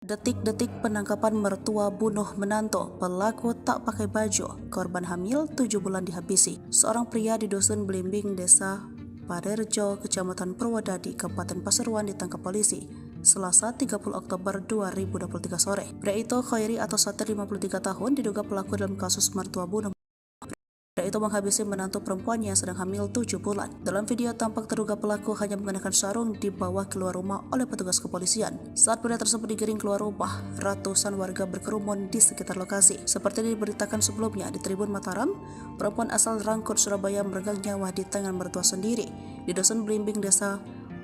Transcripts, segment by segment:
Detik-detik penangkapan mertua bunuh menantu, pelaku tak pakai baju, korban hamil 7 bulan dihabisi. Seorang pria di Dusun Blimbing, Desa Parerejo, Kecamatan Purwodadi, Kabupaten Pasuruan ditangkap polisi Selasa 30 Oktober 2023 sore. Pria itu Khairi atau Satir 53 tahun diduga pelaku dalam kasus mertua bunuh. Pria itu menghabisi menantu perempuannya yang sedang hamil 7 bulan. Dalam video tampak terduga pelaku hanya mengenakan sarung dibawa keluar rumah oleh petugas kepolisian. Saat pria tersebut digiring keluar rumah, ratusan warga berkerumun di sekitar lokasi. Seperti diberitakan sebelumnya di Tribun Mataram, perempuan asal Rangkut, Surabaya meregang nyawa di tangan mertua sendiri di Dusun Blimbing, Desa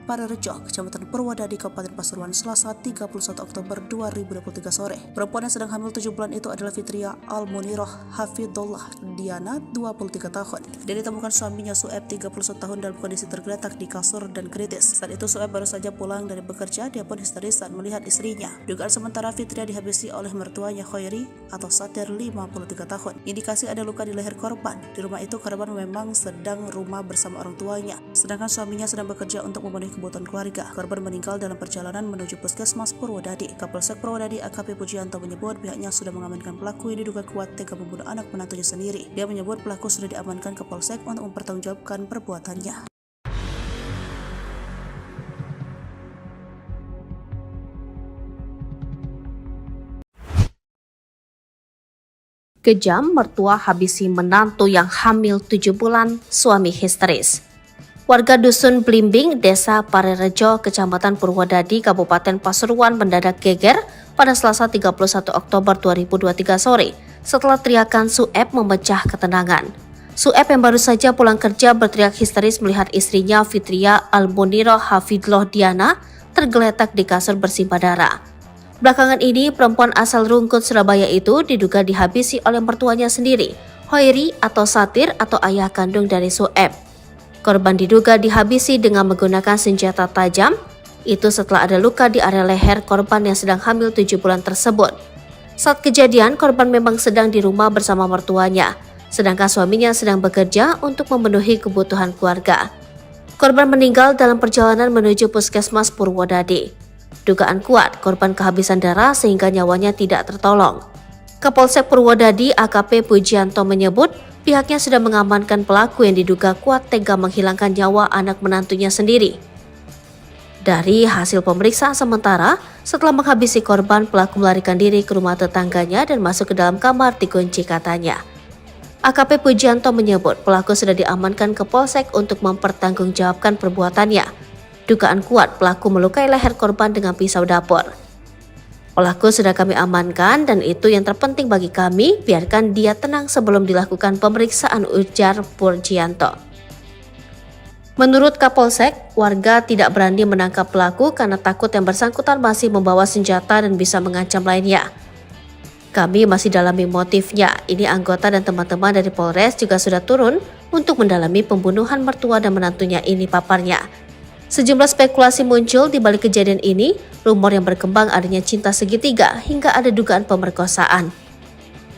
Parerejo, Kecamatan Purwodadi, Kabupaten Pasuruan, Selasa 31 Oktober 2023 sore. Perempuan yang sedang hamil 7 bulan itu adalah Fitria Almuniroh Hafidullah Diana, 23 tahun. Dia ditemukan suaminya Sueb, 31 tahun, dalam kondisi tergeletak di kasur dan kritis. Saat itu Sueb baru saja pulang dari bekerja. Dia pun histeris saat melihat istrinya. Dugaan sementara Fitria dihabisi oleh mertuanya Khairi atau Satir, 53 tahun. Indikasi ada luka di leher korban. Di rumah itu korban memang sedang rumah bersama orang tuanya, sedangkan suaminya sedang bekerja untuk memenuhi kebutuhan keluarga. Korban meninggal dalam perjalanan menuju Puskesmas Purwodadi. Kapolsek Purwodadi AKP Pujianto menyebut pihaknya sudah mengamankan pelaku yang diduga kuat tega membunuh anak menantunya sendiri. Dia menyebut pelaku sudah diamankan ke Polsek untuk mempertanggungjawabkan perbuatannya. Kejam, mertua habisi menantu yang hamil 7 bulan, suami histeris. Warga Dusun Blimbing, Desa Parerejo, Kecamatan Purwodadi, Kabupaten Pasuruan mendadak geger pada Selasa 31 Oktober 2023 sore setelah teriakan Sueb memecah ketenangan. Sueb yang baru saja pulang kerja berteriak histeris melihat istrinya Fitria Almuniroh Hafidullah Diana tergeletak di kasur bersimbah darah. Belakangan ini, perempuan asal Rungkut, Surabaya itu diduga dihabisi oleh mertuanya sendiri, Khairi atau Satir atau ayah kandung dari Sueb. Korban diduga dihabisi dengan menggunakan senjata tajam, itu setelah ada luka di area leher korban yang sedang hamil 7 bulan tersebut. Saat kejadian, korban memang sedang di rumah bersama mertuanya, sedangkan suaminya sedang bekerja untuk memenuhi kebutuhan keluarga. Korban meninggal dalam perjalanan menuju Puskesmas Purwodadi. Dugaan kuat korban kehabisan darah sehingga nyawanya tidak tertolong. Kapolsek Purwodadi AKP Pujianto menyebut pihaknya sudah mengamankan pelaku yang diduga kuat tega menghilangkan nyawa anak menantunya sendiri. Dari hasil pemeriksaan sementara, setelah menghabisi korban, pelaku melarikan diri ke rumah tetangganya dan masuk ke dalam kamar dikunci katanya. AKP Pujianto menyebut pelaku sudah diamankan ke Polsek untuk mempertanggungjawabkan perbuatannya. Dugaan kuat pelaku melukai leher korban dengan pisau dapur. Pelaku sudah kami amankan dan itu yang terpenting bagi kami, biarkan dia tenang sebelum dilakukan pemeriksaan, ujar Pujianto. Menurut Kapolsek, warga tidak berani menangkap pelaku karena takut yang bersangkutan masih membawa senjata dan bisa mengancam lainnya. Kami masih dalami motifnya. Ini anggota dan teman-teman dari Polres juga sudah turun untuk mendalami pembunuhan mertua dan menantunya ini, paparnya. Sejumlah spekulasi muncul di balik kejadian ini, rumor yang berkembang adanya cinta segitiga hingga ada dugaan pemerkosaan.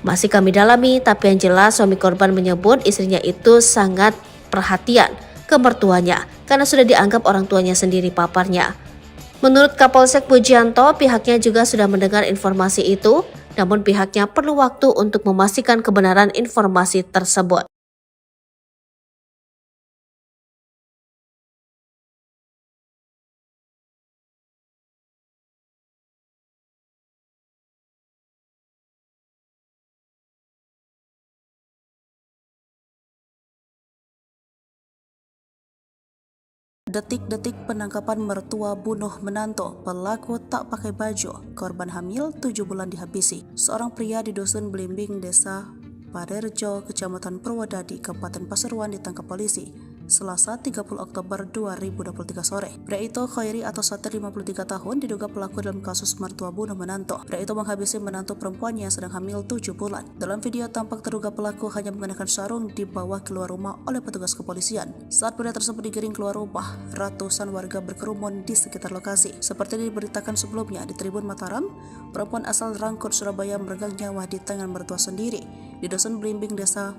Masih kami dalami, tapi yang jelas suami korban menyebut istrinya itu sangat perhatian ke mertuanya karena sudah dianggap orang tuanya sendiri, paparnya. Menurut Kapolsek Pujianto, pihaknya juga sudah mendengar informasi itu, namun pihaknya perlu waktu untuk memastikan kebenaran informasi tersebut. Detik-detik penangkapan mertua bunuh menantu, pelaku tak pakai baju, korban hamil 7 bulan dihabisi. Seorang pria di Dusun Blimbing, Desa Parerejo, Kecamatan Purwodadi, Kabupaten Pasuruan ditangkap polisi Selasa 30 Oktober 2023 sore. Pria itu Khairi atau Satir 53 tahun diduga pelaku dalam kasus mertua bunuh menantu. Pria itu menghabisi menantu perempuannya yang sedang hamil 7 bulan. Dalam video tampak terduga pelaku hanya mengenakan sarung dibawa keluar rumah oleh petugas kepolisian. Saat pria tersebut digiring keluar rumah, ratusan warga berkerumun di sekitar lokasi. Seperti diberitakan sebelumnya di Tribun Mataram, perempuan asal Rangkut, Surabaya meregang nyawa di tangan mertua sendiri di Dusun Blimbing, Desa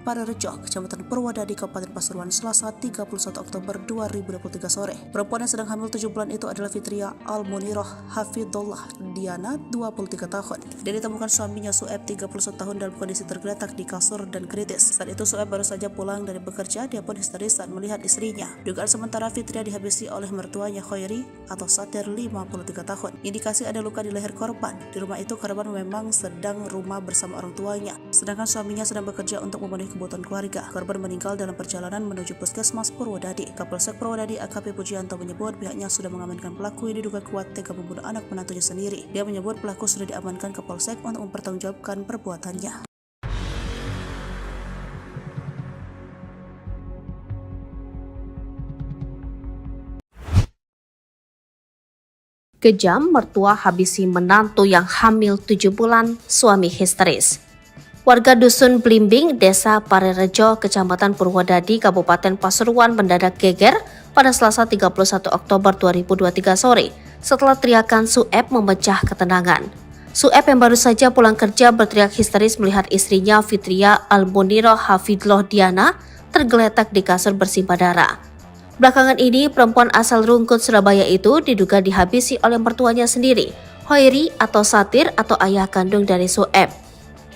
Parerejo, Kecamatan Purwodadi, Kabupaten Pasuruan, Selasa 31 Oktober 2023 sore. Perempuan yang sedang hamil 7 bulan itu adalah Fitria Almuniroh Hafidullah Diana, 23 tahun. Dia ditemukan suaminya Sueb, 31 tahun, dalam kondisi tergeletak di kasur dan kritis. Saat itu Sueb baru saja pulang dari bekerja. Dia pun histeris saat melihat istrinya. Dugaan sementara Fitria dihabisi oleh mertuanya Khairi atau Satir, 53 tahun. Indikasi ada luka di leher korban. Di rumah itu korban memang sedang rumah bersama orang tuanya, sedangkan suaminya sedang bekerja untuk memenuhi kebutuhan keluarga. Korban meninggal dalam perjalanan menuju Puskesmas Purwodadi. Kapolsek Purwodadi AKP Pujianto menyebut pihaknya sudah mengamankan pelaku yang diduga kuat tega membunuh anak menantunya sendiri. Dia menyebut pelaku sudah diamankan ke Polsek untuk mempertanggungjawabkan perbuatannya. Kejam, mertua habisi menantu yang hamil 7 bulan, suami histeris. Warga Dusun Blimbing, Desa Parerejo, Kecamatan Purwodadi, Kabupaten Pasuruan mendadak geger pada Selasa 31 Oktober 2023 sore setelah teriakan Sueb memecah ketenangan. Sueb yang baru saja pulang kerja berteriak histeris melihat istrinya Fitria Almuniroh Hafidullah Diana tergeletak di kasur bersimbah darah. Belakangan ini, perempuan asal Rungkut, Surabaya itu diduga dihabisi oleh mertuanya sendiri, Khairi atau Satir atau ayah kandung dari Sueb.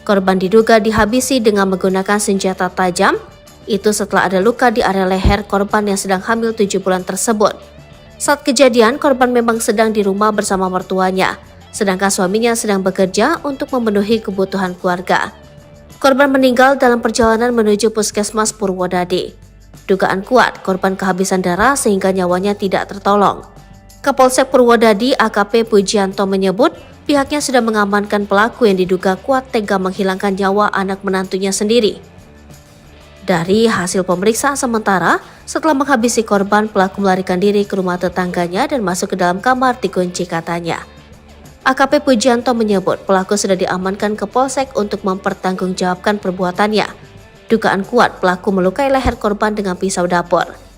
Korban diduga dihabisi dengan menggunakan senjata tajam, itu setelah ada luka di area leher korban yang sedang hamil 7 bulan tersebut. Saat kejadian, korban memang sedang di rumah bersama mertuanya, sedangkan suaminya sedang bekerja untuk memenuhi kebutuhan keluarga. Korban meninggal dalam perjalanan menuju Puskesmas Purwodadi. Dugaan kuat korban kehabisan darah sehingga nyawanya tidak tertolong. Kapolsek Purwodadi AKP Pujianto menyebut pihaknya sudah mengamankan pelaku yang diduga kuat tega menghilangkan nyawa anak menantunya sendiri. Dari hasil pemeriksaan sementara, setelah menghabisi korban, pelaku melarikan diri ke rumah tetangganya dan masuk ke dalam kamar dikunci katanya. AKP Pujianto menyebut pelaku sudah diamankan ke Polsek untuk mempertanggungjawabkan perbuatannya. Dugaan kuat pelaku melukai leher korban dengan pisau dapur.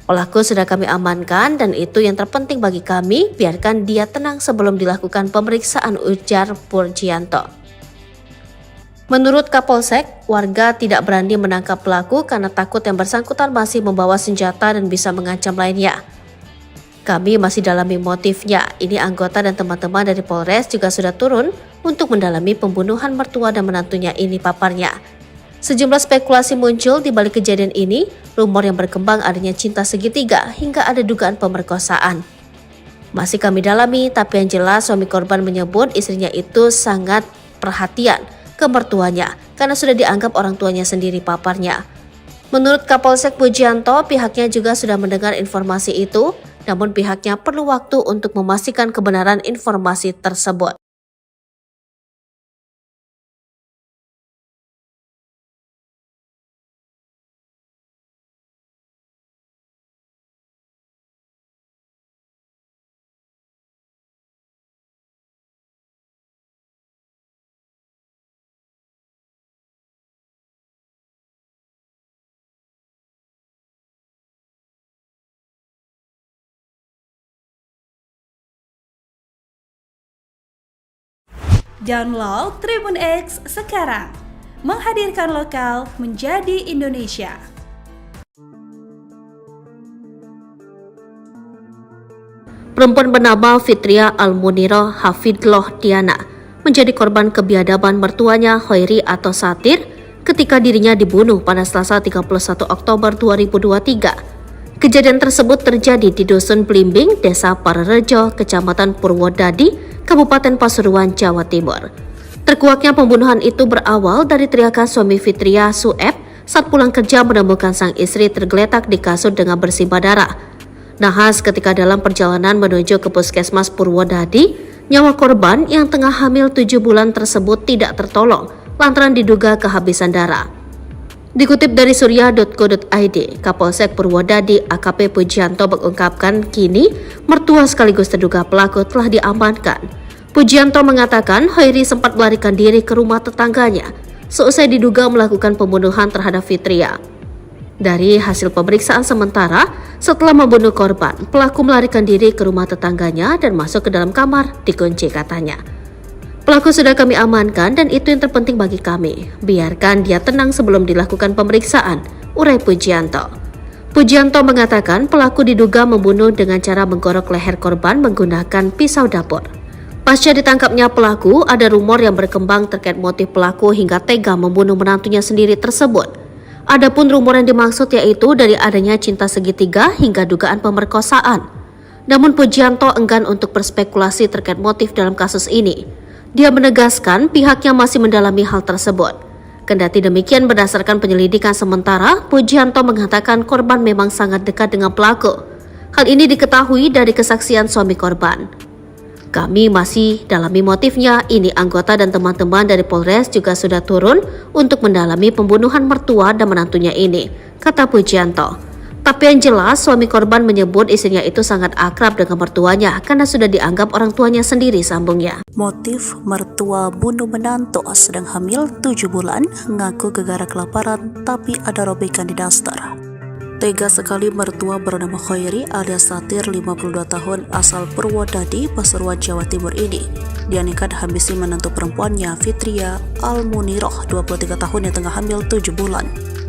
Pelaku sudah kami amankan dan itu yang terpenting bagi kami, biarkan dia tenang sebelum dilakukan pemeriksaan, ujar Pujianto. Menurut Kapolsek, warga tidak berani menangkap pelaku karena takut yang bersangkutan masih membawa senjata dan bisa mengancam lainnya. Kami masih dalami motifnya. Ini anggota dan teman-teman dari Polres juga sudah turun untuk mendalami pembunuhan mertua dan menantunya ini, paparnya. Sejumlah spekulasi muncul di balik kejadian ini, rumor yang berkembang adanya cinta segitiga hingga ada dugaan pemerkosaan. Masih kami dalami, tapi yang jelas suami korban menyebut istrinya itu sangat perhatian ke mertuanya karena sudah dianggap orang tuanya sendiri, paparnya. Menurut Kapolsek Pujianto, pihaknya juga sudah mendengar informasi itu, namun pihaknya perlu waktu untuk memastikan kebenaran informasi tersebut. Download Tribun X sekarang, menghadirkan lokal menjadi Indonesia. Perempuan bernama Fitria Almuniroh Hafidullah Diana menjadi korban kebiadaban mertuanya Khairi atau Satir ketika dirinya dibunuh pada Selasa 31 Oktober 2023. Kejadian tersebut terjadi di Dusun Blimbing, Desa Parerejo, Kecamatan Purwodadi, Kabupaten Pasuruan, Jawa Timur. Terkuaknya pembunuhan itu berawal dari teriakan suami Fitria, Sueb, saat pulang kerja menemukan sang istri tergeletak di kasur dengan bersimbah darah. Nahas ketika dalam perjalanan menuju ke Puskesmas Purwodadi, nyawa korban yang tengah hamil 7 bulan tersebut tidak tertolong lantaran diduga kehabisan darah. Dikutip dari surya.co.id, Kapolsek Purwodadi AKP Pujianto mengungkapkan kini mertua sekaligus terduga pelaku telah diamankan. Pujianto mengatakan Khairi sempat melarikan diri ke rumah tetangganya seusai diduga melakukan pembunuhan terhadap Fitria. Dari hasil pemeriksaan sementara, setelah membunuh korban, pelaku melarikan diri ke rumah tetangganya dan masuk ke dalam kamar dikunci katanya. Pelaku sudah kami amankan dan itu yang terpenting bagi kami. Biarkan dia tenang sebelum dilakukan pemeriksaan, urai Pujianto. Pujianto mengatakan pelaku diduga membunuh dengan cara menggorok leher korban menggunakan pisau dapur. Pasca ditangkapnya pelaku, ada rumor yang berkembang terkait motif pelaku hingga tega membunuh menantunya sendiri tersebut. Adapun rumor yang dimaksud yaitu dari adanya cinta segitiga hingga dugaan pemerkosaan. Namun Pujianto enggan untuk berspekulasi terkait motif dalam kasus ini. Dia menegaskan pihaknya masih mendalami hal tersebut. Kendati demikian berdasarkan penyelidikan sementara, Pujianto mengatakan korban memang sangat dekat dengan pelaku. Hal ini diketahui dari kesaksian suami korban. Kami masih dalami motifnya, ini anggota dan teman-teman dari Polres juga sudah turun untuk mendalami pembunuhan mertua dan menantunya ini, kata Pujianto. Tapi yang jelas suami korban menyebut istrinya itu sangat akrab dengan mertuanya karena sudah dianggap orang tuanya sendiri, sambungnya. Motif mertua bunuh menantu sedang hamil 7 bulan, ngaku gegara kelaparan tapi ada robekan di daster. Tega sekali mertua bernama Khairi alias Satir 52 tahun asal Purwodadi, Pasuruan, Jawa Timur ini. Dia nekat habisi menantu perempuannya Fitria Almuniroh 23 tahun yang tengah hamil 7 bulan.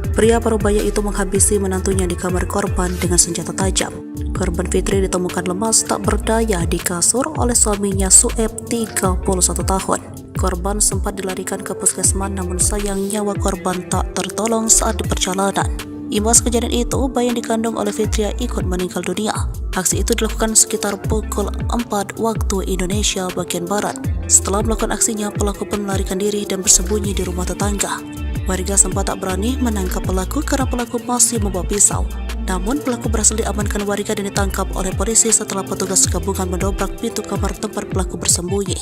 Pria parubaya itu menghabisi menantunya di kamar korban dengan senjata tajam. Korban Fitri ditemukan lemas tak berdaya di kasur oleh suaminya Sueb 31 tahun. Korban sempat dilarikan ke puskesmas namun sayang nyawa korban tak tertolong saat di perjalanan. Imbas kejadian itu, bayi yang dikandung oleh Fitria ikut meninggal dunia. Aksi itu dilakukan sekitar pukul 4 waktu Indonesia bagian Barat. Setelah melakukan aksinya, pelaku pun melarikan diri dan bersembunyi di rumah tetangga. Warga sempat tak berani menangkap pelaku karena pelaku masih membawa pisau. Namun pelaku berhasil diamankan warga dan ditangkap oleh polisi setelah petugas gabungan mendobrak pintu kamar tempat pelaku bersembunyi.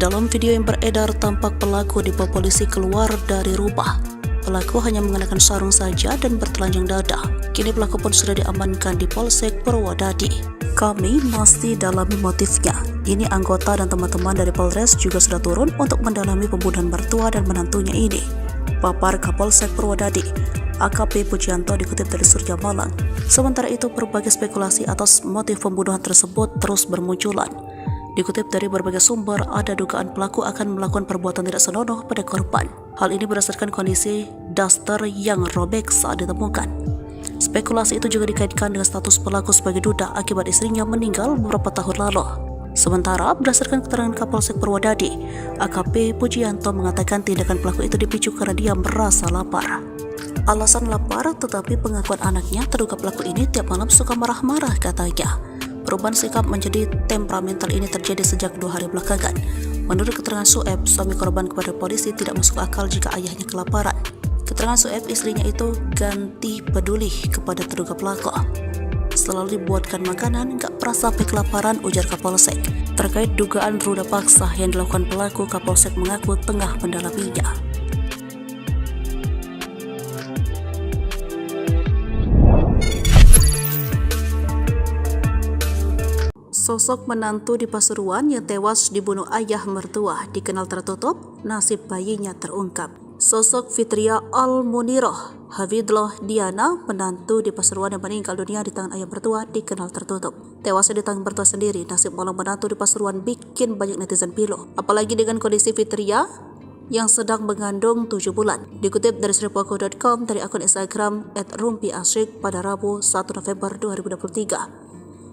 Dalam video yang beredar, tampak pelaku dibawa polisi keluar dari rumah. Pelaku hanya mengenakan sarung saja dan bertelanjang dada. Kini pelaku pun sudah diamankan di Polsek Purwodadi. Kami masih dalami motifnya. Ini anggota dan teman-teman dari Polres juga sudah turun untuk mendalami pembunuhan mertua dan menantunya ini, papar Kapolsek Purwodadi, AKP Pujianto, dikutip dari Surya Malang. Sementara itu, berbagai spekulasi atas motif pembunuhan tersebut terus bermunculan. Dikutip dari berbagai sumber, ada dugaan pelaku akan melakukan perbuatan tidak senonoh pada korban. Hal ini berdasarkan kondisi daster yang robek saat ditemukan. Spekulasi itu juga dikaitkan dengan status pelaku sebagai duda akibat istrinya meninggal beberapa tahun lalu. Sementara berdasarkan keterangan Kapolsek Purwodadi, AKP Pujianto mengatakan tindakan pelaku itu dipicu karena dia merasa lapar. Alasan lapar, tetapi pengakuan anaknya terduga pelaku ini tiap malam suka marah-marah, katanya. Perubahan sikap menjadi temperamental ini terjadi sejak 2 hari belakangan. Menurut keterangan Sueb, suami korban kepada polisi tidak masuk akal jika ayahnya kelaparan. Keterangan Sueb, istrinya itu ganti peduli kepada terduga pelaku. Selalu dibuatkan makanan, gak pernah sampai kelaparan, ujar Kapolsek. Terkait dugaan ruda paksa yang dilakukan pelaku, Kapolsek mengaku tengah mendalaminya. Sosok menantu di Pasuruan yang tewas dibunuh ayah mertua dikenal tertutup, nasib bayinya terungkap. Sosok Fitria Almuniroh Hafidloh Diana, menantu di Pasuruan yang meninggal dunia di tangan ayah mertua, dikenal tertutup. Tewasnya di tangan mertua sendiri, nasib malang menantu di Pasuruan bikin banyak netizen pilu. Apalagi dengan kondisi Fitria yang sedang mengandung 7 bulan. Dikutip dari sripoku.com dari akun Instagram @rumpiasyik pada Rabu 1 November 2023.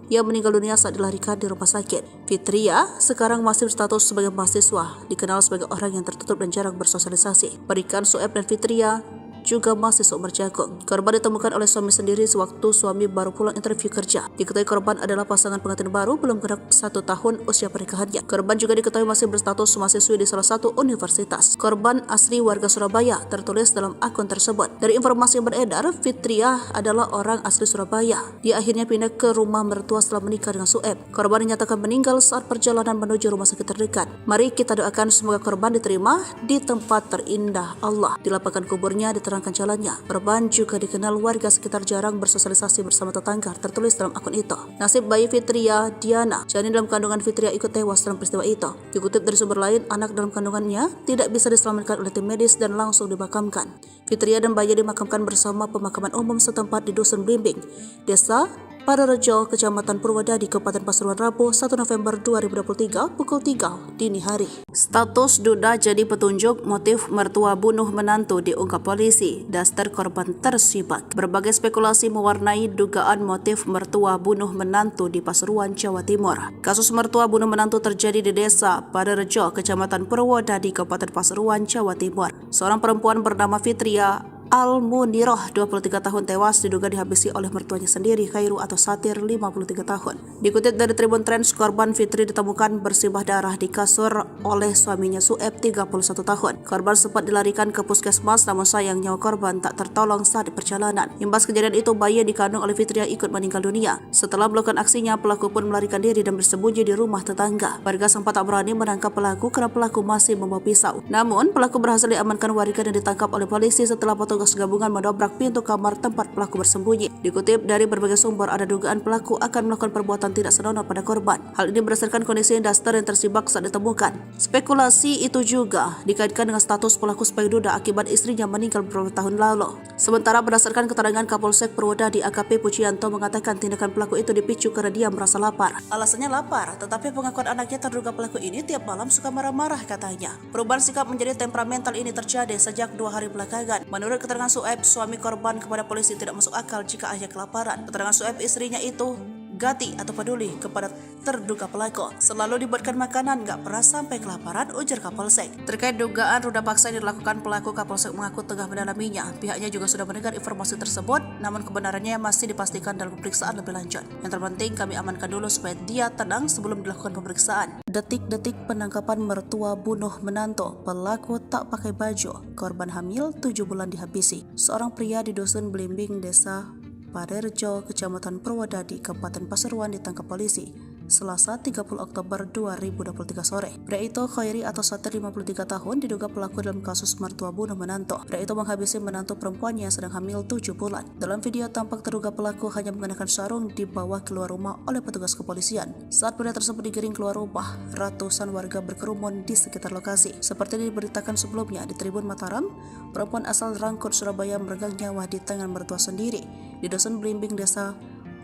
Ia meninggal dunia saat dilarikan di rumah sakit. Fitria sekarang masih berstatus sebagai mahasiswa, dikenal sebagai orang yang tertutup dan jarang bersosialisasi. Berikan Sueb dan Fitria juga masih seumur jagung. Korban ditemukan oleh suami sendiri sewaktu suami baru pulang interview kerja. Diketahui korban adalah pasangan pengantin baru belum genap 1 tahun usia pernikahannya. Korban juga diketahui masih berstatus mahasiswi di salah satu universitas. Korban asli warga Surabaya, tertulis dalam akun tersebut. Dari informasi yang beredar, Fitria adalah orang asli Surabaya. Dia akhirnya pindah ke rumah mertua setelah menikah dengan Sueb. Korban dinyatakan meninggal saat perjalanan menuju rumah sakit terdekat. Mari kita doakan semoga korban diterima di tempat terindah Allah. Dilapangkan kuburnya, diterangkan jalannya. Korban juga dikenal warga sekitar jarang bersosialisasi bersama tetangga, tertulis dalam akun itu. Nasib bayi Fitria Diana, janin dalam kandungan Fitria, ikut tewas dalam peristiwa itu. Dikutip dari sumber lain, anak dalam kandungannya tidak bisa diselamatkan oleh tim medis dan langsung dimakamkan. Fitria dan bayi dimakamkan bersama pemakaman umum setempat di Dusun Blimbing, Desa Parerejo, Kecamatan Purwodadi, Kabupaten Pasuruan, Rabu 1 November 2023 pukul 3 dini hari. Status duda jadi petunjuk motif mertua bunuh menantu diungkap polisi. Daster korban tersibak. Berbagai spekulasi mewarnai dugaan motif mertua bunuh menantu di Pasuruan, Jawa Timur. Kasus mertua bunuh menantu terjadi di Desa Parerejo, Kecamatan Purwodadi, Kabupaten Pasuruan, Jawa Timur. Seorang perempuan bernama Fitria Al-Muniroh, 23 tahun tewas diduga dihabisi oleh mertuanya sendiri, Khairu atau Satir, 53 tahun. Dikutip dari Tribun Trends, korban Fitri ditemukan bersimbah darah di kasur oleh suaminya Sueb, 31 tahun. Korban sempat dilarikan ke puskesmas, namun sayang nyawa korban tak tertolong saat di perjalanan. Imbas kejadian itu, bayi yang dikandung oleh Fitria ikut meninggal dunia. Setelah melakukan aksinya, pelaku pun melarikan diri dan bersembunyi di rumah tetangga. Warga sempat tak berani menangkap pelaku karena pelaku masih membawa pisau. Namun, pelaku berhasil diamankan warga dan ditangkap oleh polisi setelah petugas gabungan mendobrak pintu kamar tempat pelaku bersembunyi. Dikutip dari berbagai sumber, ada dugaan pelaku akan melakukan perbuatan tidak senonoh pada korban. Hal ini berdasarkan kondisi Daster yang tersibak saat ditemukan. Spekulasi itu juga dikaitkan dengan status pelaku sebagai duda akibat istrinya meninggal beberapa tahun lalu. Sementara berdasarkan keterangan Kapolsek Purwodadi AKP Pujianto mengatakan tindakan pelaku itu dipicu karena dia merasa lapar. Alasannya lapar, tetapi pengakuan anaknya terduga pelaku ini tiap malam suka marah-marah katanya. Perubahan sikap menjadi temperamental ini terjadi sejak 2 hari belakangan. Menurut keterangan Sueb, suami korban, kepada polisi tidak masuk akal jika ayah kelaparan. Keterangan Sueb, istrinya itu gati atau peduli kepada terduga pelaku. Selalu dibuatkan makanan, gak pernah sampai kelaparan, ujar Kapolsek. Terkait dugaan ruda paksa yang dilakukan pelaku, Kapolsek mengaku tengah mendalaminya. Pihaknya juga sudah mendengar informasi tersebut, namun kebenarannya masih dipastikan dalam pemeriksaan lebih lanjut. Yang terpenting kami amankan dulu supaya dia tenang sebelum dilakukan pemeriksaan. Detik-detik penangkapan mertua bunuh menantu, pelaku tak pakai baju, korban hamil 7 bulan dihabisi. Seorang pria di Dusun Blimbing, Desa Parerejo, Kecamatan Purwodadi, Kabupaten Pasuruan ditangkap polisi Selasa 30 Oktober 2023 sore. Pria itu, Khairi atau Satir, 53 tahun, diduga pelaku dalam kasus mertua bunuh menantu. Pria itu menghabisi menantu perempuannya yang sedang hamil 7 bulan. Dalam video tampak terduga pelaku hanya mengenakan sarung dibawa keluar rumah oleh petugas kepolisian. Saat pria tersebut digiring keluar rumah, ratusan warga berkerumun di sekitar lokasi. Seperti diberitakan sebelumnya di Tribun Mataram, perempuan asal Rangkut, Surabaya meregang nyawa di tangan mertua sendiri di Dusun Blimbing, Desa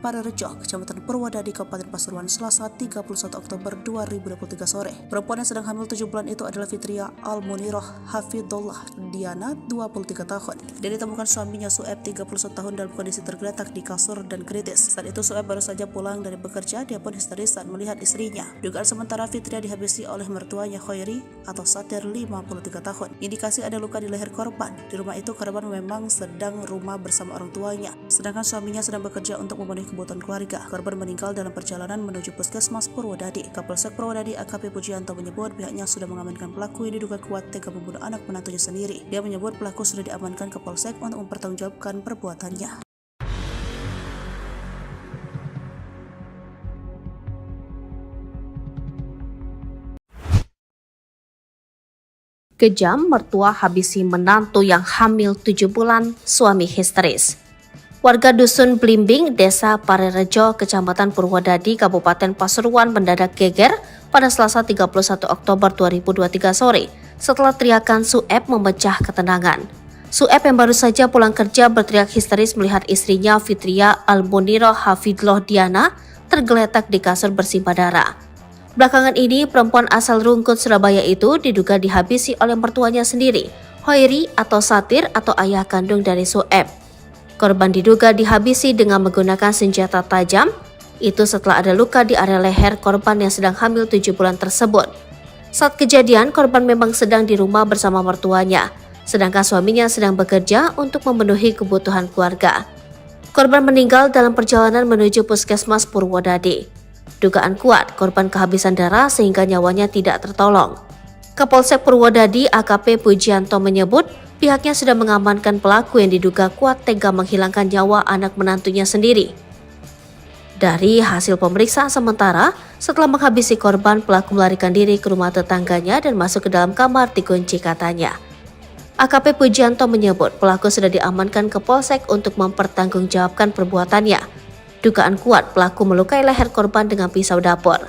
Parerejo, Kecamatan Purwodadi, Kabupaten Pasuruan, Selasa 31 Oktober 2023 sore. Perempuan yang sedang hamil 7 bulan itu adalah Fitria Al-Muniroh Hafidullah Diana, 23 tahun. Dia ditemukan suaminya Sueb, 31 tahun, dalam kondisi tergeletak di kasur dan kritis. Saat itu Sueb baru saja pulang dari bekerja, dia pun histeris saat melihat istrinya. Dugaan sementara Fitria dihabisi oleh mertuanya Khairi atau Satir, 53 tahun. Indikasi ada luka di leher korban. Di rumah itu korban memang sedang rumah bersama orang tuanya, sedangkan suaminya sedang bekerja untuk memenuhi kebutuhan keluarga. Korban meninggal dalam perjalanan menuju puskesmas Purwodadi. Kapolsek Purwodadi AKP Pujianto menyebut pihaknya sudah mengamankan pelaku yang diduga kuat tega membunuh anak menantunya sendiri. Dia menyebut pelaku sudah diamankan ke Polsek untuk mempertanggungjawabkan perbuatannya. Kejam, mertua habisi menantu yang hamil 7 bulan, suami histeris. Warga Dusun Blimbing, Desa Parerejo, Kecamatan Purwodadi, Kabupaten Pasuruan mendadak geger pada Selasa 31 Oktober 2023 sore setelah teriakan Sueb memecah ketenangan. Sueb yang baru saja pulang kerja berteriak histeris melihat istrinya Fitria Al-Muniroh Hafidullah Diana tergeletak di kasur bersimbah darah. Belakangan ini, perempuan asal Rungkut, Surabaya itu diduga dihabisi oleh mertuanya sendiri, Khairi atau Satir atau ayah kandung dari Sueb. Korban diduga dihabisi dengan menggunakan senjata tajam, itu setelah ada luka di area leher korban yang sedang hamil 7 bulan tersebut. Saat kejadian, korban memang sedang di rumah bersama mertuanya, sedangkan suaminya sedang bekerja untuk memenuhi kebutuhan keluarga. Korban meninggal dalam perjalanan menuju puskesmas Purwodadi. Dugaan kuat korban kehabisan darah sehingga nyawanya tidak tertolong. Kapolsek Purwodadi AKP Pujianto menyebut pihaknya sudah mengamankan pelaku yang diduga kuat tega menghilangkan nyawa anak menantunya sendiri. Dari hasil pemeriksaan sementara, setelah menghabisi korban, pelaku melarikan diri ke rumah tetangganya dan masuk ke dalam kamar dikunci katanya. AKP Pujianto menyebut pelaku sudah diamankan ke Polsek untuk mempertanggungjawabkan perbuatannya. Dugaan kuat pelaku melukai leher korban dengan pisau dapur.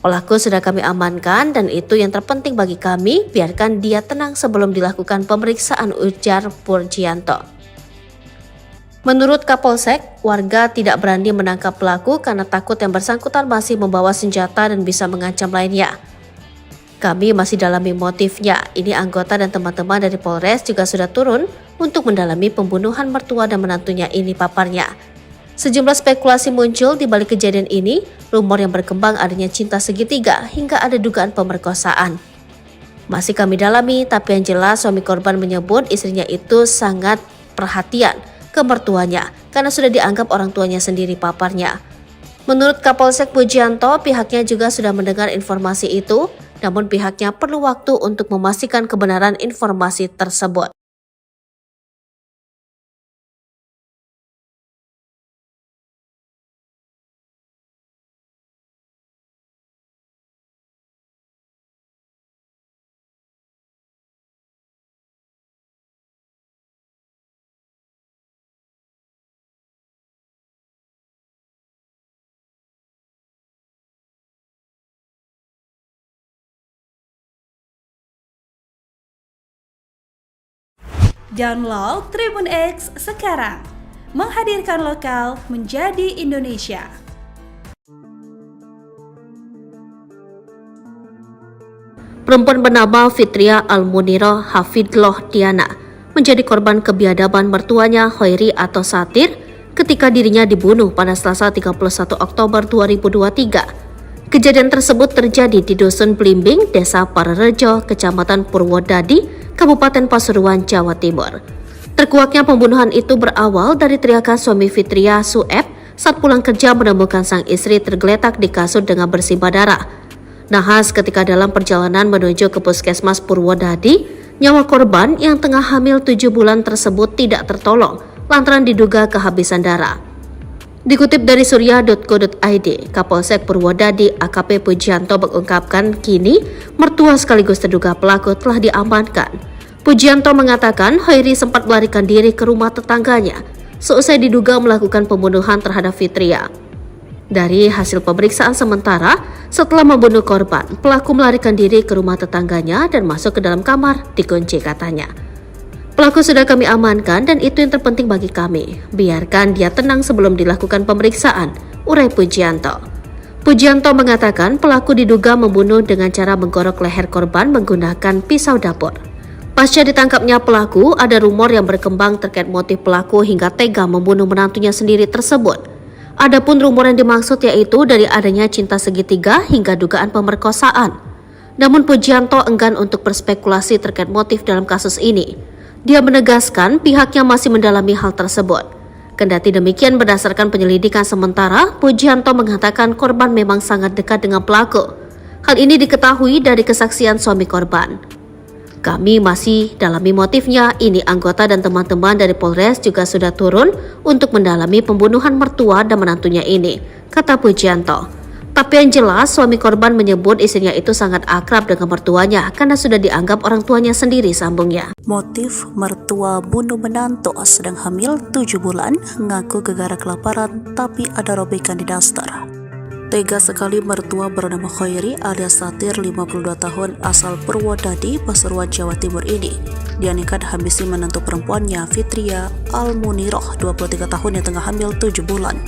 Pelaku sudah kami amankan dan itu yang terpenting bagi kami, biarkan dia tenang sebelum dilakukan pemeriksaan, ujar Pujianto. Menurut Kapolsek, warga tidak berani menangkap pelaku karena takut yang bersangkutan masih membawa senjata dan bisa mengancam lainnya. Kami masih dalami motifnya. Ini anggota dan teman-teman dari Polres juga sudah turun untuk mendalami pembunuhan mertua dan menantunya ini, paparnya. Sejumlah spekulasi muncul di balik kejadian ini, rumor yang berkembang adanya cinta segitiga hingga ada dugaan pemerkosaan. Masih kami dalami, tapi yang jelas suami korban menyebut istrinya itu sangat perhatian ke mertuanya karena sudah dianggap orang tuanya sendiri, paparnya. Menurut Kapolsek Pujianto, pihaknya juga sudah mendengar informasi itu, namun pihaknya perlu waktu untuk memastikan kebenaran informasi tersebut. Download Tribun X sekarang, menghadirkan lokal menjadi Indonesia. Perempuan bernama Fitria Almuniroh Hafidloh Diana menjadi korban kebiadaban mertuanya Hoiri atau Satir ketika dirinya dibunuh pada Selasa 31 Oktober 2023. Kejadian tersebut terjadi di Dusun Blimbing, Desa Parerejo, Kecamatan Purwodadi, Kabupaten Pasuruan, Jawa Timur. Terkuaknya pembunuhan itu berawal dari teriakan suami Fitria, Sueb, saat pulang kerja menemukan sang istri tergeletak di kasur dengan bersimbah darah. Nahas ketika dalam perjalanan menuju ke Puskesmas Purwodadi, nyawa korban yang tengah hamil 7 bulan tersebut tidak tertolong lantaran diduga kehabisan darah. Dikutip dari surya.co.id, Kapolsek Purwodadi AKP Pujianto mengungkapkan kini mertua sekaligus terduga pelaku telah diamankan. Pujianto mengatakan Hoiri sempat melarikan diri ke rumah tetangganya seusai diduga melakukan pembunuhan terhadap Fitria. Dari hasil pemeriksaan sementara, setelah membunuh korban, pelaku melarikan diri ke rumah tetangganya dan masuk ke dalam kamar, dikunci katanya. Pelaku sudah kami amankan dan itu yang terpenting bagi kami. Biarkan dia tenang sebelum dilakukan pemeriksaan, urai Pujianto. Pujianto mengatakan pelaku diduga membunuh dengan cara menggorok leher korban menggunakan pisau dapur. Pasca ditangkapnya pelaku, ada rumor yang berkembang terkait motif pelaku hingga tega membunuh menantunya sendiri tersebut. Adapun rumor yang dimaksud yaitu dari adanya cinta segitiga hingga dugaan pemerkosaan. Namun Pujianto enggan untuk berspekulasi terkait motif dalam kasus ini. Dia menegaskan pihaknya masih mendalami hal tersebut. Kendati demikian, berdasarkan penyelidikan sementara, Pujianto mengatakan korban memang sangat dekat dengan pelaku. Hal ini diketahui dari kesaksian suami korban. Kami masih dalami motifnya. Ini anggota dan teman-teman dari Polres juga sudah turun untuk mendalami pembunuhan mertua dan menantunya ini, kata Pujianto. Tapi yang jelas, suami korban menyebut istrinya itu sangat akrab dengan mertuanya karena sudah dianggap orang tuanya sendiri, sambungnya. Motif mertua bunuh menantu sedang hamil 7 bulan, ngaku gegara kelaparan tapi ada robekan di daster. Tega sekali mertua bernama Hoiri alias Satir 52 tahun asal Purwodadi, Pasuruan, Jawa Timur ini. Dia nekat habisi menantu perempuannya Fitria Almuniroh 23 tahun yang tengah hamil 7 bulan.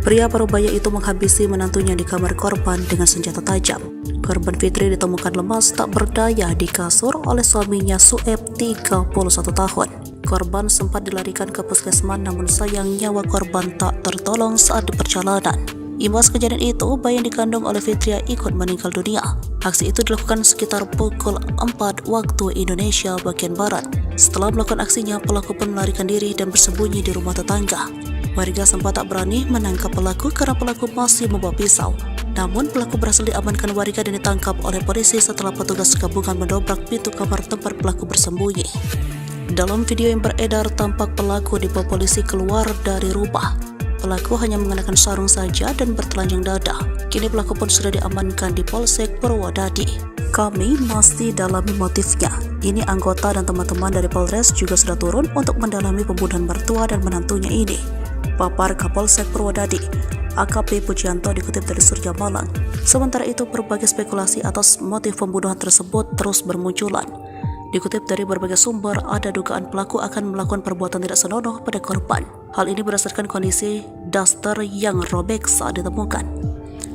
Pria parubaya itu menghabisi menantunya di kamar korban dengan senjata tajam. Korban Fitri ditemukan lemas tak berdaya di kasur oleh suaminya Sueb 31 tahun. Korban sempat dilarikan ke puskesmas namun sayang nyawa korban tak tertolong saat di perjalanan. Imbas kejadian itu, bayi yang dikandung oleh Fitria ikut meninggal dunia. Aksi itu dilakukan sekitar pukul 4 waktu Indonesia bagian Barat. Setelah melakukan aksinya, pelaku pun melarikan diri dan bersembunyi di rumah tetangga. Warga sempat tak berani menangkap pelaku karena pelaku masih membawa pisau. Namun pelaku berhasil diamankan warga dan ditangkap oleh polisi setelah petugas gabungan mendobrak pintu kamar tempat pelaku bersembunyi. Dalam video yang beredar, tampak pelaku dibawa polisi keluar dari rumah. Pelaku hanya mengenakan sarung saja dan bertelanjang dada. Kini pelaku pun sudah diamankan di Polsek Purwodadi. Kami masih dalami motifnya. Ini anggota dan teman-teman dari Polres juga sudah turun untuk mendalami pembunuhan mertua dan menantunya ini, papar Kapolsek Purwodadi AKP Pujianto dikutip dari Surya Malang. Sementara itu, berbagai spekulasi atas motif pembunuhan tersebut terus bermunculan. Dikutip dari berbagai sumber, ada dugaan pelaku akan melakukan perbuatan tidak senonoh pada korban. Hal ini berdasarkan kondisi daster yang robek saat ditemukan.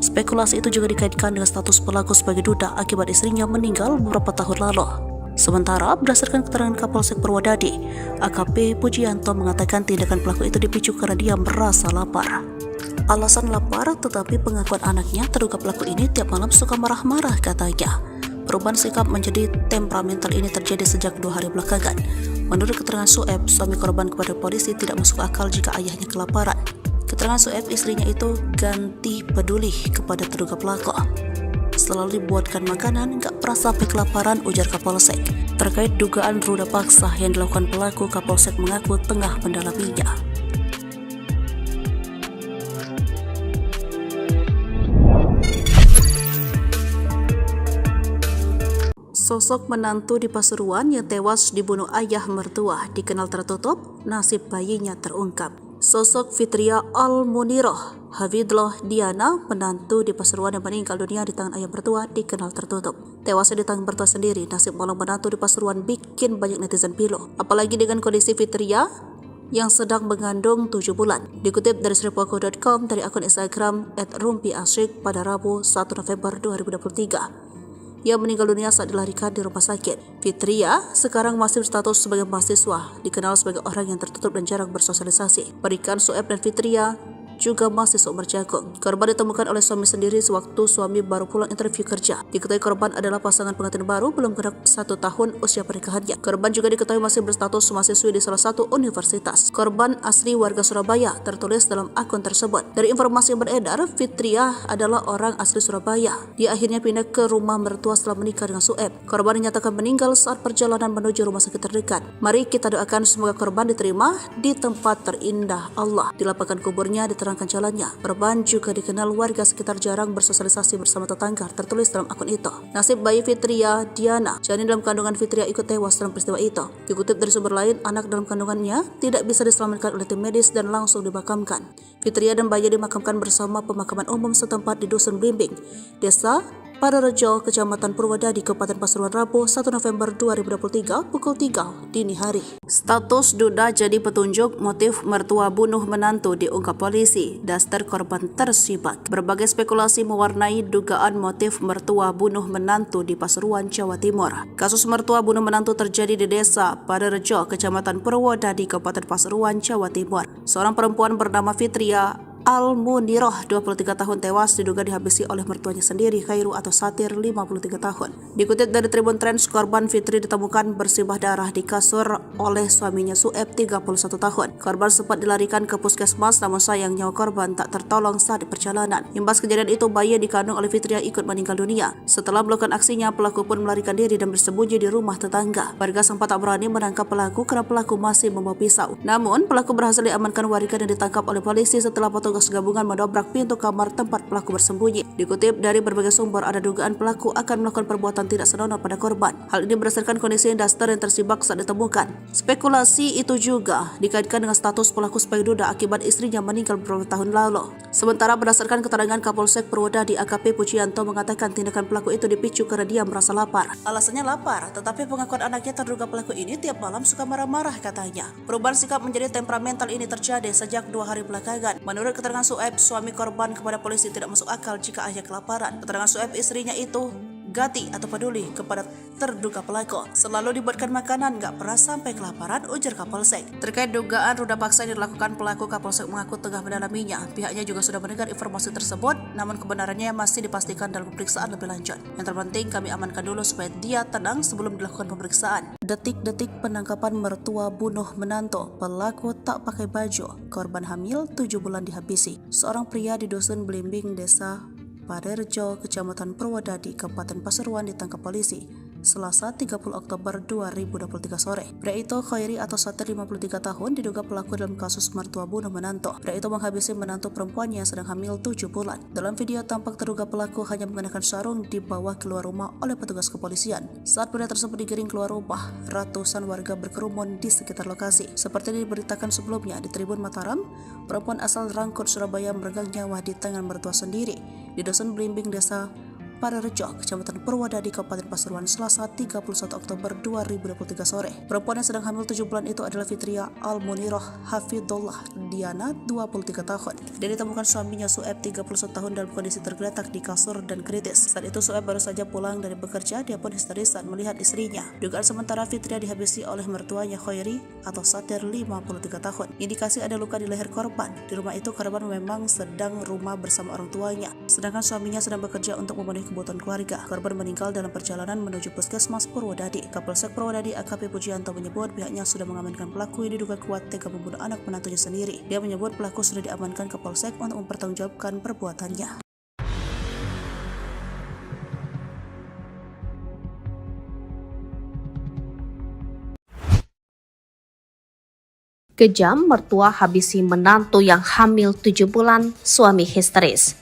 Spekulasi itu juga dikaitkan dengan status pelaku sebagai duda akibat istrinya meninggal beberapa tahun lalu. Sementara berdasarkan keterangan Kapolsek Purwodadi, AKP Pujianto mengatakan tindakan pelaku itu dipicu karena dia merasa lapar. Alasan lapar, tetapi pengakuan anaknya terduga pelaku ini tiap malam suka marah-marah katanya. Perubahan sikap menjadi temperamental ini terjadi sejak 2 hari belakangan. Menurut keterangan Sueb, suami korban kepada polisi tidak masuk akal jika ayahnya kelaparan. Keterangan Sueb, istrinya itu ganti peduli kepada terduga pelaku. Selalu dibuatkan makanan, gak pernah sampai kelaparan, ujar Kapolsek. Terkait dugaan ruda paksa yang dilakukan pelaku, Kapolsek mengaku tengah mendalaminya. Sosok menantu di Pasuruan yang tewas dibunuh ayah mertua dikenal tertutup, nasib bayinya terungkap. Sosok Fitria Al-Muniroh Hafidloh Diana, menantu di Pasuruan yang meninggal dunia di tangan ayah mertua, dikenal tertutup. Tewasnya di tangan mertua sendiri, nasib malang menantu di Pasuruan bikin banyak netizen pilu. Apalagi dengan kondisi Fitria yang sedang mengandung 7 bulan. Dikutip dari sripuako.com dari akun Instagram @rumpiasyik pada Rabu 1 November 2023. Ia meninggal dunia saat dilarikan di rumah sakit. Fitria sekarang masih berstatus sebagai mahasiswa, dikenal sebagai orang yang tertutup dan jarang bersosialisasi. Berikan Sueb dan Fitria juga masih seumur jagung. Korban ditemukan oleh suami sendiri sewaktu suami baru pulang interview kerja. Diketahui korban adalah pasangan pengantin baru belum genap 1 tahun usia pernikahannya. Korban juga diketahui masih berstatus mahasiswi di salah satu universitas. Korban asli warga Surabaya, tertulis dalam akun tersebut. Dari informasi yang beredar, Fitria adalah orang asli Surabaya. Dia akhirnya pindah ke rumah mertua setelah menikah dengan Sueb. Korban dinyatakan meninggal saat perjalanan menuju rumah sakit terdekat. Mari kita doakan semoga korban diterima di tempat terindah Allah. Di lapangan kuburnya jalannya. Korban juga dikenal warga sekitar jarang bersosialisasi bersama tetangga, tertulis dalam akun itu. Nasib bayi Fitria Diana, janin dalam kandungan Fitria, ikut tewas dalam peristiwa itu. Dikutip dari sumber lain, anak dalam kandungannya tidak bisa diselamatkan oleh tim medis dan langsung dimakamkan. Fitria dan bayi dimakamkan bersama pemakaman umum setempat di Dusun Blimbing, Desa Parerejo, Kecamatan Purwodadi, Kabupaten Pasuruan, Rabu 1 November 2023 pukul 3 dini hari. Status duda jadi petunjuk motif mertua bunuh menantu diungkap polisi. Daster korban tersibak. Berbagai spekulasi mewarnai dugaan motif mertua bunuh menantu di Pasuruan, Jawa Timur. Kasus mertua bunuh menantu terjadi di Desa Parerejo, Kecamatan Purwodadi, Kabupaten Pasuruan, Jawa Timur. Seorang perempuan bernama Fitria Al-Muniroh, 23 tahun, tewas diduga dihabisi oleh mertuanya sendiri, Khairu atau Satir, 53 tahun. Dikutip dari Tribun Trends, korban Fitri ditemukan bersimbah darah di kasur oleh suaminya Sueb, 31 tahun. Korban sempat dilarikan ke puskesmas, namun sayang nyawa korban tak tertolong saat di perjalanan. Imbas kejadian itu, bayi yang dikandung oleh Fitria ikut meninggal dunia. Setelah melakukan aksinya, pelaku pun melarikan diri dan bersembunyi di rumah tetangga. Warga sempat tak berani menangkap pelaku karena pelaku masih membawa pisau. Namun, pelaku berhasil diamankan warga dan ditangkap oleh polisi setelah petugas gabungan mendobrak pintu kamar tempat pelaku bersembunyi. Dikutip dari berbagai sumber, ada dugaan pelaku akan melakukan perbuatan tidak senonoh pada korban. Hal ini berdasarkan kondisi daster yang tersibak saat ditemukan. Spekulasi itu juga dikaitkan dengan status pelaku sebagai duda akibat istrinya meninggal beberapa tahun lalu. Sementara berdasarkan keterangan Kapolsek Purwodadi, AKP Pujianto mengatakan tindakan pelaku itu dipicu karena dia merasa lapar. Alasannya lapar, tetapi pengakuan anaknya terduga pelaku ini tiap malam suka marah-marah katanya. Perubahan sikap menjadi temperamental ini terjadi sejak 2 hari belakangan. Menurut keterangan Sueb, suami korban kepada polisi tidak masuk akal jika ayah kelaparan. Keterangan Sueb, istrinya itu gati atau peduli kepada terduga pelaku. Selalu dibuatkan makanan, gak pernah sampai kelaparan, ujar Kapolsek. Terkait dugaan ruda paksa yang dilakukan pelaku, Kapolsek mengaku tengah mendalaminya. Pihaknya juga sudah mendengar informasi tersebut, namun kebenarannya masih dipastikan dalam pemeriksaan lebih lanjut. Yang terpenting, kami amankan dulu supaya dia tenang sebelum dilakukan pemeriksaan. Detik-detik penangkapan mertua bunuh menantu, pelaku tak pakai baju, korban hamil 7 bulan dihabisi. Seorang pria di Dusun Blimbing, Desa Parerejo, Kecamatan Purwodadi, Kabupaten Pasuruan ditangkap polisi Selasa 30 Oktober 2023 sore. Pria itu, Khairi atau Satir, 53 tahun, diduga pelaku dalam kasus mertua bunuh menantu. Pria itu menghabisi menantu perempuannya yang sedang hamil 7 bulan. Dalam video tampak terduga pelaku hanya mengenakan sarung dibawa keluar rumah oleh petugas kepolisian. Saat pria tersebut digiring keluar rumah, ratusan warga berkerumun di sekitar lokasi. Seperti diberitakan sebelumnya di Tribun Mataram, perempuan asal Rangkut, Surabaya meregang nyawa di tangan mertua sendiri di Dusun Blimbing, Desa Parerejo, Kecamatan Purwodadi, Kabupaten Pasuruan, Selasa 31 Oktober 2023 sore. Perempuan yang sedang hamil 7 bulan itu adalah Fitria Almuniroh Hafidullah Diana, 23 tahun. Dia ditemukan suaminya Sueb, 31 tahun, dalam kondisi tergeletak di kasur dan kritis. Saat itu Sueb baru saja pulang dari bekerja. Dia pun histeris saat melihat istrinya. Dugaan sementara Fitria dihabisi oleh mertuanya Khairi atau Satir, 53 tahun. Indikasi ada luka di leher korban. Di rumah itu korban memang sedang rumah bersama orang tuanya, sedangkan suaminya sedang bekerja untuk memenuhi kebutuhan keluarga. Korban meninggal dalam perjalanan menuju Puskesmas Purwodadi. Kapolsek Purwodadi AKP Pujianto menyebut pihaknya sudah mengamankan pelaku yang diduga kuat tega membunuh anak menantunya sendiri. Dia menyebut pelaku sudah diamankan ke Polsek untuk mempertanggungjawabkan perbuatannya. Kejam, mertua habisi menantu yang hamil 7 bulan, suami histeris.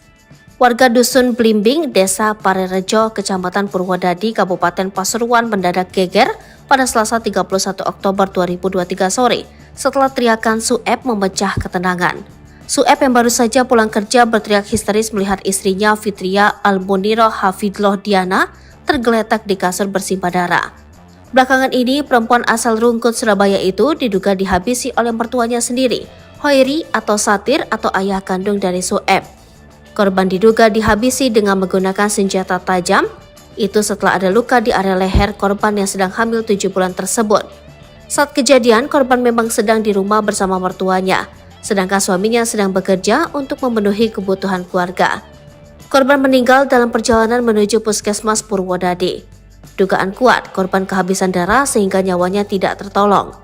Warga Dusun Blimbing, Desa Parerejo, Kecamatan Purwodadi, Kabupaten Pasuruan mendadak geger pada Selasa 31 Oktober 2023 sore setelah teriakan Sueb memecah ketenangan. Sueb yang baru saja pulang kerja berteriak histeris melihat istrinya Fitria Almuniroh Hafidullah Diana tergeletak di kasur bersimbah darah. Belakangan ini, perempuan asal Rungkut, Surabaya itu diduga dihabisi oleh mertuanya sendiri, Khairi atau Satir atau ayah kandung dari Sueb. Korban diduga dihabisi dengan menggunakan senjata tajam, itu setelah ada luka di area leher korban yang sedang hamil 7 bulan tersebut. Saat kejadian, korban memang sedang di rumah bersama mertuanya, sedangkan suaminya sedang bekerja untuk memenuhi kebutuhan keluarga. Korban meninggal dalam perjalanan menuju Puskesmas Purwodadi. Dugaan kuat korban kehabisan darah sehingga nyawanya tidak tertolong.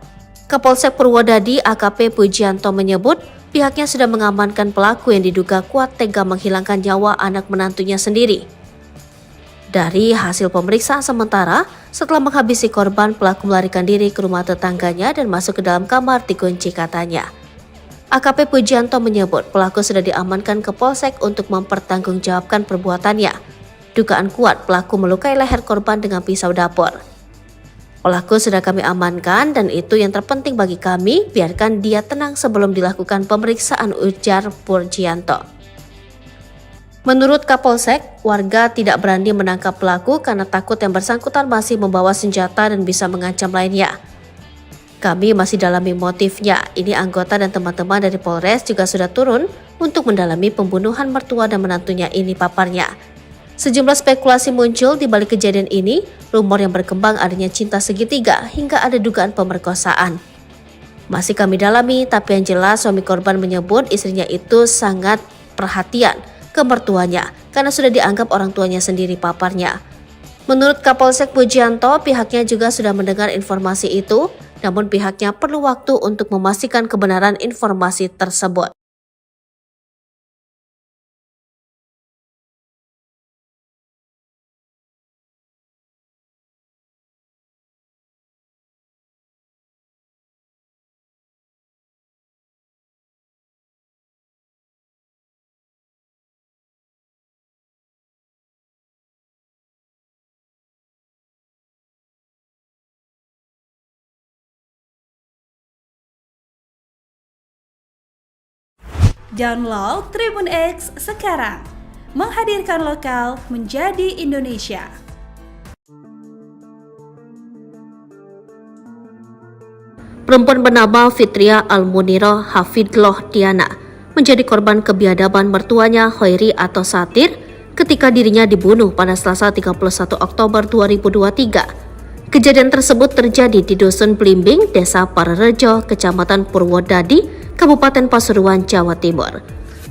Kapolsek Purwodadi AKP Pujianto menyebut pihaknya sudah mengamankan pelaku yang diduga kuat tega menghilangkan nyawa anak menantunya sendiri. Dari hasil pemeriksaan sementara, setelah menghabisi korban, pelaku melarikan diri ke rumah tetangganya dan masuk ke dalam kamar dikunci katanya. AKP Pujianto menyebut pelaku sudah diamankan ke Polsek untuk mempertanggungjawabkan perbuatannya. Dugaan kuat pelaku melukai leher korban dengan pisau dapur. Pelaku sudah kami amankan dan itu yang terpenting bagi kami, biarkan dia tenang sebelum dilakukan pemeriksaan, ujar Pujianto. Menurut Kapolsek, warga tidak berani menangkap pelaku karena takut yang bersangkutan masih membawa senjata dan bisa mengancam lainnya. Kami masih dalami motifnya. Ini anggota dan teman-teman dari Polres juga sudah turun untuk mendalami pembunuhan mertua dan menantunya ini, paparnya. Sejumlah spekulasi muncul di balik kejadian ini, rumor yang berkembang adanya cinta segitiga hingga ada dugaan pemerkosaan. Masih kami dalami, tapi yang jelas suami korban menyebut istrinya itu sangat perhatian ke mertuanya karena sudah dianggap orang tuanya sendiri, paparnya. Menurut Kapolsek Pujianto, pihaknya juga sudah mendengar informasi itu, namun pihaknya perlu waktu untuk memastikan kebenaran informasi tersebut. Download Tribun X sekarang, menghadirkan lokal menjadi Indonesia. Perempuan bernama Fitria Almuniroh Hafidullah Diana menjadi korban kebiadaban mertuanya Khairi atau Satir ketika dirinya dibunuh pada Selasa 31 Oktober 2023. Kejadian tersebut terjadi di Dusun Blimbing, Desa Parerejo, Kecamatan Purwodadi, Kabupaten Pasuruan, Jawa Timur.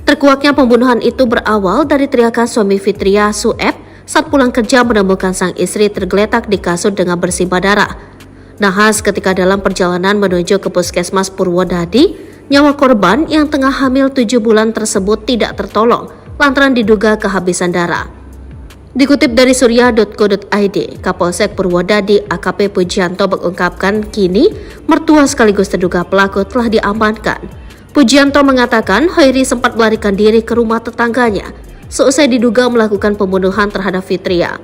Terkuaknya pembunuhan itu berawal dari teriakan suami Fitria, Sueb, saat pulang kerja menemukan sang istri tergeletak di kasur dengan bersimbah darah. Nahas ketika dalam perjalanan menuju ke Puskesmas Purwodadi, nyawa korban yang tengah hamil 7 bulan tersebut tidak tertolong lantaran diduga kehabisan darah. Dikutip dari surya.co.id, Kapolsek Purwodadi AKP Pujianto mengungkapkan kini mertua sekaligus terduga pelaku telah diamankan. Pujianto mengatakan Khairi sempat melarikan diri ke rumah tetangganya seusai diduga melakukan pembunuhan terhadap Fitria.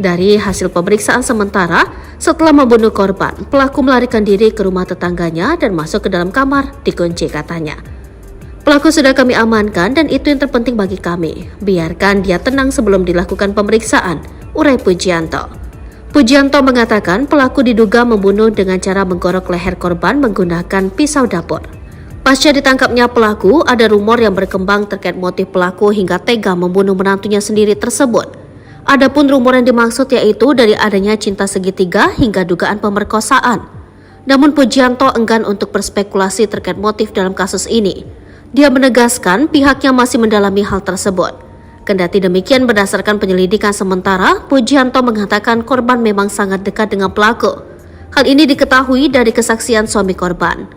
Dari hasil pemeriksaan sementara, setelah membunuh korban, pelaku melarikan diri ke rumah tetangganya dan masuk ke dalam kamar dikunci katanya. Pelaku sudah kami amankan dan itu yang terpenting bagi kami. Biarkan dia tenang sebelum dilakukan pemeriksaan, urai Pujianto. Pujianto mengatakan pelaku diduga membunuh dengan cara menggorok leher korban menggunakan pisau dapur. Pasca ditangkapnya pelaku, ada rumor yang berkembang terkait motif pelaku hingga tega membunuh menantunya sendiri tersebut. Adapun rumor yang dimaksud yaitu dari adanya cinta segitiga hingga dugaan pemerkosaan. Namun Pujianto enggan untuk berspekulasi terkait motif dalam kasus ini. Dia menegaskan pihaknya masih mendalami hal tersebut. Kendati demikian, berdasarkan penyelidikan sementara, Pujianto mengatakan korban memang sangat dekat dengan pelaku. Hal ini diketahui dari kesaksian suami korban.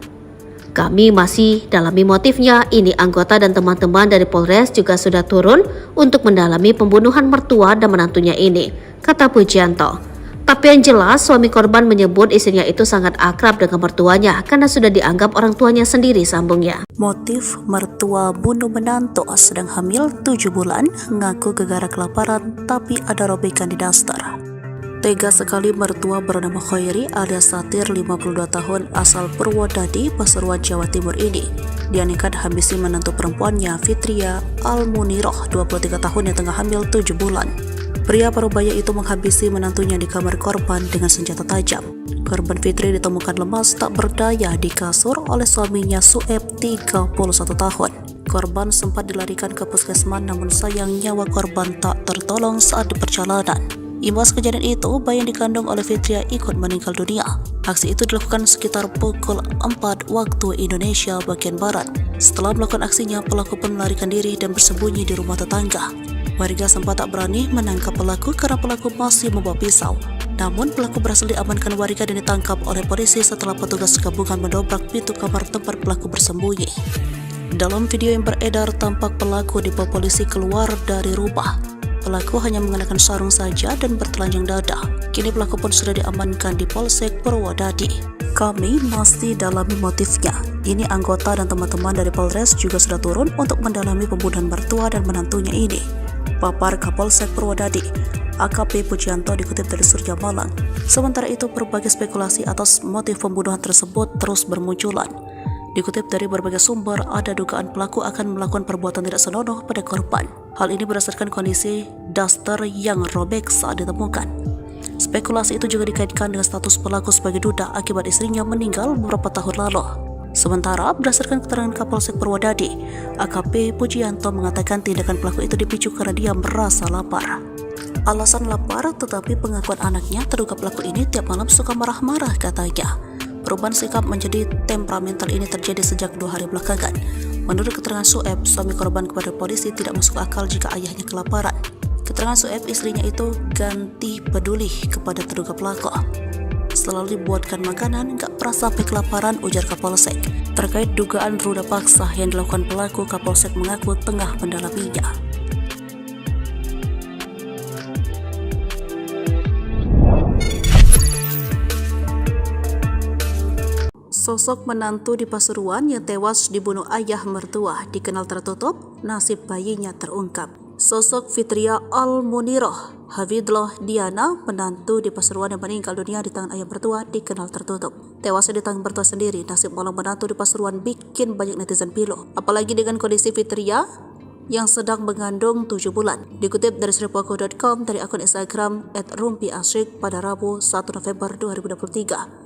Kami masih dalami motifnya, ini anggota dan teman-teman dari Polres juga sudah turun untuk mendalami pembunuhan mertua dan menantunya ini, kata Pujianto. Tapi yang jelas, suami korban menyebut istrinya itu sangat akrab dengan mertuanya karena sudah dianggap orang tuanya sendiri, sambungnya. Motif mertua bunuh menantu sedang hamil 7 bulan, ngaku gegara kelaparan tapi ada robekan di daster. Tega sekali mertua bernama Khairi alias Satir 52 tahun asal Purwodadi, Pasuruan, Jawa Timur ini. Dia nekat habisi menantu perempuannya Fitria Almuniroh 23 tahun yang tengah hamil 7 bulan. Pria parubaya itu menghabisi menantunya di kamar korban dengan senjata tajam. Korban Fitri ditemukan lemas tak berdaya di kasur oleh suaminya Sueb 31 tahun. Korban sempat dilarikan ke puskesmas namun sayang nyawa korban tak tertolong saat di perjalanan. Imbas kejadian itu, bayi yang dikandung oleh Fitria ikut meninggal dunia. Aksi itu dilakukan sekitar pukul 4 waktu Indonesia bagian Barat. Setelah melakukan aksinya, pelaku pun melarikan diri dan bersembunyi di rumah tetangga. Warga sempat tak berani menangkap pelaku karena pelaku masih membawa pisau. Namun pelaku berhasil diamankan warga dan ditangkap oleh polisi setelah petugas gabungan mendobrak pintu kamar tempat pelaku bersembunyi. Dalam video yang beredar, tampak pelaku dibawa polisi keluar dari rumah. Pelaku hanya mengenakan sarung saja dan bertelanjang dada. Kini pelaku pun sudah diamankan di Polsek Purwodadi. Kami masih dalami motifnya. Ini anggota dan teman-teman dari Polres juga sudah turun untuk mendalami pembunuhan mertua dan menantunya ini, papar Kapolsek Purwodadi, AKP Pujianto, dikutip dari Surya Malang. Sementara itu, berbagai spekulasi atas motif pembunuhan tersebut terus bermunculan. Dikutip dari berbagai sumber, ada dugaan pelaku akan melakukan perbuatan tidak senonoh pada korban. Hal ini berdasarkan kondisi daster yang robek saat ditemukan. Spekulasi itu juga dikaitkan dengan status pelaku sebagai duda akibat istrinya meninggal beberapa tahun lalu. Sementara, berdasarkan keterangan Kapolsek Purwodadi, AKP Pujianto mengatakan tindakan pelaku itu dipicu karena dia merasa lapar. Alasan lapar, tetapi pengakuan anaknya terduga pelaku ini tiap malam suka marah-marah, katanya. Perubahan sikap menjadi temperamental ini terjadi sejak 2 hari belakangan. Menurut keterangan Sueb, suami korban kepada polisi tidak masuk akal jika ayahnya kelaparan. Keterangan Sueb, istrinya itu ganti peduli kepada terduga pelaku. Selalu dibuatkan makanan, gak pernah sampai kelaparan, ujar Kapolsek. Terkait dugaan ruda paksa yang dilakukan pelaku, Kapolsek mengaku tengah mendalaminya. Sosok menantu di Pasuruan yang tewas dibunuh ayah mertua dikenal tertutup, nasib bayinya terungkap. Sosok Fitria Almuniroh Hafidloh Diana, menantu di Pasuruan yang meninggal dunia di tangan ayah mertua, dikenal tertutup. Tewasnya di tangan mertua sendiri, nasib malang menantu di Pasuruan bikin banyak netizen pilu. Apalagi dengan kondisi Fitria yang sedang mengandung 7 bulan. Dikutip dari sripoku.com dari akun Instagram @rumpiasyik pada Rabu 1 November 2023.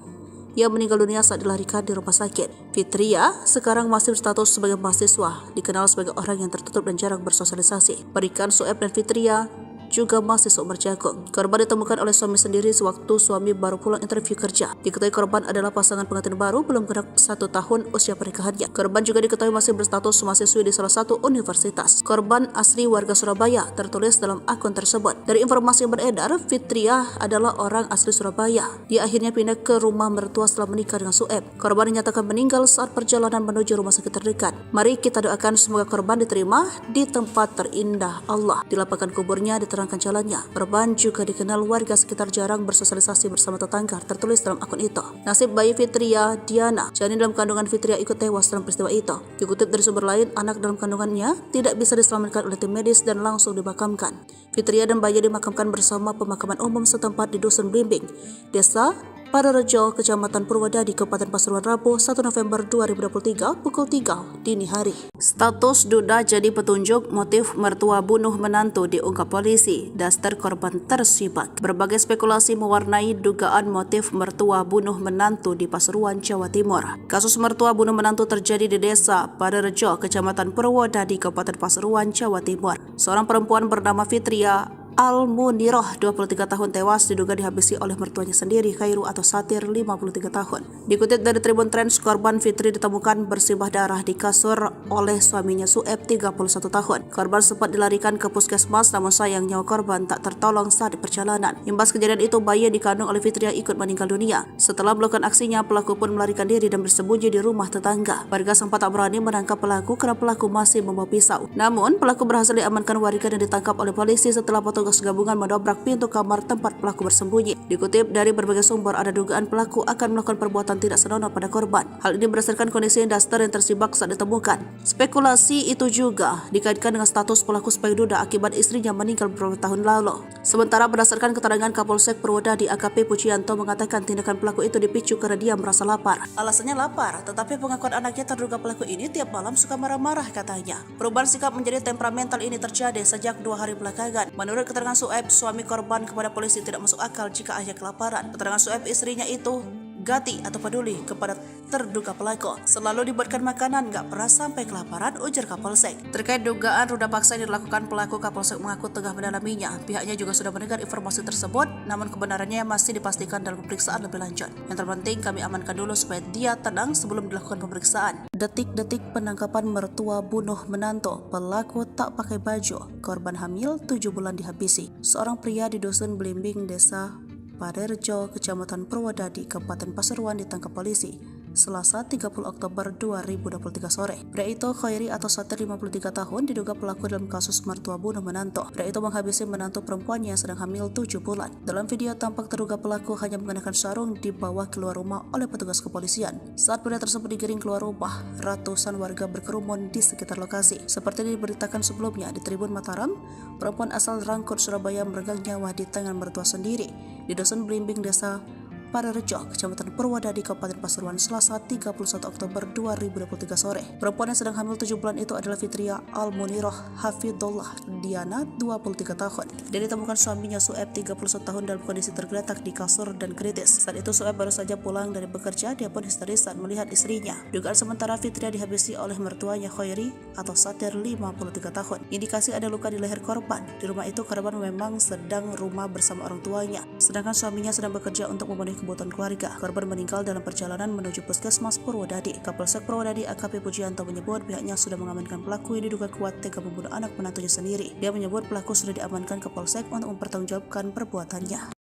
Ia meninggal dunia saat dilarikan di rumah sakit. Fitria sekarang masih berstatus sebagai mahasiswa, dikenal sebagai orang yang tertutup dan jarang bersosialisasi. Berikan Sueb dan Fitria juga masih seumur jagung. Korban ditemukan oleh suami sendiri sewaktu suami baru pulang interview kerja. Diketahui korban adalah pasangan pengantin baru belum genap 1 tahun usia pernikahannya. Korban juga diketahui masih berstatus mahasiswi di salah satu universitas. Korban asli warga Surabaya, tertulis dalam akun tersebut. Dari informasi yang beredar, Fitria adalah orang asli Surabaya. Dia akhirnya pindah ke rumah mertua setelah menikah dengan Sueb. Korban dinyatakan meninggal saat perjalanan menuju rumah sakit terdekat. Mari kita doakan semoga korban diterima di tempat terindah Allah. Di lapangan kuburnya diterangkan jalannya. Korban juga dikenal warga sekitar jarang bersosialisasi bersama tetangga, tertulis dalam akun itu. Nasib bayi Fitria Diana, janin dalam kandungan Fitria, ikut tewas dalam peristiwa itu. Dikutip dari sumber lain, anak dalam kandungannya tidak bisa diselamatkan oleh tim medis dan langsung dimakamkan. Fitria dan bayi dimakamkan bersama pemakaman umum setempat di Dusun Blimbing, Desa Parerejo, Kecamatan Purwodadi, Kabupaten Pasuruan, Rabu 1 November 2023 pukul 3 dini hari. Status duda jadi petunjuk motif mertua bunuh menantu diungkap polisi. Daster korban tersibak. Berbagai spekulasi mewarnai dugaan motif mertua bunuh menantu di Pasuruan, Jawa Timur. Kasus mertua bunuh menantu terjadi di Desa Parerejo, Kecamatan Purwodadi, Kabupaten Pasuruan, Jawa Timur. Seorang perempuan bernama Fitria Al-Muniroh, 23 tahun tewas diduga dihabisi oleh mertuanya sendiri, Khairu atau Satir, 53 tahun. Dikutip dari Tribun Trends, korban Fitri ditemukan bersimbah darah di kasur oleh suaminya Sueb, 31 tahun. Korban sempat dilarikan ke puskesmas, namun sayang nyawa korban tak tertolong saat di perjalanan. Imbas kejadian itu, bayi yang dikandung oleh Fitri ikut meninggal dunia. Setelah melakukan aksinya, pelaku pun melarikan diri dan bersembunyi di rumah tetangga. Warga sempat tak berani menangkap pelaku karena pelaku masih membawa pisau. Namun, pelaku berhasil diamankan warga dan ditangkap oleh polisi setelah petugas gabungan mendobrak pintu kamar tempat pelaku bersembunyi. Dikutip dari berbagai sumber, ada dugaan pelaku akan melakukan perbuatan tidak senonoh pada korban. Hal ini berdasarkan kondisi Daster yang tersibak saat ditemukan. Spekulasi itu juga dikaitkan dengan status pelaku sebagai duda akibat istrinya meninggal beberapa tahun lalu. Sementara berdasarkan keterangan Kapolsek Purwodadi AKP Pujianto mengatakan tindakan pelaku itu dipicu karena dia merasa lapar. Alasannya lapar, tetapi pengakuan anaknya terduga pelaku ini tiap malam suka marah-marah katanya. Perubahan sikap menjadi temperamental ini terjadi sejak 2 hari belakangan. Menurut keterangan Sueb, suami korban kepada polisi tidak masuk akal jika ayah kelaparan. Keterangan Sueb, istrinya itu gati atau peduli kepada terduga pelaku. Selalu dibuatkan makanan, gak pernah sampai kelaparan, ujar Kapolsek. Terkait dugaan ruda paksa yang dilakukan pelaku, Kapolsek mengaku tengah mendalaminya. Pihaknya juga sudah mendengar informasi tersebut, namun kebenarannya masih dipastikan dalam pemeriksaan lebih lanjut. Yang terpenting, kami amankan dulu supaya dia tenang sebelum dilakukan pemeriksaan. Detik-detik penangkapan mertua bunuh menantu. Pelaku tak pakai baju. Korban hamil 7 bulan dihabisi. Seorang pria di Dusun Blimbing, Desa Parerejo, Kecamatan Purwodadi, Kabupaten Pasuruan ditangkap polisi Selasa 30 Oktober 2023 sore. Pria itu, Khairi atau Satir, 53 tahun, diduga pelaku dalam kasus mertua bunuh menantu. Pria itu menghabisi menantu perempuannya yang sedang hamil 7 bulan. Dalam video tampak terduga pelaku hanya mengenakan sarung dibawa keluar rumah oleh petugas kepolisian. Saat pria tersebut digiring keluar rumah, ratusan warga berkerumun di sekitar lokasi. Seperti diberitakan sebelumnya di Tribun Mataram, perempuan asal Rangkut, Surabaya meregang nyawa di tangan mertua sendiri di Dusun Blimbing, Desa Parerejo, Kecamatan Purwodadi, Kabupaten Pasuruan, Selasa 31 Oktober 2023 sore. Perempuan yang sedang hamil 7 bulan itu adalah Fitria Al-Muniroh Hafidullah Diana, 23 tahun. Dia ditemukan suaminya Sueb, 31 tahun, dalam kondisi tergeletak di kasur dan kritis. Saat itu Sueb baru saja pulang dari bekerja. Dia pun histeris saat melihat istrinya. Dugaan sementara Fitria dihabisi oleh mertuanya Khairi atau Satir, 53 tahun. Indikasi ada luka di leher korban. Di rumah itu korban memang sedang rumah bersama orang tuanya, sedangkan suaminya sedang bekerja untuk memenuhi kebutuhan keluarga. Korban meninggal dalam perjalanan menuju puskesmas Purwodadi. Kapolsek Purwodadi AKP Pujianto menyebut pihaknya sudah mengamankan pelaku yang diduga kuat tega membunuh anak menantunya sendiri. Dia menyebut pelaku sudah diamankan ke Polsek untuk mempertanggungjawabkan perbuatannya.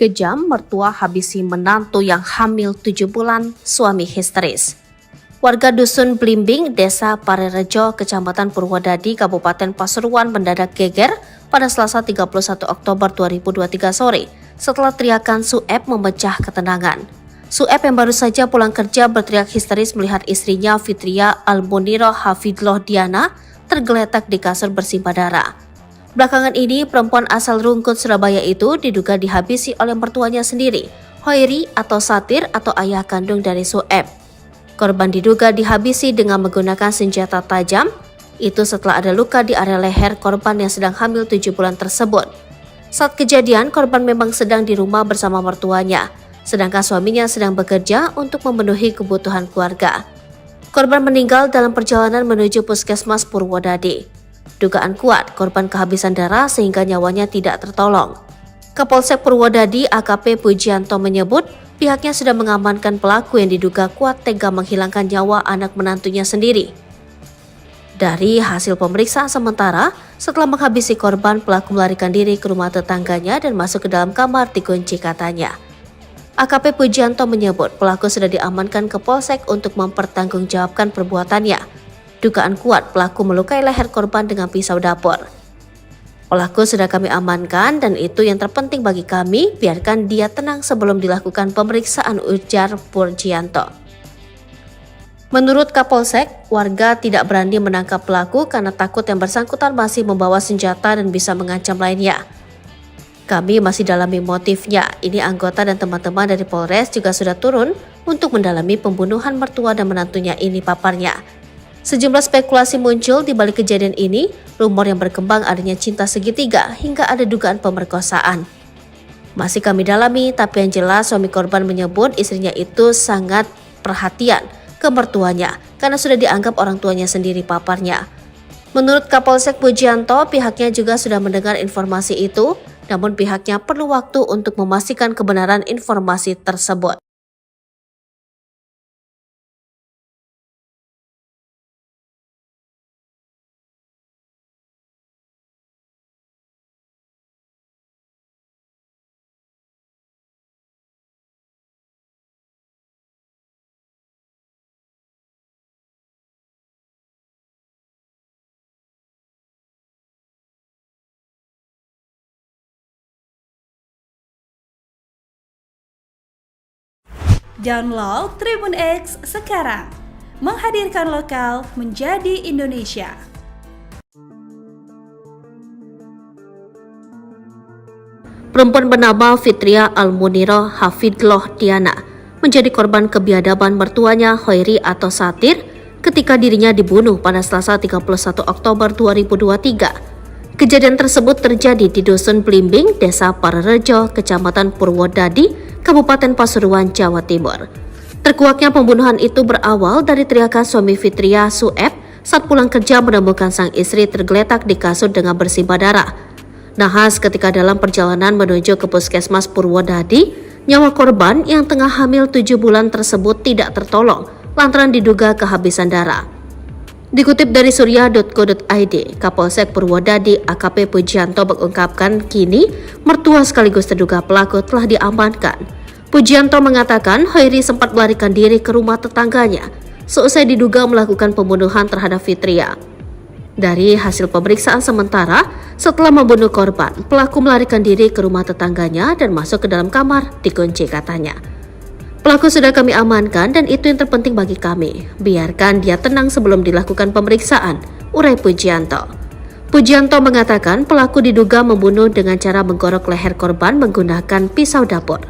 Kejam, mertua habisi menantu yang hamil 7 bulan, suami histeris. Warga Dusun Blimbing, Desa Parerejo, Kecamatan Purwodadi, Kabupaten Pasuruan mendadak geger pada Selasa 31 Oktober 2023 sore setelah teriakan Sueb memecah ketenangan. Sueb yang baru saja pulang kerja berteriak histeris melihat istrinya Fitria Al-Muniroh Hafidullah Diana tergeletak di kasur bersimbah darah. Belakangan ini, perempuan asal Rungkut, Surabaya itu diduga dihabisi oleh mertuanya sendiri, Khairi atau Satir atau ayah kandung dari Sueb. Korban diduga dihabisi dengan menggunakan senjata tajam, itu setelah ada luka di area leher korban yang sedang hamil 7 bulan tersebut. Saat kejadian, korban memang sedang di rumah bersama mertuanya, sedangkan suaminya sedang bekerja untuk memenuhi kebutuhan keluarga. Korban meninggal dalam perjalanan menuju puskesmas Purwodadi. Dugaan kuat korban kehabisan darah sehingga nyawanya tidak tertolong. Kapolsek Purwodadi AKP Pujianto menyebut pihaknya sudah mengamankan pelaku yang diduga kuat tega menghilangkan nyawa anak menantunya sendiri. Dari hasil pemeriksaan sementara, setelah menghabisi korban, pelaku melarikan diri ke rumah tetangganya dan masuk ke dalam kamar dikunci katanya. AKP Pujianto menyebut pelaku sudah diamankan ke Polsek untuk mempertanggungjawabkan perbuatannya. Dugaan kuat pelaku melukai leher korban dengan pisau dapur. Pelaku sudah kami amankan dan itu yang terpenting bagi kami, biarkan dia tenang sebelum dilakukan pemeriksaan, ujar Pujianto. Menurut Kapolsek, warga tidak berani menangkap pelaku karena takut yang bersangkutan masih membawa senjata dan bisa mengancam lainnya. Kami masih dalami motifnya. Ini anggota dan teman-teman dari Polres juga sudah turun untuk mendalami pembunuhan mertua dan menantunya ini, paparnya. Sejumlah spekulasi muncul di balik kejadian ini, rumor yang berkembang adanya cinta segitiga hingga ada dugaan pemerkosaan. Masih kami dalami, tapi yang jelas suami korban menyebut istrinya itu sangat perhatian ke mertuanya karena sudah dianggap orang tuanya sendiri, paparnya. Menurut Kapolsek Pujianto, pihaknya juga sudah mendengar informasi itu, namun pihaknya perlu waktu untuk memastikan kebenaran informasi tersebut. Download Tribun X sekarang, menghadirkan lokal menjadi Indonesia. Perempuan bernama Fitria Almuniroh Hafidloh Diana menjadi korban kebiadaban mertuanya Hoiri atau Satir ketika dirinya dibunuh pada Selasa 31 Oktober 2023. Kejadian tersebut terjadi di Dusun Blimbing, Desa Parerejo, Kecamatan Purwodadi, Kabupaten Pasuruan, Jawa Timur. Terkuaknya pembunuhan itu berawal dari teriakan suami Fitria, Sueb, saat pulang kerja menemukan sang istri tergeletak di kasur dengan bersimbah darah. Nahas ketika dalam perjalanan menuju ke Puskesmas Purwodadi, nyawa korban yang tengah hamil 7 bulan tersebut tidak tertolong lantaran diduga kehabisan darah. Dikutip dari surya.co.id, Kapolsek Purwodadi AKP Pujianto mengungkapkan kini mertua sekaligus terduga pelaku telah diamankan. Pujianto mengatakan Hoiri sempat melarikan diri ke rumah tetangganya seusai diduga melakukan pembunuhan terhadap Fitria. Dari hasil pemeriksaan sementara, setelah membunuh korban, pelaku melarikan diri ke rumah tetangganya dan masuk ke dalam kamar, dikunci katanya. Pelaku sudah kami amankan dan itu yang terpenting bagi kami. Biarkan dia tenang sebelum dilakukan pemeriksaan, urai Pujianto. Pujianto mengatakan pelaku diduga membunuh dengan cara menggorok leher korban menggunakan pisau dapur.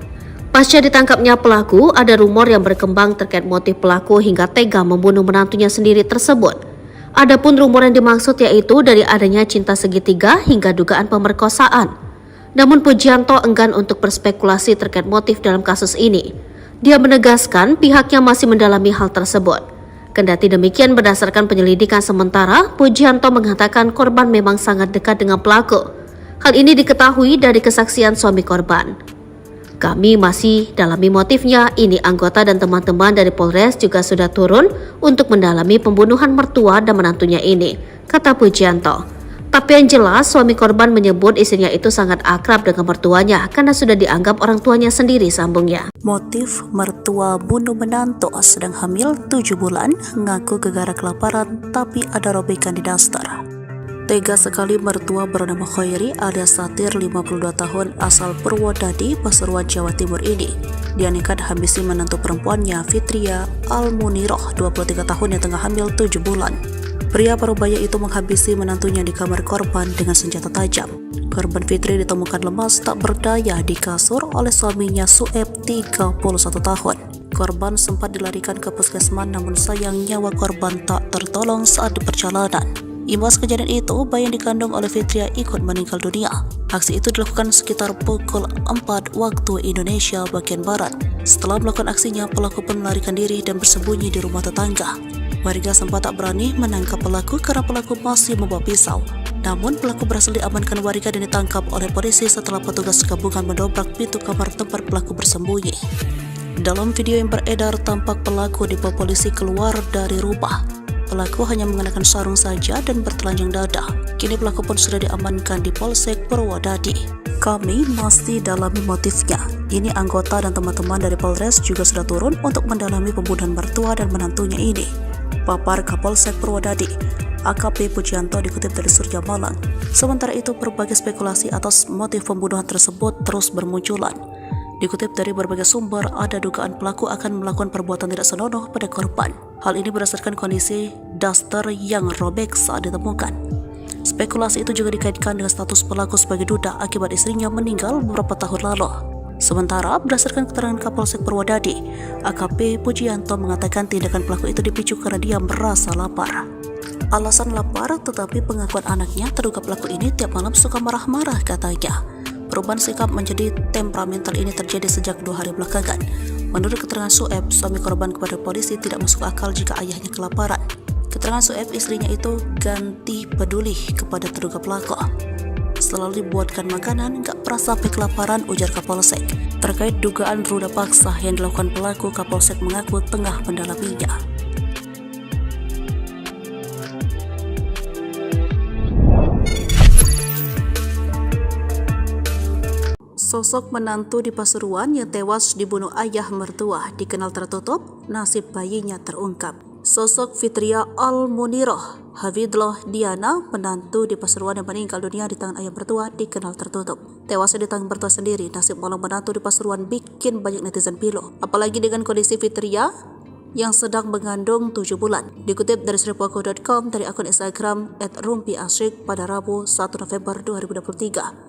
Pasca ditangkapnya pelaku, ada rumor yang berkembang terkait motif pelaku hingga tega membunuh menantunya sendiri tersebut. Adapun rumor yang dimaksud yaitu dari adanya cinta segitiga hingga dugaan pemerkosaan. Namun Pujianto enggan untuk berspekulasi terkait motif dalam kasus ini. Dia menegaskan pihaknya masih mendalami hal tersebut. Kendati demikian, berdasarkan penyelidikan sementara, Pujianto mengatakan korban memang sangat dekat dengan pelaku. Hal ini diketahui dari kesaksian suami korban. Kami masih dalami motifnya. Ini anggota dan teman-teman dari Polres juga sudah turun untuk mendalami pembunuhan mertua dan menantunya ini, kata Pujianto. Tapi yang jelas, suami korban menyebut istrinya itu sangat akrab dengan mertuanya karena sudah dianggap orang tuanya sendiri, sambungnya. Motif mertua bunuh menantu sedang hamil 7 bulan, ngaku gegara kelaparan tapi ada robekan di daster. Tega sekali mertua bernama Hoiri alias Satir 52 tahun asal Purwodadi, Pasuruan, Jawa Timur ini. Dia nekat habisi menantu perempuannya Fitria Almuniroh 23 tahun yang tengah hamil 7 bulan. Pria parubaya itu menghabisi menantunya di kamar korban dengan senjata tajam. Korban Fitri ditemukan lemas tak berdaya di kasur oleh suaminya Sueb 31 tahun. Korban sempat dilarikan ke puskesmas namun sayang nyawa korban tak tertolong saat di perjalanan. Imbas kejadian itu, bayi yang dikandung oleh Fitria ikut meninggal dunia. Aksi itu dilakukan sekitar pukul 4 waktu Indonesia bagian Barat. Setelah melakukan aksinya, pelaku pun melarikan diri dan bersembunyi di rumah tetangga. Warga sempat tak berani menangkap pelaku karena pelaku masih membawa pisau. Namun pelaku berhasil diamankan warga dan ditangkap oleh polisi setelah petugas gabungan mendobrak pintu kamar tempat pelaku bersembunyi. Dalam video yang beredar, tampak pelaku dibawa polisi keluar dari rumah. Pelaku hanya mengenakan sarung saja dan bertelanjang dada. Kini pelaku pun sudah diamankan di Polsek Purwodadi. Kami masih dalami motifnya. Ini anggota dan teman-teman dari Polres juga sudah turun untuk mendalami pembunuhan mertua dan menantunya ini, papar Kapolsek Purwodadi AKP Pujianto dikutip dari Surya Malang. Sementara itu, berbagai spekulasi atas motif pembunuhan tersebut terus bermunculan. Dikutip dari berbagai sumber, ada dugaan pelaku akan melakukan perbuatan tidak senonoh pada korban. Hal ini berdasarkan kondisi daster yang robek saat ditemukan. Spekulasi itu juga dikaitkan dengan status pelaku sebagai duda akibat istrinya meninggal beberapa tahun lalu. Sementara berdasarkan keterangan Kapolsek Purwodadi, AKP Pujianto mengatakan tindakan pelaku itu dipicu karena dia merasa lapar. Alasan lapar, tetapi pengakuan anaknya terduga pelaku ini tiap malam suka marah-marah katanya. Perubahan sikap menjadi temperamental ini terjadi sejak 2 hari belakangan. Menurut keterangan Sueb, suami korban kepada polisi tidak masuk akal jika ayahnya kelaparan. Keterangan Sueb, istrinya itu ganti peduli kepada terduga pelaku. Selalu dibuatkan makanan, gak pernah sampai kelaparan, ujar Kapolsek. Terkait dugaan ruda paksa yang dilakukan pelaku, Kapolsek mengaku tengah mendalaminya. Sosok menantu di Pasuruan yang tewas dibunuh ayah mertua dikenal tertutup, nasib bayinya terungkap. Sosok Fitria Al-Muniroh Hafidloh Diana, menantu di Pasuruan yang meninggal dunia di tangan ayah mertua dikenal tertutup. Tewasnya di tangan mertua sendiri, nasib malang menantu di Pasuruan bikin banyak netizen pilu. Apalagi dengan kondisi Fitria yang sedang mengandung 7 bulan. Dikutip dari sripuaku.com dari akun Instagram @rumpiasyik pada Rabu 1 November 2023.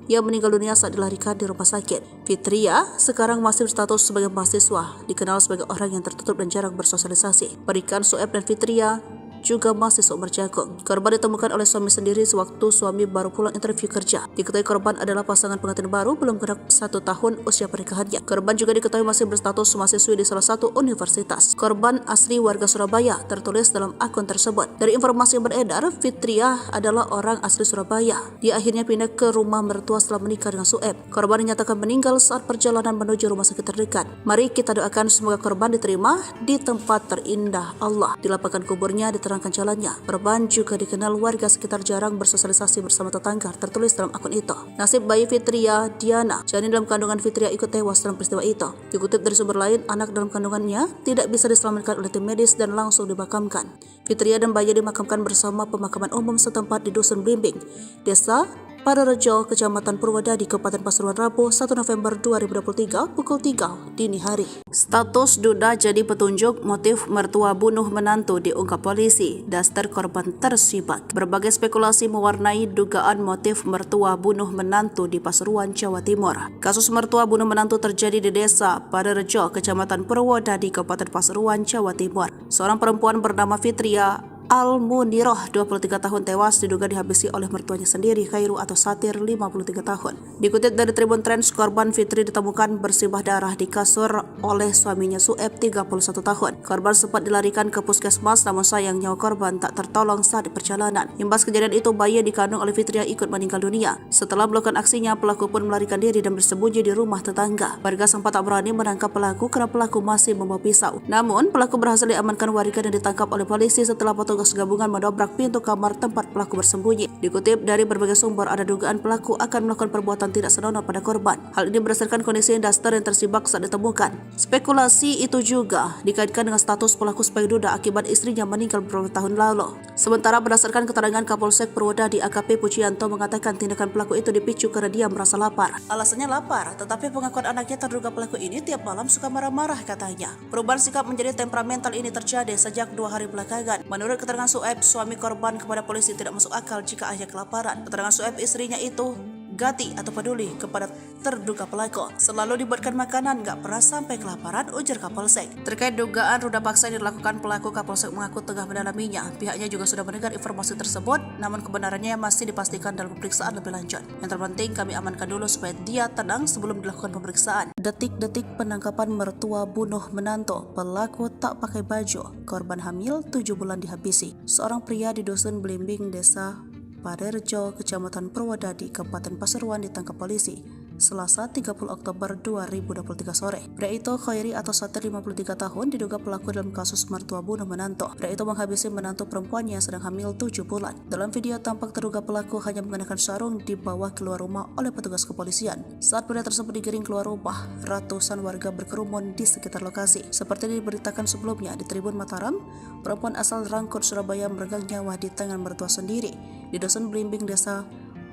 Ia meninggal dunia saat dilarikan di rumah sakit. Fitria sekarang masih berstatus sebagai mahasiswa, dikenal sebagai orang yang tertutup dan jarang bersosialisasi. Berikan Sueb dan Fitria juga masih seumur jagung. Korban ditemukan oleh suami sendiri sewaktu suami baru pulang interview kerja. Diketahui korban adalah pasangan pengantin baru belum genap 1 tahun usia pernikahannya. Korban juga diketahui masih berstatus mahasiswi di salah satu universitas. Korban asli warga Surabaya, tertulis dalam akun tersebut. Dari informasi yang beredar, Fitria adalah orang asli Surabaya. Dia akhirnya pindah ke rumah mertua setelah menikah dengan Sueb. Korban dinyatakan meninggal saat perjalanan menuju rumah sakit terdekat. Mari kita doakan semoga korban diterima di tempat terindah Allah. Dilapangkan kuburnya, diterangkan jalannya. Korban juga dikenal warga sekitar jarang bersosialisasi bersama tetangga, tertulis dalam akun itu. Nasib bayi Fitria Diana, janin dalam kandungan Fitria, ikut tewas dalam peristiwa itu. Dikutip dari sumber lain, anak dalam kandungannya tidak bisa diselamatkan oleh tim medis dan langsung dimakamkan. Fitria dan bayi dimakamkan bersama pemakaman umum setempat di Dusun Blimbing, Desa Parerejo, Kecamatan Purwodadi, Kabupaten Pasuruan, Rabu 1 November 2023 pukul 3 dini hari. Status duda jadi petunjuk motif mertua bunuh menantu diungkap polisi. Daster korban tersibak. Berbagai spekulasi mewarnai dugaan motif mertua bunuh menantu di Pasuruan, Jawa Timur. Kasus mertua bunuh menantu terjadi di Desa Parerejo, Kecamatan Purwodadi, Kabupaten Pasuruan, Jawa Timur. Seorang perempuan bernama Fitria Al-Muniroh, 23 tahun, tewas diduga dihabisi oleh mertuanya sendiri, Khairu atau Satir, 53 tahun. Dikutip dari Tribun Trends, korban Fitri ditemukan bersimbah darah di kasur oleh suaminya Sueb, 31 tahun. Korban sempat dilarikan ke puskesmas, namun sayang nyawa korban tak tertolong saat di perjalanan. Imbas kejadian itu, bayi yang dikandung oleh Fitria ikut meninggal dunia. Setelah melakukan aksinya, pelaku pun melarikan diri dan bersembunyi di rumah tetangga. Warga sempat tak berani menangkap pelaku karena pelaku masih membawa pisau. Namun, pelaku berhasil diamankan warga dan ditangkap oleh polisi setelah petugas gabungan mendobrak pintu kamar tempat pelaku bersembunyi. Dikutip dari berbagai sumber, ada dugaan pelaku akan melakukan perbuatan tidak senonoh pada korban. Hal ini berdasarkan kondisi daster yang tersibak saat ditemukan. Spekulasi itu juga dikaitkan dengan status pelaku sebagai duda akibat istrinya meninggal beberapa tahun lalu. Sementara berdasarkan keterangan Kapolsek Purwodadi, AKP Pujianto mengatakan tindakan pelaku itu dipicu karena dia merasa lapar. Alasannya lapar, tetapi pengakuan anaknya terduga pelaku ini tiap malam suka marah-marah katanya. Perubahan sikap menjadi temperamental ini terjadi sejak 2 hari belakangan. Menurut keterangan Sueb, suami korban kepada polisi tidak masuk akal jika ayah kelaparan. Keterangan Sueb, istrinya itu gati atau peduli kepada terduga pelaku. Selalu dibuatkan makanan, gak pernah sampai kelaparan, ujar Kapolsek. Terkait dugaan ruda paksa yang dilakukan pelaku, Kapolsek mengaku tengah mendalaminya. Pihaknya juga sudah mendengar informasi tersebut, namun kebenarannya masih dipastikan dalam pemeriksaan lebih lanjut. Yang terpenting, kami amankan dulu supaya dia tenang sebelum dilakukan pemeriksaan. Detik-detik penangkapan mertua bunuh menantu, pelaku tak pakai baju, korban hamil 7 bulan dihabisi. Seorang pria di Dusun Blimbing, Desa Parerejo, Kecamatan Purwodadi, Kabupaten Pasuruan ditangkap polisi Selasa 30 Oktober 2023 sore. Pria itu, Khairi atau Satir, 53 tahun, diduga pelaku dalam kasus mertua bunuh menantu. Pria itu menghabisi menantu perempuannya yang sedang hamil 7 bulan. Dalam video tampak terduga pelaku hanya mengenakan sarung dibawa keluar rumah oleh petugas kepolisian. Saat pria tersebut digiring keluar rumah, ratusan warga berkerumun di sekitar lokasi. Seperti diberitakan sebelumnya di Tribun Mataram, perempuan asal Rangkut, Surabaya meregang nyawa di tangan mertua sendiri di Dusun Blimbing, Desa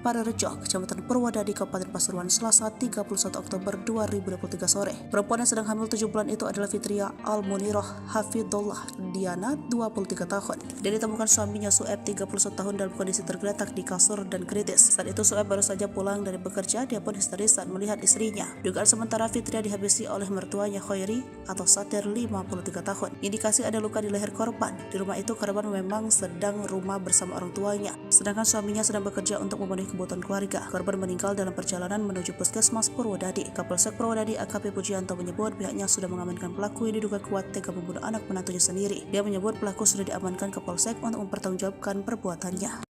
Parerejo, Kecamatan Purwodadi, Kabupaten Pasuruan, Selasa 31 Oktober 2023 sore. Perempuan yang sedang hamil 7 bulan itu adalah Fitria Almuniroh Hafidullah Diana, 23 tahun. Dia ditemukan suaminya Sueb, 31 tahun, dalam kondisi tergeletak di kasur dan kritis. Saat itu Sueb baru saja pulang dari bekerja. Dia pun histeris saat melihat istrinya. Dugaan sementara Fitria dihabisi oleh mertuanya Khairi atau Satir, 53 tahun. Indikasi ada luka di leher korban. Di rumah itu korban memang sedang rumah bersama orang tuanya, sedangkan suaminya sedang bekerja untuk memenuhi kebutuhan keluarga. Korban meninggal dalam perjalanan menuju Puskesmas Purwodadi. Kapolsek Purwodadi AKP Pujianto menyebut pihaknya sudah mengamankan pelaku yang diduga kuat tega membunuh anak menantunya sendiri. Dia menyebut pelaku sudah diamankan ke Polsek untuk mempertanggungjawabkan perbuatannya.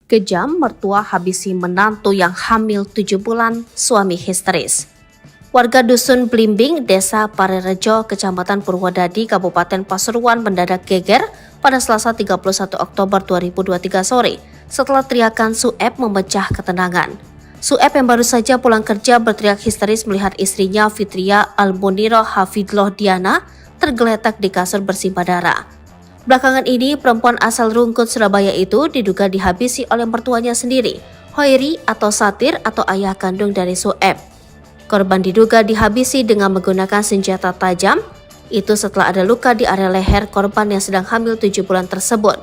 Kejam, mertua habisi menantu yang hamil 7 bulan, suami histeris. Warga Dusun Blimbing, Desa Parerejo, Kecamatan Purwodadi, Kabupaten Pasuruan mendadak geger pada Selasa 31 Oktober 2023 sore setelah teriakan Sueb memecah ketenangan. Sueb yang baru saja pulang kerja berteriak histeris melihat istrinya Fitria Almuniroh Hafidullah Diana tergeletak di kasur bersimbah darah. Belakangan ini, perempuan asal Rungkut, Surabaya itu diduga dihabisi oleh mertuanya sendiri, Khairi atau Satir atau ayah kandung dari Sueb. Korban diduga dihabisi dengan menggunakan senjata tajam, itu setelah ada luka di area leher korban yang sedang hamil 7 bulan tersebut.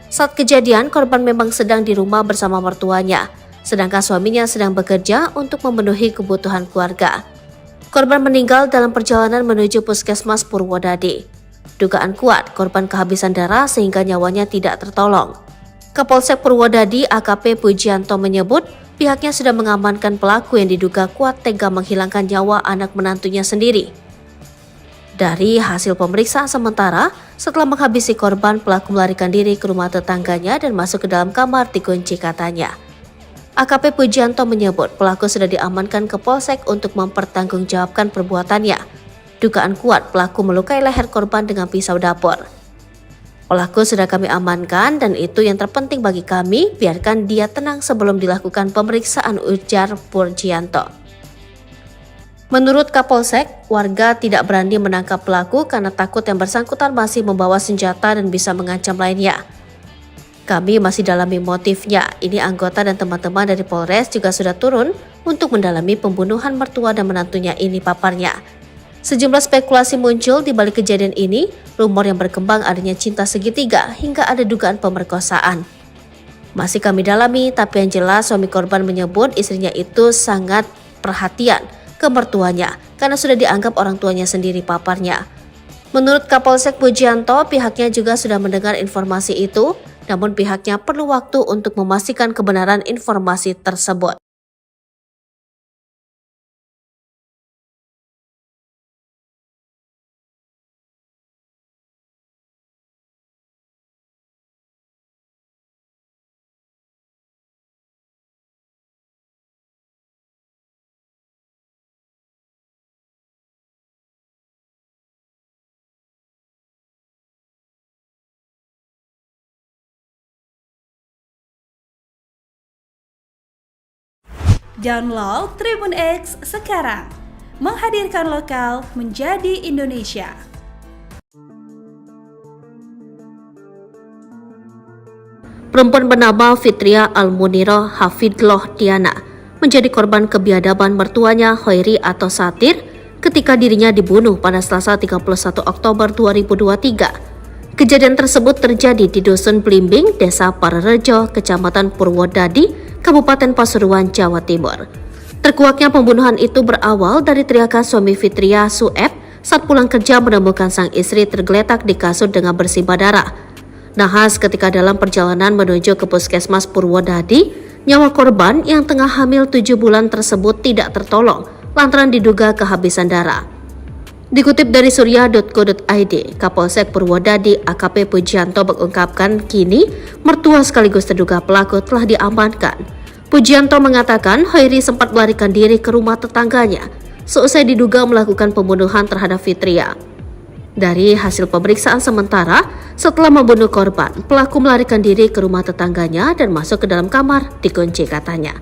Saat kejadian, korban memang sedang di rumah bersama mertuanya, sedangkan suaminya sedang bekerja untuk memenuhi kebutuhan keluarga. Korban meninggal dalam perjalanan menuju Puskesmas Purwodadi. Dugaan kuat korban kehabisan darah sehingga nyawanya tidak tertolong. Kapolsek Purwodadi AKP Pujianto menyebut pihaknya sudah mengamankan pelaku yang diduga kuat tega menghilangkan nyawa anak menantunya sendiri. Dari hasil pemeriksaan sementara, setelah menghabisi korban, pelaku melarikan diri ke rumah tetangganya dan masuk ke dalam kamar dikunci katanya. AKP Pujianto menyebut pelaku sudah diamankan ke Polsek untuk mempertanggungjawabkan perbuatannya. Dugaan kuat pelaku melukai leher korban dengan pisau dapur. Pelaku sudah kami amankan dan itu yang terpenting bagi kami, biarkan dia tenang sebelum dilakukan pemeriksaan, ujar Pujianto. Menurut Kapolsek, warga tidak berani menangkap pelaku karena takut yang bersangkutan masih membawa senjata dan bisa mengancam lainnya. Kami masih dalami motifnya. Ini anggota dan teman-teman dari Polres juga sudah turun untuk mendalami pembunuhan mertua dan menantunya ini, paparnya. Sejumlah spekulasi muncul di balik kejadian ini, rumor yang berkembang adanya cinta segitiga hingga ada dugaan pemerkosaan. Masih kami dalami, tapi yang jelas suami korban menyebut istrinya itu sangat perhatian ke mertuanya karena sudah dianggap orang tuanya sendiri, paparnya. Menurut Kapolsek Pujianto, pihaknya juga sudah mendengar informasi itu, namun pihaknya perlu waktu untuk memastikan kebenaran informasi tersebut. Download Tribun X sekarang, menghadirkan lokal menjadi Indonesia. Perempuan bernama Fitria Almuniroh Hafidullah Diana menjadi korban kebiadaban mertuanya Khairi atau Satir ketika dirinya dibunuh pada Selasa 31 Oktober 2023. Kejadian tersebut terjadi di Dusun Blimbing, Desa Parerejo, Kecamatan Purwodadi, Kabupaten Pasuruan, Jawa Timur. Terkuaknya pembunuhan itu berawal dari teriakan suami Fitria, Sueb, saat pulang kerja menemukan sang istri tergeletak di kasur dengan bersimbah darah. Nahas ketika dalam perjalanan menuju ke Puskesmas Purwodadi, nyawa korban yang tengah hamil 7 bulan tersebut tidak tertolong lantaran diduga kehabisan darah. Dikutip dari surya.co.id, Kapolsek Purwodadi AKP Pujianto mengungkapkan kini mertua sekaligus terduga pelaku telah diamankan. Pujianto mengatakan Khairi sempat melarikan diri ke rumah tetangganya seusai diduga melakukan pembunuhan terhadap Fitria. Dari hasil pemeriksaan sementara, setelah membunuh korban, pelaku melarikan diri ke rumah tetangganya dan masuk ke dalam kamar dikunci katanya.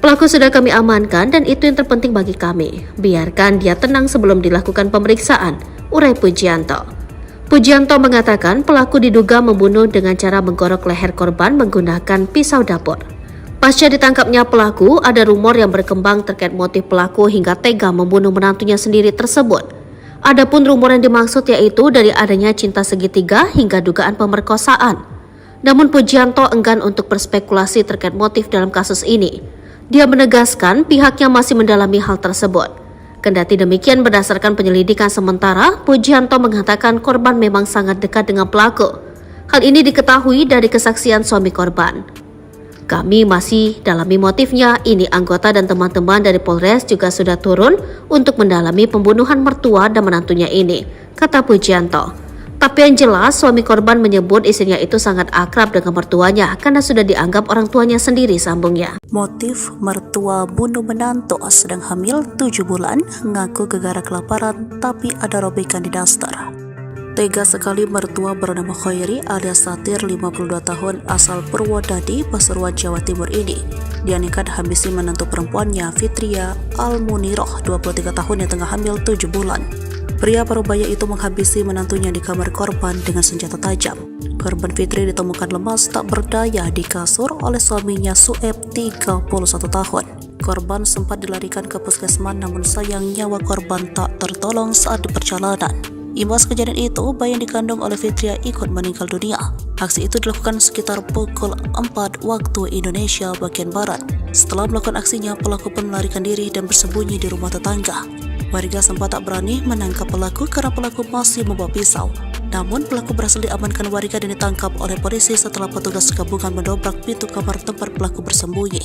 Pelaku sudah kami amankan dan itu yang terpenting bagi kami. Biarkan dia tenang sebelum dilakukan pemeriksaan, urai Pujianto. Pujianto mengatakan pelaku diduga membunuh dengan cara menggorok leher korban menggunakan pisau dapur. Pasca ditangkapnya pelaku, ada rumor yang berkembang terkait motif pelaku hingga tega membunuh menantunya sendiri tersebut. Adapun rumor yang dimaksud yaitu dari adanya cinta segitiga hingga dugaan pemerkosaan. Namun Pujianto enggan untuk berspekulasi terkait motif dalam kasus ini. Dia menegaskan pihaknya masih mendalami hal tersebut. Kendati demikian, berdasarkan penyelidikan sementara, Pujianto mengatakan korban memang sangat dekat dengan pelaku. Hal ini diketahui dari kesaksian suami korban. Kami masih dalami motifnya. Ini anggota dan teman-teman dari Polres juga sudah turun untuk mendalami pembunuhan mertua dan menantunya ini, kata Pujianto. Tapi yang jelas, suami korban menyebut istrinya itu sangat akrab dengan mertuanya karena sudah dianggap orang tuanya sendiri, sambungnya. Motif mertua bunuh menantu sedang hamil 7 bulan, ngaku gegara kelaparan tapi ada robekan di daster. Tega sekali mertua bernama Khairi alias Satir 52 tahun asal Purwodadi, Pasuruan, Jawa Timur ini. Dia nekat habisi menantu perempuannya Fitria Almuniroh 23 tahun yang tengah hamil 7 bulan. Pria parubaya itu menghabisi menantunya di kamar korban dengan senjata tajam. Korban Fitri ditemukan lemas tak berdaya di kasur oleh suaminya Sueb 31 tahun. Korban sempat dilarikan ke puskesmas namun sayang nyawa korban tak tertolong saat di perjalanan. Imbas kejadian itu, bayi yang dikandung oleh Fitria ikut meninggal dunia. Aksi itu dilakukan sekitar pukul 4 waktu Indonesia bagian Barat. Setelah melakukan aksinya, pelaku pun melarikan diri dan bersembunyi di rumah tetangga. Warga sempat tak berani menangkap pelaku karena pelaku masih membawa pisau. Namun pelaku berhasil diamankan warga dan ditangkap oleh polisi setelah petugas gabungan mendobrak pintu kamar tempat pelaku bersembunyi.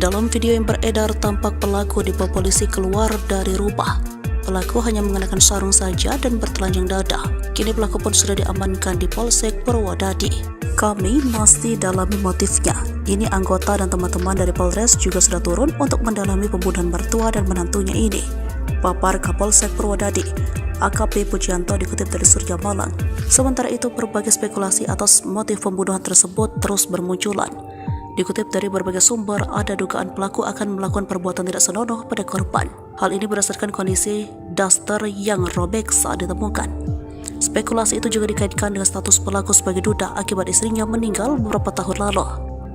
Dalam video yang beredar, tampak pelaku dibawa polisi keluar dari rumah. Pelaku hanya mengenakan sarung saja dan bertelanjang dada. Kini pelaku pun sudah diamankan di Polsek Purwodadi. Kami masih dalami motifnya. Ini anggota dan teman-teman dari Polres juga sudah turun untuk mendalami pembunuhan mertua dan menantunya ini, papar Kapolsek Purwodadi, AKP Pujianto, dikutip dari Surya Malang. Sementara itu, berbagai spekulasi atas motif pembunuhan tersebut terus bermunculan. Dikutip dari berbagai sumber, ada dugaan pelaku akan melakukan perbuatan tidak senonoh pada korban. Hal ini berdasarkan kondisi daster yang robek saat ditemukan. Spekulasi itu juga dikaitkan dengan status pelaku sebagai duda akibat istrinya meninggal beberapa tahun lalu.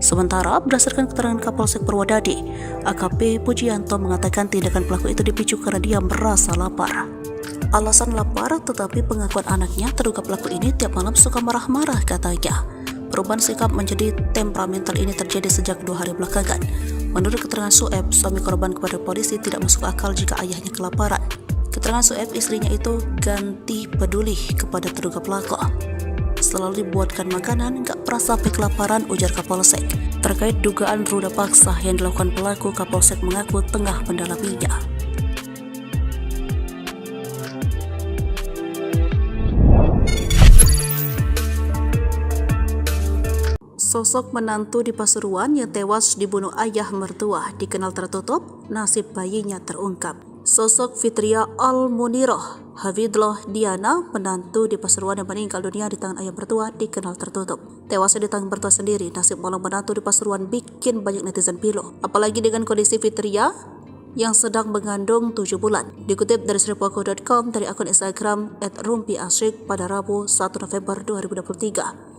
Sementara berdasarkan keterangan Kapolsek Purwodadi, AKP Pujianto mengatakan tindakan pelaku itu dipicu karena dia merasa lapar. Alasan lapar, tetapi pengakuan anaknya terduga pelaku ini tiap malam suka marah-marah, katanya. Perubahan sikap menjadi temperamental ini terjadi sejak 2 hari belakangan. Menurut keterangan Sueb, suami korban kepada polisi tidak masuk akal jika ayahnya kelaparan. Keterangan Sueb, istrinya itu ganti peduli kepada terduga pelaku. Selalu dibuatkan makanan, gak pernah sampai kelaparan, ujar Kapolsek. Terkait dugaan ruda paksa yang dilakukan pelaku, Kapolsek mengaku tengah mendalaminya. Sosok menantu di Pasuruan yang tewas dibunuh ayah mertua dikenal tertutup, nasib bayinya terungkap. Sosok Fitria Almuniroh Hafidloh Diana, menantu di Pasuruan yang meninggal dunia di tangan ayah mertua, dikenal tertutup. Tewasnya di tangan mertua sendiri, nasib malang menantu di Pasuruan bikin banyak netizen pilu. Apalagi dengan kondisi Fitria yang sedang mengandung 7 bulan. Dikutip dari sripuako.com dari akun Instagram @rumpiasyik pada Rabu 1 November 2023.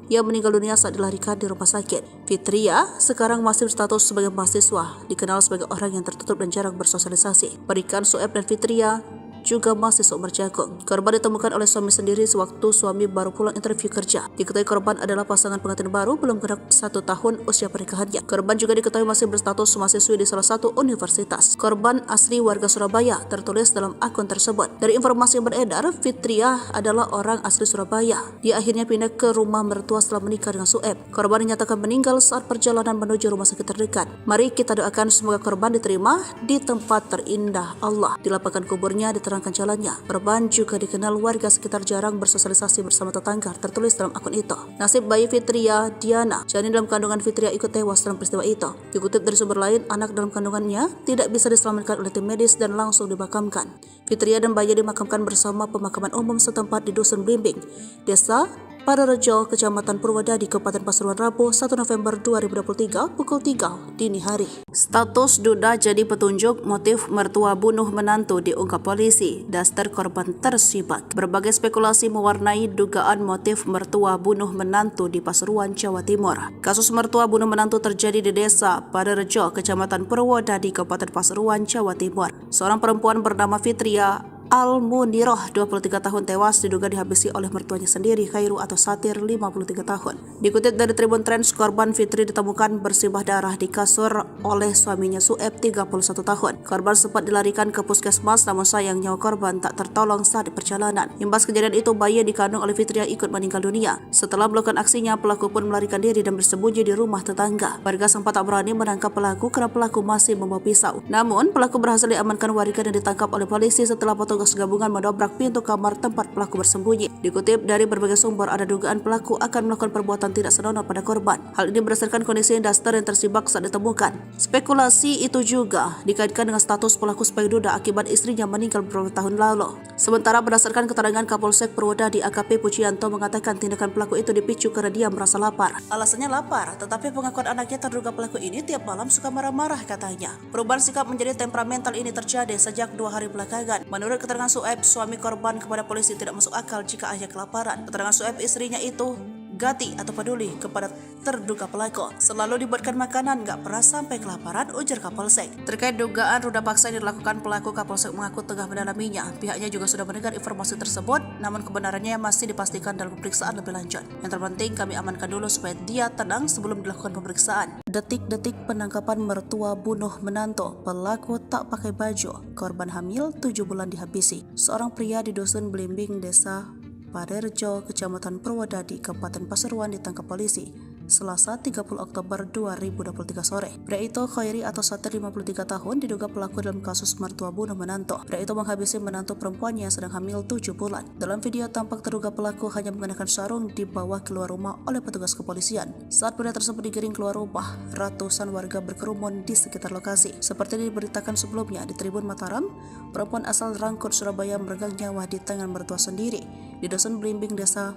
Ia meninggal dunia saat dilarikan di rumah sakit. Fitria sekarang masih berstatus sebagai mahasiswa, dikenal sebagai orang yang tertutup dan jarang bersosialisasi. Berikan Sueb dan Fitria juga masih seumur jagung. Korban ditemukan oleh suami sendiri sewaktu suami baru pulang interview kerja. Diketahui korban adalah pasangan pengantin baru belum genap 1 tahun usia pernikahannya. Korban juga diketahui masih berstatus mahasiswi di salah satu universitas. Korban asli warga Surabaya, tertulis dalam akun tersebut. Dari informasi yang beredar, Fitria adalah orang asli Surabaya. Dia akhirnya pindah ke rumah mertua setelah menikah dengan Sueb. Korban dinyatakan meninggal saat perjalanan menuju rumah sakit terdekat. Mari kita doakan semoga korban diterima di tempat terindah Allah. Dilapangkan kuburnya, diterangkan jalannya. Korban juga dikenal warga sekitar jarang bersosialisasi bersama tetangga, tertulis dalam akun itu. Nasib bayi Fitria Diana, janin dalam kandungan Fitria, ikut tewas dalam peristiwa itu. Dikutip dari sumber lain, anak dalam kandungannya tidak bisa diselamatkan oleh tim medis dan langsung dimakamkan. Fitria dan bayi dimakamkan bersama pemakaman umum setempat di Dusun Blimbing, Desa Parerejo, Kecamatan Purwodadi, Kabupaten Pasuruan, Rabu 1 November 2023 pukul 3 dini hari. Status duda jadi petunjuk motif mertua bunuh menantu diungkap polisi. Daster korban tersibak. Berbagai spekulasi mewarnai dugaan motif mertua bunuh menantu di Pasuruan, Jawa Timur. Kasus mertua bunuh menantu terjadi di desa Parerejo, Kecamatan Purwodadi, Kabupaten Pasuruan, Jawa Timur. Seorang perempuan bernama Fitria Al-Muniroh, 23 tahun tewas diduga dihabisi oleh mertuanya sendiri, Khairu atau Satir, 53 tahun. Dikutip dari Tribun Trends, korban Fitri ditemukan bersimbah darah di kasur oleh suaminya Sueb, 31 tahun. Korban sempat dilarikan ke puskesmas, namun sayang nyawa korban tak tertolong saat di perjalanan. Imbas kejadian itu, bayi yang dikandung oleh Fitria ikut meninggal dunia. Setelah melakukan aksinya, pelaku pun melarikan diri dan bersembunyi di rumah tetangga. Warga sempat tak berani menangkap pelaku karena pelaku masih membawa pisau. Namun, pelaku berhasil diamankan warga dan ditangkap oleh polisi setelah petugas gabungan mendobrak pintu kamar tempat pelaku bersembunyi. Dikutip dari berbagai sumber, ada dugaan pelaku akan melakukan perbuatan tidak senonoh pada korban. Hal ini berdasarkan kondisi Daster yang tersibak saat ditemukan. Spekulasi itu juga dikaitkan dengan status pelaku sebagai duda akibat istrinya meninggal beberapa tahun lalu. Sementara berdasarkan keterangan Kapolsek Purwodadi AKP Pujianto mengatakan tindakan pelaku itu dipicu karena dia merasa lapar. Alasannya lapar, tetapi pengakuan anaknya terduga pelaku ini tiap malam suka marah-marah katanya. Perubahan sikap menjadi temperamental ini terjadi sejak 2 hari belakangan. Menurut keterangan Sueb, suami korban kepada polisi tidak masuk akal jika ayah kelaparan. Keterangan Sueb, istrinya itu gati atau peduli kepada terduga pelaku. Selalu dibuatkan makanan, gak pernah sampai kelaparan, ujar Kapolsek. Terkait dugaan ruda paksa yang dilakukan pelaku, Kapolsek mengaku tengah mendalaminya. Pihaknya juga sudah mendengar informasi tersebut, namun kebenarannya masih dipastikan dalam pemeriksaan lebih lanjut. Yang terpenting kami amankan dulu supaya dia tenang sebelum dilakukan pemeriksaan. Detik-detik penangkapan mertua bunuh menantu, pelaku tak pakai baju, korban hamil 7 bulan dihabisi. Seorang pria di Dusun Blimbing, Desa Parerejo, Kecamatan Purwodadi, Kabupaten Pasuruan ditangkap polisi Selasa 30 Oktober 2023 sore. Pria itu, Khairi atau Satir, 53 tahun, diduga pelaku dalam kasus mertua bunuh menantu. Pria itu menghabisi menantu perempuannya sedang hamil 7 bulan. Dalam video tampak terduga pelaku hanya mengenakan sarung dibawa keluar rumah oleh petugas kepolisian. Saat pria tersebut digiring keluar rumah, ratusan warga berkerumun di sekitar lokasi. Seperti diberitakan sebelumnya di Tribun Mataram, perempuan asal Rangkut, Surabaya meregang nyawa di tangan mertua sendiri di Dusun Blimbing, Desa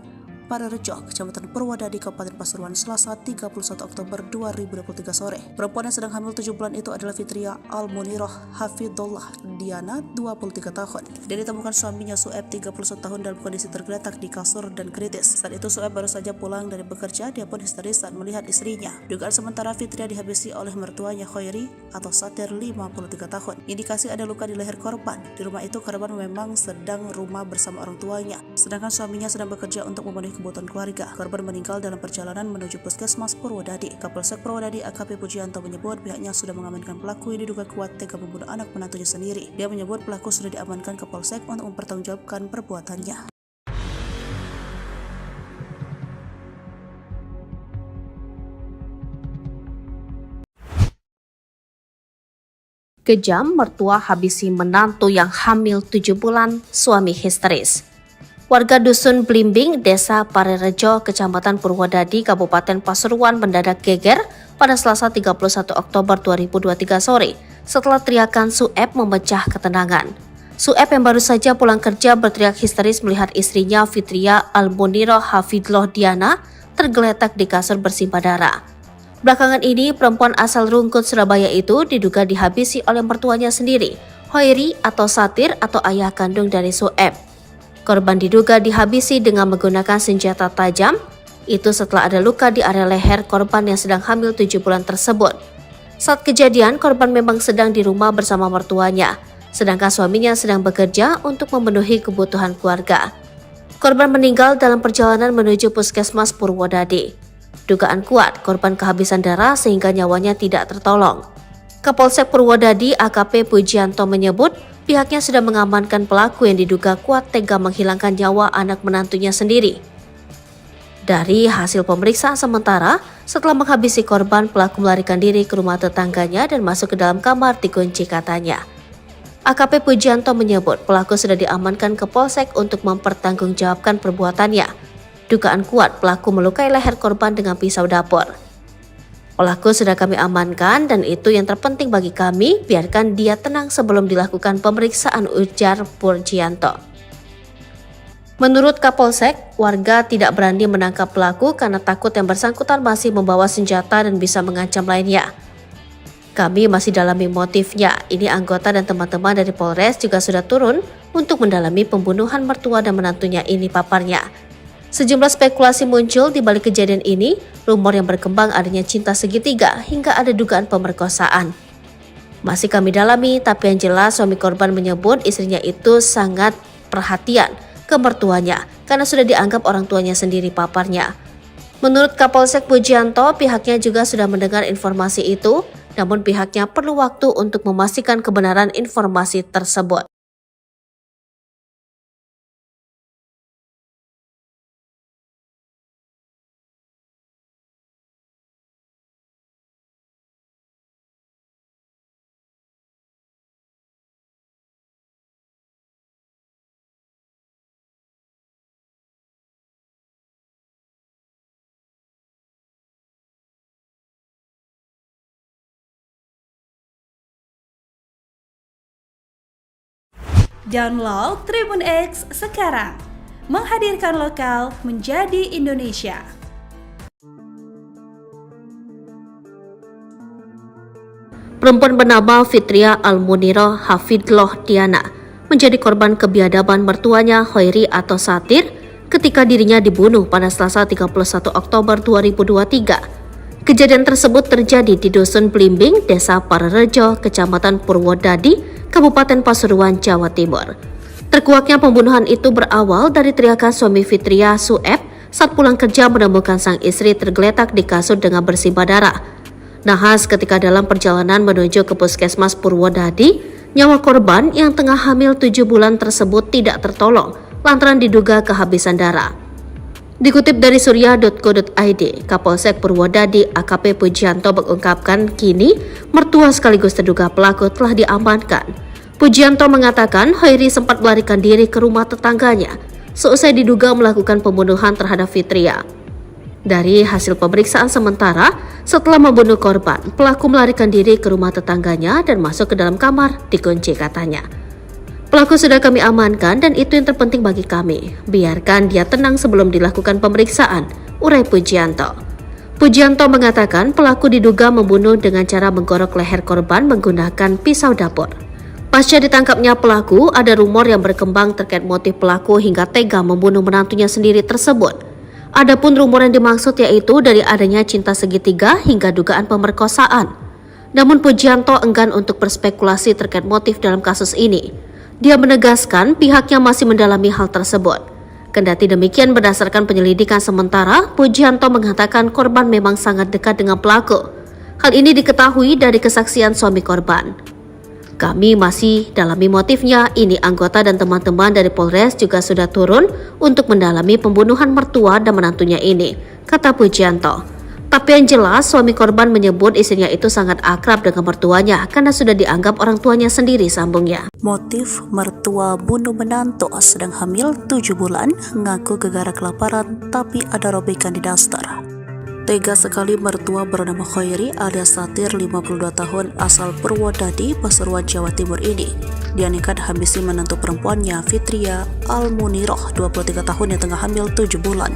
Parerejo, Kecamatan Purwodadi, Kabupaten Pasuruan, Selasa 31 Oktober 2023 sore. Perempuan yang sedang hamil 7 bulan itu adalah Fitria Al-Muniroh Hafidullah Diana, 23 tahun. Dia ditemukan suaminya Sueb, 31 tahun, dalam kondisi tergeletak di kasur dan kritis. Saat itu Sueb baru saja pulang dari bekerja. Dia pun histeris saat melihat istrinya. Dugaan sementara Fitria dihabisi oleh mertuanya Khairi atau Satir, 53 tahun. Indikasi ada luka di leher korban. Di rumah itu korban memang sedang rumah bersama orang tuanya, sedangkan suaminya sedang bekerja untuk memenuhi kebutuhan keluarga. Korban meninggal dalam perjalanan menuju puskesmas Purwodadi. Kapolsek Purwodadi AKP Pujianto menyebut pihaknya sudah mengamankan pelaku yang diduga kuat tega membunuh anak menantunya sendiri. Dia menyebut pelaku sudah diamankan ke Polsek untuk mempertanggungjawabkan perbuatannya. Kejam, mertua habisi menantu yang hamil 7 bulan, suami histeris. Warga Dusun Blimbing, Desa Parerejo, Kecamatan Purwodadi, Kabupaten Pasuruan mendadak geger pada Selasa 31 Oktober 2023 sore setelah teriakan Sueb memecah ketenangan. Sueb yang baru saja pulang kerja berteriak histeris melihat istrinya Fitria Al-Muniroh Hafidullah Diana tergeletak di kasur bersimbah darah. Belakangan ini, perempuan asal Rungkut, Surabaya itu diduga dihabisi oleh mertuanya sendiri, Khairi atau Satir atau ayah kandung dari Sueb. Korban diduga dihabisi dengan menggunakan senjata tajam, itu setelah ada luka di area leher korban yang sedang hamil 7 bulan tersebut. Saat kejadian, korban memang sedang di rumah bersama mertuanya, sedangkan suaminya sedang bekerja untuk memenuhi kebutuhan keluarga. Korban meninggal dalam perjalanan menuju puskesmas Purwodadi. Dugaan kuat korban kehabisan darah sehingga nyawanya tidak tertolong. Kapolsek Purwodadi AKP Pujianto menyebut pihaknya sudah mengamankan pelaku yang diduga kuat tega menghilangkan nyawa anak menantunya sendiri. Dari hasil pemeriksaan sementara, setelah menghabisi korban, pelaku melarikan diri ke rumah tetangganya dan masuk ke dalam kamar dikunci katanya. AKP Pujianto menyebut pelaku sudah diamankan ke Polsek untuk mempertanggungjawabkan perbuatannya. Dugaan kuat pelaku melukai leher korban dengan pisau dapur. Pelaku sudah kami amankan dan itu yang terpenting bagi kami, biarkan dia tenang sebelum dilakukan pemeriksaan, ujar Pujianto. Menurut Kapolsek, warga tidak berani menangkap pelaku karena takut yang bersangkutan masih membawa senjata dan bisa mengancam lainnya. Kami masih dalami motifnya. Ini anggota dan teman-teman dari Polres juga sudah turun untuk mendalami pembunuhan mertua dan menantunya ini, paparnya. Sejumlah spekulasi muncul di balik kejadian ini, rumor yang berkembang adanya cinta segitiga hingga ada dugaan pemerkosaan. Masih kami dalami, tapi yang jelas suami korban menyebut istrinya itu sangat perhatian ke mertuanya karena sudah dianggap orang tuanya sendiri, paparnya. Menurut Kapolsek Pujianto, pihaknya juga sudah mendengar informasi itu, namun pihaknya perlu waktu untuk memastikan kebenaran informasi tersebut. Download Tribun X sekarang, menghadirkan lokal menjadi Indonesia. Perempuan bernama Fitria Almuniroh Hafidloh Diana menjadi korban kebiadaban mertuanya Hoiri atau Satir ketika dirinya dibunuh pada Selasa 31 Oktober 2023. Kejadian tersebut terjadi di Dusun Blimbing, Desa Parerejo, Kecamatan Purwodadi, Kabupaten Pasuruan, Jawa Timur. Terkuaknya pembunuhan itu berawal dari teriakan suami Fitria, Sueb, saat pulang kerja menemukan sang istri tergeletak di kasur dengan bersimbah darah. Nahas ketika dalam perjalanan menuju ke Puskesmas Purwodadi, nyawa korban yang tengah hamil 7 bulan tersebut tidak tertolong lantaran diduga kehabisan darah. Dikutip dari surya.co.id, Kapolsek Purwodadi AKP Pujianto mengungkapkan kini mertua sekaligus terduga pelaku telah diamankan. Pujianto mengatakan Hoiri sempat melarikan diri ke rumah tetangganya seusai diduga melakukan pembunuhan terhadap Fitria. Dari hasil pemeriksaan sementara, setelah membunuh korban, pelaku melarikan diri ke rumah tetangganya dan masuk ke dalam kamar, dikunci katanya. Pelaku sudah kami amankan dan itu yang terpenting bagi kami. Biarkan dia tenang sebelum dilakukan pemeriksaan, urai Pujianto. Pujianto mengatakan pelaku diduga membunuh dengan cara menggorok leher korban menggunakan pisau dapur. Pasca ditangkapnya pelaku, ada rumor yang berkembang terkait motif pelaku hingga tega membunuh menantunya sendiri tersebut. Adapun rumor yang dimaksud yaitu dari adanya cinta segitiga hingga dugaan pemerkosaan. Namun Pujianto enggan untuk berspekulasi terkait motif dalam kasus ini. Dia menegaskan pihaknya masih mendalami hal tersebut. Kendati demikian, berdasarkan penyelidikan sementara, Pujianto mengatakan korban memang sangat dekat dengan pelaku. Hal ini diketahui dari kesaksian suami korban. Kami masih dalami motifnya. Ini anggota dan teman-teman dari Polres juga sudah turun untuk mendalami pembunuhan mertua dan menantunya ini, kata Pujianto. Tapi yang jelas, suami korban menyebut istrinya itu sangat akrab dengan mertuanya karena sudah dianggap orang tuanya sendiri, sambungnya. Motif mertua bunuh menantu sedang hamil 7 bulan, ngaku gegara kelaparan tapi ada robekan di daster. Tega sekali mertua bernama Hoiri alias Satir 52 tahun asal Purwodadi, Pasuruan, Jawa Timur ini. Dia nekat habisi menantu perempuannya Fitria Almuniroh 23 tahun yang tengah hamil 7 bulan.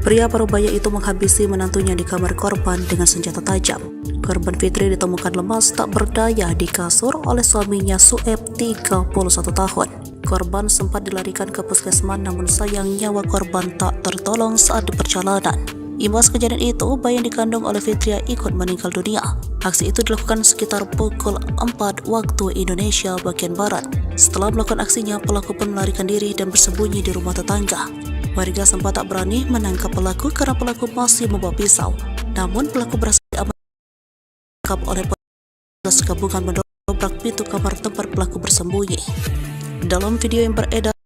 Pria parubaya itu menghabisi menantunya di kamar korban dengan senjata tajam. Korban Fitri ditemukan lemas tak berdaya di kasur oleh suaminya Sueb 31 tahun. Korban sempat dilarikan ke puskesmas namun sayang nyawa korban tak tertolong saat di perjalanan. Imbas kejadian itu, bayi yang dikandung oleh Fitria ikut meninggal dunia. Aksi itu dilakukan sekitar pukul 4 waktu Indonesia bagian Barat. Setelah melakukan aksinya, pelaku pun melarikan diri dan bersembunyi di rumah tetangga. Warga sempat tak berani menangkap pelaku karena pelaku masih membawa pisau. Namun pelaku berhasil ditangkap oleh petugas gabungan mendobrak pintu kamar tempat pelaku bersembunyi. Dalam video yang beredar,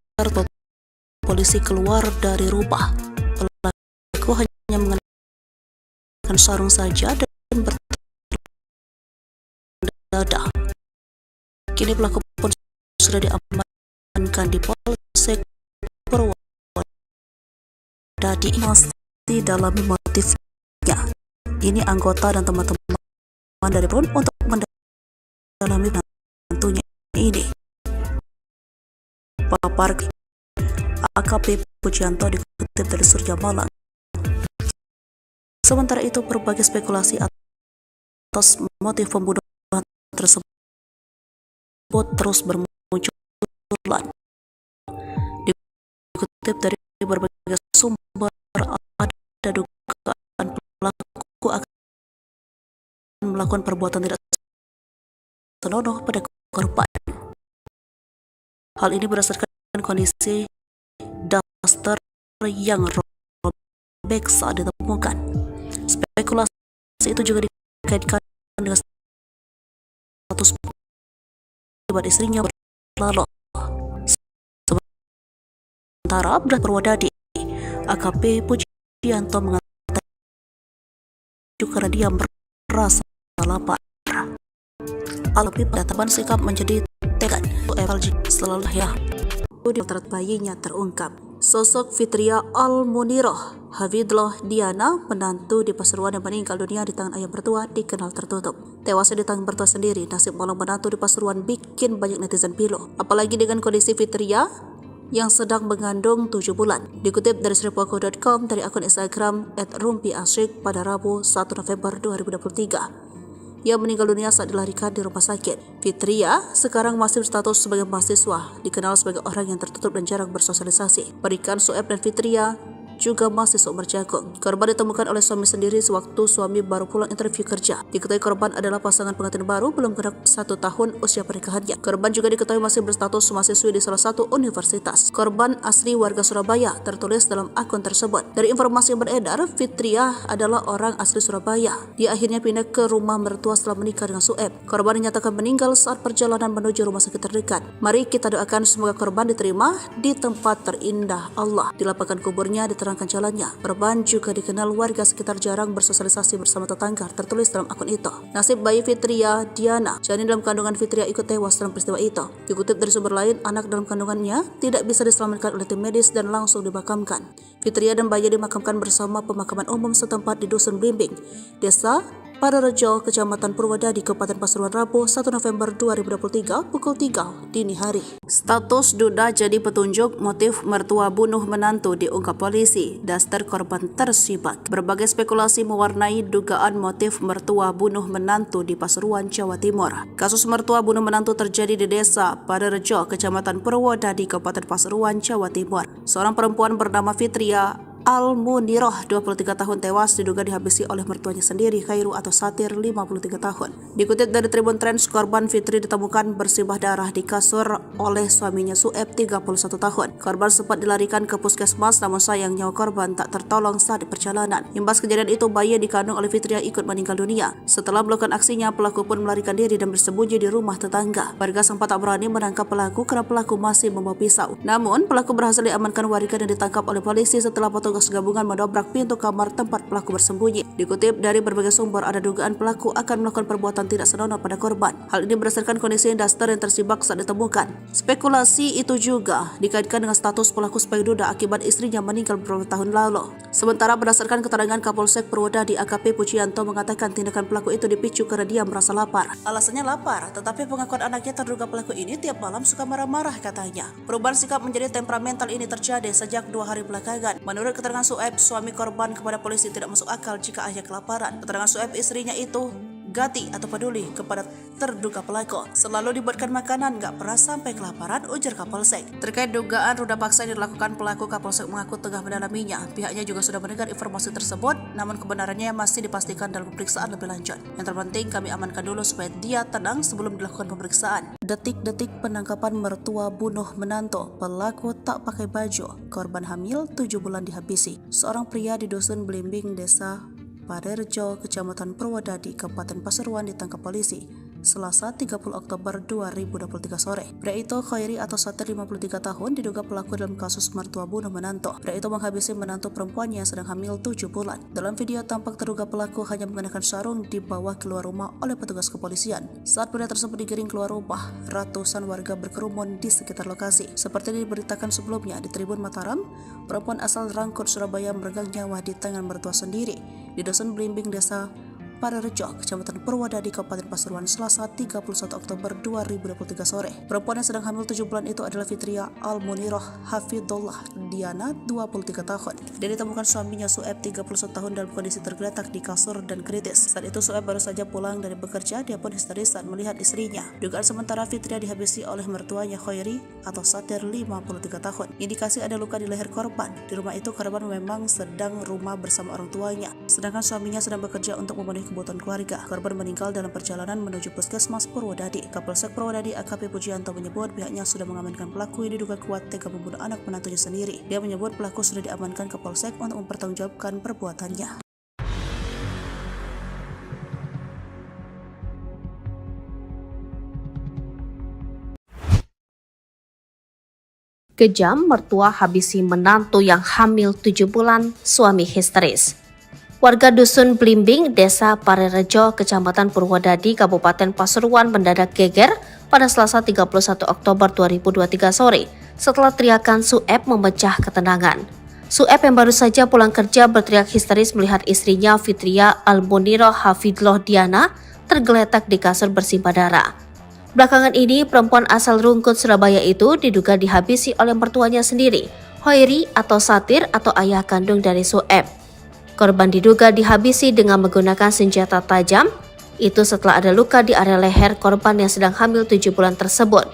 polisi keluar dari rumah. Pelaku hanya mengenakan sarung saja dan berdada. Kini pelaku pun sudah diamankan di Polsek Purwodadi. Masih dalam motifnya. Ini anggota dan teman-teman dari pun untuk mendalami menantunya ini. Papar AKP Pujianto dikutip dari Surya Malang. Sementara itu, berbagai spekulasi atas motif pembunuhan tersebut terus bermunculan. Dikutip dari berbagai sumber, ada dugaan pelaku akan melakukan perbuatan tidak senonoh pada korban. Hal ini berdasarkan kondisi daster yang robek saat ditemukan. Spekulasi itu juga dikaitkan dengan status pribadi istrinya berlalu. Sementara Brad Purwodadi, AKP Pujianto mengatakan karena dia merasa lapar. Alpi penetapan sikap menjadi tekan FLG selalu ya. Potret bayinya terungkap. Sosok Fitria Al-Muniroh Hafidllah Diana, menantu di Pasuruan yang meninggal dunia di tangan ayah mertua, dikenal tertutup. Tewasnya di tangan mertua sendiri, nasib malang menantu di Pasuruan bikin banyak netizen pilu. Apalagi dengan kondisi Fitria yang sedang mengandung 7 bulan. Dikutip dari sripuako.com dari akun Instagram @rumpiasyik pada Rabu 1 November 2023. Ia meninggal dunia saat dilarikan di rumah sakit. Fitria sekarang masih berstatus sebagai mahasiswa, dikenal sebagai orang yang tertutup dan jarang bersosialisasi. Berikan Sueb dan Fitria juga masih seumur jagung. Korban ditemukan oleh suami sendiri sewaktu suami baru pulang interview kerja. Diketahui korban adalah pasangan pengantin baru belum genap 1 tahun usia pernikahannya. Korban juga diketahui masih berstatus mahasiswi di salah satu universitas. Korban asli warga Surabaya, tertulis dalam akun tersebut. Dari informasi yang beredar, Fitria adalah orang asli Surabaya. Dia akhirnya pindah ke rumah mertua setelah menikah dengan Sueb. Korban dinyatakan meninggal saat perjalanan menuju rumah sakit terdekat. Mari kita doakan semoga korban diterima di tempat terindah Allah. Dilapangkan kuburnya diterangkan jalannya. Korban juga dikenal warga sekitar jarang bersosialisasi bersama tetangga, tertulis dalam akun itu. Nasib bayi Fitria Diana, janin dalam kandungan Fitria, ikut tewas dalam peristiwa itu. Dikutip dari sumber lain, anak dalam kandungannya tidak bisa diselamatkan oleh tim medis dan langsung dimakamkan. Fitria dan bayi dimakamkan bersama pemakaman umum setempat di Dusun Blimbing, Desa Parerejo, Kecamatan Purwodadi, Kabupaten Pasuruan, Rabu 1 November 2023 pukul 3 dini hari. Status duda jadi petunjuk motif mertua bunuh menantu diungkap polisi. Daster korban tersibak. Berbagai spekulasi mewarnai dugaan motif mertua bunuh menantu di Pasuruan, Jawa Timur. Kasus mertua bunuh menantu terjadi di Desa Parerejo, Kecamatan Purwodadi, Kabupaten Pasuruan, Jawa Timur. Seorang perempuan bernama Fitria Al-Muniroh, 23 tahun, tewas diduga dihabisi oleh mertuanya sendiri, Khairu atau Satir, 53 tahun. Dikutip dari Tribun Trends, korban Fitri ditemukan bersimbah darah di kasur oleh suaminya Sueb, 31 tahun. Korban sempat dilarikan ke puskesmas, namun sayang nyawa korban tak tertolong saat di perjalanan. Imbas kejadian itu, bayi yang dikandung oleh Fitria ikut meninggal dunia. Setelah melakukan aksinya, pelaku pun melarikan diri dan bersembunyi di rumah tetangga. Warga sempat tak berani menangkap pelaku karena pelaku masih membawa pisau. Namun, pelaku berhasil diamankan warga dan ditangkap oleh polisi setelah petugas gabungan mendobrak pintu kamar tempat pelaku bersembunyi. Dikutip dari berbagai sumber, ada dugaan pelaku akan melakukan perbuatan tidak senonoh pada korban. Hal ini berdasarkan kondisi daster yang tersibak saat ditemukan. Spekulasi itu juga dikaitkan dengan status pelaku sebagai duda akibat istrinya meninggal beberapa tahun lalu. Sementara berdasarkan keterangan Kapolsek Purwodadi, AKP Pujianto mengatakan tindakan pelaku itu dipicu karena dia merasa lapar. Alasannya lapar, tetapi pengakuan anaknya terduga pelaku ini tiap malam suka marah-marah katanya. Perubahan sikap menjadi temperamental ini terjadi sejak 2 hari belakangan. Menurut keterangan Sueb, suami korban kepada polisi tidak masuk akal jika ayah kelaparan. Keterangan Sueb, istrinya itu gati atau peduli kepada terduga pelaku. Selalu dibuatkan makanan, gak pernah sampai kelaparan, ujar Kapolsek. Terkait dugaan ruda paksa yang dilakukan pelaku, Kapolsek mengaku tengah mendalaminya. Pihaknya juga sudah mendengar informasi tersebut, namun kebenarannya masih dipastikan dalam pemeriksaan lebih lanjut. Yang terpenting, kami amankan dulu supaya dia tenang sebelum dilakukan pemeriksaan. Detik-detik penangkapan mertua bunuh menantu, pelaku tak pakai baju, korban hamil 7 bulan dihabisi. Seorang pria di Dusun Blimbing, Desa Parerejo, Kecamatan Purwodadi, Kabupaten Pasuruan ditangkap polisi Selasa 30 Oktober 2023 sore. Pria itu, Khairi atau Satir, 53 tahun, diduga pelaku dalam kasus mertua bunuh menantu. Pria itu menghabisi menantu perempuannya yang sedang hamil 7 bulan. Dalam video tampak terduga pelaku hanya mengenakan sarung dibawa keluar rumah oleh petugas kepolisian. Saat pria tersebut digiring keluar rumah, ratusan warga berkerumun di sekitar lokasi. Seperti diberitakan sebelumnya di Tribun Mataram, perempuan asal Rangkut, Surabaya meregang nyawa di tangan mertua sendiri di Dusun Blimbing, Desa Parerejo, Kecamatan Purwodadi, Kabupaten Pasuruan, Selasa 31 Oktober 2023 sore. Perempuan yang sedang hamil 7 bulan itu adalah Fitria Almuniroh Hafidullah Diana, 23 tahun. Dia ditemukan suaminya Sueb, 31 tahun, dalam kondisi tergeletak di kasur dan kritis. Saat itu Sueb baru saja pulang dari bekerja. Dia pun histeris saat melihat istrinya. Dugaan sementara Fitria dihabisi oleh mertuanya Khairi atau Satir, 53 tahun. Indikasi ada luka di leher korban. Di rumah itu korban memang sedang rumah bersama orang tuanya, sedangkan suaminya sedang bekerja untuk memenuhi kebutuhan keluarga. Korban meninggal dalam perjalanan menuju Puskesmas Purwodadi. Kapolsek Purwodadi AKP Pujianto menyebut pihaknya sudah mengamankan pelaku yang diduga kuat tega membunuh anak menantunya sendiri. Dia menyebut pelaku sudah diamankan ke Polsek untuk mempertanggungjawabkan perbuatannya. Kejam, mertua habisi menantu yang hamil 7 bulan, suami histeris. Warga Dusun Blimbing, Desa Parerejo, Kecamatan Purwodadi, Kabupaten Pasuruan mendadak geger pada Selasa 31 Oktober 2023 sore setelah teriakan Sueb memecah ketenangan. Sueb yang baru saja pulang kerja berteriak histeris melihat istrinya Fitria Almuniroh Hafidullah Diana tergeletak di kasur bersimbah darah. Belakangan ini, perempuan asal Rungkut, Surabaya itu diduga dihabisi oleh mertuanya sendiri, Khairi atau Satir atau ayah kandung dari Sueb. Korban diduga dihabisi dengan menggunakan senjata tajam, itu setelah ada luka di area leher korban yang sedang hamil 7 bulan tersebut.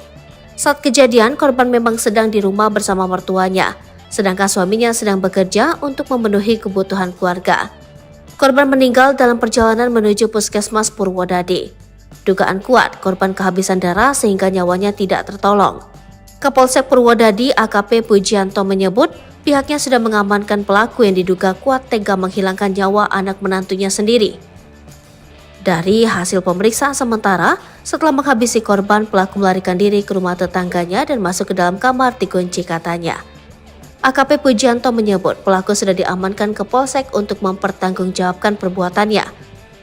Saat kejadian, korban memang sedang di rumah bersama mertuanya, sedangkan suaminya sedang bekerja untuk memenuhi kebutuhan keluarga. Korban meninggal dalam perjalanan menuju Puskesmas Purwodadi. Dugaan kuat korban kehabisan darah sehingga nyawanya tidak tertolong. Kapolsek Purwodadi AKP Pujianto menyebut pihaknya sudah mengamankan pelaku yang diduga kuat tega menghilangkan nyawa anak menantunya sendiri. Dari hasil pemeriksaan sementara, setelah menghabisi korban, pelaku melarikan diri ke rumah tetangganya dan masuk ke dalam kamar dikunci katanya. AKP Pujianto menyebut pelaku sudah diamankan ke Polsek untuk mempertanggungjawabkan perbuatannya.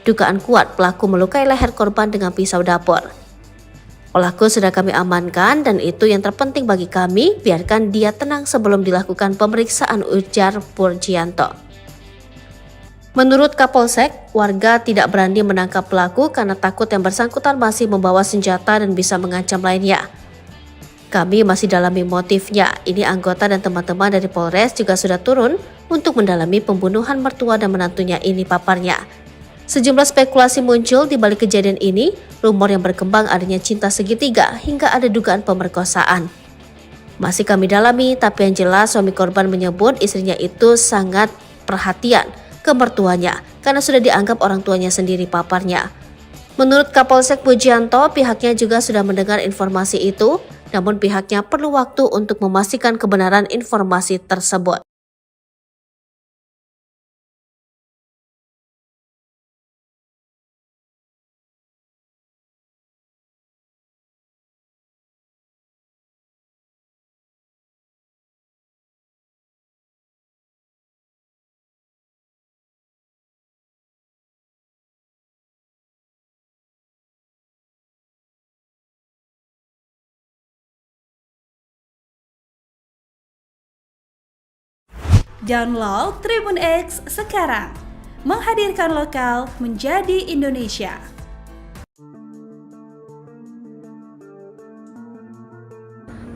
Dugaan kuat pelaku melukai leher korban dengan pisau dapur. Pelaku sudah kami amankan dan itu yang terpenting bagi kami, biarkan dia tenang sebelum dilakukan pemeriksaan, ujar Pujianto. Menurut Kapolsek, warga tidak berani menangkap pelaku karena takut yang bersangkutan masih membawa senjata dan bisa mengancam lainnya. Kami masih dalami motifnya. Ini anggota dan teman-teman dari Polres juga sudah turun untuk mendalami pembunuhan mertua dan menantunya ini, paparnya. Sejumlah spekulasi muncul di balik kejadian ini, rumor yang berkembang adanya cinta segitiga hingga ada dugaan pemerkosaan. Masih kami dalami, tapi yang jelas suami korban menyebut istrinya itu sangat perhatian ke mertuanya karena sudah dianggap orang tuanya sendiri, paparnya. Menurut Kapolsek Pujianto, pihaknya juga sudah mendengar informasi itu, namun pihaknya perlu waktu untuk memastikan kebenaran informasi tersebut. Download Tribun X sekarang, menghadirkan lokal menjadi Indonesia.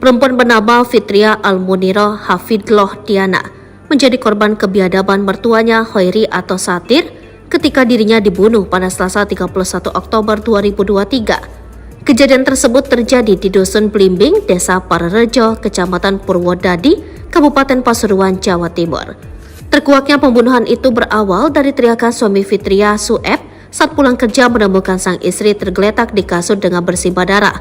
Perempuan bernama Fitria Almuniroh Hafidullah Diana menjadi korban kebiadaban mertuanya Khairi atau Satir ketika dirinya dibunuh pada Selasa 31 Oktober 2023. Kejadian tersebut terjadi di Dusun Blimbing, Desa Parerejo, Kecamatan Purwodadi, Kabupaten Pasuruan, Jawa Timur. Terkuaknya pembunuhan itu berawal dari teriakan suami Fitria, Sueb, saat pulang kerja menemukan sang istri tergeletak di kasur dengan bersimbah darah.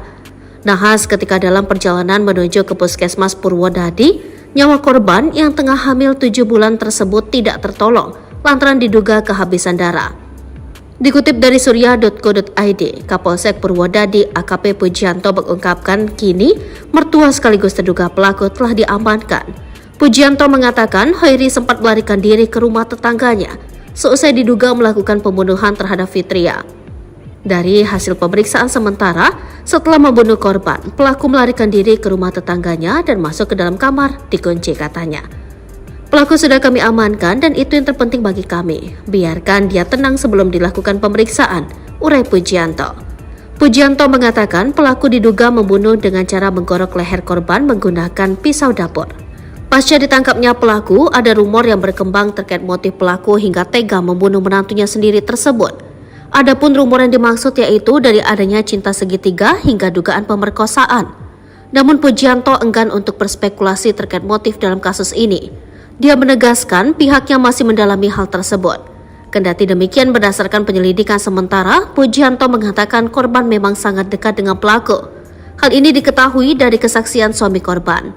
Nahas ketika dalam perjalanan menuju ke Puskesmas Purwodadi, nyawa korban yang tengah hamil 7 bulan tersebut tidak tertolong lantaran diduga kehabisan darah. Dikutip dari surya.co.id, Kapolsek Purwodadi AKP Pujianto mengungkapkan kini mertua sekaligus terduga pelaku telah diamankan. Pujianto mengatakan Khairi sempat melarikan diri ke rumah tetangganya seusai diduga melakukan pembunuhan terhadap Fitria. Dari hasil pemeriksaan sementara, setelah membunuh korban, pelaku melarikan diri ke rumah tetangganya dan masuk ke dalam kamar dikunci katanya. Pelaku sudah kami amankan dan itu yang terpenting bagi kami. Biarkan dia tenang sebelum dilakukan pemeriksaan, urai Pujianto. Pujianto mengatakan pelaku diduga membunuh dengan cara menggorok leher korban menggunakan pisau dapur. Pasca ditangkapnya pelaku, ada rumor yang berkembang terkait motif pelaku hingga tega membunuh menantunya sendiri tersebut. Adapun rumor yang dimaksud yaitu dari adanya cinta segitiga hingga dugaan pemerkosaan. Namun Pujianto enggan untuk berspekulasi terkait motif dalam kasus ini. Dia menegaskan pihaknya masih mendalami hal tersebut. Kendati demikian, berdasarkan penyelidikan sementara, Pujianto mengatakan korban memang sangat dekat dengan pelaku. Hal ini diketahui dari kesaksian suami korban.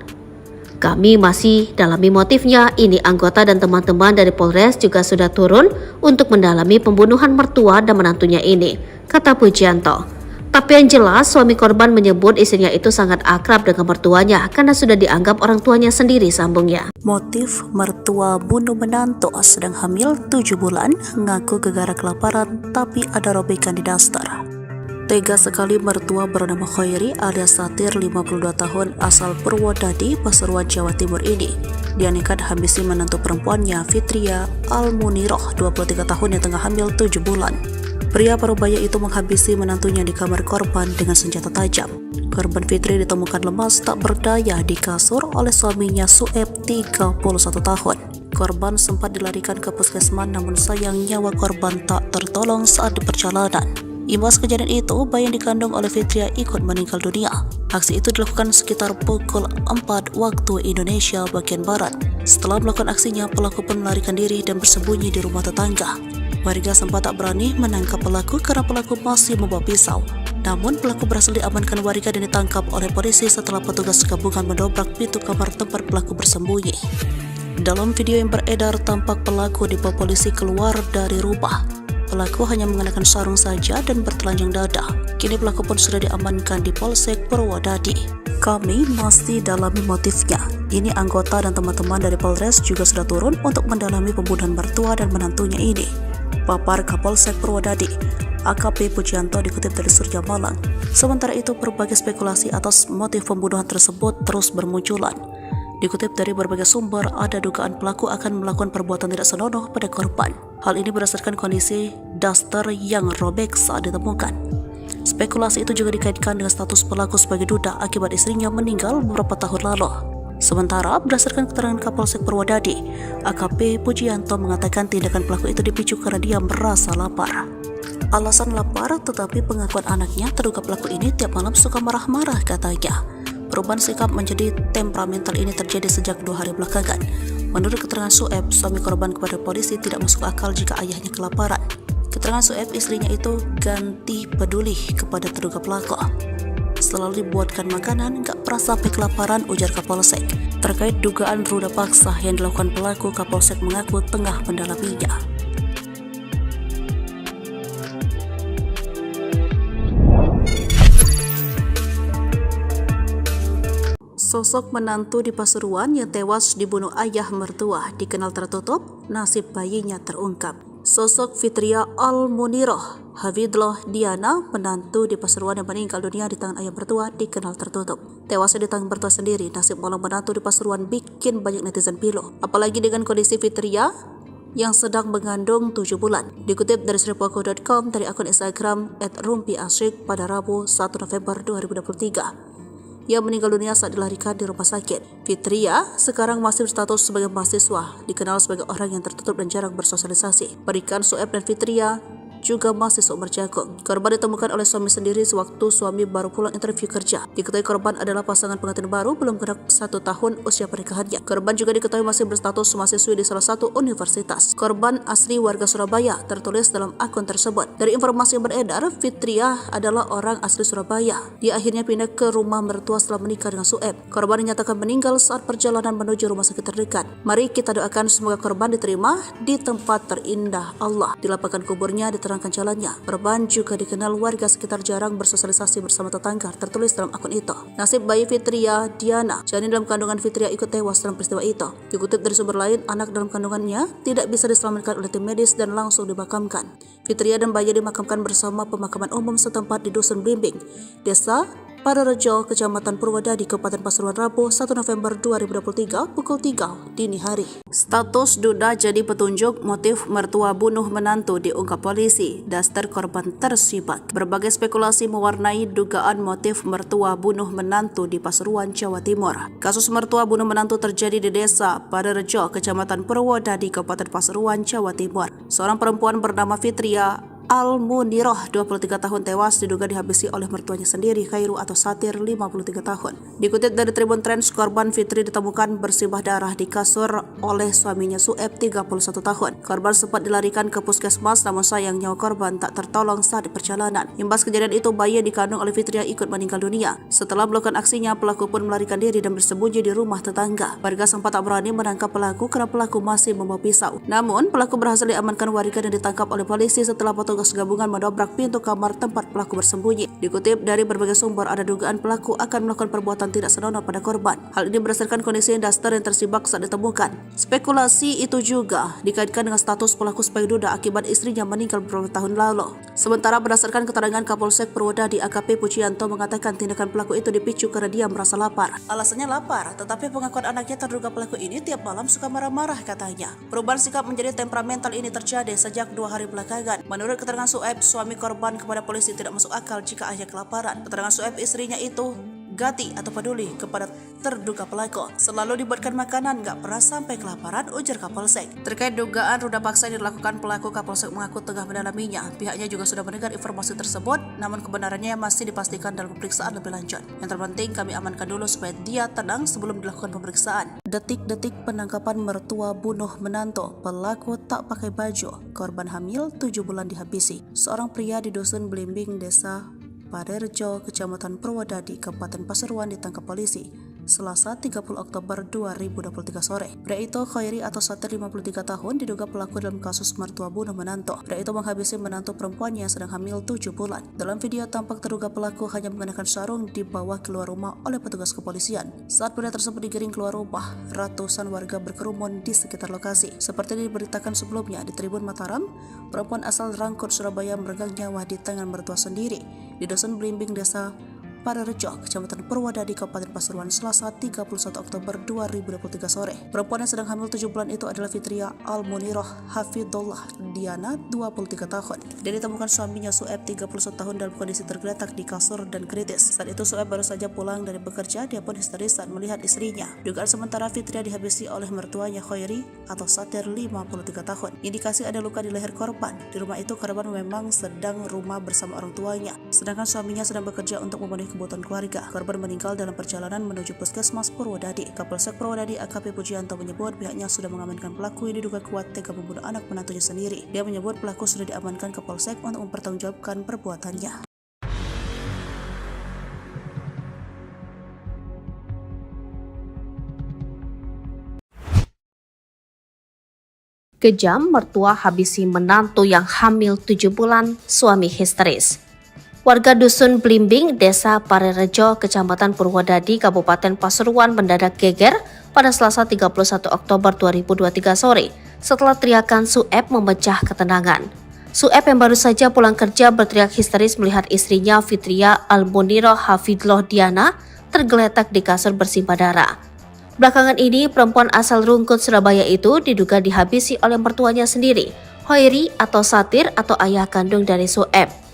Kami masih dalami motifnya, ini anggota dan teman-teman dari Polres juga sudah turun untuk mendalami pembunuhan mertua dan menantunya ini, kata Pujianto. Tapi yang jelas, suami korban menyebut istrinya itu sangat akrab dengan mertuanya karena sudah dianggap orang tuanya sendiri, sambungnya. Motif mertua bunuh menantu sedang hamil 7 bulan, ngaku gegara kelaparan tapi ada robekan di daster. Tega sekali mertua bernama Khairi alias Satir 52 tahun asal Purwodadi, Pasuruan, Jawa Timur ini. Dia nekat habisi menantu perempuannya Fitria Almuniroh 23 tahun yang tengah hamil 7 bulan. Pria parubaya itu menghabisi menantunya di kamar korban dengan senjata tajam. Korban Fitri ditemukan lemas tak berdaya di kasur oleh suaminya Sueb 31 tahun. Korban sempat dilarikan ke puskesmas namun sayang nyawa korban tak tertolong saat di perjalanan. Imbas kejadian itu, bayi yang dikandung oleh Fitria ikut meninggal dunia. Aksi itu dilakukan sekitar pukul 4 waktu Indonesia bagian Barat. Setelah melakukan aksinya, pelaku pun melarikan diri dan bersembunyi di rumah tetangga. Warga sempat tak berani menangkap pelaku karena pelaku masih membawa pisau. Namun pelaku berhasil diamankan warga dan ditangkap oleh polisi setelah petugas gabungan mendobrak pintu kamar tempat pelaku bersembunyi. Dalam video yang beredar, tampak pelaku dibawa polisi keluar dari rumah. Pelaku hanya mengenakan sarung saja dan bertelanjang dada. Kini pelaku pun sudah diamankan di Polsek Purwodadi. Kami masih dalami motifnya. Ini anggota dan teman-teman dari Polres juga sudah turun untuk mendalami pembunuhan mertua dan menantunya ini, papar Kapolsek Purwodadi, AKP Pujianto, dikutip dari Surya Malang. Sementara itu, berbagai spekulasi atas motif pembunuhan tersebut terus bermunculan. Dikutip dari berbagai sumber, ada dugaan pelaku akan melakukan perbuatan tidak senonoh pada korban. Hal ini berdasarkan kondisi daster yang robek saat ditemukan. Spekulasi itu juga dikaitkan dengan status pelaku sebagai duda akibat istrinya meninggal beberapa tahun lalu. Sementara, berdasarkan keterangan Kapolsek Purwodadi, AKP Pujianto mengatakan tindakan pelaku itu dipicu karena dia merasa lapar. Alasan lapar, tetapi pengakuan anaknya terduga pelaku ini tiap malam suka marah-marah, katanya. Perubahan sikap menjadi temperamental ini terjadi sejak 2 hari belakangan. Menurut keterangan Sueb, suami korban kepada polisi tidak masuk akal jika ayahnya kelaparan. Keterangan Sueb, istrinya itu ganti peduli kepada terduga pelaku. Selalu dibuatkan makanan, gak pernah sampai kelaparan, ujar Kapolsek. Terkait dugaan ruda paksa yang dilakukan pelaku, Kapolsek mengaku tengah mendalaminya. Sosok menantu di Pasuruan yang tewas dibunuh ayah mertua dikenal tertutup, nasib bayinya terungkap. Sosok Fitria Almuniroh Hafidloh Diana, menantu di Pasuruan yang meninggal dunia di tangan ayah mertua, dikenal tertutup. Tewasnya di tangan mertua sendiri, nasib malang menantu di Pasuruan bikin banyak netizen pilu. Apalagi dengan kondisi Fitria yang sedang mengandung 7 bulan. Dikutip dari sripogo.com dari akun Instagram @rumpiasyik pada Rabu 1 November 2023. Ia meninggal dunia saat dilarikan di rumah sakit. Fitria sekarang masih berstatus sebagai mahasiswa, dikenal sebagai orang yang tertutup dan jarang bersosialisasi. Berikan Sueb dan Fitria juga masih seumur jagung. Korban ditemukan oleh suami sendiri sewaktu suami baru pulang interview kerja. Diketahui korban adalah pasangan pengantin baru belum genap 1 tahun usia pernikahannya. Korban juga diketahui masih berstatus mahasiswi di salah satu universitas. Korban asli warga Surabaya, tertulis dalam akun tersebut. Dari informasi yang beredar, Fitria adalah orang asli Surabaya. Dia akhirnya pindah ke rumah mertua setelah menikah dengan Sueb. Korban dinyatakan meninggal saat perjalanan menuju rumah sakit terdekat. Mari kita doakan semoga korban diterima di tempat terindah Allah. Dilapangkan kuburnya, diterangkan jalannya. Korban juga dikenal warga sekitar jarang bersosialisasi bersama tetangga, tertulis dalam akun itu. Nasib bayi Fitria Diana, janin dalam kandungan Fitria, ikut tewas dalam peristiwa itu. Dikutip dari sumber lain, anak dalam kandungannya tidak bisa diselamatkan oleh tim medis dan langsung dimakamkan. Fitria dan bayi dimakamkan bersama pemakaman umum setempat di Dusun Blimbing, Desa Parerejo, Kecamatan Purwodadi, Kabupaten Pasuruan, Rabu 1 November 2023 pukul 3 dini hari. Status duda jadi petunjuk motif mertua bunuh menantu diungkap polisi. Daster korban tersibak. Berbagai spekulasi mewarnai dugaan motif mertua bunuh menantu di Pasuruan, Jawa Timur. Kasus mertua bunuh menantu terjadi di Desa Parerejo, Kecamatan Purwodadi, Kabupaten Pasuruan, Jawa Timur. Seorang perempuan bernama Fitria Al-Muniroh, 23 tahun tewas diduga dihabisi oleh mertuanya sendiri, Khairu atau Satir, 53 tahun. Dikutip dari Tribun Trends, korban Fitri ditemukan bersimbah darah di kasur oleh suaminya Sueb, 31 tahun. Korban sempat dilarikan ke puskesmas, namun sayang nyawa korban tak tertolong saat di perjalanan. Imbas kejadian itu, bayi yang dikandung oleh Fitri ikut meninggal dunia. Setelah melakukan aksinya, pelaku pun melarikan diri dan bersembunyi di rumah tetangga. Warga sempat tak berani menangkap pelaku karena pelaku masih membawa pisau. Namun, pelaku berhasil diamankan warga dan ditangkap oleh polisi setelah petugas gabungan mendobrak pintu kamar tempat pelaku bersembunyi. Dikutip dari berbagai sumber, ada dugaan pelaku akan melakukan perbuatan tidak senonoh pada korban. Hal ini berdasarkan kondisi Daster yang tersibak saat ditemukan. Spekulasi itu juga dikaitkan dengan status pelaku sebagai duda akibat istrinya meninggal beberapa tahun lalu. Sementara berdasarkan keterangan Kapolsek Purwodadi AKP Pujianto mengatakan tindakan pelaku itu dipicu karena dia merasa lapar. Alasannya lapar, tetapi pengakuan anaknya terduga pelaku ini tiap malam suka marah-marah katanya. Perubahan sikap menjadi temperamental ini terjadi sejak 2 hari belakangan. Menurut keterangan Sueb, suami korban, kepada polisi tidak masuk akal jika ayah kelaparan. Keterangan Sueb, istrinya itu gati atau peduli kepada terduga pelaku. Selalu dibuatkan makanan, gak pernah sampai kelaparan, ujar Kapolsek. Terkait dugaan ruda paksa yang dilakukan pelaku, Kapolsek mengaku tengah mendalaminya. Pihaknya juga sudah mendengar informasi tersebut, namun kebenarannya masih dipastikan dalam pemeriksaan lebih lanjut. Yang terpenting kami amankan dulu supaya dia tenang sebelum dilakukan pemeriksaan. Detik-detik penangkapan mertua bunuh menantu, pelaku tak pakai baju, korban hamil 7 bulan dihabisi. Seorang pria di Dusun Blimbing, Desa Parerejo, Kecamatan Purwodadi, Kabupaten Pasuruan ditangkap polisi Selasa 30 Oktober 2023 sore. Pria itu, Khairi atau Satir, 53 tahun, diduga pelaku dalam kasus mertua bunuh menantu. Pria itu menghabisi menantu perempuannya yang sedang hamil 7 bulan. Dalam video tampak terduga pelaku hanya mengenakan sarung dibawa keluar rumah oleh petugas kepolisian. Saat pria tersebut digiring keluar rumah, ratusan warga berkerumun di sekitar lokasi. Seperti diberitakan sebelumnya di Tribun Mataram, perempuan asal Rangkut, Surabaya meregang nyawa di tangan mertua sendiri di Dusun Blimbing, Desa Parerejo, Kecamatan Purwodadi, Kabupaten Pasuruan, Selasa 31 Oktober 2023 sore. Perempuan yang sedang hamil 7 bulan itu adalah Fitria Al-Muniroh Hafidullah Diana, 23 tahun. Dan ditemukan suaminya Sueb, 31 tahun, dalam kondisi tergeletak di kasur dan kritis. Saat itu Sueb baru saja pulang dari bekerja, dia pun histeris saat melihat istrinya. Dugaan sementara Fitria dihabisi oleh mertuanya Khairi atau Satir, 53 tahun. Indikasi ada luka di leher korban. Di rumah itu korban memang sedang rumah bersama orang tuanya, sedangkan suaminya sedang bekerja untuk memenuhi kebutuhan keluarga. Korban meninggal dalam perjalanan menuju puskesmas Purwodadi. Kapolsek Purwodadi AKP Pujianto menyebut pihaknya sudah mengamankan pelaku yang diduga kuat tega membunuh anak menantunya sendiri. Dia menyebut pelaku sudah diamankan ke Polsek untuk mempertanggungjawabkan perbuatannya. Kejam, mertua habisi menantu yang hamil 7 bulan, suami histeris. Warga Dusun Blimbing, Desa Parerejo, Kecamatan Purwodadi, Kabupaten Pasuruan mendadak geger pada Selasa 31 Oktober 2023 sore setelah teriakan Sueb memecah ketenangan. Sueb yang baru saja pulang kerja berteriak histeris melihat istrinya Fitria Al-Muniroh Hafidullah Diana tergeletak di kasur bersimbah darah. Belakangan ini, perempuan asal Rungkut, Surabaya itu diduga dihabisi oleh mertuanya sendiri, Khairi atau Satir atau ayah kandung dari Sueb.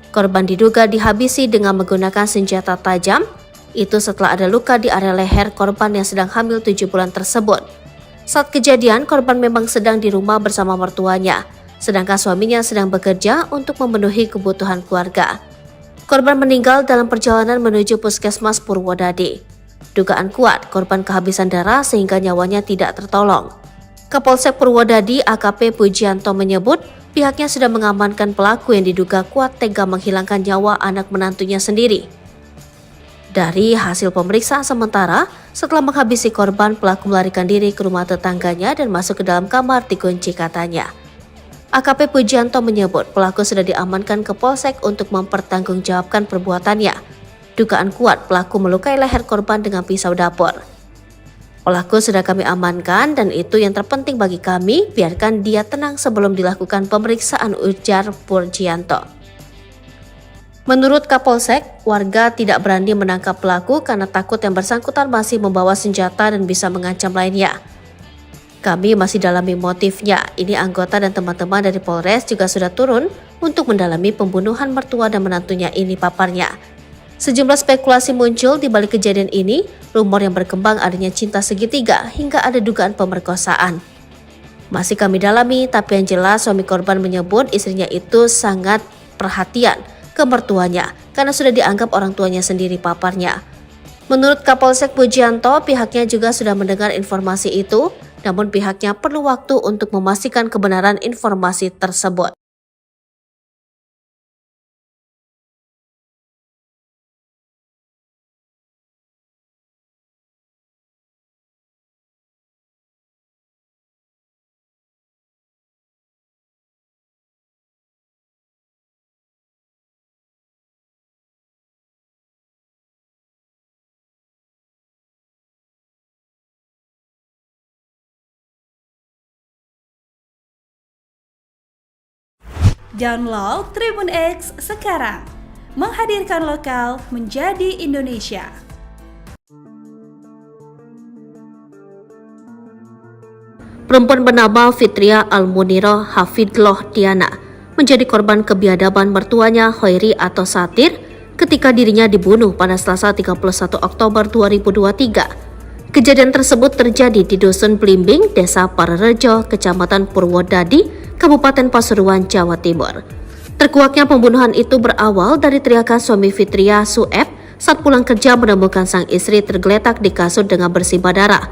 Korban diduga dihabisi dengan menggunakan senjata tajam, itu setelah ada luka di area leher korban yang sedang hamil 7 bulan tersebut. Saat kejadian, korban memang sedang di rumah bersama mertuanya, sedangkan suaminya sedang bekerja untuk memenuhi kebutuhan keluarga. Korban meninggal dalam perjalanan menuju puskesmas Purwodadi. Dugaan kuat korban kehabisan darah sehingga nyawanya tidak tertolong. Kapolsek Purwodadi AKP Pujianto menyebut pihaknya sudah mengamankan pelaku yang diduga kuat tega menghilangkan nyawa anak menantunya sendiri. Dari hasil pemeriksaan sementara, setelah menghabisi korban, pelaku melarikan diri ke rumah tetangganya dan masuk ke dalam kamar dikunci katanya. AKP Pujianto menyebut pelaku sudah diamankan ke Polsek untuk mempertanggungjawabkan perbuatannya. Dugaan kuat pelaku melukai leher korban dengan pisau dapur. Pelaku sudah kami amankan dan itu yang terpenting bagi kami, biarkan dia tenang sebelum dilakukan pemeriksaan, ujar Pujianto. Menurut Kapolsek, warga tidak berani menangkap pelaku karena takut yang bersangkutan masih membawa senjata dan bisa mengancam lainnya. Kami masih dalami motifnya. Ini anggota dan teman-teman dari Polres juga sudah turun untuk mendalami pembunuhan mertua dan menantunya ini, paparnya. Sejumlah spekulasi muncul di balik kejadian ini, rumor yang berkembang adanya cinta segitiga hingga ada dugaan pemerkosaan. Masih kami dalami, tapi yang jelas suami korban menyebut istrinya itu sangat perhatian ke mertuanya karena sudah dianggap orang tuanya sendiri, paparnya. Menurut Kapolsek Pujianto, pihaknya juga sudah mendengar informasi itu, namun pihaknya perlu waktu untuk memastikan kebenaran informasi tersebut. Download Tribun X sekarang, menghadirkan lokal menjadi Indonesia. Perempuan bernama Fitria Almuniroh Hafidloh Diana menjadi korban kebiadaban mertuanya Hoiri atau Satir ketika dirinya dibunuh pada Selasa 31 Oktober 2023. Kejadian tersebut terjadi di Dusun Blimbing, Desa Parerejo, Kecamatan Purwodadi, Kabupaten Pasuruan, Jawa Timur. Terkuaknya pembunuhan itu berawal dari teriakan suami Fitria, Sueb, saat pulang kerja menemukan sang istri tergeletak di kasur dengan bersimbah darah.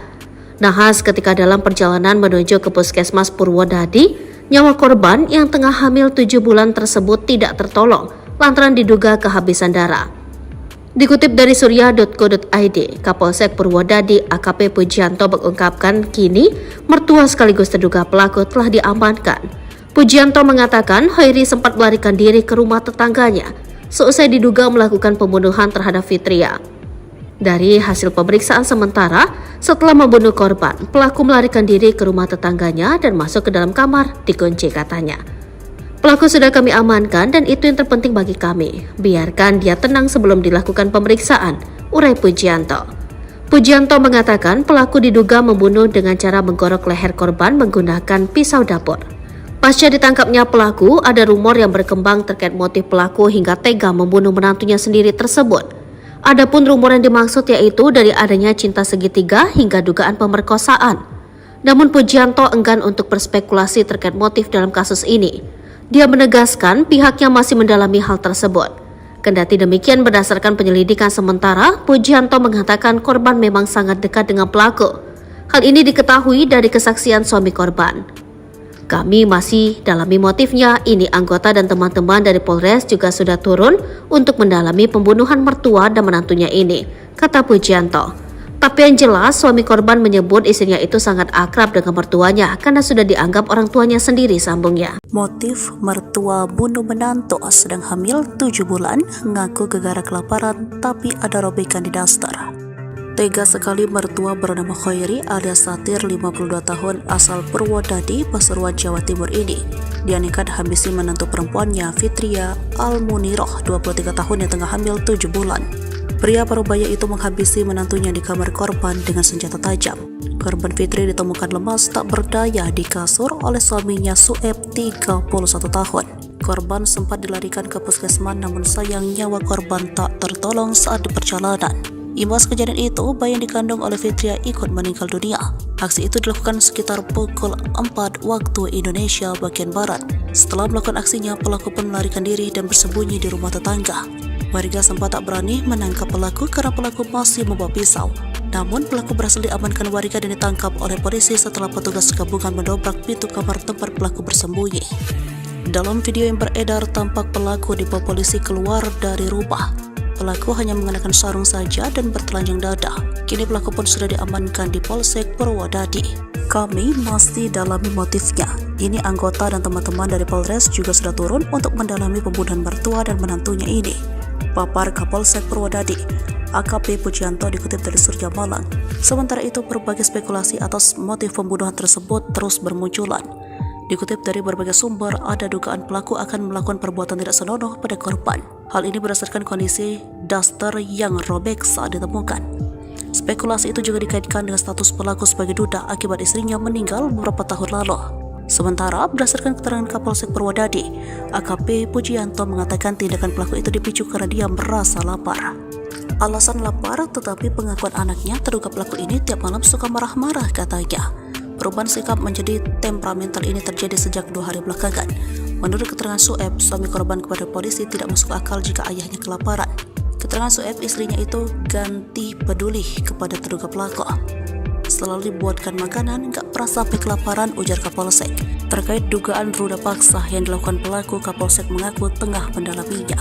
Nahas ketika dalam perjalanan menuju ke Puskesmas Purwodadi, nyawa korban yang tengah hamil 7 bulan tersebut tidak tertolong lantaran diduga kehabisan darah. Dikutip dari surya.co.id, Kapolsek Purwodadi AKP Pujianto mengungkapkan kini mertua sekaligus terduga pelaku telah diamankan. Pujianto mengatakan Hoiri sempat melarikan diri ke rumah tetangganya seusai diduga melakukan pembunuhan terhadap Fitria. Dari hasil pemeriksaan sementara, setelah membunuh korban, pelaku melarikan diri ke rumah tetangganya dan masuk ke dalam kamar, dikunci katanya. Pelaku sudah kami amankan dan itu yang terpenting bagi kami. Biarkan dia tenang sebelum dilakukan pemeriksaan, urai Pujianto. Pujianto mengatakan pelaku diduga membunuh dengan cara menggorok leher korban menggunakan pisau dapur. Pasca ditangkapnya pelaku, ada rumor yang berkembang terkait motif pelaku hingga tega membunuh menantunya sendiri tersebut. Adapun rumor yang dimaksud yaitu dari adanya cinta segitiga hingga dugaan pemerkosaan. Namun Pujianto enggan untuk berspekulasi terkait motif dalam kasus ini. Dia menegaskan pihaknya masih mendalami hal tersebut. Kendati demikian, berdasarkan penyelidikan sementara, Pujianto mengatakan korban memang sangat dekat dengan pelaku. Hal ini diketahui dari kesaksian suami korban. Kami masih dalami motifnya. Ini anggota dan teman-teman dari Polres juga sudah turun untuk mendalami pembunuhan mertua dan menantunya ini, kata Pujianto. Tapi yang jelas, suami korban menyebut istrinya itu sangat akrab dengan mertuanya karena sudah dianggap orang tuanya sendiri, sambungnya. Motif mertua bunuh menantu sedang hamil 7 bulan, ngaku gegara kelaparan tapi ada robekan di daster. Tega sekali mertua bernama Hoiri alias Satir 52 tahun asal Purwodadi, Pasuruan, Jawa Timur ini. Dia nekat habisi menantu perempuannya Fitria Almuniroh 23 tahun yang tengah hamil 7 bulan. Pria parubaya itu menghabisi menantunya di kamar korban dengan senjata tajam. Korban Fitri ditemukan lemas tak berdaya di kasur oleh suaminya Sueb 31 tahun. Korban sempat dilarikan ke puskesmas namun sayang nyawa korban tak tertolong saat di perjalanan. Imbas kejadian itu, bayi yang dikandung oleh Fitria ikut meninggal dunia. Aksi itu dilakukan sekitar pukul 4 waktu Indonesia bagian Barat. Setelah melakukan aksinya, pelaku pun melarikan diri dan bersembunyi di rumah tetangga. Warga sempat tak berani menangkap pelaku karena pelaku masih membawa pisau. Namun pelaku berhasil diamankan warga dan ditangkap oleh polisi setelah petugas gabungan mendobrak pintu kamar tempat pelaku bersembunyi. Dalam video yang beredar, tampak pelaku dibawa polisi keluar dari rumah. Pelaku hanya mengenakan sarung saja dan bertelanjang dada. Kini pelaku pun sudah diamankan di Polsek Purwodadi. Kami masih dalami motifnya. Ini anggota dan teman-teman dari Polres juga sudah turun untuk mendalami pembunuhan mertua dan menantunya ini, papar Kapolsek Purwodadi AKP Pujianto dikutip dari Surya Malang. Sementara itu, berbagai spekulasi atas motif pembunuhan tersebut terus bermunculan. Dikutip dari berbagai sumber, ada dugaan pelaku akan melakukan perbuatan tidak senonoh pada korban. Hal ini berdasarkan kondisi daster yang robek saat ditemukan. Spekulasi itu juga dikaitkan dengan status pelaku sebagai duda akibat istrinya meninggal beberapa tahun lalu. Sementara berdasarkan keterangan Kapolsek Purwodadi, AKP Pujianto mengatakan tindakan pelaku itu dipicu karena dia merasa lapar. Alasan lapar, tetapi pengakuan anaknya terduga pelaku ini tiap malam suka marah-marah katanya. Perubahan sikap menjadi temperamental ini terjadi sejak 2 hari belakangan. Menurut keterangan Sueb, suami korban kepada polisi tidak masuk akal jika ayahnya kelaparan. Keterangan Sueb, istrinya itu ganti peduli kepada terduga pelaku. Selalu dibuatkan makanan, gak pernah sampai kelaparan, ujar Kapolsek. Terkait dugaan ruda paksa yang dilakukan pelaku, Kapolsek mengaku tengah mendalaminya.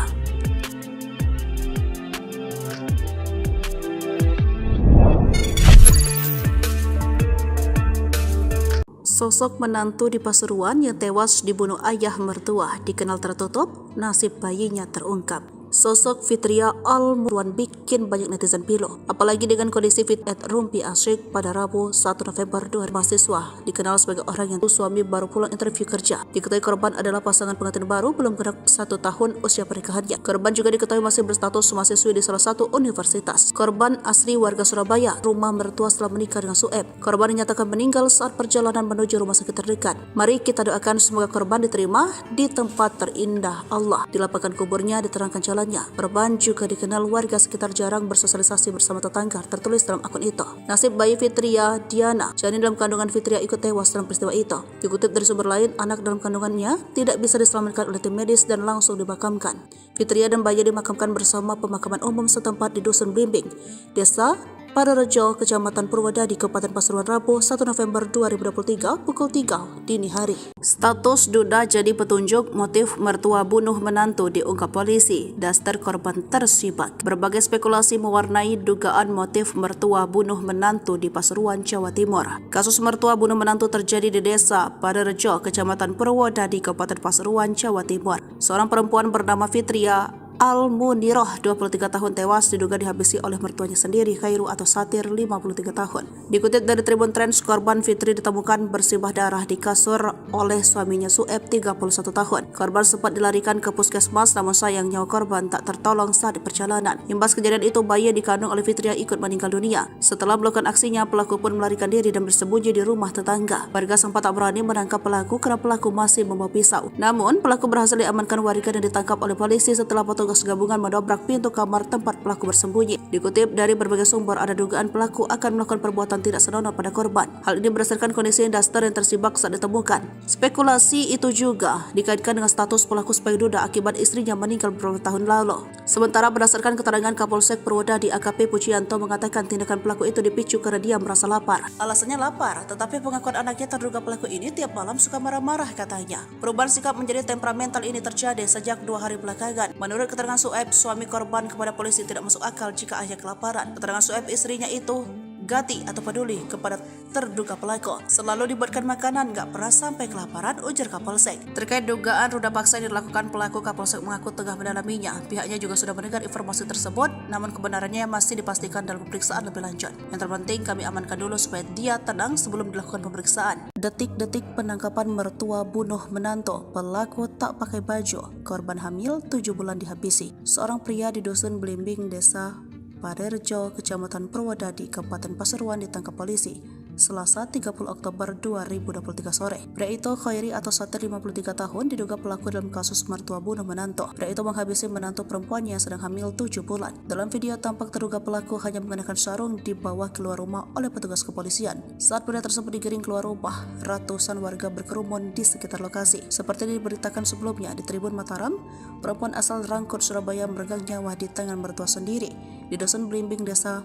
Sosok menantu di Pasuruan yang tewas dibunuh ayah mertua dikenal tertutup, nasib bayinya terungkap. Sosok Fitria Al-Murwan bikin banyak netizen pilu, apalagi dengan kondisi Fit at Rumpi Asyik pada Rabu 1 November 2000. Mahasiswa dikenal sebagai orang yang suami baru pulang interview kerja. Diketahui korban adalah pasangan pengantin baru belum genap 1 tahun usia pernikahannya. Korban juga diketahui masih berstatus mahasiswi di salah satu universitas. Korban asli warga Surabaya, rumah mertua setelah menikah dengan Sueb. Korban dinyatakan meninggal saat perjalanan menuju rumah sakit terdekat. Mari kita doakan semoga korban diterima di tempat terindah Allah. Di lapangan kuburnya diterangkan jalan. Korban juga dikenal warga sekitar jarang bersosialisasi bersama tetangga, tertulis dalam akun itu. Nasib bayi Fitria Diana, janin dalam kandungan Fitria, ikut tewas dalam peristiwa itu. Dikutip dari sumber lain, anak dalam kandungannya tidak bisa diselamatkan oleh tim medis dan langsung dimakamkan. Fitria dan bayi dimakamkan bersama pemakaman umum setempat di Dusun Blimbing, Desa Parerejo, Kecamatan Purwodadi, Kabupaten Pasuruan, Rabu 1 November 2023 pukul 3 dini hari. Status duda jadi petunjuk motif mertua bunuh menantu diungkap polisi. Daster korban tersibak. Berbagai spekulasi mewarnai dugaan motif mertua bunuh menantu di Pasuruan, Jawa Timur. Kasus mertua bunuh menantu terjadi di Desa Parerejo, Kecamatan Purwodadi, Kabupaten Pasuruan, Jawa Timur. Seorang perempuan bernama Fitria Al-Muniroh, 23 tahun, tewas diduga dihabisi oleh mertuanya sendiri, Khairu atau Satir, 53 tahun. Dikutip dari Tribun Trends, korban Fitri ditemukan bersimbah darah di kasur oleh suaminya Sueb, 31 tahun. Korban sempat dilarikan ke puskesmas, namun sayang nyawa korban tak tertolong saat di perjalanan. Imbas kejadian itu, bayi yang dikandung oleh Fitria ikut meninggal dunia. Setelah melakukan aksinya, pelaku pun melarikan diri dan bersembunyi di rumah tetangga. Warga sempat tak berani menangkap pelaku karena pelaku masih membawa pisau. Namun, pelaku berhasil diamankan warga dan ditangkap oleh polisi setelah petugas gabungan mendobrak pintu kamar tempat pelaku bersembunyi. Dikutip dari berbagai sumber, ada dugaan pelaku akan melakukan perbuatan tidak senonoh pada korban. Hal ini berdasarkan kondisi daster yang tersibak saat ditemukan. Spekulasi itu juga dikaitkan dengan status pelaku sebagai duda akibat istrinya meninggal beberapa tahun lalu. Sementara berdasarkan keterangan Kapolsek Purwodadi, AKP Pujianto mengatakan tindakan pelaku itu dipicu karena dia merasa lapar. Alasannya lapar, tetapi pengakuan anaknya terduga pelaku ini tiap malam suka marah-marah katanya. Perubahan sikap menjadi temperamental ini terjadi sejak 2 hari belakangan. Menurut keterangan Sueb, suami korban kepada polisi tidak masuk akal jika ayah kelaparan. Keterangan Sueb, istrinya itu gati atau peduli kepada terduga pelaku. Selalu dibuatkan makanan, gak pernah sampai kelaparan, ujar Kapolsek. Terkait dugaan ruda paksa yang dilakukan pelaku, Kapolsek mengaku tengah mendalaminya. Pihaknya juga sudah mendengar informasi tersebut, namun kebenarannya masih dipastikan dalam pemeriksaan lebih lanjut. Yang terpenting, kami amankan dulu supaya dia tenang sebelum dilakukan pemeriksaan. Detik-detik penangkapan mertua bunuh menantu, pelaku tak pakai baju, korban hamil 7 bulan dihabisi. Seorang pria di Dusun Blimbing, Desa Parerejo, Kecamatan Purwodadi, Kabupaten Pasuruan ditangkap polisi Selasa 30 Oktober 2023 sore. Pria itu Khairi atau Satir, 53 tahun, diduga pelaku dalam kasus mertua bunuh menantu. Pria itu menghabisi menantu perempuannya sedang hamil 7 bulan. Dalam video tampak terduga pelaku hanya mengenakan sarung dibawa keluar rumah oleh petugas kepolisian. Saat pria tersebut digiring keluar rumah, ratusan warga berkerumun di sekitar lokasi. Seperti diberitakan sebelumnya di Tribun Mataram, perempuan asal Rangkut, Surabaya meregang nyawa di tangan mertua sendiri di Dusun Blimbing, Desa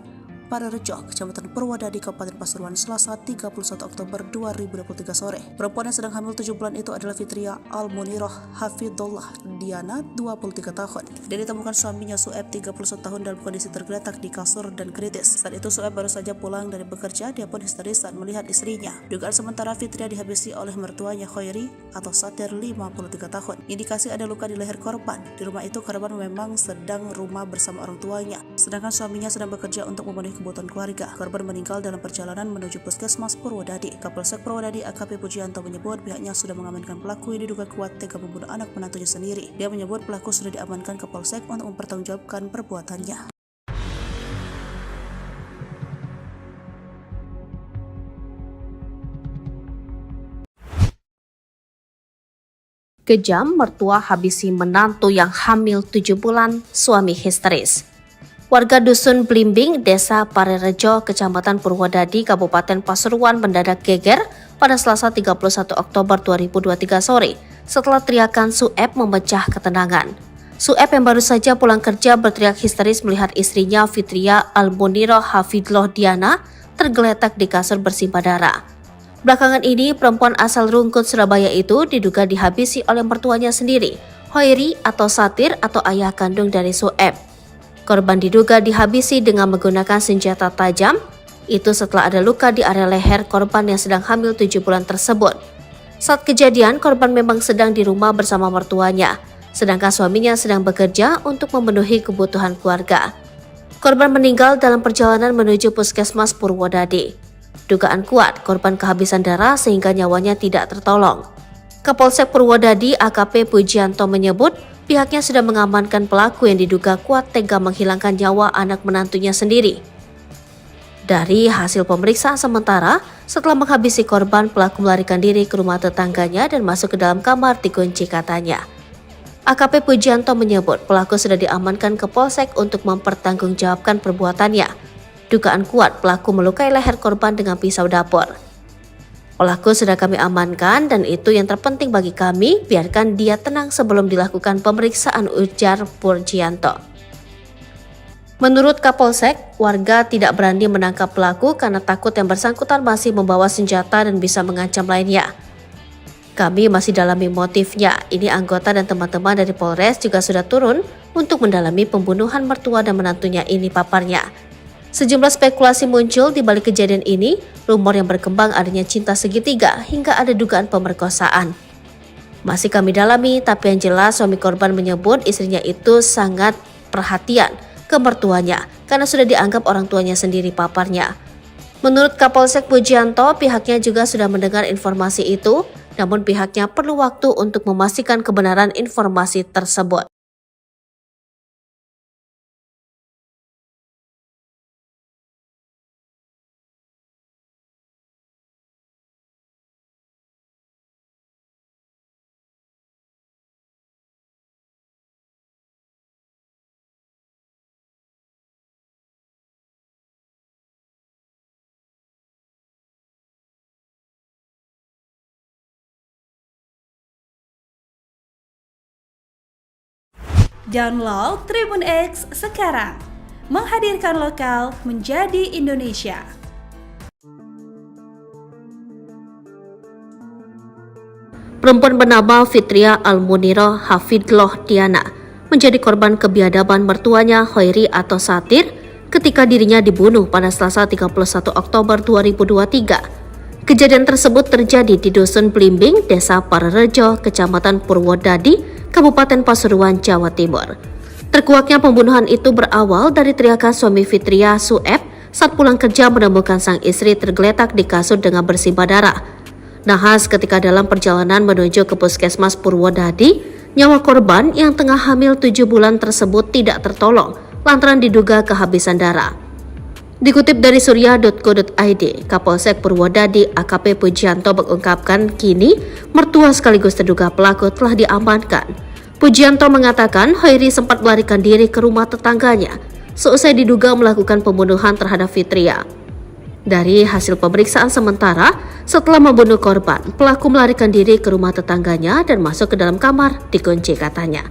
Parerejo, Kecamatan Purwodadi, Kabupaten Pasuruan, Selasa 31 Oktober 2023 sore. Perempuan yang sedang hamil 7 bulan itu adalah Fitria Al-Muniroh Hafidullah Diana, 23 tahun. Dan ditemukan suaminya Sueb, 31 tahun, dalam kondisi tergeletak di kasur dan kritis. Saat itu Sueb baru saja pulang dari bekerja, dia pun histeris saat melihat istrinya. Dugaan sementara Fitria dihabisi oleh mertuanya Khairi atau Satir, 53 tahun. Indikasi ada luka di leher korban. Di rumah itu korban memang sedang rumah bersama orang tuanya, sedangkan suaminya sedang bekerja untuk memenuhi kebutuhan keluarga. Korban meninggal dalam perjalanan menuju Puskesmas Purwodadi. Kapolsek Purwodadi AKP Pujianto menyebut pihaknya sudah mengamankan pelaku yang diduga kuat tega membunuh anak menantunya sendiri. Dia menyebut pelaku sudah diamankan ke Polsek untuk mempertanggungjawabkan perbuatannya. Kejam, mertua habisi menantu yang hamil 7 bulan, suami histeris. Warga Dusun Blimbing, Desa Parerejo, Kecamatan Purwodadi, Kabupaten Pasuruan mendadak geger pada Selasa 31 Oktober 2023 sore setelah teriakan Sueb memecah ketenangan. Sueb yang baru saja pulang kerja berteriak histeris melihat istrinya Fitria Almuniro Hafidloh Diana tergeletak di kasur bersimbah darah. Belakangan ini, perempuan asal Rungkut, Surabaya itu diduga dihabisi oleh mertuanya sendiri, Hoiri atau Satir atau ayah kandung dari Sueb. Korban diduga dihabisi dengan menggunakan senjata tajam, itu setelah ada luka di area leher korban yang sedang hamil 7 bulan tersebut. Saat kejadian, korban memang sedang di rumah bersama mertuanya, sedangkan suaminya sedang bekerja untuk memenuhi kebutuhan keluarga. Korban meninggal dalam perjalanan menuju Puskesmas Purwodadi. Dugaan kuat korban kehabisan darah sehingga nyawanya tidak tertolong. Kapolsek Purwodadi AKP Pujianto menyebut pihaknya sudah mengamankan pelaku yang diduga kuat tega menghilangkan nyawa anak menantunya sendiri. Dari hasil pemeriksaan sementara, setelah menghabisi korban, pelaku melarikan diri ke rumah tetangganya dan masuk ke dalam kamar dikunci katanya. AKP Pujianto menyebut pelaku sudah diamankan ke Polsek untuk mempertanggungjawabkan perbuatannya. Dugaan kuat pelaku melukai leher korban dengan pisau dapur. Pelaku sudah kami amankan dan itu yang terpenting bagi kami, biarkan dia tenang sebelum dilakukan pemeriksaan, ujar Pujianto. Menurut Kapolsek, warga tidak berani menangkap pelaku karena takut yang bersangkutan masih membawa senjata dan bisa mengancam lainnya. Kami masih dalami motifnya. Ini anggota dan teman-teman dari Polres juga sudah turun untuk mendalami pembunuhan mertua dan menantunya ini, paparnya. Sejumlah spekulasi muncul di balik kejadian ini, rumor yang berkembang adanya cinta segitiga hingga ada dugaan pemerkosaan. Masih kami dalami, tapi yang jelas suami korban menyebut istrinya itu sangat perhatian ke mertuanya karena sudah dianggap orang tuanya sendiri, paparnya. Menurut Kapolsek Pujianto, pihaknya juga sudah mendengar informasi itu, namun pihaknya perlu waktu untuk memastikan kebenaran informasi tersebut. Download Tribun X sekarang, menghadirkan lokal menjadi Indonesia. Perempuan bernama Fitria Almuniro Hafidloh Diana menjadi korban kebiadaban mertuanya Hoiri atau Satir ketika dirinya dibunuh pada Selasa 31 Oktober 2023. Kejadian tersebut terjadi di Dusun Blimbing, Desa Parerejo, Kecamatan Purwodadi, Kabupaten Pasuruan, Jawa Timur. Terkuaknya pembunuhan itu berawal dari teriakan suami Fitria, Sueb, saat pulang kerja menemukan sang istri tergeletak di kasur dengan bersimbah darah. Nahas ketika dalam perjalanan menuju ke Puskesmas Purwodadi, nyawa korban yang tengah hamil 7 bulan tersebut tidak tertolong lantaran diduga kehabisan darah. Dikutip dari surya.co.id, Kapolsek Purwodadi AKP Pujianto mengungkapkan kini mertua sekaligus terduga pelaku telah diamankan. Pujianto mengatakan Hoiri sempat melarikan diri ke rumah tetangganya seusai diduga melakukan pembunuhan terhadap Fitria. Dari hasil pemeriksaan sementara, setelah membunuh korban, pelaku melarikan diri ke rumah tetangganya dan masuk ke dalam kamar dikunci katanya.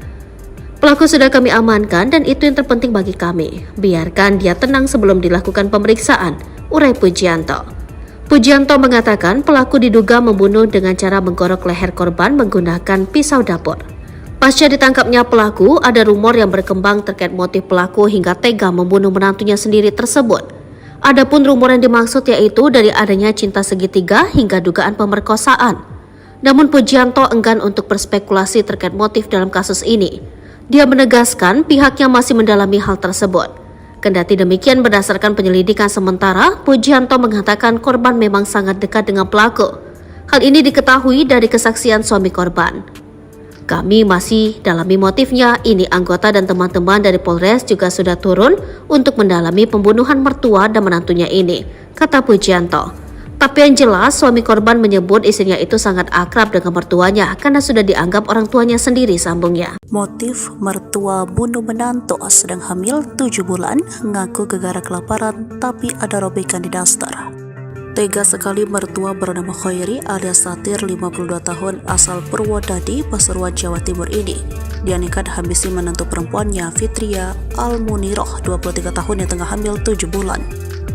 Pelaku sudah kami amankan dan itu yang terpenting bagi kami. Biarkan dia tenang sebelum dilakukan pemeriksaan, urai Pujianto. Pujianto mengatakan pelaku diduga membunuh dengan cara menggorok leher korban menggunakan pisau dapur. Pasca ditangkapnya pelaku, ada rumor yang berkembang terkait motif pelaku hingga tega membunuh menantunya sendiri tersebut. Adapun rumor yang dimaksud yaitu dari adanya cinta segitiga hingga dugaan pemerkosaan. Namun Pujianto enggan untuk berspekulasi terkait motif dalam kasus ini. Dia menegaskan pihaknya masih mendalami hal tersebut. Kendati demikian, berdasarkan penyelidikan sementara, Pujianto mengatakan korban memang sangat dekat dengan pelaku. Hal ini diketahui dari kesaksian suami korban. Kami masih dalami motifnya. Ini anggota dan teman-teman dari Polres juga sudah turun untuk mendalami pembunuhan mertua dan menantunya ini, kata Pujianto. Tapi yang jelas, suami korban menyebut istrinya itu sangat akrab dengan mertuanya karena sudah dianggap orang tuanya sendiri, sambungnya. Motif mertua bunuh menantu sedang hamil 7 bulan, ngaku gegara kelaparan tapi ada robekan di daster. Tega sekali mertua bernama Khairi alias Satir 52 tahun asal Purwodadi, Pasuruan, Jawa Timur ini. Dia nekat habisi menantu perempuannya Fitria Almuniroh 23 tahun yang tengah hamil 7 bulan.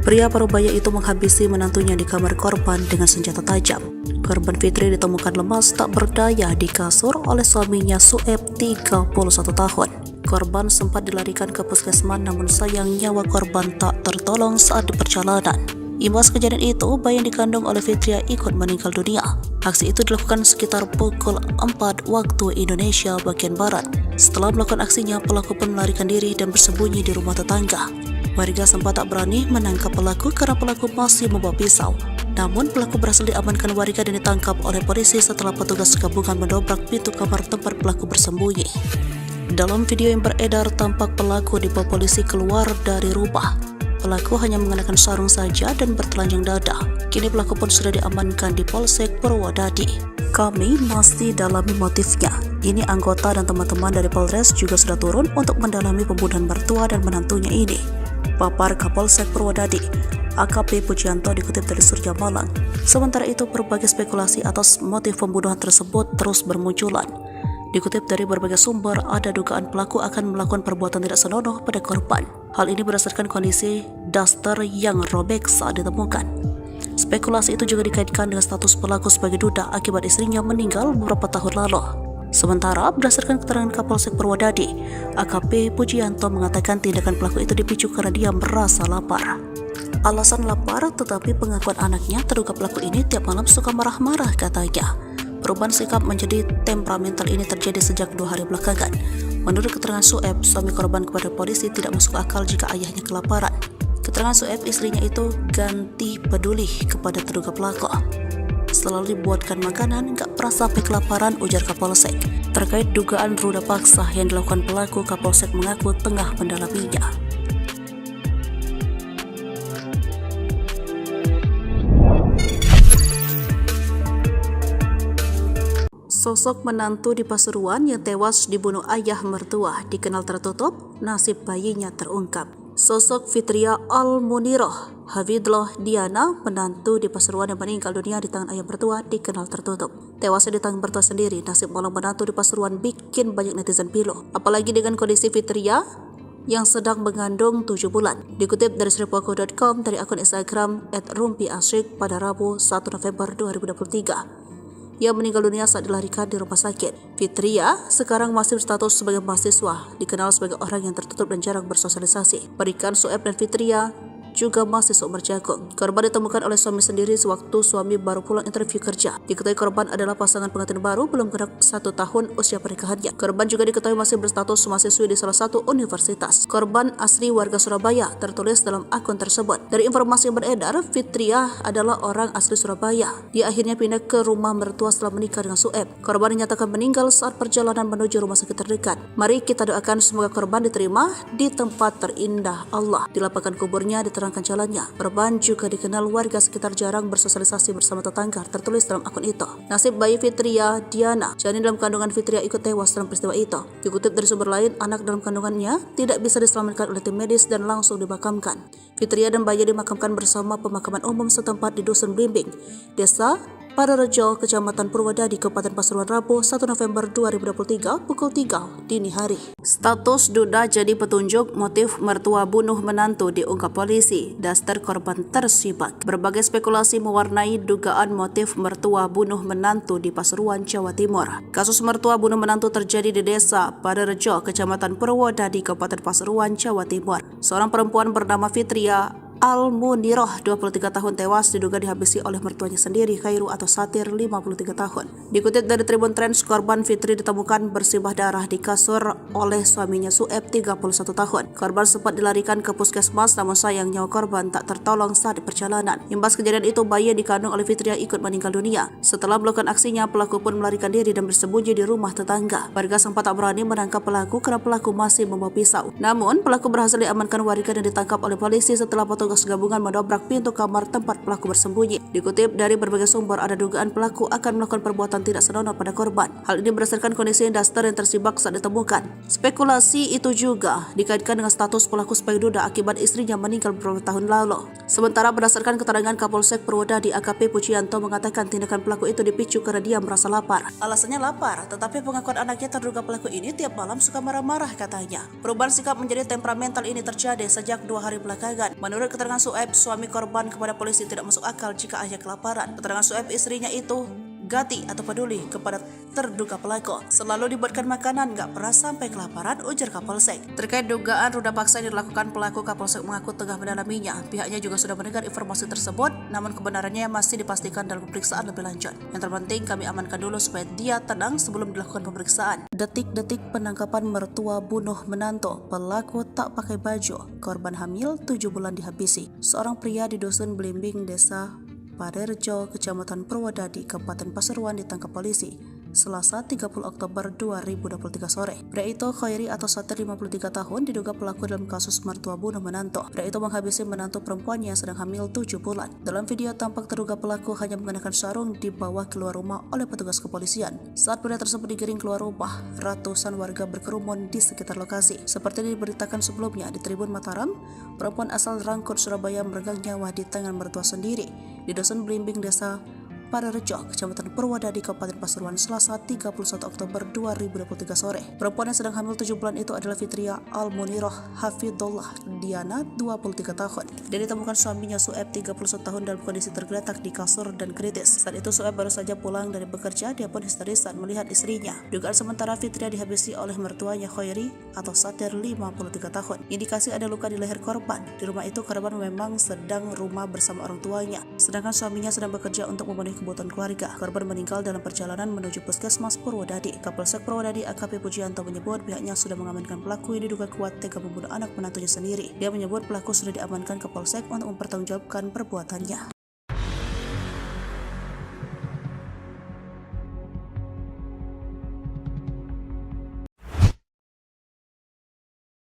Pria parubaya itu menghabisi menantunya di kamar korban dengan senjata tajam. Korban Fitri ditemukan lemas tak berdaya di kasur oleh suaminya Sueb 31 tahun. Korban sempat dilarikan ke puskesmas namun sayang nyawa korban tak tertolong saat di perjalanan. Imbas kejadian itu, bayi yang dikandung oleh Fitria ikut meninggal dunia. Aksi itu dilakukan sekitar pukul 4 waktu Indonesia bagian Barat. Setelah melakukan aksinya, pelaku pun melarikan diri dan bersembunyi di rumah tetangga. Warga sempat tak berani menangkap pelaku karena pelaku masih membawa pisau. Namun pelaku berhasil diamankan warga dan ditangkap oleh polisi setelah petugas gabungan mendobrak pintu kamar tempat pelaku bersembunyi. Dalam video yang beredar, tampak pelaku dibawa polisi keluar dari rumah. Pelaku hanya mengenakan sarung saja dan bertelanjang dada. Kini pelaku pun sudah diamankan di Polsek Purwodadi. Kami masih dalami motifnya. Ini anggota dan teman-teman dari Polres juga sudah turun untuk mendalami pembunuhan mertua dan menantunya ini, papar Kapolsek Purwodadi, AKP Pujianto, dikutip dari Surya Malang. Sementara itu, berbagai spekulasi atas motif pembunuhan tersebut terus bermunculan. Dikutip dari berbagai sumber, ada dugaan pelaku akan melakukan perbuatan tidak senonoh pada korban. Hal ini berdasarkan kondisi daster yang robek saat ditemukan. Spekulasi itu juga dikaitkan dengan status pelaku sebagai duda akibat istrinya meninggal beberapa tahun lalu. Sementara, berdasarkan keterangan Kapolsek Purwodadi, AKP Pujianto mengatakan tindakan pelaku itu dipicu karena dia merasa lapar. Alasan lapar, tetapi pengakuan anaknya terduga pelaku ini tiap malam suka marah-marah, katanya. Perubahan sikap menjadi temperamental ini terjadi sejak 2 hari belakangan. Menurut keterangan Sueb, suami korban kepada polisi tidak masuk akal jika ayahnya kelaparan. Keterangan Sueb, istrinya itu ganti peduli kepada terduga pelaku. Selalu dibuatkan makanan, gak pernah sampai kelaparan, ujar Kapolsek. Terkait dugaan ruda paksa yang dilakukan pelaku, Kapolsek mengaku tengah mendalaminya. Sosok menantu di Pasuruan yang tewas dibunuh ayah mertua dikenal tertutup, nasib bayinya terungkap. Sosok Fitria Almuniroh Hafidloh Diana, menantu di Pasuruan yang meninggal dunia di tangan ayah mertua, dikenal tertutup. Tewasnya di tangan mertua sendiri, nasib malang menantu di Pasuruan bikin banyak netizen pilu. Apalagi dengan kondisi Fitria yang sedang mengandung 7 bulan. Dikutip dari sripoku.com dari akun Instagram @rumpiasyik pada Rabu 1 November 2023. Ia meninggal dunia saat dilarikan di rumah sakit. Fitria sekarang masih berstatus sebagai mahasiswa, dikenal sebagai orang yang tertutup dan jarang bersosialisasi. Berikan Sueb dan Fitria juga masih seumur jagung. Korban ditemukan oleh suami sendiri sewaktu suami baru pulang interview kerja. Diketahui korban adalah pasangan pengantin baru belum genap 1 tahun usia pernikahannya. Korban juga diketahui masih berstatus mahasiswi di salah satu universitas. Korban asli warga Surabaya, tertulis dalam akun tersebut. Dari informasi yang beredar, Fitria adalah orang asli Surabaya. Dia akhirnya pindah ke rumah mertua setelah menikah dengan Sueb. Korban dinyatakan meninggal saat perjalanan menuju rumah sakit terdekat. Mari kita doakan semoga korban diterima di tempat terindah Allah. Di lapangan kuburnya diterangkan jalannya. Korban juga dikenal warga sekitar jarang bersosialisasi bersama tetangga, tertulis dalam akun itu. Nasib bayi Fitria Diana, janin dalam kandungan Fitria, ikut tewas dalam peristiwa itu. Dikutip dari sumber lain, anak dalam kandungannya tidak bisa diselamatkan oleh tim medis dan langsung dimakamkan. Fitria dan bayi dimakamkan bersama pemakaman umum setempat di Dusun Blimbing, Desa Parerejo, Kecamatan Purwodadi, Kabupaten Pasuruan, Rabu 1 November 2023 pukul 3 dini hari. Status duda jadi petunjuk motif mertua bunuh menantu diungkap polisi. Daster korban tersibak. Berbagai spekulasi mewarnai dugaan motif mertua bunuh menantu di Pasuruan, Jawa Timur. Kasus mertua bunuh menantu terjadi di Desa Parerejo, Kecamatan Purwodadi, Kabupaten Pasuruan, Jawa Timur. Seorang perempuan bernama Fitria Al-Muniroh, 23 tahun tewas diduga dihabisi oleh mertuanya sendiri, Khairu atau Satir, 53 tahun. Dikutip dari Tribun Trends, korban Fitri ditemukan bersimbah darah di kasur oleh suaminya Sueb, 31 tahun. Korban sempat dilarikan ke puskesmas, namun sayang nyawa korban tak tertolong saat di perjalanan. Imbas kejadian itu, bayi yang dikandung oleh Fitri ikut meninggal dunia. Setelah melakukan aksinya, pelaku pun melarikan diri dan bersembunyi di rumah tetangga. Warga sempat tak berani menangkap pelaku karena pelaku masih membawa pisau. Namun, pelaku berhasil diamankan warga dan ditangkap oleh polisi setelah petugas gabungan mendobrak pintu kamar tempat pelaku bersembunyi. Dikutip dari berbagai sumber, ada dugaan pelaku akan melakukan perbuatan tidak senonoh pada korban. Hal ini berdasarkan kondisi daster yang tersibak saat ditemukan. Spekulasi itu juga dikaitkan dengan status pelaku sebagai duda akibat istrinya meninggal beberapa tahun lalu. Sementara berdasarkan keterangan Kapolsek Purwodadi AKP Pujianto mengatakan tindakan pelaku itu dipicu karena dia merasa lapar. Alasannya lapar, tetapi pengakuan anaknya terduga pelaku ini tiap malam suka marah-marah katanya. Perubahan sikap menjadi temperamental ini terjadi sejak 2 hari belakangan. Menurut keterangan Sueb, suami korban, kepada polisi tidak masuk akal jika ayah kelaparan. Keterangan Sueb, istrinya itu gati atau peduli kepada terduga pelaku. Selalu dibuatkan makanan, gak pernah sampai kelaparan, ujar Kapolsek. Terkait dugaan ruda paksa yang dilakukan pelaku, Kapolsek mengaku tengah mendalaminya. Pihaknya juga sudah mendengar informasi tersebut, namun kebenarannya masih dipastikan dalam pemeriksaan lebih lanjut. Yang terpenting kami amankan dulu supaya dia tenang sebelum dilakukan pemeriksaan. Detik-detik penangkapan mertua bunuh menantu, pelaku tak pakai baju, korban hamil 7 bulan dihabisi. Seorang pria di dusun Blimbing, desa Parerejo, Kecamatan Purwodadi, Kabupaten Pasuruan ditangkap polisi Selasa 30 Oktober 2023 sore. Pria itu, Khairi atau Satir, 53 tahun, diduga pelaku dalam kasus mertua bunuh menantu. Pria itu menghabisi menantu perempuannya yang sedang hamil 7 bulan. Dalam video tampak terduga pelaku hanya mengenakan sarung dibawa keluar rumah oleh petugas kepolisian. Saat pria tersebut digiring keluar rumah, ratusan warga berkerumun di sekitar lokasi. Seperti diberitakan sebelumnya di Tribun Mataram, perempuan asal Rangkut, Surabaya meregang nyawa di tangan mertua sendiri di dusun Blimbing, desa Parerejo, Kecamatan Purwodadi, Kabupaten Pasuruan, Selasa 31 Oktober 2023 sore. Perempuan yang sedang hamil 7 bulan itu adalah Fitria Al-Muniroh Hafidullah Diana, 23 tahun. Dia ditemukan suaminya Sueb, 31 tahun, dalam kondisi tergeletak di kasur dan kritis. Saat itu Sueb baru saja pulang dari bekerja, dia pun histeris saat melihat istrinya. Dugaan sementara Fitria dihabisi oleh mertuanya Khairi atau Satir, 53 tahun. Indikasi ada luka di leher korban. Di rumah itu korban memang sedang rumah bersama orang tuanya, sedangkan suaminya sedang bekerja untuk memenuhi kebutuhan keluarga. Korban meninggal dalam perjalanan menuju puskesmas Purwodadi. Kapolsek Purwodadi AKP Pujianto menyebut pihaknya sudah mengamankan pelaku yang diduga kuat tega membunuh anak menantunya sendiri. Dia menyebut pelaku sudah diamankan ke Polsek untuk mempertanggungjawabkan perbuatannya.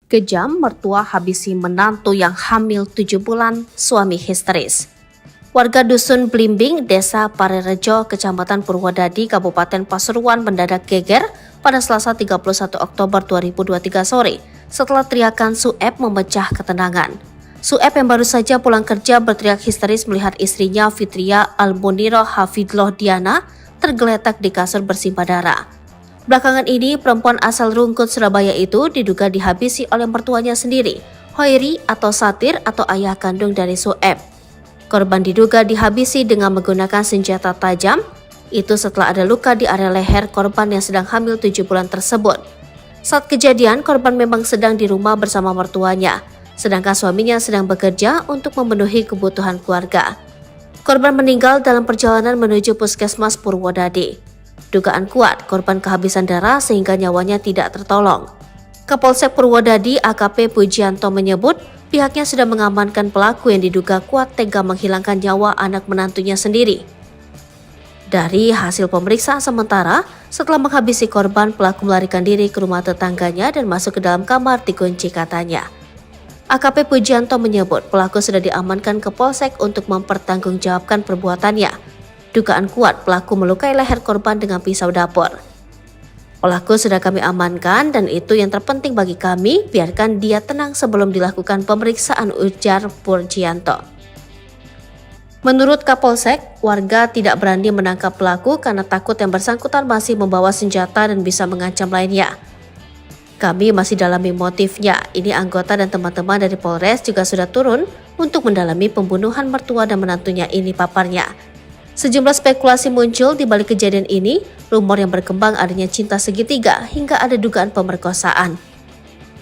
Kejam, mertua habisi menantu yang hamil 7 bulan, suami histeris. Warga dusun Blimbing, desa Parerejo, Kecamatan Purwodadi, Kabupaten Pasuruan mendadak geger pada Selasa 31 Oktober 2023 sore setelah teriakan Sueb memecah ketenangan. Sueb yang baru saja pulang kerja berteriak histeris melihat istrinya Fitria Al-Muniroh Hafidullah Diana tergeletak di kasur bersimbah darah. Belakangan ini, perempuan asal Rungkut, Surabaya itu diduga dihabisi oleh mertuanya sendiri, Khairi atau Satir atau ayah kandung dari Sueb. Korban diduga dihabisi dengan menggunakan senjata tajam, itu setelah ada luka di area leher korban yang sedang hamil 7 bulan tersebut. Saat kejadian, korban memang sedang di rumah bersama mertuanya, sedangkan suaminya sedang bekerja untuk memenuhi kebutuhan keluarga. Korban meninggal dalam perjalanan menuju puskesmas Purwodadi. Dugaan kuat korban kehabisan darah sehingga nyawanya tidak tertolong. Kapolsek Purwodadi AKP Pujianto menyebut pihaknya sudah mengamankan pelaku yang diduga kuat tega menghilangkan nyawa anak menantunya sendiri. Dari hasil pemeriksaan sementara, setelah menghabisi korban, pelaku melarikan diri ke rumah tetangganya dan masuk ke dalam kamar dikunci katanya. AKP Pujianto menyebut pelaku sudah diamankan ke Polsek untuk mempertanggungjawabkan perbuatannya. Dugaan kuat pelaku melukai leher korban dengan pisau dapur. Pelaku sudah kami amankan dan itu yang terpenting bagi kami, biarkan dia tenang sebelum dilakukan pemeriksaan, ujar Pujianto. Menurut Kapolsek, warga tidak berani menangkap pelaku karena takut yang bersangkutan masih membawa senjata dan bisa mengancam lainnya. Kami masih dalami motifnya. Ini anggota dan teman-teman dari Polres juga sudah turun untuk mendalami pembunuhan mertua dan menantunya ini, paparnya. Sejumlah spekulasi muncul di balik kejadian ini, rumor yang berkembang adanya cinta segitiga hingga ada dugaan pemerkosaan.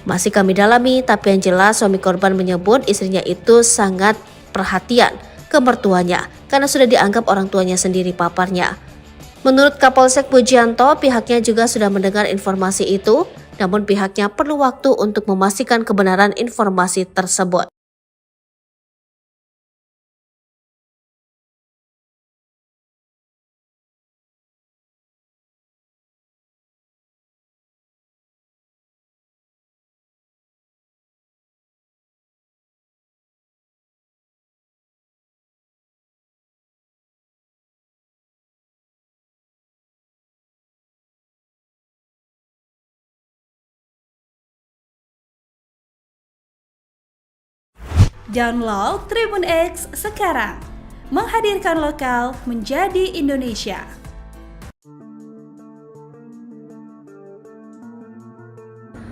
Masih kami dalami, tapi yang jelas suami korban menyebut istrinya itu sangat perhatian ke mertuanya karena sudah dianggap orang tuanya sendiri paparnya. Menurut Kapolsek Pujianto, pihaknya juga sudah mendengar informasi itu, namun pihaknya perlu waktu untuk memastikan kebenaran informasi tersebut. Download Tribun X sekarang, menghadirkan lokal menjadi Indonesia.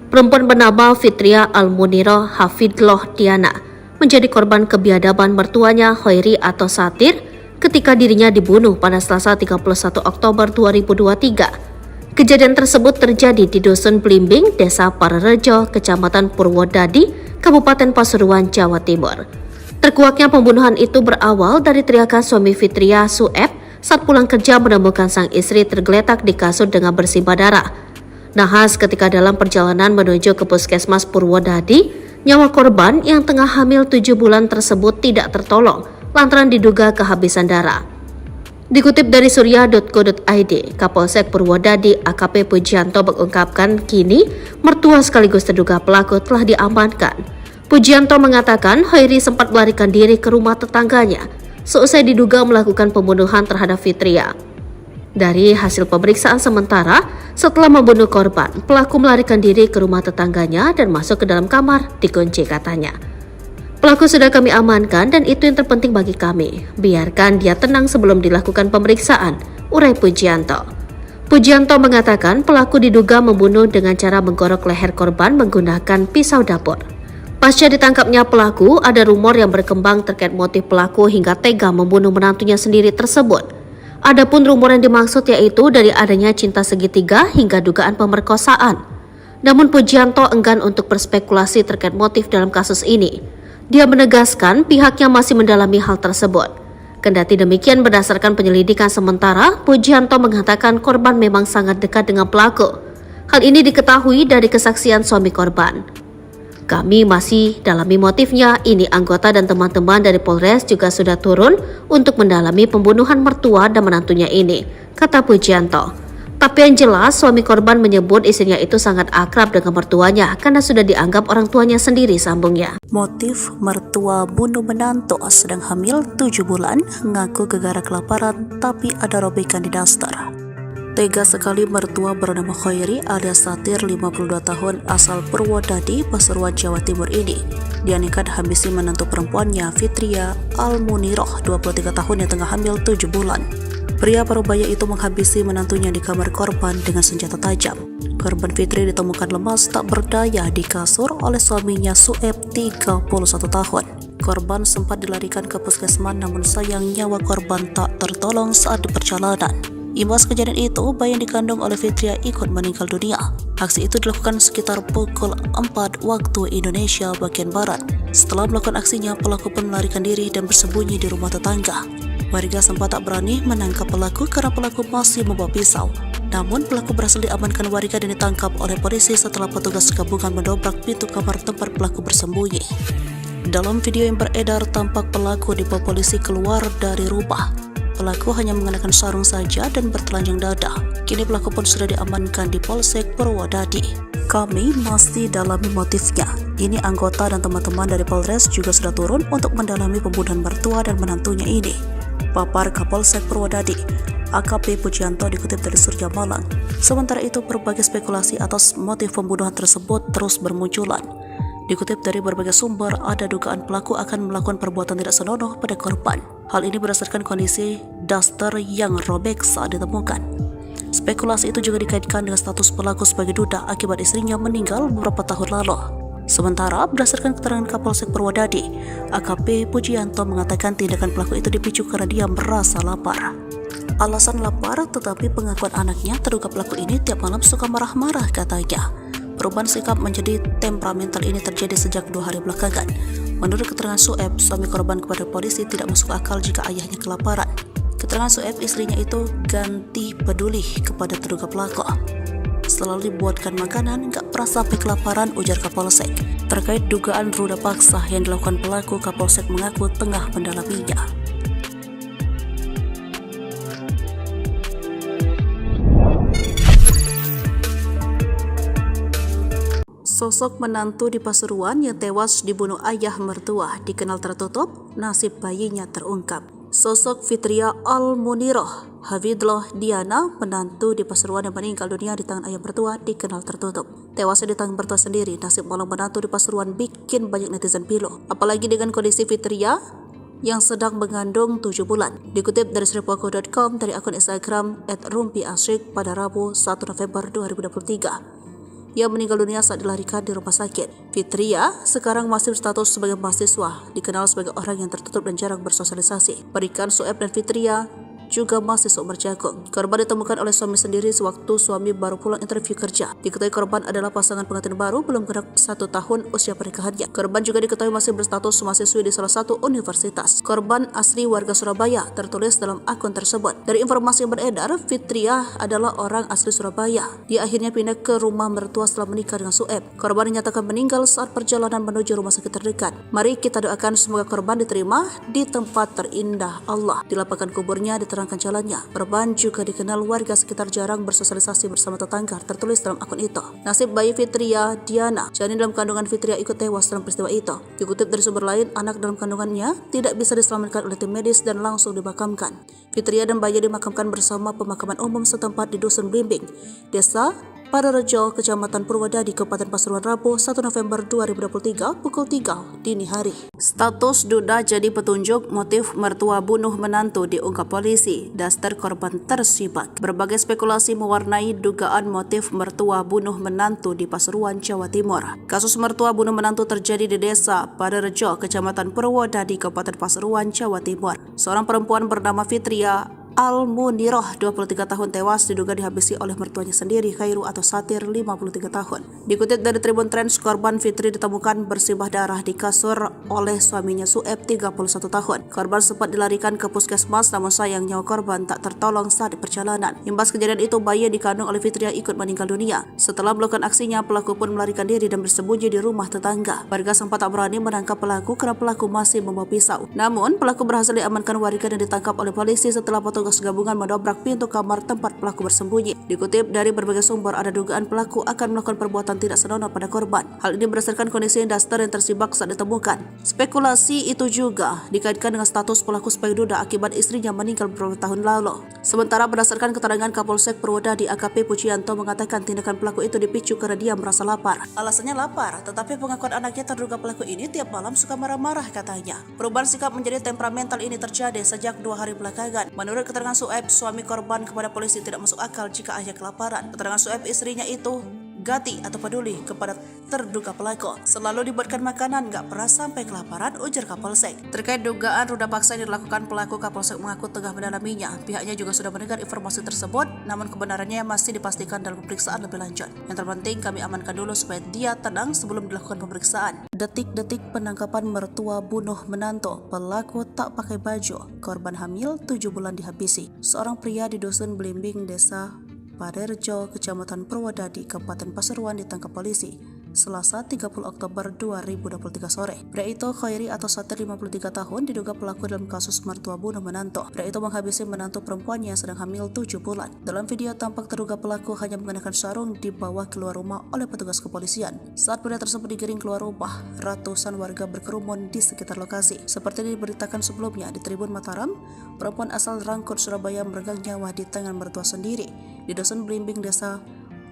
Perempuan bernama Fitria Almuniroh Hafidloh Diana menjadi korban kebiadaban mertuanya Hoiri atau Satir ketika dirinya dibunuh pada Selasa 31 Oktober 2023. Kejadian tersebut terjadi di Dusun Blimbing, Desa Parerejo, Kecamatan Purwodadi, Kabupaten Pasuruan, Jawa Timur. Terkuaknya pembunuhan itu berawal dari teriakan suami Fitria, Sueb, saat pulang kerja menemukan sang istri tergeletak di kasur dengan bersimbah darah. Nahas ketika dalam perjalanan menuju ke Puskesmas Purwodadi, nyawa korban yang tengah hamil 7 bulan tersebut tidak tertolong lantaran diduga kehabisan darah. Dikutip dari surya.co.id, Kapolsek Purwodadi AKP Pujianto mengungkapkan kini mertua sekaligus terduga pelaku telah diamankan. Pujianto mengatakan Hoiri sempat melarikan diri ke rumah tetangganya seusai diduga melakukan pembunuhan terhadap Fitria. Dari hasil pemeriksaan sementara, setelah membunuh korban, pelaku melarikan diri ke rumah tetangganya dan masuk ke dalam kamar, dikunci katanya. Pelaku sudah kami amankan dan itu yang terpenting bagi kami. Biarkan dia tenang sebelum dilakukan pemeriksaan, urai Pujianto. Pujianto mengatakan pelaku diduga membunuh dengan cara menggorok leher korban menggunakan pisau dapur. Pasca ditangkapnya pelaku, ada rumor yang berkembang terkait motif pelaku hingga tega membunuh menantunya sendiri tersebut. Adapun rumor yang dimaksud yaitu dari adanya cinta segitiga hingga dugaan pemerkosaan. Namun Pujianto enggan untuk berspekulasi terkait motif dalam kasus ini. Dia menegaskan pihaknya masih mendalami hal tersebut. Kendati demikian, berdasarkan penyelidikan sementara, Pujianto mengatakan korban memang sangat dekat dengan pelaku. Hal ini diketahui dari kesaksian suami korban. Kami masih dalami motifnya, ini anggota dan teman-teman dari Polres juga sudah turun untuk mendalami pembunuhan mertua dan menantunya ini, kata Pujianto. Tapi yang jelas, suami korban menyebut istrinya itu sangat akrab dengan mertuanya karena sudah dianggap orang tuanya sendiri, sambungnya. Motif mertua bunuh menantu sedang hamil 7 bulan, ngaku gegara kelaparan tapi ada robekan di daster. Tega sekali mertua bernama Hoiri alias Satir 52 tahun asal Purwodadi, Pasuruan, Jawa Timur ini. Dia nekat habisi menantu perempuannya Fitria Almuniroh 23 tahun yang tengah hamil 7 bulan. Pria parubaya itu menghabisi menantunya di kamar korban dengan senjata tajam. Korban Fitri ditemukan lemas tak berdaya di kasur oleh suaminya Sueb 31 tahun. Korban sempat dilarikan ke puskesmas namun sayang nyawa korban tak tertolong saat di perjalanan. Imbas kejadian itu, bayi yang dikandung oleh Fitria ikut meninggal dunia. Aksi itu dilakukan sekitar pukul 4 waktu Indonesia bagian Barat. Setelah melakukan aksinya, pelaku pun melarikan diri dan bersembunyi di rumah tetangga. Warga sempat tak berani menangkap pelaku karena pelaku masih membawa pisau. Namun pelaku berhasil diamankan warga dan ditangkap oleh polisi setelah petugas gabungan mendobrak pintu kamar tempat pelaku bersembunyi. Dalam video yang beredar, tampak pelaku dibawa polisi keluar dari rumah. Pelaku hanya mengenakan sarung saja dan bertelanjang dada. Kini pelaku pun sudah diamankan di Polsek Purwodadi. Kami masih dalami motifnya. Ini anggota dan teman-teman dari Polres juga sudah turun untuk mendalami pembunuhan mertua dan menantunya ini, papar Kapolsek Purwodadi AKP Pujianto dikutip dari Surya Malang. Sementara itu, berbagai spekulasi atas motif pembunuhan tersebut terus bermunculan. Dikutip dari berbagai sumber, ada dugaan pelaku akan melakukan perbuatan tidak senonoh pada korban. Hal ini berdasarkan kondisi daster yang robek saat ditemukan. Spekulasi itu juga dikaitkan dengan status pelaku sebagai duda akibat istrinya meninggal beberapa tahun lalu. Sementara, berdasarkan keterangan Kapolsek Purwodadi, AKP Pujianto mengatakan tindakan pelaku itu dipicu karena dia merasa lapar. Alasan lapar, tetapi pengakuan anaknya terduga pelaku ini tiap malam suka marah-marah katanya. Perubahan sikap menjadi temperamental ini terjadi sejak 2 hari belakangan. Menurut keterangan Sueb, suami korban kepada polisi tidak masuk akal jika ayahnya kelaparan. Keterangan Sueb, istrinya itu ganti peduli kepada terduga pelaku. Selalu dibuatkan makanan, gak pernah sampai kelaparan, ujar Kapolsek. Terkait dugaan ruda paksa yang dilakukan pelaku, Kapolsek mengaku tengah mendalaminya. Sosok menantu di Pasuruan yang tewas dibunuh ayah mertua dikenal tertutup, nasib bayinya terungkap. Sosok Fitria Al-Muniroh Hafidloh Diana, menantu di Pasuruan yang meninggal dunia di tangan ayah mertua, dikenal tertutup. Tewasnya di tangan mertua sendiri, nasib malang menantu di Pasuruan bikin banyak netizen pilu. Apalagi dengan kondisi Fitria yang sedang mengandung 7 bulan. Dikutip dari sripuaku.com dari akun Instagram @rumpiasyik pada Rabu 1 November 2023. Ia meninggal dunia saat dilarikan di rumah sakit. Fitria sekarang masih berstatus sebagai mahasiswa, dikenal sebagai orang yang tertutup dan jarang bersosialisasi. Berikan Sueb dan Fitria juga masih seumur jagung. Korban ditemukan oleh suami sendiri sewaktu suami baru pulang interview kerja. Diketahui korban adalah pasangan pengantin baru belum genap 1 tahun usia pernikahannya. Korban juga diketahui masih berstatus mahasiswi di salah satu universitas. Korban asli warga Surabaya, tertulis dalam akun tersebut. Dari informasi yang beredar, Fitria adalah orang asli Surabaya. Dia akhirnya pindah ke rumah mertua setelah menikah dengan Sueb. Korban dinyatakan meninggal saat perjalanan menuju rumah sakit terdekat. Mari kita doakan semoga korban diterima di tempat terindah Allah. Dilapangkan kuburnya, diterangkan jalannya. Korban juga dikenal warga sekitar jarang bersosialisasi bersama tetangga, tertulis dalam akun itu. Nasib bayi Fitria Diana, janin dalam kandungan Fitria, ikut tewas dalam peristiwa itu. Dikutip dari sumber lain, anak dalam kandungannya tidak bisa diselamatkan oleh tim medis dan langsung dimakamkan. Fitria dan bayi dimakamkan bersama pemakaman umum setempat di Dusun Blimbing, Desa Parerejo, Kecamatan Purwodadi, Kabupaten Pasuruan, Rabu 1 November 2023 pukul 3 dini hari. Status duda jadi petunjuk motif mertua bunuh menantu diungkap polisi. Daster korban tersibak. Berbagai spekulasi mewarnai dugaan motif mertua bunuh menantu di Pasuruan, Jawa Timur. Kasus mertua bunuh menantu terjadi di Desa Parerejo, Kecamatan Purwodadi, Kabupaten Pasuruan, Jawa Timur. Seorang perempuan bernama Fitria Al-Muniroh, 23 tahun, tewas diduga dihabisi oleh mertuanya sendiri, Khairu atau Satir, 53 tahun. Dikutip dari Tribun Trends, korban Fitri ditemukan bersimbah darah di kasur oleh suaminya Sueb, 31 tahun. Korban sempat dilarikan ke puskesmas, namun sayang nyawa korban tak tertolong saat di perjalanan. Imbas kejadian itu, bayi yang dikandung oleh Fitria ikut meninggal dunia. Setelah melakukan aksinya, pelaku pun melarikan diri dan bersembunyi di rumah tetangga. Warga sempat tak berani menangkap pelaku karena pelaku masih membawa pisau. Namun, pelaku berhasil diamankan warga dan ditangkap oleh polisi setelah petugas gabungan mendobrak pintu kamar tempat pelaku bersembunyi. Dikutip dari berbagai sumber, ada dugaan pelaku akan melakukan perbuatan tidak senonoh pada korban. Hal ini berdasarkan kondisi Daster yang tersibak saat ditemukan. Spekulasi itu juga dikaitkan dengan status pelaku sebagai duda akibat istrinya meninggal beberapa tahun lalu. Sementara berdasarkan keterangan Kapolsek Purwodadi AKP Pujianto mengatakan tindakan pelaku itu dipicu karena dia merasa lapar. Alasannya lapar, tetapi pengakuan anaknya terduga pelaku ini tiap malam suka marah-marah katanya. Perubahan sikap menjadi temperamental ini terjadi sejak 2 hari belakangan. Menurut keterangan Sueb, suami korban kepada polisi tidak masuk akal jika ayah kelaparan. Keterangan Sueb, istrinya itu gati atau peduli kepada terduga pelaku. Selalu dibuatkan makanan, gak pernah sampai kelaparan, ujar Kapolsek. Terkait dugaan ruda paksa yang dilakukan pelaku, Kapolsek mengaku tengah mendalaminya. Pihaknya juga sudah mendengar informasi tersebut, namun kebenarannya masih dipastikan dalam pemeriksaan lebih lanjut. Yang terpenting, kami amankan dulu supaya dia tenang sebelum dilakukan pemeriksaan. Detik-detik penangkapan mertua bunuh menantu, pelaku tak pakai baju, korban hamil 7 bulan dihabisi. Seorang pria di Dusun Blimbing, Desa Parerejo, Kecamatan Purwodadi, Kabupaten Pasuruan ditangkap polisi Selasa 30 Oktober 2023 sore. Pria itu Khairi atau Satir, 53 tahun, diduga pelaku dalam kasus mertua bunuh menantu. Pria itu menghabisi menantu perempuannya yang sedang hamil 7 bulan. Dalam video tampak terduga pelaku hanya mengenakan sarung dibawa keluar rumah oleh petugas kepolisian. Saat pria tersebut digiring keluar rumah, ratusan warga berkerumun di sekitar lokasi. Seperti diberitakan sebelumnya di Tribun Mataram, perempuan asal Rangkut, Surabaya meregang nyawa di tangan mertua sendiri di Dusun Blimbing, Desa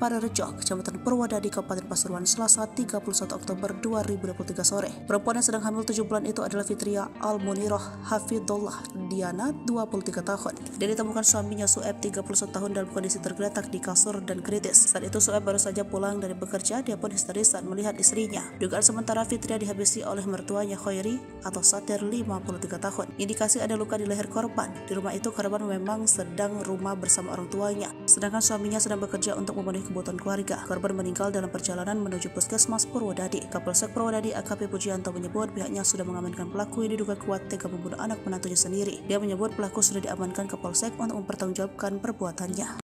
Parerejo, Kecamatan Purwodadi, Kabupaten Pasuruan, Selasa 31 Oktober 2023 sore. Perempuan yang sedang hamil 7 bulan itu adalah Fitria Al-Muniroh Hafidloh Diana, 23 tahun. Dia ditemukan suaminya Sueb, 31 tahun, dalam kondisi tergeletak di kasur dan kritis. Saat itu Sueb baru saja pulang dari bekerja, dia pun histeris saat melihat istrinya. Dugaan sementara Fitria dihabisi oleh mertuanya Khairi atau Satir, 53 tahun. Indikasi ada luka di leher korban. Di rumah itu korban memang sedang rumah bersama orang tuanya, sedangkan suaminya sedang bekerja untuk memenuhi kebutuhan keluarga. Korban meninggal dalam perjalanan menuju Puskesmas Purwodadi. Kapolsek Purwodadi AKP Pujianto menyebut pihaknya sudah mengamankan pelaku yang diduga kuat tega membunuh anak menantunya sendiri. Dia menyebut pelaku sudah diamankan ke Polsek untuk mempertanggungjawabkan perbuatannya.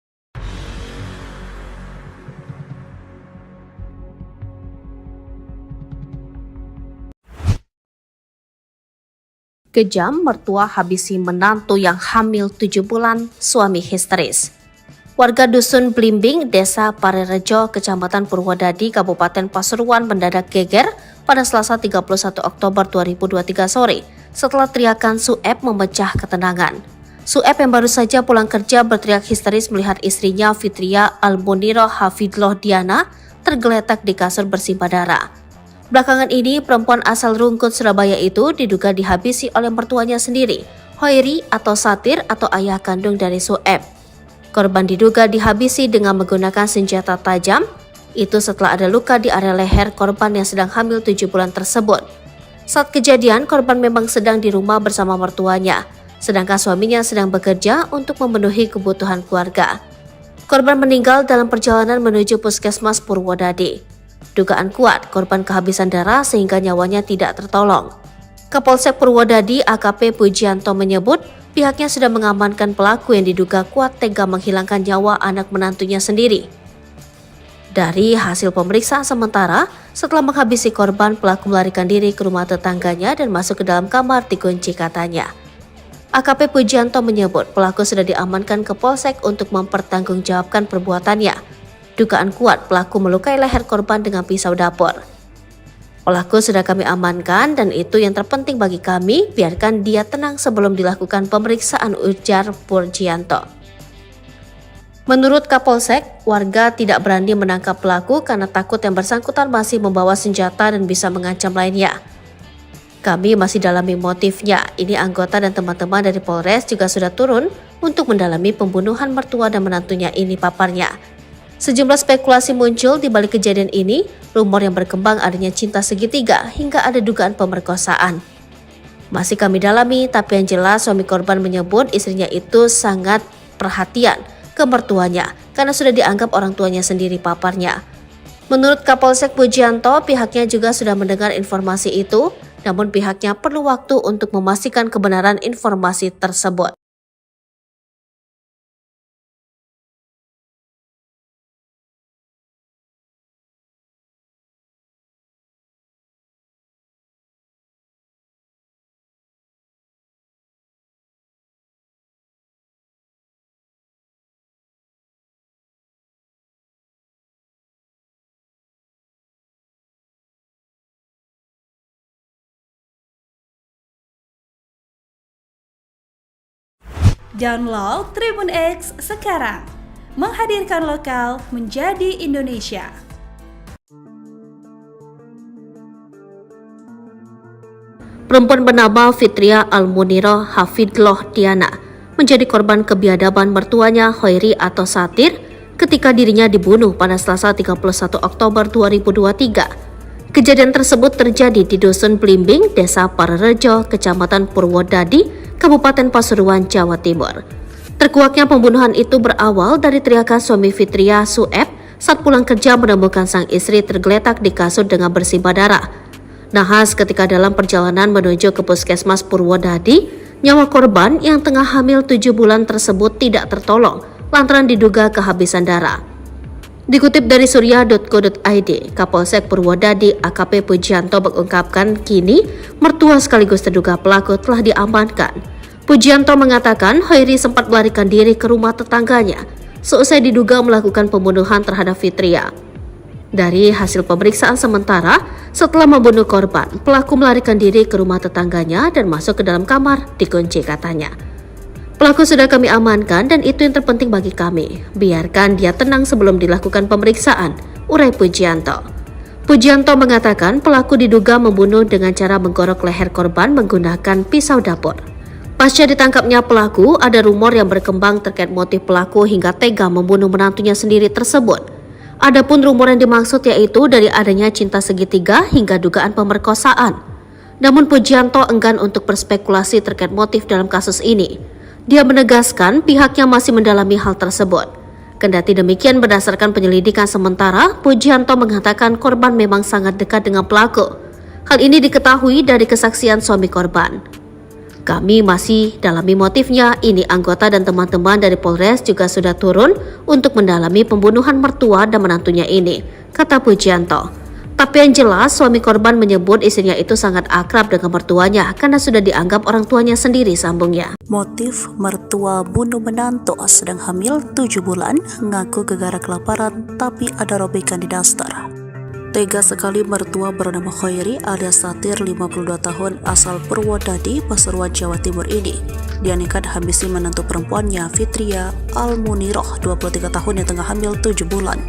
Kejam, mertua habisi menantu yang hamil 7 bulan, suami histeris. Warga Dusun Blimbing, Desa Parerejo, Kecamatan Purwodadi, Kabupaten Pasuruan mendadak geger pada Selasa 31 Oktober 2023 sore setelah teriakan Sueb memecah ketenangan. Sueb yang baru saja pulang kerja berteriak histeris melihat istrinya Fitria Almuniro Hafidloh Diana tergeletak di kasur bersimbah darah. Belakangan ini, perempuan asal Rungkut, Surabaya itu diduga dihabisi oleh mertuanya sendiri, Hoiri atau Satir atau ayah kandung dari Sueb. Korban diduga dihabisi dengan menggunakan senjata tajam, itu setelah ada luka di area leher korban yang sedang hamil 7 bulan tersebut. Saat kejadian, korban memang sedang di rumah bersama mertuanya, sedangkan suaminya sedang bekerja untuk memenuhi kebutuhan keluarga. Korban meninggal dalam perjalanan menuju Puskesmas Purwodadi. Dugaan kuat korban kehabisan darah sehingga nyawanya tidak tertolong. Kapolsek Purwodadi AKP Pujianto menyebut pihaknya sudah mengamankan pelaku yang diduga kuat tega menghilangkan nyawa anak menantunya sendiri. Dari hasil pemeriksaan sementara, setelah menghabisi korban, pelaku melarikan diri ke rumah tetangganya dan masuk ke dalam kamar dikunci katanya. AKP Pujianto menyebut pelaku sudah diamankan ke Polsek untuk mempertanggungjawabkan perbuatannya. Dugaan kuat pelaku melukai leher korban dengan pisau dapur. Pelaku sudah kami amankan dan itu yang terpenting bagi kami, biarkan dia tenang sebelum dilakukan pemeriksaan, ujar Pujianto. Menurut Kapolsek, warga tidak berani menangkap pelaku karena takut yang bersangkutan masih membawa senjata dan bisa mengancam lainnya. Kami masih dalami motifnya. Ini anggota dan teman-teman dari Polres juga sudah turun untuk mendalami pembunuhan mertua dan menantunya ini, paparnya. Sejumlah spekulasi muncul di balik kejadian ini, rumor yang berkembang adanya cinta segitiga hingga ada dugaan pemerkosaan. Masih kami dalami, tapi yang jelas suami korban menyebut istrinya itu sangat perhatian ke mertuanya karena sudah dianggap orang tuanya sendiri, paparnya. Menurut Kapolsek Pujianto, pihaknya juga sudah mendengar informasi itu, namun pihaknya perlu waktu untuk memastikan kebenaran informasi tersebut. Download Tribun X sekarang, menghadirkan lokal menjadi Indonesia. Perempuan bernama Fitria Almuniro Hafidloh Diana menjadi korban kebiadaban mertuanya Hoiri atau Satir ketika dirinya dibunuh pada Selasa 31 Oktober 2023. Kejadian tersebut terjadi di Dusun Blimbing, Desa Parerejo, Kecamatan Purwodadi, Kabupaten Pasuruan, Jawa Timur. Terkuaknya pembunuhan itu berawal dari teriakan suami Fitria, Sueb, saat pulang kerja menemukan sang istri tergeletak di kasur dengan bersimbah darah. Nahas ketika dalam perjalanan menuju ke Puskesmas Purwodadi, nyawa korban yang tengah hamil 7 bulan tersebut tidak tertolong lantaran diduga kehabisan darah. Dikutip dari surya.co.id, Kapolsek Purwodadi AKP Pujianto mengungkapkan kini mertua sekaligus terduga pelaku telah diamankan. Pujianto mengatakan Hoiri sempat melarikan diri ke rumah tetangganya seusai diduga melakukan pembunuhan terhadap Fitria. Dari hasil pemeriksaan sementara, setelah membunuh korban, pelaku melarikan diri ke rumah tetangganya dan masuk ke dalam kamar dikunci katanya. Pelaku sudah kami amankan dan itu yang terpenting bagi kami. Biarkan dia tenang sebelum dilakukan pemeriksaan, urai Pujianto. Pujianto mengatakan pelaku diduga membunuh dengan cara menggorok leher korban menggunakan pisau dapur. Pasca ditangkapnya pelaku, ada rumor yang berkembang terkait motif pelaku hingga tega membunuh menantunya sendiri tersebut. Adapun rumor yang dimaksud yaitu dari adanya cinta segitiga hingga dugaan pemerkosaan. Namun Pujianto enggan untuk berspekulasi terkait motif dalam kasus ini. Dia menegaskan pihaknya masih mendalami hal tersebut. Kendati demikian, berdasarkan penyelidikan sementara, Pujianto mengatakan korban memang sangat dekat dengan pelaku. Hal ini diketahui dari kesaksian suami korban. Kami masih dalami motifnya. Ini anggota dan teman-teman dari Polres juga sudah turun untuk mendalami pembunuhan mertua dan menantunya ini, kata Pujianto. Tapi yang jelas, suami korban menyebut istrinya itu sangat akrab dengan mertuanya karena sudah dianggap orang tuanya sendiri, sambungnya. Motif mertua bunuh menantu sedang hamil 7 bulan, ngaku gegara kelaparan tapi ada robekan di daster. Tega sekali mertua bernama Khairi alias Satir 52 tahun asal Purwodadi, Pasuruan, Jawa Timur ini. Dia nekat habisi menantu perempuannya Fitria Almuniroh 23 tahun yang tengah hamil 7 bulan.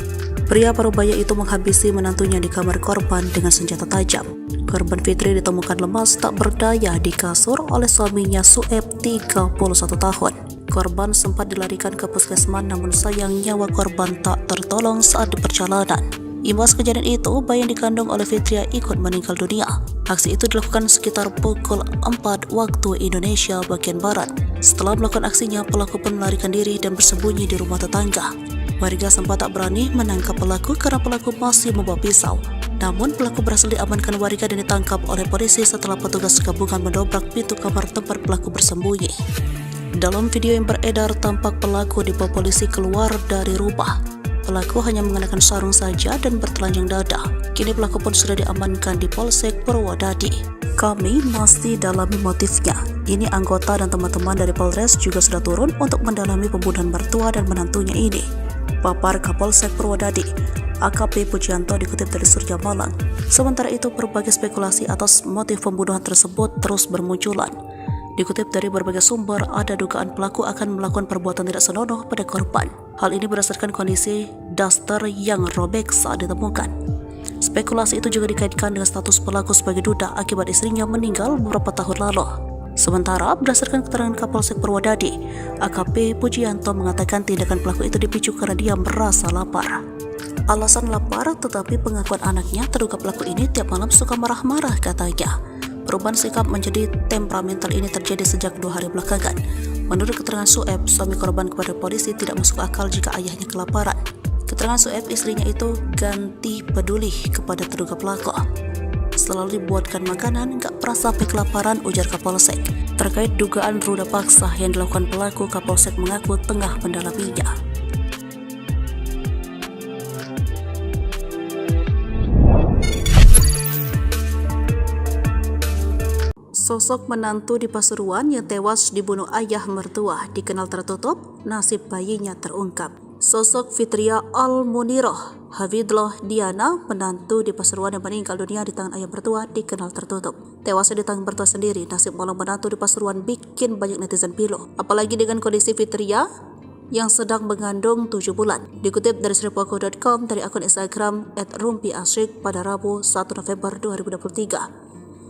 Pria parubaya itu menghabisi menantunya di kamar korban dengan senjata tajam. Korban Fitri ditemukan lemas tak berdaya di kasur oleh suaminya Sueb 31 tahun. Korban sempat dilarikan ke puskesmas namun sayang nyawa korban tak tertolong saat di perjalanan. Imbas kejadian itu, bayi yang dikandung oleh Fitria ikut meninggal dunia. Aksi itu dilakukan sekitar pukul 4 waktu Indonesia bagian Barat. Setelah melakukan aksinya, pelaku pun melarikan diri dan bersembunyi di rumah tetangga. Warga sempat tak berani menangkap pelaku karena pelaku masih membawa pisau. Namun pelaku berhasil diamankan warga dan ditangkap oleh polisi setelah petugas gabungan mendobrak pintu kamar tempat pelaku bersembunyi. Dalam video yang beredar, tampak pelaku dibawa polisi keluar dari rumah. Pelaku hanya mengenakan sarung saja dan bertelanjang dada. Kini pelaku pun sudah diamankan di Polsek Purwodadi. Kami masih dalami motifnya. Ini anggota dan teman-teman dari Polres juga sudah turun untuk mendalami pembunuhan mertua dan menantunya ini, papar Kapolsek Purwodadi, AKP Pujianto, dikutip dari Surya Malang. Sementara itu, berbagai spekulasi atas motif pembunuhan tersebut terus bermunculan. Dikutip dari berbagai sumber, ada dugaan pelaku akan melakukan perbuatan tidak senonoh pada korban. Hal ini berdasarkan kondisi daster yang robek saat ditemukan. Spekulasi itu juga dikaitkan dengan status pelaku sebagai duda akibat istrinya meninggal beberapa tahun lalu. Sementara, berdasarkan keterangan Kapolsek Purwodadi, AKP Pujianto mengatakan tindakan pelaku itu dipicu karena dia merasa lapar. Alasan lapar, tetapi pengakuan anaknya terduga pelaku ini tiap malam suka marah-marah, katanya. Perubahan sikap menjadi temperamental ini terjadi sejak 2 hari belakangan. Menurut keterangan Sueb, suami korban kepada polisi tidak masuk akal jika ayahnya kelaparan. Keterangan Sueb, istrinya itu ganti peduli kepada terduga pelaku. Selalu dibuatkan makanan, gak pernah sampai kelaparan, ujar Kapolsek. Terkait dugaan ruda paksa yang dilakukan pelaku, Kapolsek mengaku tengah mendalaminya. Sosok menantu di Pasuruan yang tewas dibunuh ayah mertua dikenal tertutup, nasib bayinya terungkap. Sosok Fitria Almuniroh Hafidloh Diana, menantu di Pasuruan yang meninggal dunia di tangan ayah mertua, dikenal tertutup. Tewasnya di tangan mertua sendiri, nasib malang menantu di Pasuruan bikin banyak netizen pilu. Apalagi dengan kondisi Fitria yang sedang mengandung 7 bulan. Dikutip dari sripoku.com dari akun Instagram @rumpiasyik pada Rabu 1 November 2023.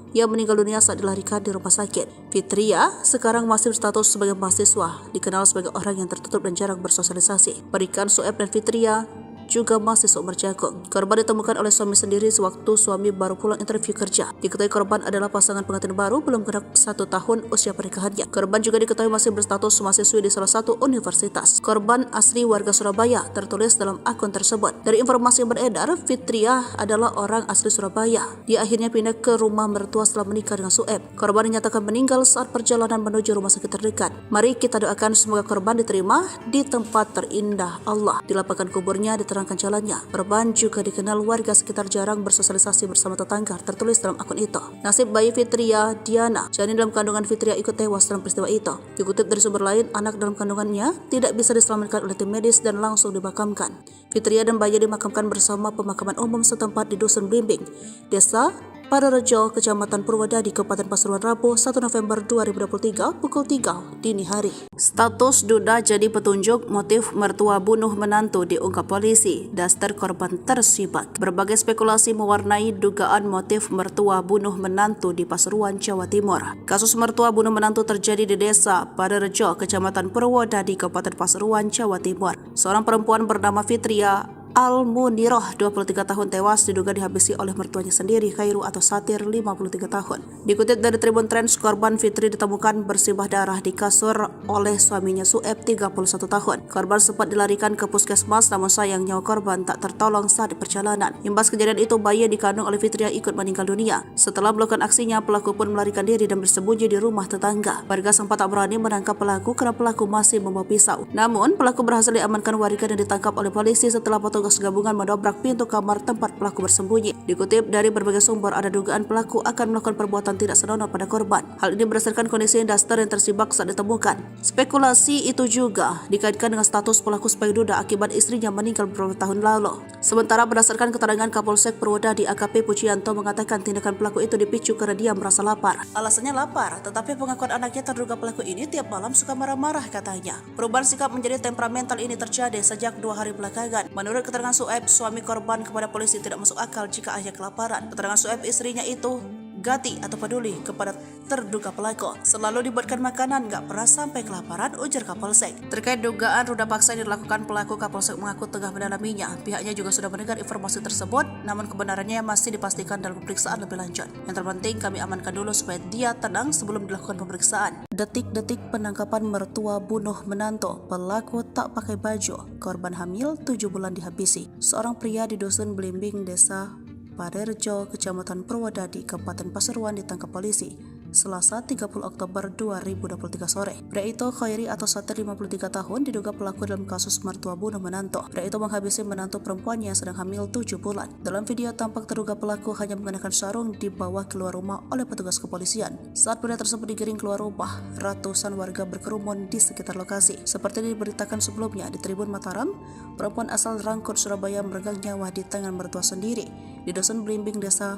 Ia meninggal dunia saat dilarikan di rumah sakit. Fitria sekarang masih berstatus sebagai mahasiswa, dikenal sebagai orang yang tertutup dan jarang bersosialisasi. Berikan Sueb dan Fitria juga masih seumur jagung. Korban ditemukan oleh suami sendiri sewaktu suami baru pulang interview kerja. Diketahui korban adalah pasangan pengantin baru belum genap 1 tahun usia pernikahannya. Korban juga diketahui masih berstatus mahasiswi di salah satu universitas. Korban asli warga Surabaya, tertulis dalam akun tersebut. Dari informasi yang beredar, Fitria adalah orang asli Surabaya. Dia akhirnya pindah ke rumah mertua setelah menikah dengan Sueb. Korban dinyatakan meninggal saat perjalanan menuju rumah sakit terdekat. Mari kita doakan semoga korban diterima di tempat terindah Allah. Di lapangan kuburnya diterangkan jalannya. Korban juga dikenal warga sekitar jarang bersosialisasi bersama tetangga, tertulis dalam akun itu. Nasib bayi Fitria Diana, janin dalam kandungan Fitria, ikut tewas dalam peristiwa itu. Dikutip dari sumber lain, anak dalam kandungannya tidak bisa diselamatkan oleh tim medis dan langsung dimakamkan. Fitria dan bayi dimakamkan bersama pemakaman umum setempat di Dusun Blimbing, Desa Parerejo, Kecamatan Purwodadi, Kabupaten Pasuruan, Rabu 1 November 2023 pukul 3 dini hari. Status duda jadi petunjuk motif mertua bunuh menantu diungkap polisi. Daster korban tersibak. Berbagai spekulasi mewarnai dugaan motif mertua bunuh menantu di Pasuruan, Jawa Timur. Kasus mertua bunuh menantu terjadi di Desa Parerejo, Kecamatan Purwodadi, Kabupaten Pasuruan, Jawa Timur. Seorang perempuan bernama Fitria Al-Muniroh, 23 tahun tewas diduga dihabisi oleh mertuanya sendiri, Khairu atau Satir, 53 tahun. Dikutip dari Tribun Trends, korban Fitri ditemukan bersimbah darah di kasur oleh suaminya Sueb, 31 tahun. Korban sempat dilarikan ke puskesmas, namun sayang nyawa korban tak tertolong saat di perjalanan. Imbas kejadian itu, bayi yang dikandung oleh Fitri ikut meninggal dunia. Setelah melakukan aksinya, pelaku pun melarikan diri dan bersembunyi di rumah tetangga. Warga sempat tak berani menangkap pelaku karena pelaku masih membawa pisau. Namun, pelaku berhasil diamankan warga dan ditangkap oleh polisi setelah petugas gabungan mendobrak pintu kamar tempat pelaku bersembunyi. Dikutip dari berbagai sumber, ada dugaan pelaku akan melakukan perbuatan tidak senonoh pada korban. Hal ini berdasarkan kondisi daster yang tersibak saat ditemukan. Spekulasi itu juga dikaitkan dengan status pelaku sebagai duda akibat istrinya meninggal beberapa tahun lalu. Sementara berdasarkan keterangan Kapolsek Purwodadi AKP Pujianto mengatakan tindakan pelaku itu dipicu karena dia merasa lapar. Alasannya lapar, tetapi pengakuan anaknya terduga pelaku ini tiap malam suka marah-marah katanya. Perubahan sikap menjadi temperamental ini terjadi sejak 2 hari belakangan. Menurut keterangan Sueb, suami korban kepada polisi tidak masuk akal jika ayah kelaparan. Keterangan Sueb, istrinya itu gati atau peduli kepada terduga pelaku. Selalu dibuatkan makanan, gak pernah sampai kelaparan, ujar Kapolsek. Terkait dugaan ruda paksa yang dilakukan pelaku, Kapolsek mengaku tengah mendalaminya. Pihaknya juga sudah mendengar informasi tersebut, namun kebenarannya masih dipastikan dalam pemeriksaan lebih lanjut. Yang terpenting kami amankan dulu supaya dia tenang sebelum dilakukan pemeriksaan. Detik-detik penangkapan mertua bunuh menantu, pelaku tak pakai baju, korban hamil 7 bulan dihabisi. Seorang pria di dusun Blimbing, desa Parerejo, Kecamatan Purwodadi, Kabupaten Pasuruan ditangkap polisi Selasa 30 Oktober 2023 sore. Pria itu, Khairi atau Satir, 53 tahun, diduga pelaku dalam kasus mertua bunuh menantu. Pria itu menghabisi menantu perempuannya yang sedang hamil 7 bulan. Dalam video tampak terduga pelaku hanya mengenakan sarung dibawa keluar rumah oleh petugas kepolisian. Saat pria tersebut digiring keluar rumah, ratusan warga berkerumun di sekitar lokasi. Seperti diberitakan sebelumnya di Tribun Mataram, perempuan asal Rangkut, Surabaya meregang nyawa di tangan mertua sendiri di dusun Blimbing, desa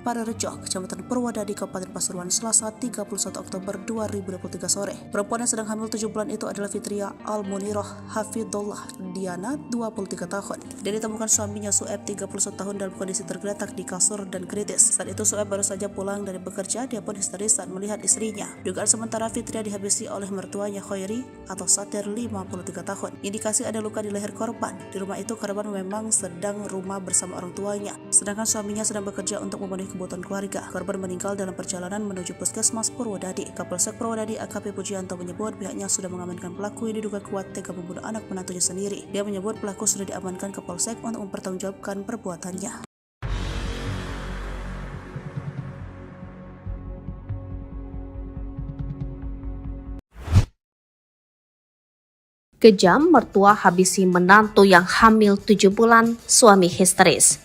Parerejo, Kecamatan Purwodadi, Kabupaten Pasuruan, Selasa 31 Oktober 2023 sore. Perempuan yang sedang hamil 7 bulan itu adalah Fitria Al-Muniroh Hafidullah Diana, 23 tahun. Dia ditemukan suaminya Sueb, 31 tahun, dalam kondisi tergeletak di kasur dan kritis. Saat itu Sueb baru saja pulang dari bekerja. Dia pun histeris saat melihat istrinya. Dugaan sementara Fitria dihabisi oleh mertuanya Khairi atau Satir, 53 tahun. Indikasi ada luka di leher korban. Di rumah itu korban memang sedang rumah bersama orang tuanya, sedangkan suaminya sedang bekerja untuk memenuhi kebutuhan keluarga. Korban meninggal dalam perjalanan menuju puskesmas Purwodadi. Kapolsek Purwodadi AKP Pujianto menyebut pihaknya sudah mengamankan pelaku yang diduga kuat tega membunuh anak menantunya sendiri. Dia menyebut pelaku sudah diamankan ke Polsek untuk mempertanggungjawabkan perbuatannya. Kejam, mertua habisi menantu yang hamil 7 bulan, suami histeris.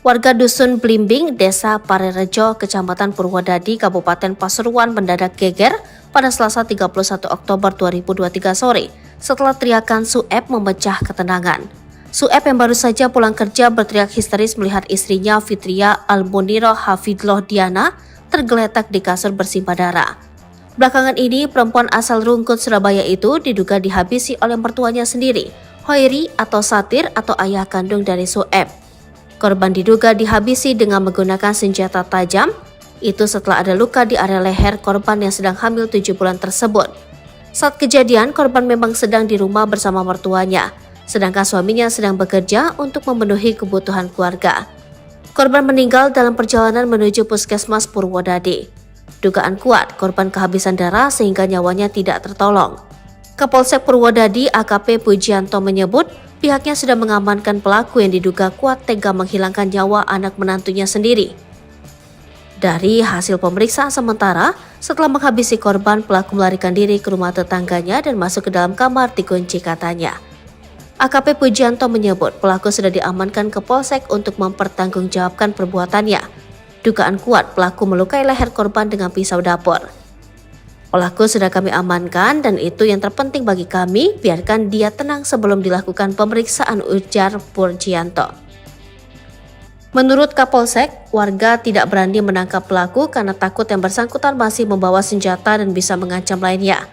Warga dusun Blimbing, desa Parerejo, Kecamatan Purwodadi, Kabupaten Pasuruan mendadak geger pada Selasa 31 Oktober 2023 sore setelah teriakan Sueb memecah ketenangan. Sueb yang baru saja pulang kerja berteriak histeris melihat istrinya Fitria Al-Muniroh Hafidullah Diana tergeletak di kasur bersimbah darah. Belakangan ini, perempuan asal Rungkut, Surabaya itu diduga dihabisi oleh mertuanya sendiri, Khairi atau Satir atau ayah kandung dari Sueb. Korban diduga dihabisi dengan menggunakan senjata tajam, itu setelah ada luka di area leher korban yang sedang hamil 7 bulan tersebut. Saat kejadian, korban memang sedang di rumah bersama mertuanya, sedangkan suaminya sedang bekerja untuk memenuhi kebutuhan keluarga. Korban meninggal dalam perjalanan menuju puskesmas Purwodadi. Dugaan kuat korban kehabisan darah sehingga nyawanya tidak tertolong. Kapolsek Purwodadi AKP Pujianto menyebut pihaknya sudah mengamankan pelaku yang diduga kuat tega menghilangkan nyawa anak menantunya sendiri. Dari hasil pemeriksaan sementara, setelah menghabisi korban, pelaku melarikan diri ke rumah tetangganya dan masuk ke dalam kamar dikunci katanya. AKP Pujianto menyebut pelaku sudah diamankan ke Polsek untuk mempertanggungjawabkan perbuatannya. Dugaan kuat pelaku melukai leher korban dengan pisau dapur. Pelaku sudah kami amankan dan itu yang terpenting bagi kami, biarkan dia tenang sebelum dilakukan pemeriksaan, ujar Pujianto. Menurut Kapolsek, warga tidak berani menangkap pelaku karena takut yang bersangkutan masih membawa senjata dan bisa mengancam lainnya.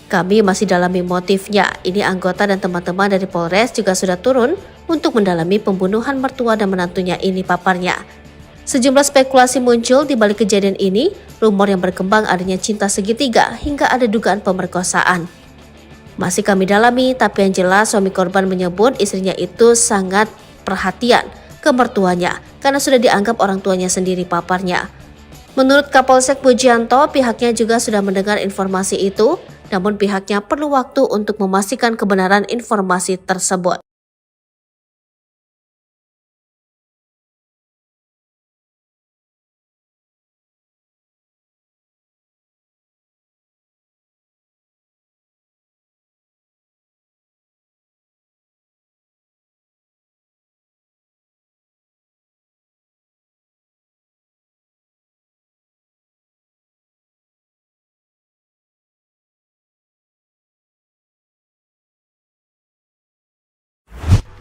Kami masih dalami motifnya. Ini anggota dan teman-teman dari Polres juga sudah turun untuk mendalami pembunuhan mertua dan menantunya ini, paparnya. Sejumlah spekulasi muncul di balik kejadian ini, rumor yang berkembang adanya cinta segitiga hingga ada dugaan pemerkosaan. Masih kami dalami, tapi yang jelas suami korban menyebut istrinya itu sangat perhatian ke mertuanya karena sudah dianggap orang tuanya sendiri paparnya. Menurut Kapolsek Pujianto, pihaknya juga sudah mendengar informasi itu, namun pihaknya perlu waktu untuk memastikan kebenaran informasi tersebut.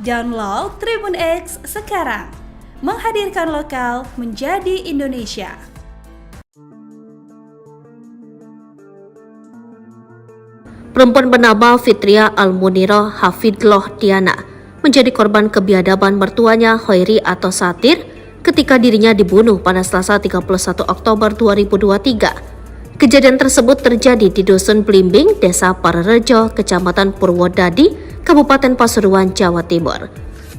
Download Tribun X sekarang, menghadirkan lokal menjadi Indonesia. Perempuan bernama Fitria Almuniroh Hafidloh Diana menjadi korban kebiadaban mertuanya Hoiri atau Satir ketika dirinya dibunuh pada Selasa 31 Oktober 2023. Kejadian tersebut terjadi di Dusun Blimbing, Desa Parerejo, Kecamatan Purwodadi, Kabupaten Pasuruan, Jawa Timur.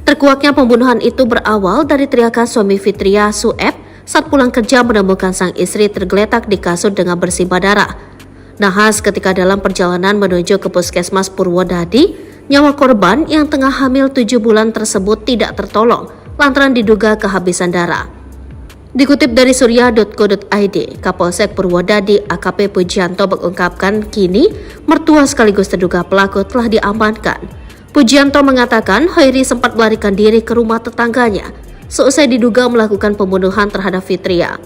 Terkuaknya pembunuhan itu berawal dari teriakan suami Fitria, Sueb, saat pulang kerja menemukan sang istri tergeletak di kasur dengan bersimbah darah. Nahas ketika dalam perjalanan menuju ke Puskesmas Purwodadi, nyawa korban yang tengah hamil 7 bulan tersebut tidak tertolong lantaran diduga kehabisan darah. Dikutip dari surya.co.id, Kapolsek Purwodadi AKP Pujianto mengungkapkan kini mertua sekaligus terduga pelaku telah diamankan. Pujianto mengatakan Hoiri sempat melarikan diri ke rumah tetangganya seusai diduga melakukan pembunuhan terhadap Fitria.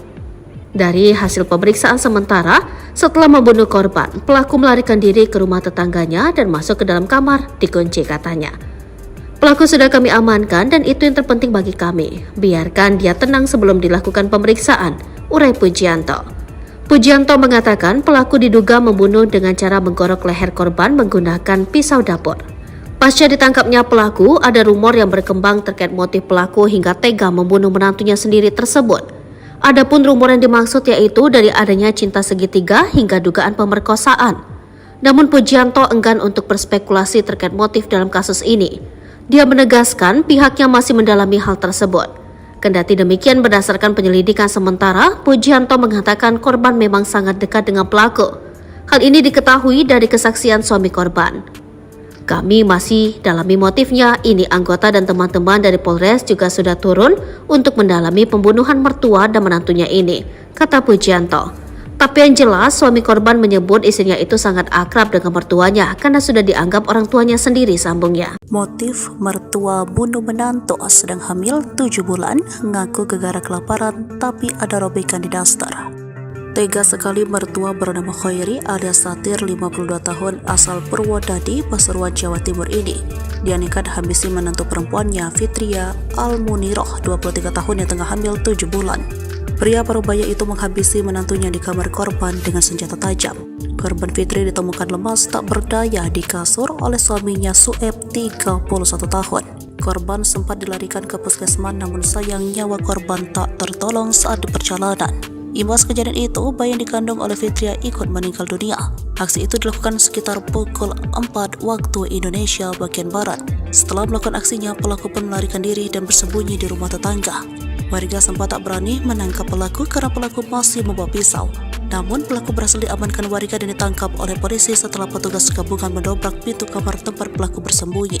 Dari hasil pemeriksaan sementara, setelah membunuh korban, pelaku melarikan diri ke rumah tetangganya dan masuk ke dalam kamar, dikunci katanya. Pelaku sudah kami amankan dan itu yang terpenting bagi kami. Biarkan dia tenang sebelum dilakukan pemeriksaan, urai Pujianto. Pujianto mengatakan pelaku diduga membunuh dengan cara menggorok leher korban menggunakan pisau dapur. Pasca ditangkapnya pelaku, ada rumor yang berkembang terkait motif pelaku hingga tega membunuh menantunya sendiri tersebut. Adapun rumor yang dimaksud yaitu dari adanya cinta segitiga hingga dugaan pemerkosaan. Namun Pujianto enggan untuk berspekulasi terkait motif dalam kasus ini. Dia menegaskan pihaknya masih mendalami hal tersebut. Kendati demikian, berdasarkan penyelidikan sementara, Pujianto mengatakan korban memang sangat dekat dengan pelaku. Hal ini diketahui dari kesaksian suami korban. Kami masih dalami motifnya, ini anggota dan teman-teman dari Polres juga sudah turun untuk mendalami pembunuhan mertua dan menantunya ini, kata Pujianto. Tapi yang jelas, suami korban menyebut istrinya itu sangat akrab dengan mertuanya karena sudah dianggap orang tuanya sendiri, sambungnya. Motif mertua bunuh menantu sedang hamil 7 bulan, ngaku gegara kelaparan tapi ada robekan di daster. Tega sekali mertua bernama Hoiri alias Satir 52 tahun asal Purwodadi, Pasuruan, Jawa Timur ini. Dia nekat habisi menantu perempuannya Fitria Almuniroh 23 tahun yang tengah hamil 7 bulan. Pria parubaya itu menghabisi menantunya di kamar korban dengan senjata tajam. Korban Fitri ditemukan lemas tak berdaya di kasur oleh suaminya Sueb 31 tahun. Korban sempat dilarikan ke puskesmas namun sayang nyawa korban tak tertolong saat di perjalanan. Imbas kejadian itu, bayi yang dikandung oleh Fitria ikut meninggal dunia. Aksi itu dilakukan sekitar pukul 4 waktu Indonesia bagian Barat. Setelah melakukan aksinya, pelaku pun melarikan diri dan bersembunyi di rumah tetangga. Warga sempat tak berani menangkap pelaku karena pelaku masih membawa pisau. Namun pelaku berhasil diamankan warga dan ditangkap oleh polisi setelah petugas gabungan mendobrak pintu kamar tempat pelaku bersembunyi.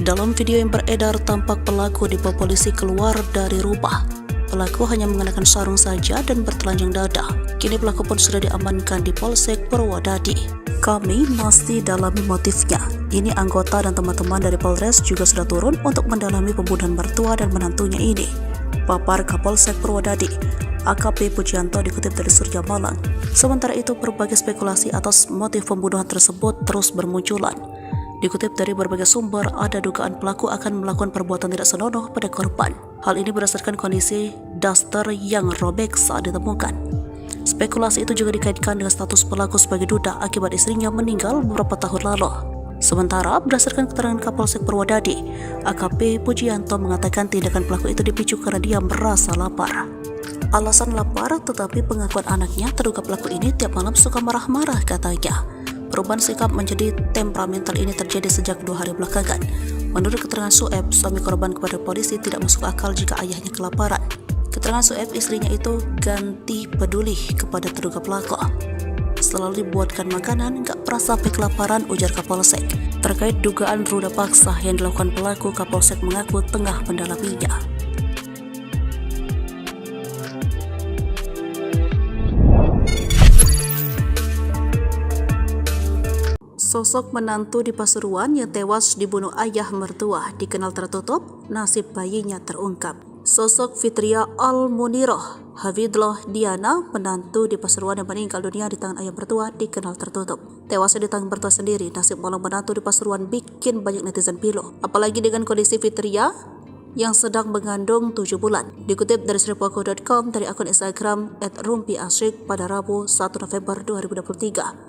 Dalam video yang beredar, tampak pelaku dibawa polisi keluar dari rumah. Pelaku hanya mengenakan sarung saja dan bertelanjang dada. Kini pelaku pun sudah diamankan di Polsek Purwodadi. Kami masih dalami motifnya. Ini anggota dan teman-teman dari Polres juga sudah turun untuk mendalami pembunuhan mertua dan menantunya ini, papar Kapolsek Purwodadi AKP Pujianto, dikutip dari Surya Malang. Sementara itu, berbagai spekulasi atas motif pembunuhan tersebut terus bermunculan. Dikutip dari berbagai sumber, ada dugaan pelaku akan melakukan perbuatan tidak senonoh pada korban. Hal ini berdasarkan kondisi daster yang robek saat ditemukan. Spekulasi itu juga dikaitkan dengan status pelaku sebagai duda akibat istrinya meninggal beberapa tahun lalu. Sementara, berdasarkan keterangan Kapolsek Purwodadi, AKP Pujianto mengatakan tindakan pelaku itu dipicu karena dia merasa lapar. Alasan lapar, tetapi pengakuan anaknya terduga pelaku ini tiap malam suka marah-marah katanya. Perubahan sikap menjadi temperamental ini terjadi sejak 2 hari belakangan. Menurut keterangan Sueb, suami korban kepada polisi tidak masuk akal jika ayahnya kelaparan. Keterangan Sueb, istrinya itu ganti peduli kepada terduga pelaku. Selalu dibuatkan makanan, gak pernah sampai kelaparan, ujar Kapolsek. Terkait dugaan ruda paksa yang dilakukan pelaku, Kapolsek mengaku tengah mendalaminya. Sosok menantu di Pasuruan yang tewas dibunuh ayah mertua dikenal tertutup, nasib bayinya terungkap. Sosok Fitria Al-Muniroh Hafidlah Diana, menantu di Pasuruan yang meninggal dunia di tangan ayah mertua, dikenal tertutup. Tewasnya di tangan mertua sendiri, nasib malang menantu di Pasuruan bikin banyak netizen pilu. Apalagi dengan kondisi Fitria yang sedang mengandung 7 bulan. Dikutip dari sripuako.com dari akun Instagram @rumpiasyik pada Rabu 1 November 2023.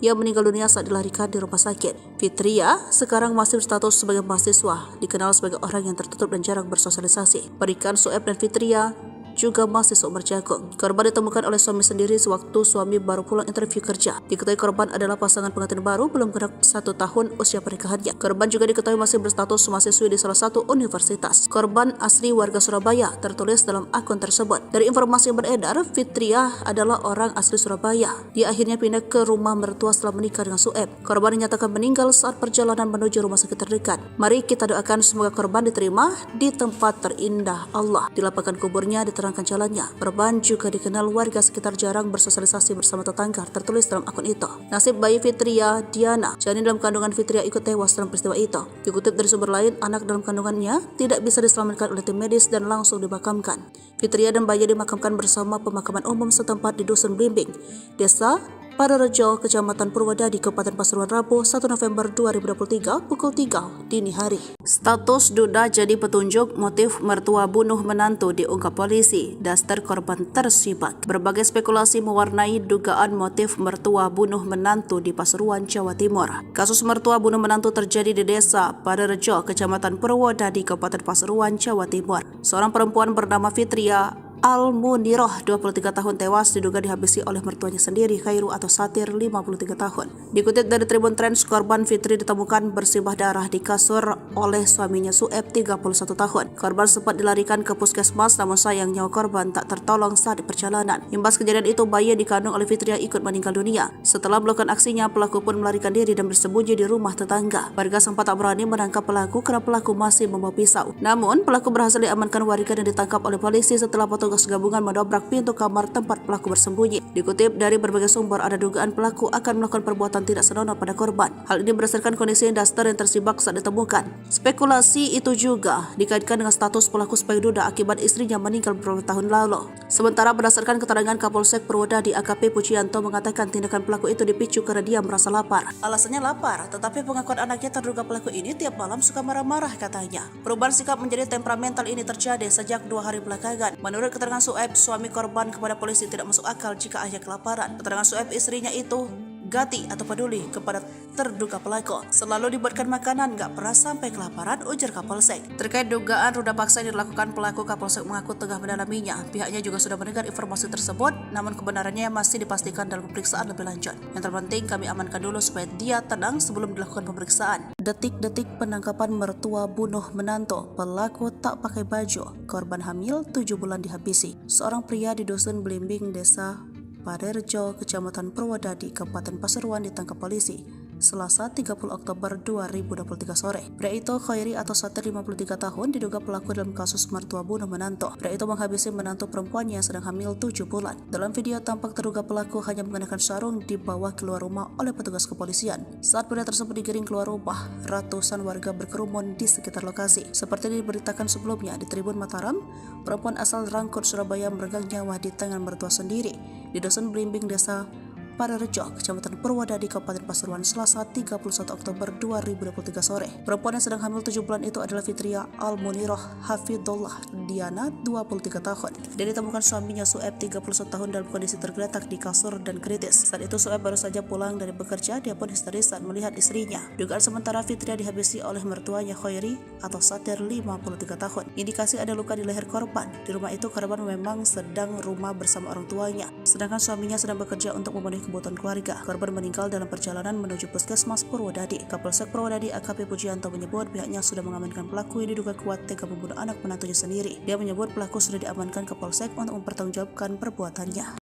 Ia meninggal dunia saat dilarikan di rumah sakit. Fitria sekarang masih berstatus sebagai mahasiswa, dikenal sebagai orang yang tertutup dan jarang bersosialisasi. Pernikahan Sueb dan Fitria juga masih seumur jagung. Korban ditemukan oleh suami sendiri sewaktu suami baru pulang interview kerja. Diketahui korban adalah pasangan pengantin baru belum genap 1 tahun usia pernikahannya. Korban juga diketahui masih berstatus mahasiswi di salah satu universitas. Korban asli warga Surabaya, tertulis dalam akun tersebut. Dari informasi yang beredar, Fitria adalah orang asli Surabaya. Dia akhirnya pindah ke rumah mertua setelah menikah dengan Sueb. Korban dinyatakan meninggal saat perjalanan menuju rumah sakit terdekat. Mari kita doakan semoga korban diterima di tempat terindah Allah. Di lapangan kuburnya diterangkan jalannya. Korban juga dikenal warga sekitar jarang bersosialisasi bersama tetangga, tertulis dalam akun itu. Nasib bayi Fitria Diana, janin dalam kandungan Fitria, ikut tewas dalam peristiwa itu. Dikutip dari sumber lain, anak dalam kandungannya tidak bisa diselamatkan oleh tim medis dan langsung dimakamkan. Fitria dan bayi dimakamkan bersama pemakaman umum setempat di Dusun Blimbing, Desa Parerejo, Kecamatan Purwodadi, Kabupaten Pasuruan, Rabu 1 November 2023 pukul 3 dini hari. Status duda jadi petunjuk motif mertua bunuh menantu diungkap polisi. Daster korban tersibak. Berbagai spekulasi mewarnai dugaan motif mertua bunuh menantu di Pasuruan, Jawa Timur. Kasus mertua bunuh menantu terjadi di Desa Parerejo, Kecamatan Purwodadi, Kabupaten Pasuruan, Jawa Timur. Seorang perempuan bernama Fitria Al-Muniroh, 23 tahun, tewas diduga dihabisi oleh mertuanya sendiri, Khairu atau Satir, 53 tahun. Dikutip dari Tribun Trends, korban Fitri ditemukan bersimbah darah di kasur oleh suaminya Sueb, 31 tahun. Korban sempat dilarikan ke puskesmas, namun sayang nyawa korban tak tertolong saat di perjalanan. Imbas kejadian itu, bayi yang dikandung oleh Fitria ikut meninggal dunia. Setelah melakukan aksinya, pelaku pun melarikan diri dan bersembunyi di rumah tetangga. Warga sempat tak berani menangkap pelaku karena pelaku masih membawa pisau. Namun, pelaku berhasil diamankan warga dan ditangkap oleh polisi setelah petugas gabungan mendobrak pintu kamar tempat pelaku bersembunyi. Dikutip dari berbagai sumber, ada dugaan pelaku akan melakukan perbuatan tidak senonoh pada korban. Hal ini berdasarkan kondisi Daster yang tersibak saat ditemukan. Spekulasi itu juga dikaitkan dengan status pelaku sebagai duda akibat istrinya meninggal beberapa tahun lalu. Sementara berdasarkan keterangan Kapolsek Purwodadi AKP Pujianto mengatakan tindakan pelaku itu dipicu karena dia merasa lapar. Alasannya lapar, tetapi pengakuan anaknya terduga pelaku ini tiap malam suka marah-marah katanya. Perubahan sikap menjadi temperamental ini terjadi sejak 2 hari belakangan. Menurut keterangan Sueb, suami korban kepada polisi tidak masuk akal jika ayah kelaparan. Keterangan Sueb, istrinya itu gati atau peduli kepada terduga pelaku. Selalu dibuatkan makanan, gak pernah sampai kelaparan, ujar Kapolsek. Terkait dugaan ruda paksa yang dilakukan pelaku, Kapolsek mengaku tengah mendalaminya. Pihaknya juga sudah mendengar informasi tersebut, namun kebenarannya masih dipastikan dalam pemeriksaan lebih lanjut. Yang terpenting, kami amankan dulu supaya dia tenang sebelum dilakukan pemeriksaan. Detik-detik penangkapan mertua bunuh menantu, pelaku tak pakai baju, korban hamil 7 bulan dihabisi. Seorang pria di Dusun Blimbing, Desa Parerejo, Kecamatan Purwodadi, Kabupaten Pasuruan ditangkap polisi Selasa 30 Oktober 2023 sore. Pria itu, Khairi atau Satir, 53 tahun, diduga pelaku dalam kasus mertua bunuh menantu. Pria itu menghabisi menantu perempuannya yang sedang hamil 7 bulan. Dalam video tampak terduga pelaku hanya mengenakan sarung di bawah keluar rumah oleh petugas kepolisian. Saat pria tersebut digiring keluar rumah, ratusan warga berkerumun di sekitar lokasi. Seperti diberitakan sebelumnya di Tribun Mataram, perempuan asal Rangkut, Surabaya meregang nyawa di tangan mertua sendiri di Dusun Blimbing, Desa Parerejo, Kecamatan Purwodadi, Kabupaten Pasuruan, Selasa 31 Oktober 2023 sore. Perempuan yang sedang hamil 7 bulan itu adalah Fitria Al-Muniroh Hafidlah Diana, 23 tahun. Dia ditemukan suaminya Sueb, 31 tahun, dalam kondisi tergeletak di kasur dan kritis. Saat itu Sueb baru saja pulang dari bekerja. Dia pun histeris saat melihat istrinya. Dugaan sementara Fitria dihabisi oleh mertuanya Khairi atau Satir, 53 tahun. Indikasi ada luka di leher korban. Di rumah itu korban memang sedang rumah bersama orang tuanya, sedangkan suaminya sedang bekerja untuk memenuhi kebutuhan keluarga. Korban meninggal dalam perjalanan menuju Puskesmas Purwodadi. Kapolsek Purwodadi AKP Pujianto menyebut pihaknya sudah mengamankan pelaku yang diduga kuat tega membunuh anak menantunya sendiri. Dia menyebut pelaku sudah diamankan ke Polsek untuk mempertanggungjawabkan perbuatannya.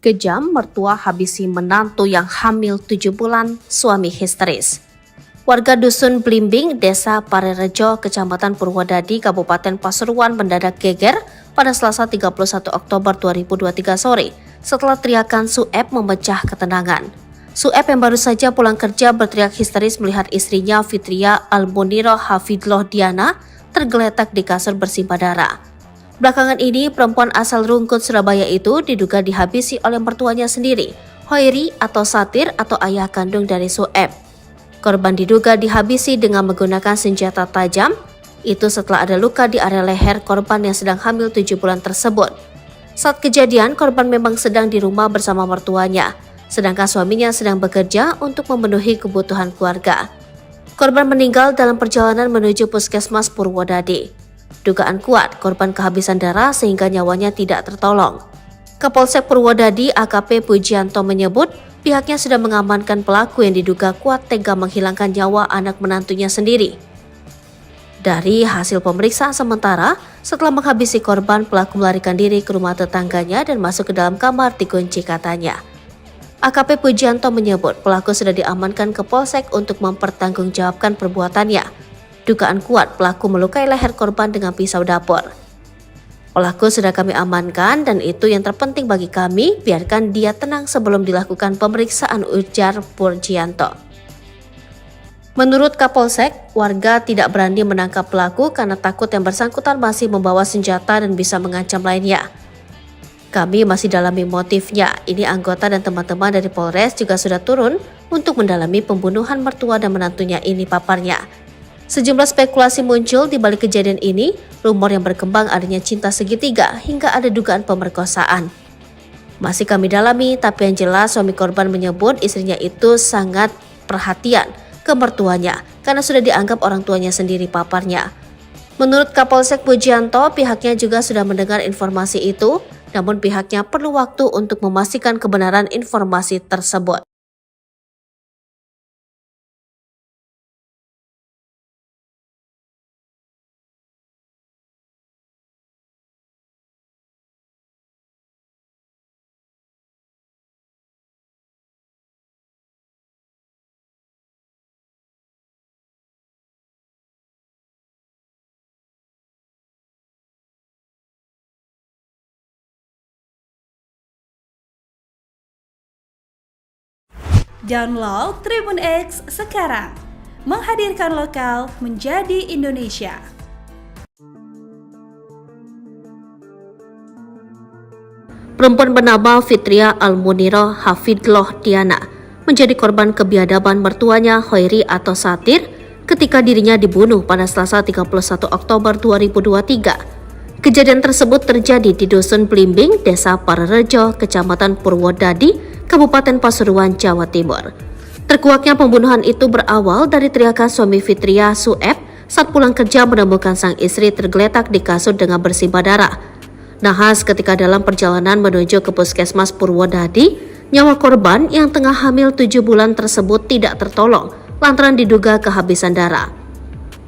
Kejam, mertua habisi menantu yang hamil 7 bulan, suami histeris. Warga Dusun Blimbing, Desa Parerejo, Kecamatan Purwodadi, Kabupaten Pasuruan mendadak geger pada Selasa 31 Oktober 2023 sore setelah teriakan Sueb memecah ketenangan. Sueb yang baru saja pulang kerja berteriak histeris melihat istrinya Fitria Almuniro Hafidloh Diana tergeletak di kasur bersimbah darah. Belakangan ini, perempuan asal Rungkut, Surabaya itu diduga dihabisi oleh mertuanya sendiri, Hoiri atau Satir atau ayah kandung dari Sueb. Korban diduga dihabisi dengan menggunakan senjata tajam, itu setelah ada luka di area leher korban yang sedang hamil 7 bulan tersebut. Saat kejadian, korban memang sedang di rumah bersama mertuanya, sedangkan suaminya sedang bekerja untuk memenuhi kebutuhan keluarga. Korban meninggal dalam perjalanan menuju Puskesmas Purwodadi. Dugaan kuat korban kehabisan darah sehingga nyawanya tidak tertolong. Kapolsek Purwodadi AKP Pujianto menyebut pihaknya sudah mengamankan pelaku yang diduga kuat tega menghilangkan nyawa anak menantunya sendiri. Dari hasil pemeriksaan sementara, setelah menghabisi korban, pelaku melarikan diri ke rumah tetangganya dan masuk ke dalam kamar dikunci katanya. AKP Pujianto menyebut pelaku sudah diamankan ke Polsek untuk mempertanggungjawabkan perbuatannya. Dugaan kuat pelaku melukai leher korban dengan pisau dapur. Pelaku sudah kami amankan dan itu yang terpenting bagi kami, biarkan dia tenang sebelum dilakukan pemeriksaan, ujar Pujianto. Menurut Kapolsek, warga tidak berani menangkap pelaku karena takut yang bersangkutan masih membawa senjata dan bisa mengancam lainnya. Kami masih dalami motifnya. Ini anggota dan teman-teman dari Polres juga sudah turun untuk mendalami pembunuhan mertua dan menantunya ini, paparnya. Sejumlah spekulasi muncul di balik kejadian ini, rumor yang berkembang adanya cinta segitiga hingga ada dugaan pemerkosaan. Masih kami dalami, tapi yang jelas suami korban menyebut istrinya itu sangat perhatian ke mertuanya karena sudah dianggap orang tuanya sendiri, paparnya. Menurut Kapolsek Pujianto, pihaknya juga sudah mendengar informasi itu, namun pihaknya perlu waktu untuk memastikan kebenaran informasi tersebut. Download Tribun X sekarang, menghadirkan lokal menjadi Indonesia. Perempuan bernama Fitria Almuniro Hafidloh Diana menjadi korban kebiadaban mertuanya Hoiri atau Satir ketika dirinya dibunuh pada Selasa 31 Oktober 2023. Kejadian tersebut terjadi di Dusun Blimbing, Desa Parerejo, Kecamatan Purwodadi, Kabupaten Pasuruan, Jawa Timur. Terkuaknya pembunuhan itu berawal dari teriakan suami Fitria, Sueb, saat pulang kerja menemukan sang istri tergeletak di kasur dengan bersimbah darah. Nahas ketika dalam perjalanan menuju ke Puskesmas Purwodadi, nyawa korban yang tengah hamil 7 bulan tersebut tidak tertolong lantaran diduga kehabisan darah.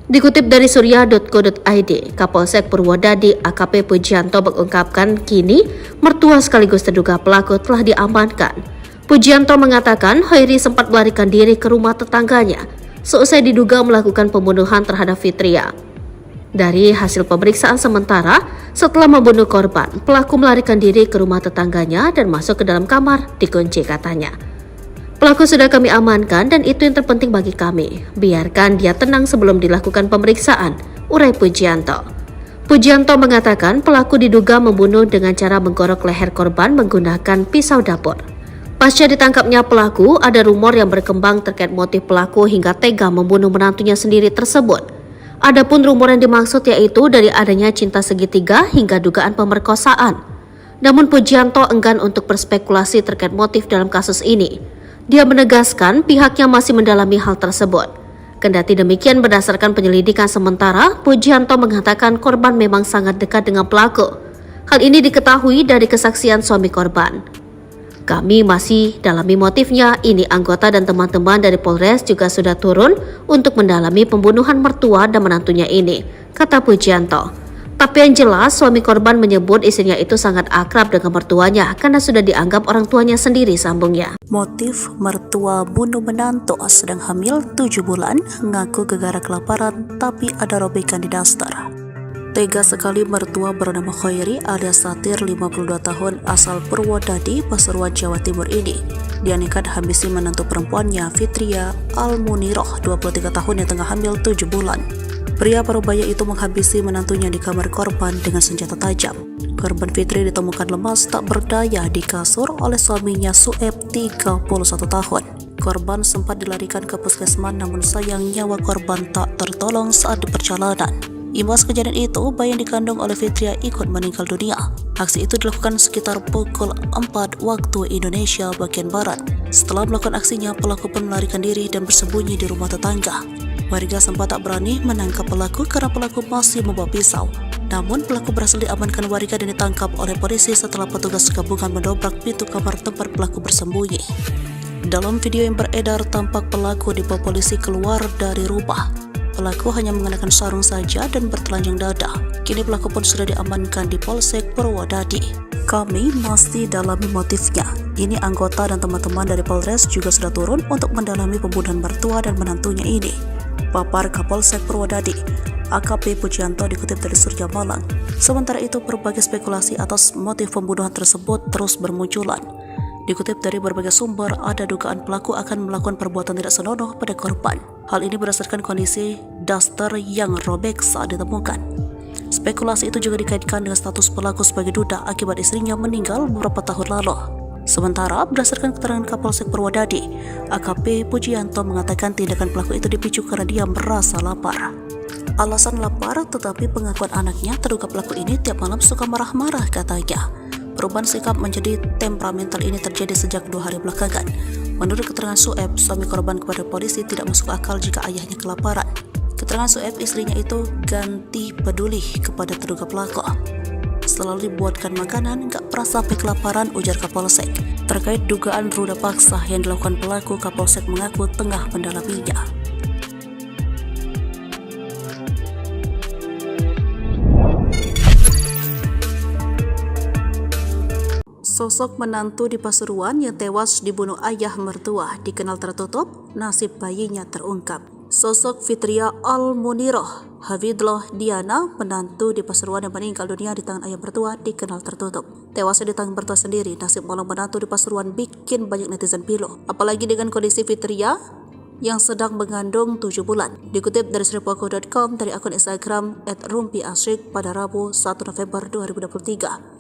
Dikutip dari surya.co.id, Kapolsek Purwodadi AKP Pujianto mengungkapkan kini mertua sekaligus terduga pelaku telah diamankan. Pujianto mengatakan Hoiri sempat melarikan diri ke rumah tetangganya seusai diduga melakukan pembunuhan terhadap Fitria. Dari hasil pemeriksaan sementara, setelah membunuh korban, pelaku melarikan diri ke rumah tetangganya dan masuk ke dalam kamar dikunci katanya. Pelaku sudah kami amankan dan itu yang terpenting bagi kami. Biarkan dia tenang sebelum dilakukan pemeriksaan, urai Pujianto. Pujianto mengatakan pelaku diduga membunuh dengan cara menggorok leher korban menggunakan pisau dapur. Pasca ditangkapnya pelaku, ada rumor yang berkembang terkait motif pelaku hingga tega membunuh menantunya sendiri tersebut. Adapun rumor yang dimaksud yaitu dari adanya cinta segitiga hingga dugaan pemerkosaan. Namun Pujianto enggan untuk berspekulasi terkait motif dalam kasus ini. Dia menegaskan pihaknya masih mendalami hal tersebut. Kendati demikian, berdasarkan penyelidikan sementara, Pujianto mengatakan korban memang sangat dekat dengan pelaku. Hal ini diketahui dari kesaksian suami korban. Kami masih dalami motifnya. Ini anggota dan teman-teman dari Polres juga sudah turun untuk mendalami pembunuhan mertua dan menantunya ini, kata Pujianto. Tapi yang jelas, suami korban menyebut istrinya itu sangat akrab dengan mertuanya karena sudah dianggap orang tuanya sendiri, sambungnya. Motif mertua bunuh menantu sedang hamil 7 bulan, ngaku gegara kelaparan tapi ada robekan di daster. Tega sekali mertua bernama Khairi alias Satir 52 tahun asal Purwodadi, Pasuruan, Jawa Timur ini. Dia nekat habisi menantu perempuannya Fitria Almuniroh 23 tahun yang tengah hamil 7 bulan. Pria parubaya itu menghabisi menantunya di kamar korban dengan senjata tajam. Korban Fitri ditemukan lemas tak berdaya di kasur oleh suaminya Sueb 31 tahun. Korban sempat dilarikan ke puskesmas namun sayang nyawa korban tak tertolong saat di perjalanan. Imbas kejadian itu, bayi yang dikandung oleh Fitria ikut meninggal dunia. Aksi itu dilakukan sekitar pukul 4 waktu Indonesia bagian Barat. Setelah melakukan aksinya, pelaku pun melarikan diri dan bersembunyi di rumah tetangga. Warga sempat tak berani menangkap pelaku karena pelaku masih membawa pisau. Namun pelaku berhasil diamankan warga dan ditangkap oleh polisi setelah petugas gabungan mendobrak pintu kamar tempat pelaku bersembunyi. Dalam video yang beredar, tampak pelaku dibawa polisi keluar dari rumah. Pelaku hanya mengenakan sarung saja dan bertelanjang dada. Kini pelaku pun sudah diamankan di Polsek Purwodadi. Kami masih dalami motifnya. Ini anggota dan teman-teman dari Polres juga sudah turun untuk mendalami pembunuhan mertua dan menantunya ini, papar Kapolsek Purwodadi, AKP Pujianto, dikutip dari Surya Malang. Sementara itu, berbagai spekulasi atas motif pembunuhan tersebut terus bermunculan. Dikutip dari berbagai sumber, ada dugaan pelaku akan melakukan perbuatan tidak senonoh pada korban. Hal ini berdasarkan kondisi daster yang robek saat ditemukan. Spekulasi itu juga dikaitkan dengan status pelaku sebagai duda akibat istrinya meninggal beberapa tahun lalu. Sementara, berdasarkan keterangan Kapolsek Purwodadi, AKP Pujianto mengatakan tindakan pelaku itu dipicu karena dia merasa lapar. Alasan lapar, tetapi pengakuan anaknya terduga pelaku ini tiap malam suka marah-marah, katanya. Perubahan sikap menjadi temperamental ini terjadi sejak 2 hari belakangan. Menurut keterangan Sueb, suami korban kepada polisi tidak masuk akal jika ayahnya kelaparan. Keterangan Sueb, istrinya itu ganti peduli kepada terduga pelaku. Selalu dibuatkan makanan, gak pernah sampai kelaparan, ujar Kapolsek. Terkait dugaan ruda paksa yang dilakukan pelaku, Kapolsek mengaku tengah mendalaminya. Sosok menantu di Pasuruan yang tewas dibunuh ayah mertua dikenal tertutup, nasib bayinya terungkap. Sosok Fitria Almuniroh Hafidloh Diana, menantu di Pasuruan yang meninggal dunia di tangan ayah mertua, dikenal tertutup. Tewasnya di tangan mertua sendiri, nasib malang menantu di Pasuruan bikin banyak netizen pilu. Apalagi dengan kondisi Fitria yang sedang mengandung 7 bulan. Dikutip dari sripuaku.com dari akun Instagram @rumpiasyik pada Rabu 1 November 2023.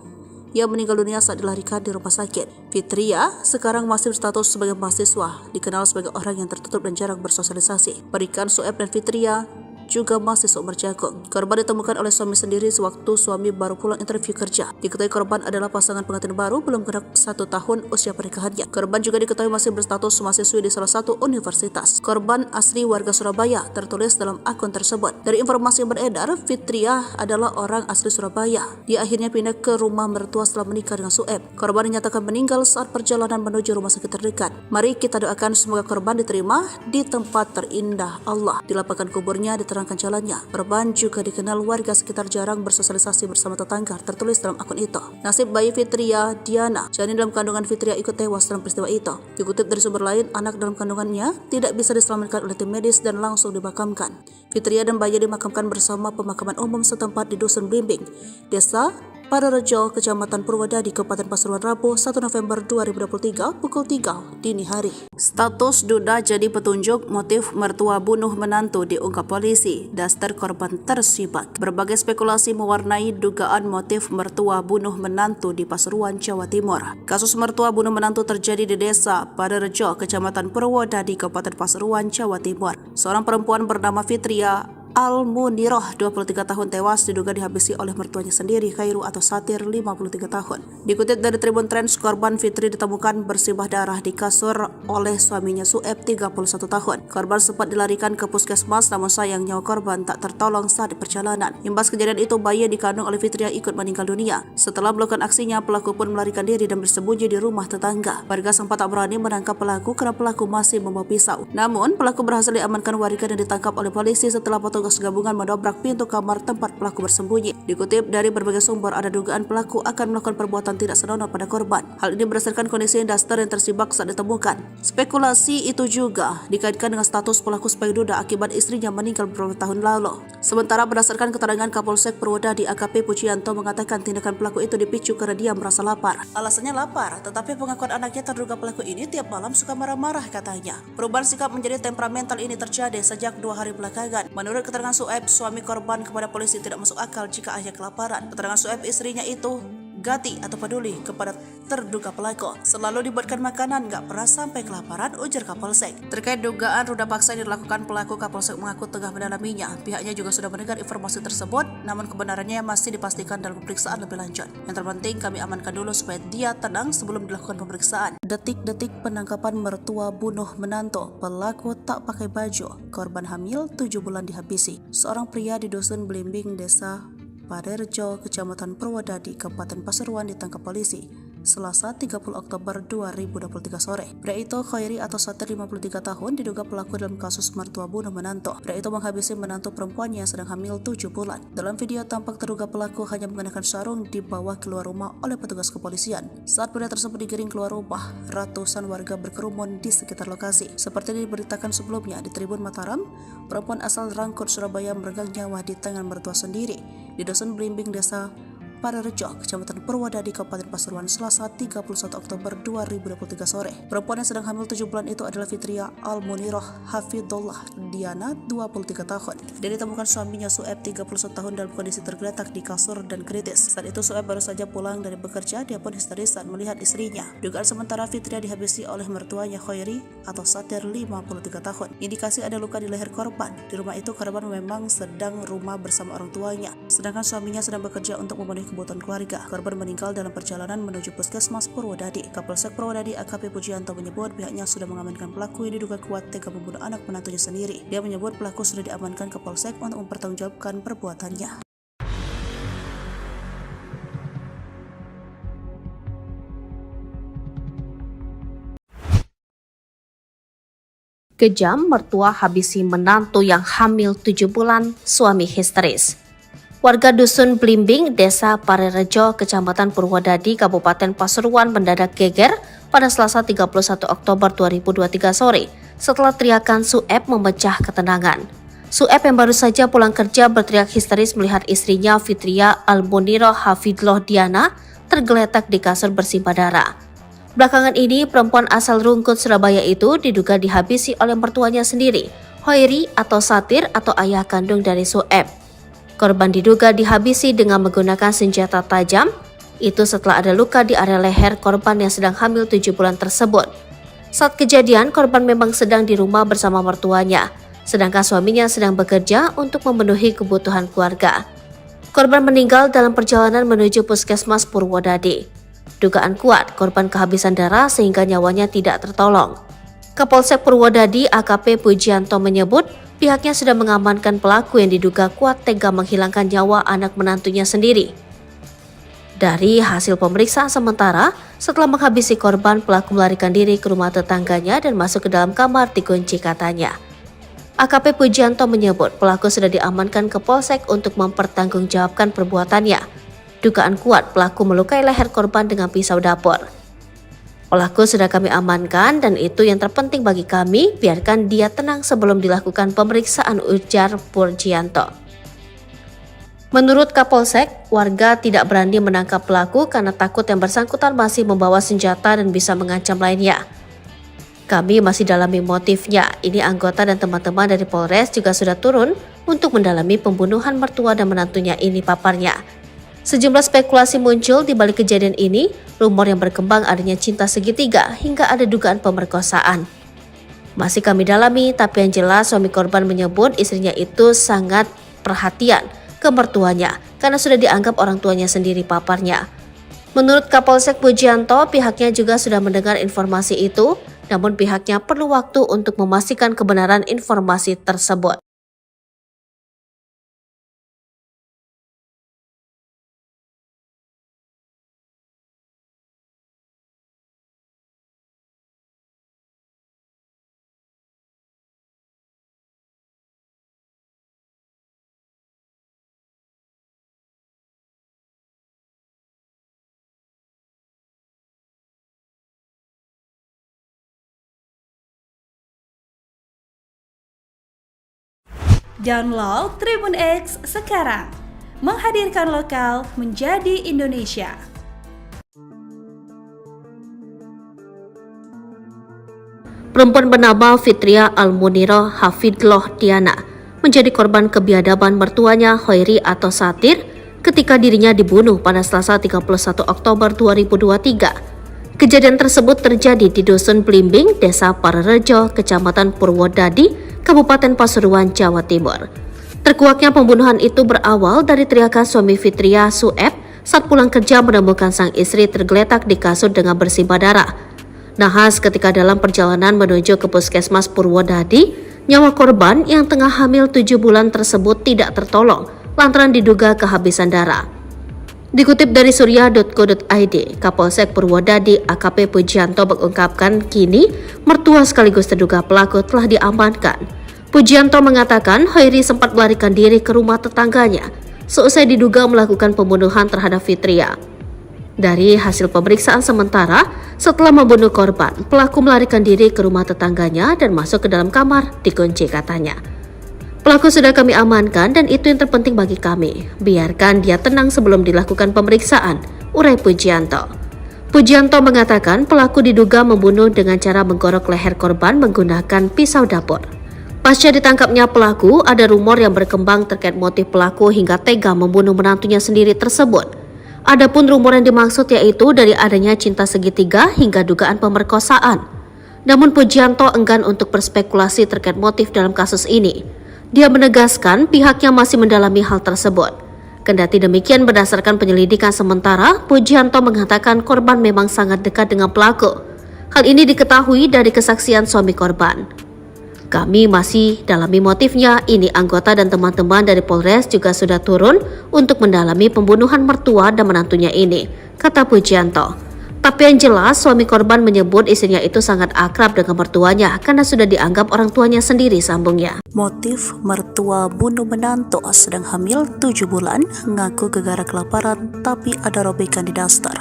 Ia meninggal dunia saat dilarikan di rumah sakit. Fitria sekarang masih berstatus sebagai mahasiswa, dikenal sebagai orang yang tertutup dan jarang bersosialisasi. Berikan Sueb dan Fitria juga masih seumur jagung. Korban ditemukan oleh suami sendiri sewaktu suami baru pulang interview kerja. Diketahui korban adalah pasangan pengantin baru belum genap 1 tahun usia pernikahannya. Korban juga diketahui masih berstatus mahasiswi di salah satu universitas. Korban asli warga Surabaya, tertulis dalam akun tersebut. Dari informasi yang beredar, Fitria adalah orang asli Surabaya. Dia akhirnya pindah ke rumah mertua setelah menikah dengan Sueb. Korban dinyatakan meninggal saat perjalanan menuju rumah sakit terdekat. Mari kita doakan semoga korban diterima di tempat terindah Allah. Dilapangkan kuburnya, diterangkan jalannya. Korban juga dikenal warga sekitar jarang bersosialisasi bersama tetangga, tertulis dalam akun itu. Nasib bayi Fitria Diana, janin dalam kandungan Fitria, ikut tewas dalam peristiwa itu. Dikutip dari sumber lain, anak dalam kandungannya tidak bisa diselamatkan oleh tim medis dan langsung dimakamkan. Fitria dan bayi dimakamkan bersama pemakaman umum setempat di Dusun Blimbing, Desa Parerejo, Kecamatan Purwodadi, Kabupaten Pasuruan, Rabu 1 November 2023 pukul 3 dini hari. Status duda jadi petunjuk motif mertua bunuh menantu diungkap polisi. Daster korban tersibak. Berbagai spekulasi mewarnai dugaan motif mertua bunuh menantu di Pasuruan, Jawa Timur. Kasus mertua bunuh menantu terjadi di Desa Parerejo, Kecamatan Purwodadi, Kabupaten Pasuruan, Jawa Timur. Seorang perempuan bernama Fitria Al-Muniroh, 23 tahun tewas diduga dihabisi oleh mertuanya sendiri, Khairu atau Satir, 53 tahun. Dikutip dari Tribun Trends, korban Fitri ditemukan bersimbah darah di kasur oleh suaminya Sueb, 31 tahun. Korban sempat dilarikan ke puskesmas, namun sayang nyawa korban tak tertolong saat di perjalanan. Imbas kejadian itu, bayi yang dikandung oleh Fitri ikut meninggal dunia. Setelah melakukan aksinya, pelaku pun melarikan diri dan bersembunyi di rumah tetangga. Warga sempat tak berani menangkap pelaku karena pelaku masih membawa pisau. Namun, pelaku berhasil diamankan warga dan ditangkap oleh polisi setelah petugas gabungan mendobrak pintu kamar tempat pelaku bersembunyi. Dikutip dari berbagai sumber, ada dugaan pelaku akan melakukan perbuatan tidak senonoh pada korban. Hal ini berdasarkan kondisi daster yang tersibak saat ditemukan. Spekulasi itu juga dikaitkan dengan status pelaku sebagai duda akibat istrinya meninggal beberapa tahun lalu. Sementara berdasarkan keterangan Kapolsek Purwodadi AKP Pujianto mengatakan tindakan pelaku itu dipicu karena dia merasa lapar. Alasannya lapar, tetapi pengakuan anaknya terduga pelaku ini tiap malam suka marah-marah katanya. Perubahan sikap menjadi temperamental ini terjadi sejak 2 hari belakangan. Menurut keterangan Sueb, suami korban kepada polisi tidak masuk akal jika ayah kelaparan. Keterangan Sueb, istrinya itu gati atau peduli kepada terduga pelaku. Selalu dibuatkan makanan, gak pernah sampai kelaparan, ujar Kapolsek. Terkait dugaan ruda paksa yang dilakukan pelaku, Kapolsek mengaku tengah mendalaminya. Pihaknya juga sudah mendengar informasi tersebut, namun kebenarannya masih dipastikan dalam pemeriksaan lebih lanjut. Yang terpenting kami amankan dulu supaya dia tenang sebelum dilakukan pemeriksaan. Detik-detik penangkapan mertua bunuh menantu, pelaku tak pakai baju, korban hamil 7 bulan dihabisi. Seorang pria di dusun Blimbing, Desa Parerejo, Kecamatan Purwodadi, Kabupaten Pasuruan ditangkap polisi Selasa 30 Oktober 2023 sore. Pria itu, Khairi atau Satir, 53 tahun, diduga pelaku dalam kasus mertua bunuh menantu. Pria itu menghabisi menantu perempuannya yang sedang hamil 7 bulan. Dalam video tampak terduga pelaku hanya mengenakan sarung dibawa keluar rumah oleh petugas kepolisian. Saat pria tersebut digiring keluar rumah, ratusan warga berkerumun di sekitar lokasi. Seperti diberitakan sebelumnya di Tribun Mataram, perempuan asal Rangkut, Surabaya meregang nyawa di tangan mertua sendiri di dusun Blimbing, Desa Parerejo, Kecamatan Purwodadi, Kabupaten Pasuruan, Selasa 31 Oktober 2023 sore. Perempuan yang sedang hamil 7 bulan itu adalah Fitria Al-Muniroh Hafidullah Diana, 23 tahun. Dia ditemukan suaminya Sueb, 31 tahun, dalam kondisi tergeletak di kasur dan kritis. Saat itu Sueb baru saja pulang dari bekerja, dia pun histeris saat melihat istrinya. Dugaan sementara Fitria dihabisi oleh mertuanya Khairi atau Satir, 53 tahun. Indikasi ada luka di leher korban. Di rumah itu korban memang sedang rumah bersama orang tuanya, sedangkan suaminya sedang bekerja untuk memenuhi kebutuhan keluarga. Korban meninggal dalam perjalanan menuju puskesmas Purwodadi. Kapolsek Purwodadi AKP Pujianto menyebut pihaknya sudah mengamankan pelaku yang diduga kuat tega membunuh anak menantunya sendiri. Dia menyebut pelaku sudah diamankan ke Polsek untuk mempertanggungjawabkan perbuatannya. Kejam, mertua habisi menantu yang hamil 7 bulan, suami histeris. Warga dusun Blimbing, Desa Parerejo, Kecamatan Purwodadi, Kabupaten Pasuruan mendadak geger pada Selasa 31 Oktober 2023 sore setelah teriakan Sueb memecah ketenangan. Sueb yang baru saja pulang kerja berteriak histeris melihat istrinya Fitria Al-Muniroh Hafidullah Diana tergeletak di kasur bersimbah darah. Belakangan ini, perempuan asal Rungkut, Surabaya itu diduga dihabisi oleh mertuanya sendiri, Khairi atau Satir atau ayah kandung dari Sueb. Korban diduga dihabisi dengan menggunakan senjata tajam, itu setelah ada luka di area leher korban yang sedang hamil 7 bulan tersebut. Saat kejadian, korban memang sedang di rumah bersama mertuanya, sedangkan suaminya sedang bekerja untuk memenuhi kebutuhan keluarga. Korban meninggal dalam perjalanan menuju puskesmas Purwodadi. Dugaan kuat korban kehabisan darah sehingga nyawanya tidak tertolong. Kapolsek Purwodadi AKP Pujianto menyebut pihaknya sudah mengamankan pelaku yang diduga kuat tega menghilangkan nyawa anak menantunya sendiri. Dari hasil pemeriksaan sementara, setelah menghabisi korban, pelaku melarikan diri ke rumah tetangganya dan masuk ke dalam kamar dikunci katanya. AKP Pujianto menyebut pelaku sudah diamankan ke Polsek untuk mempertanggungjawabkan perbuatannya. Dugaan kuat pelaku melukai leher korban dengan pisau dapur. Pelaku sudah kami amankan dan itu yang terpenting bagi kami, biarkan dia tenang sebelum dilakukan pemeriksaan, ujar Pujianto. Menurut Kapolsek, warga tidak berani menangkap pelaku karena takut yang bersangkutan masih membawa senjata dan bisa mengancam lainnya. Kami masih dalami motifnya. Ini anggota dan teman-teman dari Polres juga sudah turun untuk mendalami pembunuhan mertua dan menantunya ini, paparnya. Sejumlah spekulasi muncul di balik kejadian ini, rumor yang berkembang adanya cinta segitiga hingga ada dugaan pemerkosaan. Masih kami dalami, tapi yang jelas suami korban menyebut istrinya itu sangat perhatian ke mertuanya karena sudah dianggap orang tuanya sendiri paparnya. Menurut Kapolsek Pujianto, pihaknya juga sudah mendengar informasi itu, namun pihaknya perlu waktu untuk memastikan kebenaran informasi tersebut. Download Tribun X sekarang, menghadirkan lokal menjadi Indonesia. Perempuan bernama Fitria Almuniroh Hafidloh Diana menjadi korban kebiadaban mertuanya Hoiri atau Satir ketika dirinya dibunuh pada Selasa 31 Oktober 2023. Kejadian tersebut terjadi di Dusun Blimbing, Desa Parerejo, Kecamatan Purwodadi, Kabupaten Pasuruan, Jawa Timur. Terkuaknya pembunuhan itu berawal dari teriakan suami Fitria, Sueb, saat pulang kerja menemukan sang istri tergeletak di kasur dengan bersimbah darah. Nahas ketika dalam perjalanan menuju ke Puskesmas Purwodadi, nyawa korban yang tengah hamil 7 bulan tersebut tidak tertolong lantaran diduga kehabisan darah. Dikutip dari surya.co.id, Kapolsek Purwodadi AKP Pujianto mengungkapkan kini mertua sekaligus terduga pelaku telah diamankan. Pujianto mengatakan Hoiri sempat melarikan diri ke rumah tetangganya seusai diduga melakukan pembunuhan terhadap Fitria. Dari hasil pemeriksaan sementara, setelah membunuh korban, pelaku melarikan diri ke rumah tetangganya dan masuk ke dalam kamar, dikunci katanya. Pelaku sudah kami amankan dan itu yang terpenting bagi kami. Biarkan dia tenang sebelum dilakukan pemeriksaan, urai Pujianto. Pujianto mengatakan pelaku diduga membunuh dengan cara menggorok leher korban menggunakan pisau dapur. Pasca ditangkapnya pelaku, ada rumor yang berkembang terkait motif pelaku hingga tega membunuh menantunya sendiri tersebut. Adapun rumor yang dimaksud yaitu dari adanya cinta segitiga hingga dugaan pemerkosaan. Namun Pujianto enggan untuk berspekulasi terkait motif dalam kasus ini. Dia menegaskan pihaknya masih mendalami hal tersebut. Kendati demikian berdasarkan penyelidikan sementara, Pujianto mengatakan korban memang sangat dekat dengan pelaku. Hal ini diketahui dari kesaksian suami korban. Kami masih dalami motifnya, ini anggota dan teman-teman dari Polres juga sudah turun untuk mendalami pembunuhan mertua dan menantunya ini, kata Pujianto. Tapi yang jelas suami korban menyebut istrinya itu sangat akrab dengan mertuanya karena sudah dianggap orang tuanya sendiri, sambungnya. Motif mertua bunuh menantu sedang hamil 7 bulan, ngaku gegara kelaparan tapi ada robekan di daster.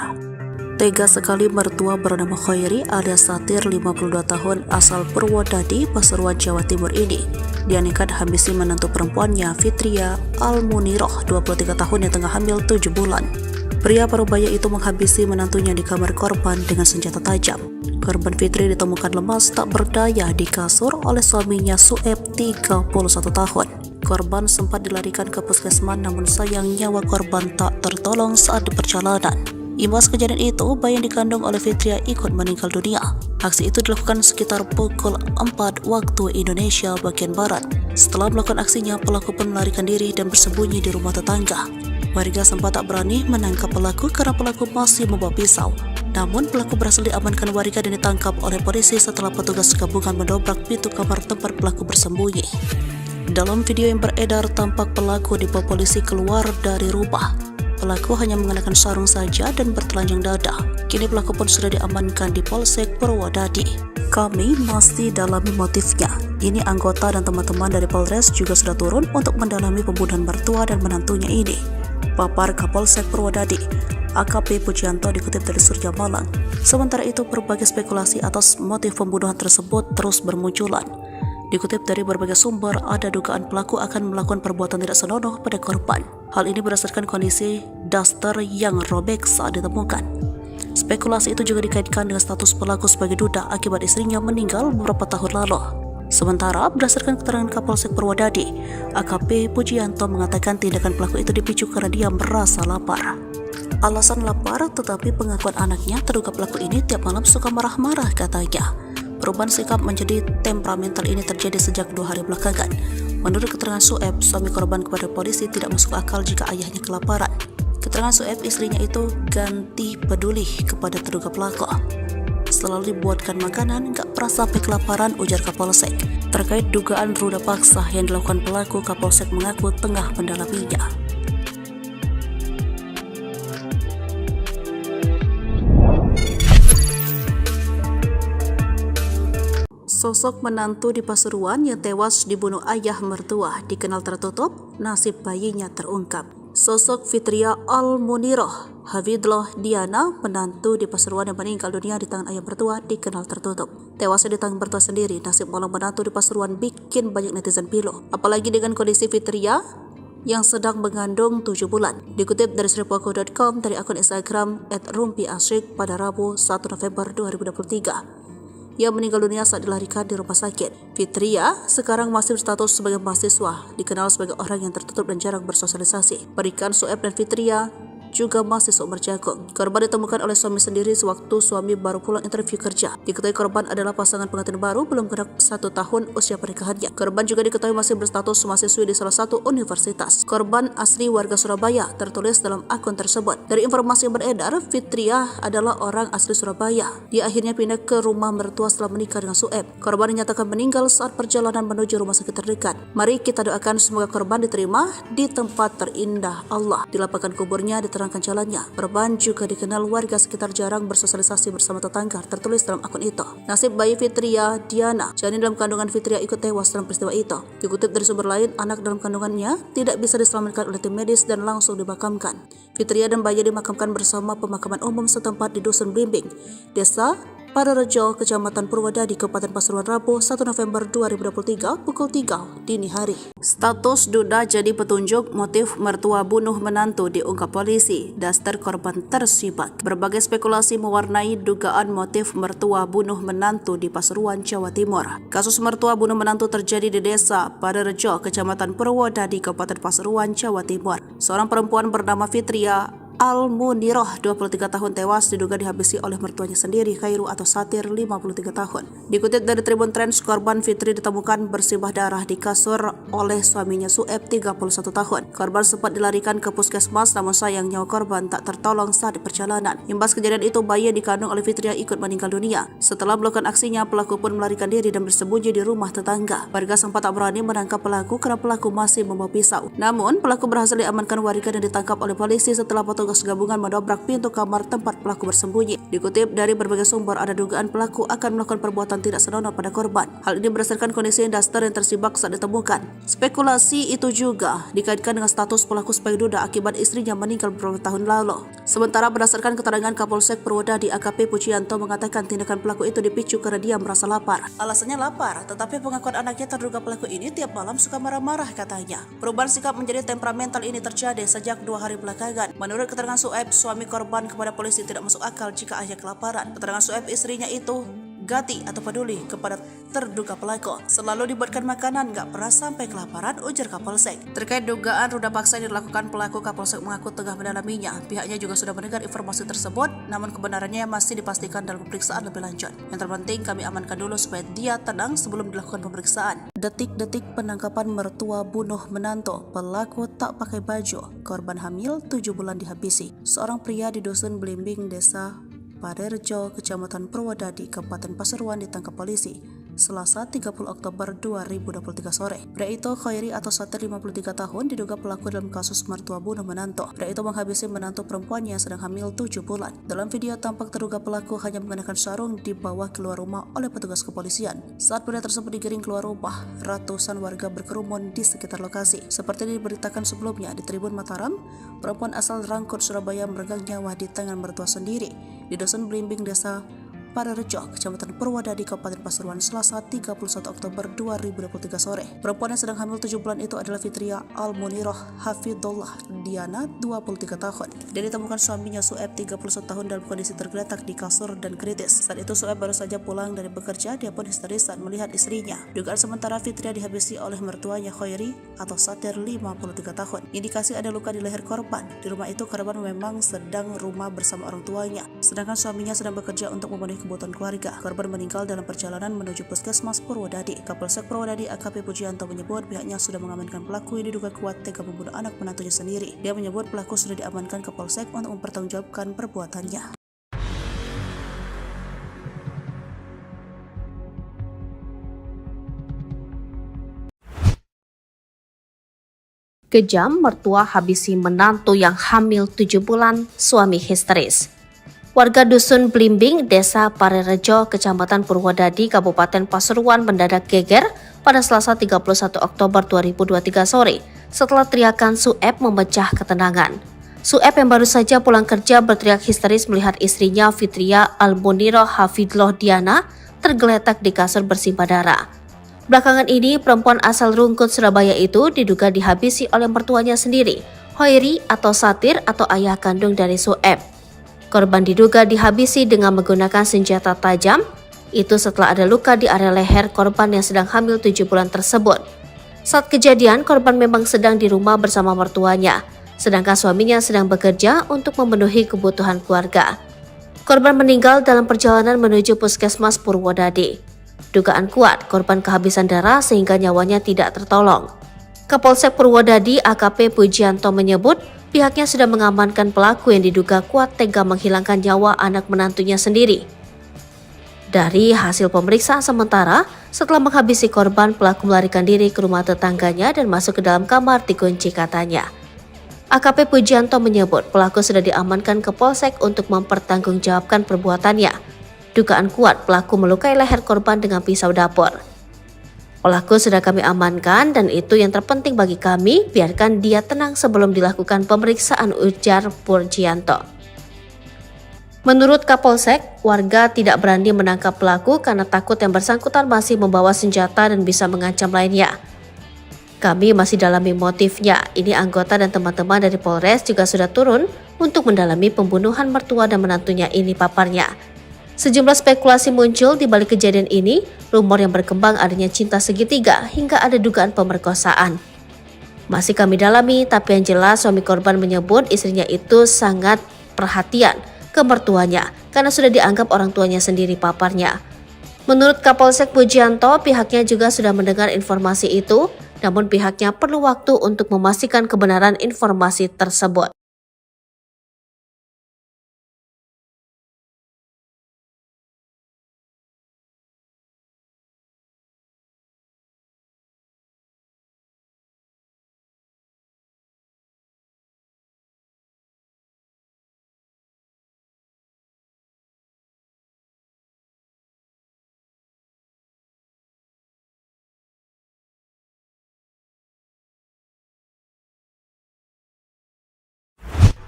Tega sekali mertua bernama Hoiri alias Satir 52 tahun asal Purwodadi, Pasuruan, Jawa Timur ini. Dia nekat habisi menantu perempuannya Fitria Almuniroh 23 tahun yang tengah hamil 7 bulan. Pria parubaya itu menghabisi menantunya di kamar korban dengan senjata tajam. Korban Fitri ditemukan lemas tak berdaya di kasur oleh suaminya Sueb 31 tahun. Korban sempat dilarikan ke puskesmas namun sayang nyawa korban tak tertolong saat di perjalanan. Imbas kejadian itu, bayi yang dikandung oleh Fitria ikut meninggal dunia. Aksi itu dilakukan sekitar pukul 4 waktu Indonesia bagian Barat. Setelah melakukan aksinya, pelaku pun melarikan diri dan bersembunyi di rumah tetangga. Warga sempat tak berani menangkap pelaku karena pelaku masih membawa pisau. Namun pelaku berhasil diamankan warga dan ditangkap oleh polisi setelah petugas gabungan mendobrak pintu kamar tempat pelaku bersembunyi. Dalam video yang beredar, tampak pelaku dibawa polisi keluar dari rumah. Pelaku hanya mengenakan sarung saja dan bertelanjang dada. Kini pelaku pun sudah diamankan di Polsek Purwodadi. Kami masih dalami motifnya. Ini anggota dan teman-teman dari Polres juga sudah turun untuk mendalami pembunuhan mertua dan menantunya ini, papar Kapolsek Purwodadi AKP Pujianto dikutip dari Surya Malang. Sementara itu, berbagai spekulasi atas motif pembunuhan tersebut terus bermunculan. Dikutip dari berbagai sumber, ada dugaan pelaku akan melakukan perbuatan tidak senonoh pada korban. Hal ini berdasarkan kondisi daster yang robek saat ditemukan. Spekulasi itu juga dikaitkan dengan status pelaku sebagai duda akibat istrinya meninggal beberapa tahun lalu. Sementara, berdasarkan keterangan Kapolsek Purwodadi, AKP Pujianto mengatakan tindakan pelaku itu dipicu karena dia merasa lapar. Alasan lapar, tetapi pengakuan anaknya terduga pelaku ini tiap malam suka marah-marah katanya. Perubahan sikap menjadi temperamental ini terjadi sejak 2 hari belakangan. Menurut keterangan Sueb, suami korban kepada polisi tidak masuk akal jika ayahnya kelaparan. Keterangan Sueb, istrinya itu ganti peduli kepada terduga pelaku. Selalu dibuatkan makanan, gak pernah sampai kelaparan, ujar Kapolsek. Terkait dugaan ruda paksa yang dilakukan pelaku, Kapolsek mengaku tengah mendalaminya. Sosok menantu di Pasuruan yang tewas dibunuh ayah mertua dikenal tertutup, nasib bayinya terungkap. Sosok Fitria Al-Muniroh Hafidloh Diana, menantu di Pasuruan yang meninggal dunia di tangan ayah mertua, dikenal tertutup. Tewasnya di tangan mertua sendiri, nasib malang menantu di Pasuruan bikin banyak netizen pilu. Apalagi dengan kondisi Fitria yang sedang mengandung 7 bulan. Dikutip dari sripoako.com dari akun Instagram @rumpiasyik pada Rabu 1 November 2023. Ia meninggal dunia saat dilarikan di rumah sakit. Fitria sekarang masih berstatus sebagai mahasiswa, dikenal sebagai orang yang tertutup dan jarang bersosialisasi. Berikan Sueb dan Fitria juga masih seumur jagung. Korban ditemukan oleh suami sendiri sewaktu suami baru pulang interview kerja. Diketahui korban adalah pasangan pengantin baru belum genap 1 tahun usia pernikahannya. Korban juga diketahui masih berstatus mahasiswi di salah satu universitas. Korban asli warga Surabaya, tertulis dalam akun tersebut. Dari informasi yang beredar, Fitria adalah orang asli Surabaya. Dia akhirnya pindah ke rumah mertua setelah menikah dengan Sueb. Korban dinyatakan meninggal saat perjalanan menuju rumah sakit terdekat. Mari kita doakan semoga korban diterima di tempat terindah Allah. Dilaporkan kuburnya diterangkan jalannya. Korban juga dikenal warga sekitar jarang bersosialisasi bersama tetangga, tertulis dalam akun itu. Nasib bayi Fitria Diana, janin dalam kandungan Fitria, ikut tewas dalam peristiwa itu. Dikutip dari sumber lain, anak dalam kandungannya tidak bisa diselamatkan oleh tim medis dan langsung dimakamkan. Fitria dan bayi dimakamkan bersama pemakaman umum setempat di Dusun Blimbing, Desa Parerejo, Kecamatan Purwodadi, Kabupaten Pasuruan, Rabu 1 November 2023 pukul 3 dini hari. Status duda jadi petunjuk motif mertua bunuh menantu diungkap polisi. Daster korban tersibak. Berbagai spekulasi mewarnai dugaan motif mertua bunuh menantu di Pasuruan, Jawa Timur. Kasus mertua bunuh menantu terjadi di Desa Parerejo, Kecamatan Purwodadi, Kabupaten Pasuruan, Jawa Timur. Seorang perempuan bernama Fitria Al-Muniroh, 23 tahun, tewas diduga dihabisi oleh mertuanya sendiri, Khairu atau Satir, 53 tahun. Dikutip dari Tribun Trends, korban Fitri ditemukan bersimbah darah di kasur oleh suaminya Sueb, 31 tahun. Korban sempat dilarikan ke puskesmas, namun sayang nyawa korban tak tertolong saat di perjalanan. Imbas kejadian itu, bayi yang dikandung oleh Fitria ikut meninggal dunia. Setelah melakukan aksinya, pelaku pun melarikan diri dan bersembunyi di rumah tetangga. Warga sempat tak berani menangkap pelaku karena pelaku masih membawa pisau. Namun, pelaku berhasil diamankan warga dan ditangkap oleh polisi setelah petugas gabungan mendobrak pintu kamar tempat pelaku bersembunyi. Dikutip dari berbagai sumber, ada dugaan pelaku akan melakukan perbuatan tidak senonoh pada korban. Hal ini berdasarkan kondisi Daster yang tersibak saat ditemukan. Spekulasi itu juga dikaitkan dengan status pelaku sebagai duda akibat istrinya meninggal beberapa tahun lalu. Sementara berdasarkan keterangan Kapolsek Purwodadi AKP Pujianto mengatakan tindakan pelaku itu dipicu karena dia merasa lapar. Alasannya lapar, tetapi pengakuan anaknya terduga pelaku ini tiap malam suka marah-marah katanya. Perubahan sikap menjadi temperamental ini terjadi sejak 2 hari belakangan. Menurut keterangan Sueb, suami korban kepada polisi tidak masuk akal jika ayah kelaparan. Keterangan Sueb, istrinya itu gati atau peduli kepada terduga pelaku. Selalu dibuatkan makanan, gak pernah sampai kelaparan, ujar Kapolsek. Terkait dugaan ruda paksa yang dilakukan pelaku, Kapolsek mengaku tengah mendalaminya. Pihaknya juga sudah mendengar informasi tersebut, namun kebenarannya masih dipastikan dalam pemeriksaan lebih lanjut. Yang terpenting, kami amankan dulu supaya dia tenang sebelum dilakukan pemeriksaan. Detik-detik penangkapan mertua bunuh menantu, pelaku tak pakai baju, korban hamil 7 bulan dihabisi. Seorang pria di Dusun Blimbing, Desa Parerejo, Kecamatan Purwodadi, Kabupaten Pasuruan ditangkap polisi Selasa 30 Oktober 2023 sore. Pria itu, Khairi atau Satir, 53 tahun, diduga pelaku dalam kasus mertua bunuh menantu. Pria itu menghabisi menantu perempuannya yang sedang hamil 7 bulan. Dalam video tampak terduga pelaku hanya mengenakan sarung dibawa keluar rumah oleh petugas kepolisian. Saat pria tersebut digiring keluar rumah, ratusan warga berkerumun di sekitar lokasi. Seperti diberitakan sebelumnya di Tribun Mataram, perempuan asal Rangkut, Surabaya meregang nyawa di tangan mertua sendiri di Dusun Blimbing, Desa Parerejo, Kecamatan Purwodadi, Kabupaten Pasuruan, Selasa 31 Oktober 2023 sore. Perempuan yang sedang hamil 7 bulan itu adalah Fitria Al-Muniroh Hafidloh Diana, 23 tahun. Dia ditemukan suaminya Sueb, 31 tahun, dalam kondisi tergeletak di kasur dan kritis. Saat itu Sueb baru saja pulang dari bekerja. Dia pun histeris saat melihat istrinya. Dugaan sementara Fitria dihabisi oleh mertuanya Khairi atau Satir, 53 tahun. Indikasi ada luka di leher korban. Di rumah itu korban memang sedang rumah bersama orang tuanya, sedangkan suaminya sedang bekerja untuk memenuhi kebutuhan keluarga. Korban meninggal dalam perjalanan menuju Puskesmas Purwodadi. Kapolsek Purwodadi AKP Pujianto menyebut pihaknya sudah mengamankan pelaku yang diduga kuat tega membunuh anak menantunya sendiri. Dia menyebut pelaku sudah diamankan ke Polsek untuk mempertanggungjawabkan perbuatannya. Kejam, mertua habisi menantu yang hamil 7 bulan, suami histeris. Warga Dusun Blimbing, Desa Parerejo, Kecamatan Purwodadi, Kabupaten Pasuruan mendadak geger pada Selasa 31 Oktober 2023 sore setelah teriakan Sueb memecah ketenangan. Sueb yang baru saja pulang kerja berteriak histeris melihat istrinya Fitria Almuniro Hafidloh Diana tergeletak di kasur bersimbah darah. Belakangan ini, perempuan asal Rungkut, Surabaya itu diduga dihabisi oleh mertuanya sendiri, Hoiri atau Satir atau ayah kandung dari Sueb. Korban diduga dihabisi dengan menggunakan senjata tajam, itu setelah ada luka di area leher korban yang sedang hamil 7 bulan tersebut. Saat kejadian, korban memang sedang di rumah bersama mertuanya, sedangkan suaminya sedang bekerja untuk memenuhi kebutuhan keluarga. Korban meninggal dalam perjalanan menuju Puskesmas Purwodadi. Dugaan kuat korban kehabisan darah sehingga nyawanya tidak tertolong. Kapolsek Purwodadi AKP Pujianto menyebut pihaknya sudah mengamankan pelaku yang diduga kuat tega menghilangkan nyawa anak menantunya sendiri. Dari hasil pemeriksaan sementara, setelah menghabisi korban, pelaku melarikan diri ke rumah tetangganya dan masuk ke dalam kamar dikunci katanya. AKP Pujianto menyebut pelaku sudah diamankan ke Polsek untuk mempertanggungjawabkan perbuatannya. Dugaan kuat pelaku melukai leher korban dengan pisau dapur. Pelaku sudah kami amankan dan itu yang terpenting bagi kami, biarkan dia tenang sebelum dilakukan pemeriksaan, ujar Pujianto. Menurut Kapolsek, warga tidak berani menangkap pelaku karena takut yang bersangkutan masih membawa senjata dan bisa mengancam lainnya. Kami masih dalami motifnya. Ini anggota dan teman-teman dari Polres juga sudah turun untuk mendalami pembunuhan mertua dan menantunya ini, paparnya. Sejumlah spekulasi muncul di balik kejadian ini, rumor yang berkembang adanya cinta segitiga hingga ada dugaan pemerkosaan. Masih kami dalami, tapi yang jelas suami korban menyebut istrinya itu sangat perhatian ke mertuanya karena sudah dianggap orang tuanya sendiri, paparnya. Menurut Kapolsek Pujianto, pihaknya juga sudah mendengar informasi itu, namun pihaknya perlu waktu untuk memastikan kebenaran informasi tersebut.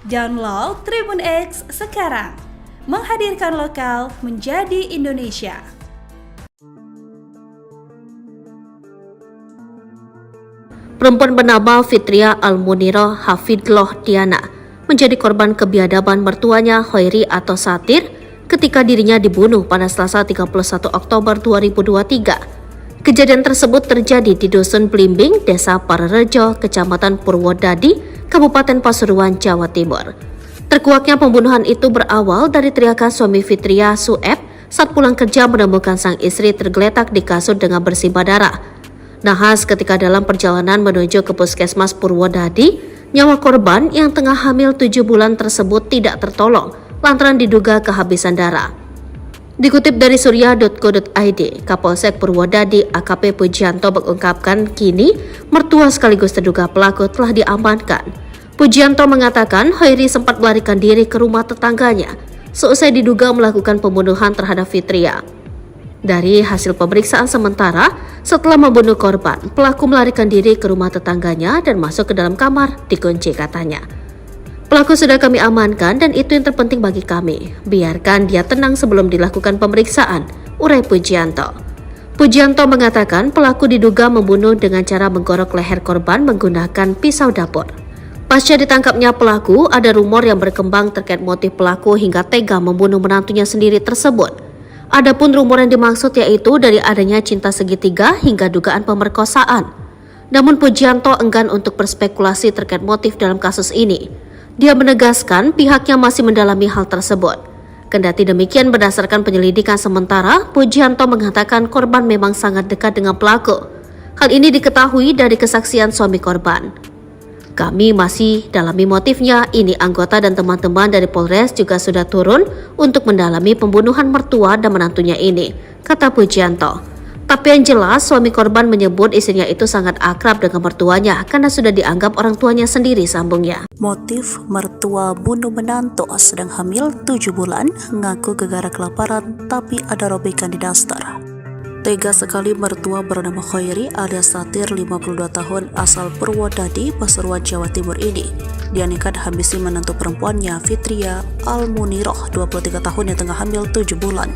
Download Tribun X sekarang, menghadirkan lokal menjadi Indonesia. Perempuan bernama Fitria Almuniro Hafidloh Diana menjadi korban kebiadaban mertuanya Hoiri atau Satir ketika dirinya dibunuh pada Selasa 31 Oktober 2023. Kejadian tersebut terjadi di Dusun Blimbing, Desa Parerejo, Kecamatan Purwodadi, Kabupaten Pasuruan, Jawa Timur. Terkuaknya pembunuhan itu berawal dari teriakan suami Fitria, Sueb, saat pulang kerja menemukan sang istri tergeletak di kasur dengan bersimbah darah. Nahas ketika dalam perjalanan menuju ke Puskesmas Purwodadi, nyawa korban yang tengah hamil 7 bulan tersebut tidak tertolong lantaran diduga kehabisan darah. Dikutip dari surya.co.id, Kapolsek Purwodadi AKP Pujianto mengungkapkan kini mertua sekaligus terduga pelaku telah diamankan. Pujianto mengatakan Hoiri sempat melarikan diri ke rumah tetangganya seusai diduga melakukan pembunuhan terhadap Fitria. Dari hasil pemeriksaan sementara, setelah membunuh korban, pelaku melarikan diri ke rumah tetangganya dan masuk ke dalam kamar dikunci katanya. Pelaku sudah kami amankan dan itu yang terpenting bagi kami. Biarkan dia tenang sebelum dilakukan pemeriksaan, urai Pujianto. Pujianto mengatakan pelaku diduga membunuh dengan cara menggorok leher korban menggunakan pisau dapur. Pasca ditangkapnya pelaku, ada rumor yang berkembang terkait motif pelaku hingga tega membunuh menantunya sendiri tersebut. Adapun rumor yang dimaksud yaitu dari adanya cinta segitiga hingga dugaan pemerkosaan. Namun Pujianto enggan untuk berspekulasi terkait motif dalam kasus ini. Dia menegaskan pihaknya masih mendalami hal tersebut. Kendati demikian, berdasarkan penyelidikan sementara, Pujianto mengatakan korban memang sangat dekat dengan pelaku. Hal ini diketahui dari kesaksian suami korban. Kami masih dalami motifnya. Ini anggota dan teman-teman dari Polres juga sudah turun untuk mendalami pembunuhan mertua dan menantunya ini, kata Pujianto. Tapi yang jelas, suami korban menyebut istrinya itu sangat akrab dengan mertuanya karena sudah dianggap orang tuanya sendiri, sambungnya. Motif mertua bunuh menantu sedang hamil 7 bulan, ngaku gegara kelaparan tapi ada robekan di daster. Tega sekali mertua bernama Khairi alias Satir 52 tahun asal Purwodadi, Pasuruan, Jawa Timur ini. Dia nekat habisi menantu perempuannya Fitria Almuniroh 23 tahun yang tengah hamil 7 bulan.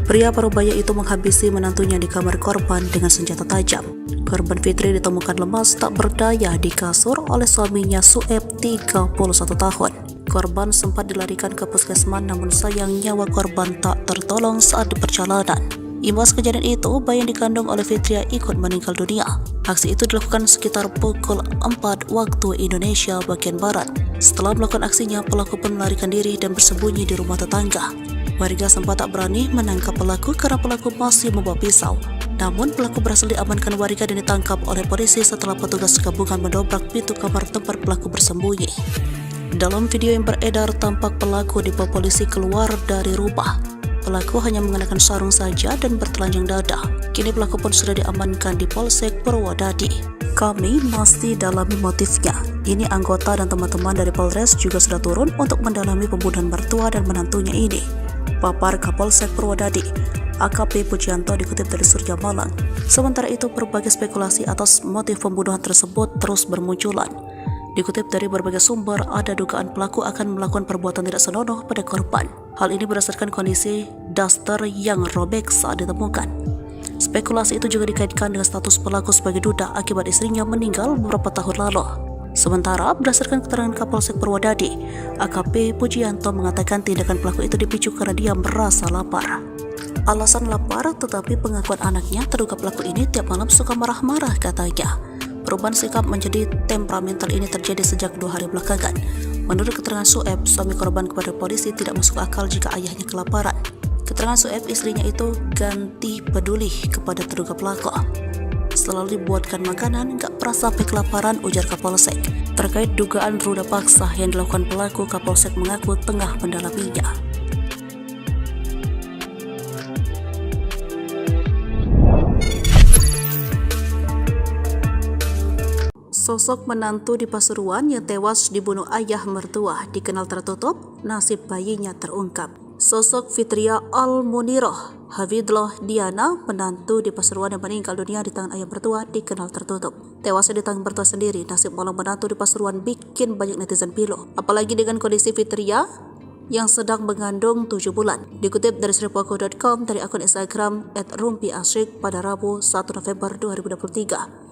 Pria parubaya itu menghabisi menantunya di kamar korban dengan senjata tajam. Korban Fitri ditemukan lemas tak berdaya di kasur oleh suaminya Sueb 31 tahun. Korban sempat dilarikan ke puskesmas namun sayang nyawa korban tak tertolong saat di perjalanan. Imbas kejadian itu, bayi yang dikandung oleh Fitria ikut meninggal dunia. Aksi itu dilakukan sekitar pukul 4 waktu Indonesia bagian Barat. Setelah melakukan aksinya, pelaku pun melarikan diri dan bersembunyi di rumah tetangga. Warga sempat tak berani menangkap pelaku karena pelaku masih membawa pisau. Namun pelaku berhasil diamankan warga dan ditangkap oleh polisi setelah petugas gabungan mendobrak pintu kamar tempat pelaku bersembunyi. Dalam video yang beredar, tampak pelaku dibawa polisi keluar dari rumah. Pelaku hanya mengenakan sarung saja dan bertelanjang dada. Kini pelaku pun sudah diamankan di Polsek Purwodadi. Kami masih dalami motifnya. Ini anggota dan teman-teman dari Polres juga sudah turun untuk mendalami pembunuhan mertua dan menantunya ini, papar Kapolsek Purwodadi, AKP Pujianto, dikutip dari Surya Malang. Sementara itu, berbagai spekulasi atas motif pembunuhan tersebut terus bermunculan. Dikutip dari berbagai sumber, ada dugaan pelaku akan melakukan perbuatan tidak senonoh pada korban. Hal ini berdasarkan kondisi daster yang robek saat ditemukan. Spekulasi itu juga dikaitkan dengan status pelaku sebagai duda akibat istrinya meninggal beberapa tahun lalu. Sementara, berdasarkan keterangan Kapolsek Purwodadi, AKP Pujianto mengatakan tindakan pelaku itu dipicu karena dia merasa lapar. Alasan lapar, tetapi pengakuan anaknya terduga pelaku ini tiap malam suka marah-marah, katanya. Perubahan sikap menjadi temperamental ini terjadi sejak 2 hari belakangan. Menurut keterangan Sueb, suami korban kepada polisi tidak masuk akal jika ayahnya kelaparan. Keterangan Sueb, istrinya itu ganti peduli kepada terduga pelaku. Selalu dibuatkan makanan, gak pernah sampai kelaparan, ujar Kapolsek. Terkait dugaan ruda paksa yang dilakukan pelaku, Kapolsek mengaku tengah mendalaminya. Sosok menantu di Pasuruan yang tewas dibunuh ayah mertua dikenal tertutup, nasib bayinya terungkap. Sosok Fitria Almuniroh Hafidloh Diana, menantu di Pasuruan yang meninggal dunia di tangan ayah mertua, dikenal tertutup. Tewasnya di tangan mertua sendiri, nasib malang menantu di Pasuruan bikin banyak netizen pilu. Apalagi dengan kondisi Fitria yang sedang mengandung 7 bulan. Dikutip dari sripoku.com dari akun Instagram @rumpiasyik pada Rabu 1 November 2023.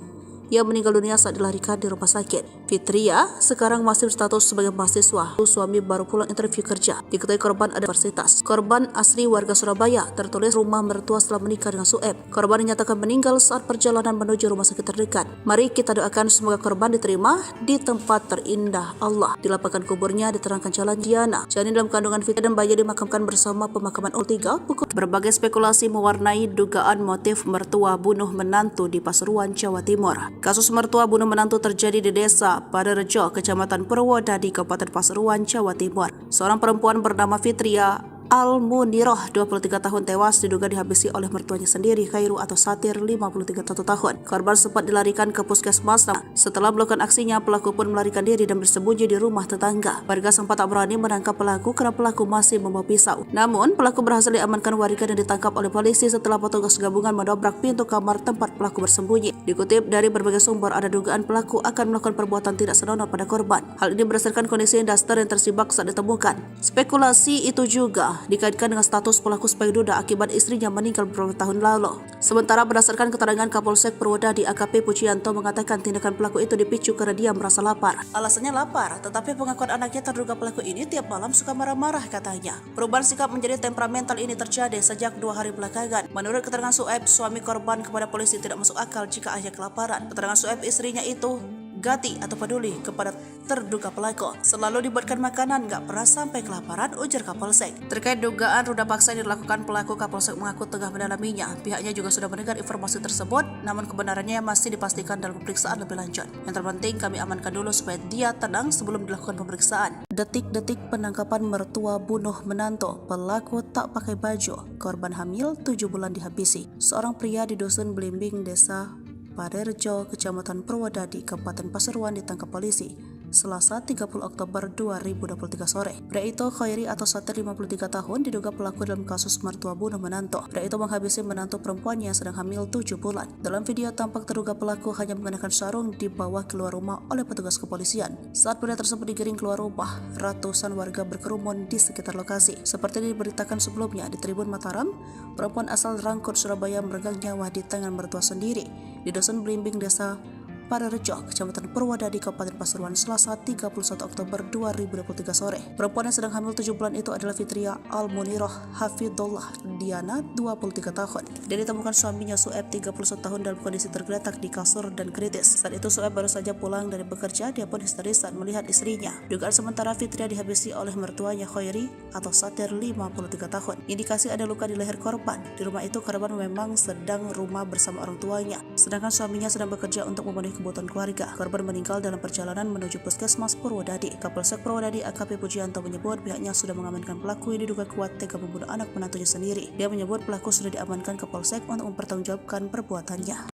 Ia meninggal dunia saat dilarikan di rumah sakit. Fitria sekarang masih berstatus sebagai mahasiswa. Suami baru pulang interview kerja. Diketahui korban ada universitas. Korban asli warga Surabaya, tertulis rumah mertua setelah menikah dengan Sueb. Korban dinyatakan meninggal saat perjalanan menuju rumah sakit terdekat. Mari kita doakan semoga korban diterima di tempat terindah Allah. Di lapangan kuburnya diterangkan jalan Diana. Janin dalam kandungan Fitria dan bayi dimakamkan bersama pemakaman U3 pukul. Berbagai spekulasi mewarnai dugaan motif mertua bunuh menantu di Pasuruan, Jawa Timur. Kasus mertua bunuh menantu terjadi di desa Paderejo, Kecamatan Purwodadi, Kabupaten Pasuruan, Jawa Timur. Seorang perempuan bernama Fitria Almuniroh 23 tahun tewas diduga dihabisi oleh mertuanya sendiri, Khairu atau Satir 53 tahun. Korban sempat dilarikan ke puskesmas. Setelah melakukan aksinya, pelaku pun melarikan diri dan bersembunyi di rumah tetangga. Warga sempat tak berani menangkap pelaku karena pelaku masih membawa pisau. Namun, pelaku berhasil diamankan warga dan ditangkap oleh polisi setelah petugas gabungan mendobrak pintu kamar tempat pelaku bersembunyi. Dikutip dari berbagai sumber, ada dugaan pelaku akan melakukan perbuatan tidak senonoh pada korban. Hal ini berdasarkan kondisi daster yang tersibak saat ditemukan. Spekulasi itu juga dikaitkan dengan status pelaku sebagai duda akibat istrinya meninggal beberapa tahun lalu. Sementara berdasarkan keterangan Kapolsek Purwodadi, AKP Pujianto mengatakan tindakan pelaku itu dipicu karena dia merasa lapar. Alasannya lapar, tetapi pengakuan anaknya terduga pelaku ini tiap malam suka marah-marah, katanya. Perubahan sikap menjadi temperamental ini terjadi sejak 2 hari belakangan. Menurut keterangan Sueb, suami korban kepada polisi tidak masuk akal jika ayah kelaparan. Keterangan Sueb, istrinya itu empati atau peduli kepada terduga pelaku. Selalu dibuatkan makanan, gak pernah sampai kelaparan, ujar Kapolsek. Terkait dugaan ruda paksa yang dilakukan pelaku, Kapolsek mengaku tengah mendalaminya. Pihaknya juga sudah mendengar informasi tersebut, namun kebenarannya masih dipastikan dalam pemeriksaan lebih lanjut. Yang terpenting kami amankan dulu supaya dia tenang sebelum dilakukan pemeriksaan. Detik-detik penangkapan mertua bunuh menantu, pelaku tak pakai baju, korban hamil 7 bulan dihabisi. Seorang pria di dusun Blimbing, Desa Parerejo, Kecamatan Purwodadi, Kabupaten Pasuruan ditangkap polisi Selasa 30 Oktober 2023 sore. Pria itu Khairi atau Satir 53 tahun diduga pelaku dalam kasus mertua bunuh menantu. Pria itu menghabisi menantu perempuannya yang sedang hamil 7 bulan. Dalam video tampak terduga pelaku hanya mengenakan sarung dibawa keluar rumah oleh petugas kepolisian. Saat pria tersebut digiring keluar rumah, ratusan warga berkerumun di sekitar lokasi. Seperti diberitakan sebelumnya di Tribun Mataram, perempuan asal Rangkut, Surabaya meregang nyawa di tangan mertua sendiri di dusun Blimbing, Desa Parerejo, Kecamatan Purwodadi, Kabupaten Pasuruan, Selasa 31 Oktober 2023 sore. Perempuan yang sedang hamil 7 bulan itu adalah Fitria Al-Muniroh Hafidullah Diana, 23 tahun. Dia ditemukan suaminya Sueb, 31 tahun, dalam kondisi tergeletak di kasur dan kritis. Saat itu Sueb baru saja pulang dari bekerja, dia pun histeris saat melihat istrinya. Dugaan sementara Fitria dihabisi oleh mertuanya Khairi atau Satir, 53 tahun. Indikasi ada luka di leher korban. Di rumah itu korban memang sedang rumah bersama orang tuanya, sedangkan suaminya sedang bekerja untuk memenuhi kebutuhan keluarga. Korban meninggal dalam perjalanan menuju Puskesmas Purwodadi. Kapolsek Purwodadi AKP Pujianto menyebut pihaknya sudah mengamankan pelaku yang diduga kuat tega membunuh anak menantunya sendiri. Dia menyebut pelaku sudah diamankan ke Polsek untuk mempertanggungjawabkan perbuatannya.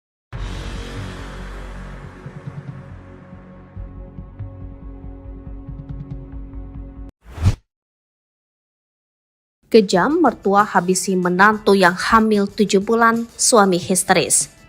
Kejam, mertua habisi menantu yang hamil 7 bulan, suami histeris.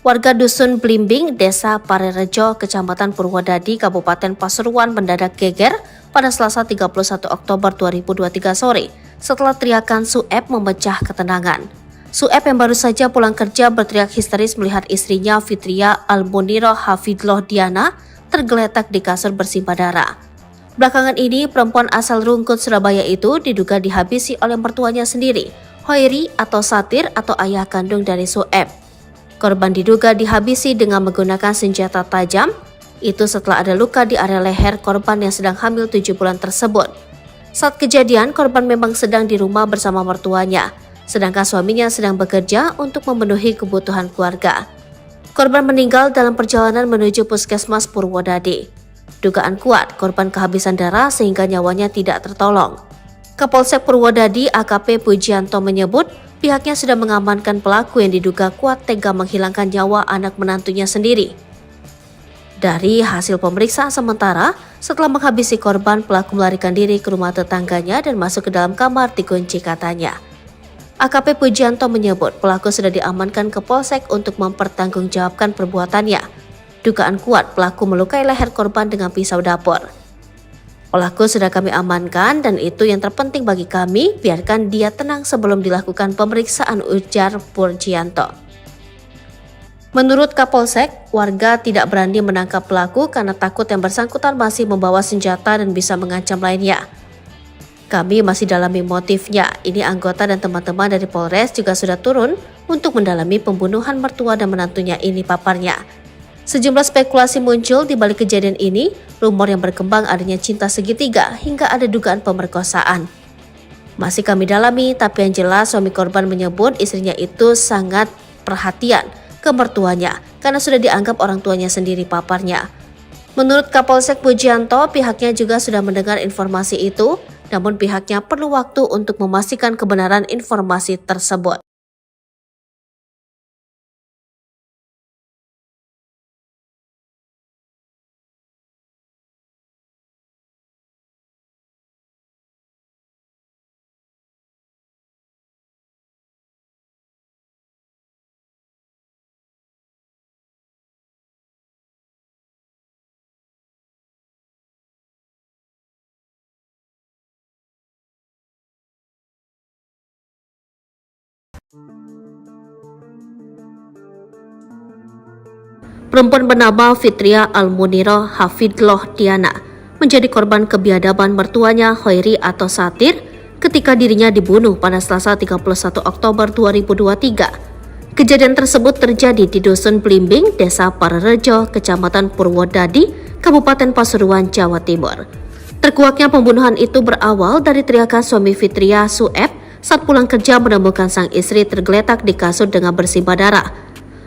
Warga dusun Blimbing, Desa Parerejo, Kecamatan Purwodadi, Kabupaten Pasuruan mendadak geger pada Selasa 31 Oktober 2023 sore setelah teriakan Sueb memecah ketenangan. Sueb yang baru saja pulang kerja berteriak histeris melihat istrinya Fitria Al-Muniroh Hafidullah Diana tergeletak di kasur bersimbah darah. Belakangan ini, perempuan asal Rungkut, Surabaya itu diduga dihabisi oleh mertuanya sendiri, Khairi atau Satir atau ayah kandung dari Sueb. Korban diduga dihabisi dengan menggunakan senjata tajam, itu setelah ada luka di area leher korban yang sedang hamil 7 bulan tersebut. Saat kejadian, korban memang sedang di rumah bersama mertuanya, sedangkan suaminya sedang bekerja untuk memenuhi kebutuhan keluarga. Korban meninggal dalam perjalanan menuju Puskesmas Purwodadi. Dugaan kuat korban kehabisan darah sehingga nyawanya tidak tertolong. Kapolsek Purwodadi AKP Pujianto menyebut pihaknya sudah mengamankan pelaku yang diduga kuat tega menghilangkan nyawa anak menantunya sendiri. Dari hasil pemeriksaan sementara, setelah menghabisi korban, pelaku melarikan diri ke rumah tetangganya dan masuk ke dalam kamar dikunci katanya. AKP Pujianto menyebut pelaku sudah diamankan ke Polsek untuk mempertanggungjawabkan perbuatannya. Dugaan kuat pelaku melukai leher korban dengan pisau dapur. Pelaku sudah kami amankan dan itu yang terpenting bagi kami, biarkan dia tenang sebelum dilakukan pemeriksaan, ujar Pujianto. Menurut Kapolsek, warga tidak berani menangkap pelaku karena takut yang bersangkutan masih membawa senjata dan bisa mengancam lainnya. Kami masih dalami motifnya. Ini anggota dan teman-teman dari Polres juga sudah turun untuk mendalami pembunuhan mertua dan menantunya ini, paparnya. Sejumlah spekulasi muncul di balik kejadian ini, rumor yang berkembang adanya cinta segitiga hingga ada dugaan pemerkosaan. Masih kami dalami, tapi yang jelas suami korban menyebut istrinya itu sangat perhatian ke mertuanya karena sudah dianggap orang tuanya sendiri, paparnya. Menurut Kapolsek Pujianto, pihaknya juga sudah mendengar informasi itu, namun pihaknya perlu waktu untuk memastikan kebenaran informasi tersebut. Perempuan bernama Fitria Al-Muniroh Hafidullah Diana menjadi korban kebiadaban mertuanya Khairi atau Satir ketika dirinya dibunuh pada Selasa 31 Oktober 2023. Kejadian tersebut terjadi di Dusun Blimbing, Desa Parerejo, Kecamatan Purwodadi, Kabupaten Pasuruan, Jawa Timur. Terkuaknya pembunuhan itu berawal dari teriakan suami Fitria, Sueb, saat pulang kerja menemukan sang istri tergeletak di kasur dengan bersimbah darah.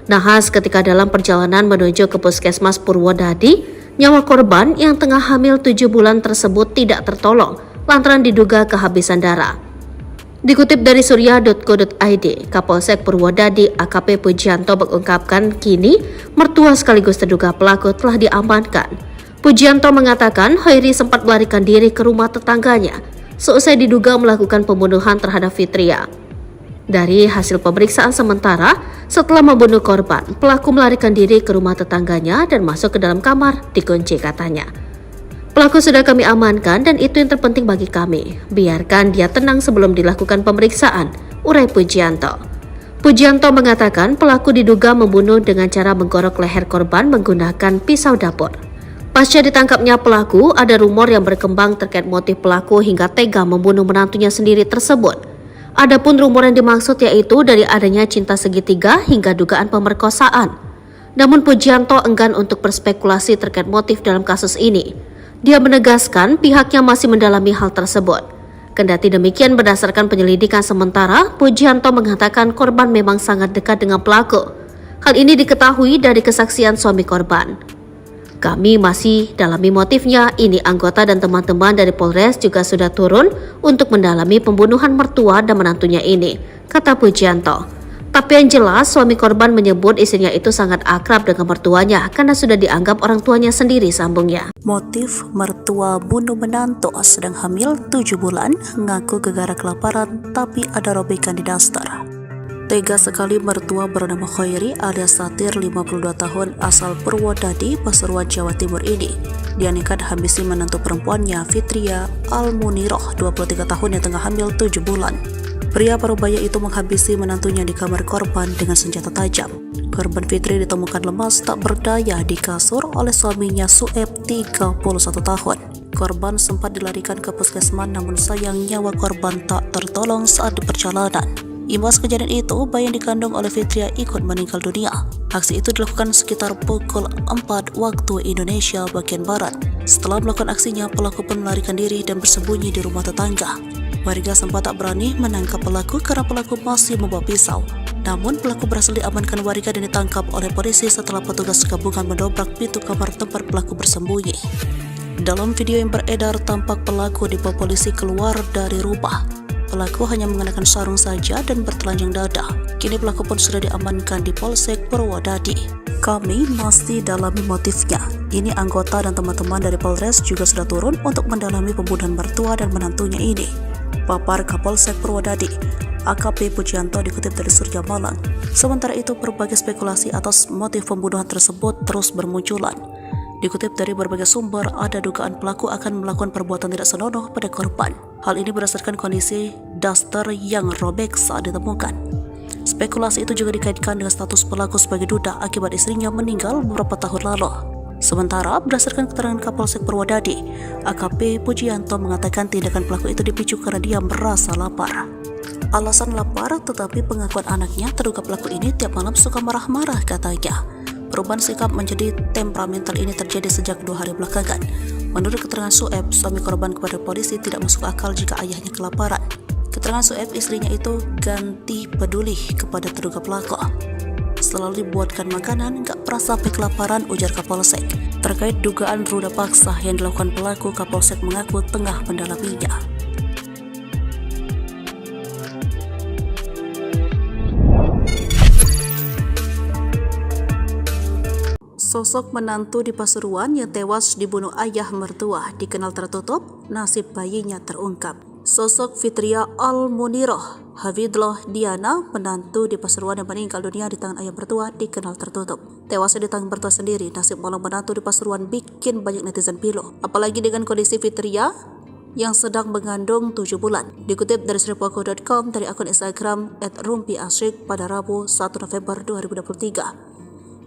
Nahas ketika dalam perjalanan menuju ke Puskesmas Purwodadi, nyawa korban yang tengah hamil 7 bulan tersebut tidak tertolong lantaran diduga kehabisan darah. Dikutip dari surya.co.id, Kapolsek Purwodadi AKP Pujianto mengungkapkan kini mertua sekaligus terduga pelaku telah diamankan. Pujianto mengatakan Hoiri sempat melarikan diri ke rumah tetangganya seusai diduga melakukan pembunuhan terhadap Fitria. Dari hasil pemeriksaan sementara, setelah membunuh korban, pelaku melarikan diri ke rumah tetangganya dan masuk ke dalam kamar, dikunci katanya. Pelaku sudah kami amankan dan itu yang terpenting bagi kami. Biarkan dia tenang sebelum dilakukan pemeriksaan, urai Pujianto. Pujianto mengatakan pelaku diduga membunuh dengan cara menggorok leher korban menggunakan pisau dapur. Pasca ditangkapnya pelaku, ada rumor yang berkembang terkait motif pelaku hingga tega membunuh menantunya sendiri tersebut. Adapun rumor yang dimaksud yaitu dari adanya cinta segitiga hingga dugaan pemerkosaan. Namun Pujianto enggan untuk berspekulasi terkait motif dalam kasus ini. Dia menegaskan pihaknya masih mendalami hal tersebut. Kendati demikian, berdasarkan penyelidikan sementara, Pujianto mengatakan korban memang sangat dekat dengan pelaku. Hal ini diketahui dari kesaksian suami korban. Kami masih dalami motifnya, ini anggota dan teman-teman dari Polres juga sudah turun untuk mendalami pembunuhan mertua dan menantunya ini, kata Pujianto. Tapi yang jelas, suami korban menyebut istrinya itu sangat akrab dengan mertuanya karena sudah dianggap orang tuanya sendiri, sambungnya. Motif mertua bunuh menantu sedang hamil 7 bulan, ngaku gegara kelaparan tapi ada robekan di daster. Tega sekali mertua bernama Hoiri alias Satir 52 tahun asal Purwodadi, Pasuruan, Jawa Timur ini. Dia nekat habisi menantu perempuannya Fitria Almuniroh 23 tahun yang tengah hamil 7 bulan. Pria parubaya itu menghabisi menantunya di kamar korban dengan senjata tajam. Korban Fitri ditemukan lemas tak berdaya di kasur oleh suaminya Sueb 31 tahun. Korban sempat dilarikan ke puskesmas namun sayang nyawa korban tak tertolong saat di perjalanan. Imbas kejadian itu, bayi yang dikandung oleh Fitria ikut meninggal dunia. Aksi itu dilakukan sekitar pukul 4 waktu Indonesia bagian Barat. Setelah melakukan aksinya, pelaku pun melarikan diri dan bersembunyi di rumah tetangga. Warga sempat tak berani menangkap pelaku karena pelaku masih membawa pisau. Namun pelaku berhasil diamankan warga dan ditangkap oleh polisi setelah petugas gabungan mendobrak pintu kamar tempat pelaku bersembunyi. Dalam video yang beredar, tampak pelaku dibawa polisi keluar dari rumah. Pelaku hanya mengenakan sarung saja dan bertelanjang dada. Kini pelaku pun sudah diamankan di Polsek Purwodadi. Kami masih dalami motifnya. Ini anggota dan teman-teman dari Polres juga sudah turun untuk mendalami pembunuhan mertua dan menantunya ini, papar Kapolsek Purwodadi AKP Pujianto dikutip dari Surya Malang. Sementara itu, berbagai spekulasi atas motif pembunuhan tersebut terus bermunculan. Dikutip dari berbagai sumber, ada dugaan pelaku akan melakukan perbuatan tidak senonoh pada korban. Hal ini berdasarkan kondisi daster yang robek saat ditemukan. Spekulasi itu juga dikaitkan dengan status pelaku sebagai duda akibat istrinya meninggal beberapa tahun lalu. Sementara, berdasarkan keterangan Kapolsek Purwodadi, AKP Pujianto mengatakan tindakan pelaku itu dipicu karena dia merasa lapar. Alasan lapar, tetapi pengakuan anaknya terduga pelaku ini tiap malam suka marah-marah katanya. Perubahan sikap menjadi temperamental ini terjadi sejak 2 hari belakangan. Menurut keterangan Sueb, suami korban kepada polisi tidak masuk akal jika ayahnya kelaparan. Keterangan Sueb, istrinya itu ganti peduli kepada terduga pelaku. Selalu dibuatkan makanan, gak pernah sampai kelaparan, ujar Kapolsek. Terkait dugaan ruda paksa yang dilakukan pelaku, Kapolsek mengaku tengah mendalaminya. Sosok menantu di Pasuruan yang tewas dibunuh ayah mertua dikenal tertutup, nasib bayinya terungkap. Sosok Fitria Almuniroh Hafidloh Diana, menantu di Pasuruan yang meninggal dunia di tangan ayah mertua dikenal tertutup. Tewasnya di tangan mertua sendiri, nasib malang menantu di Pasuruan bikin banyak netizen pilu. Apalagi dengan kondisi Fitria yang sedang mengandung 7 bulan. Dikutip dari sripuako.com dari akun Instagram @rumpiasyik pada Rabu 1 November 2023.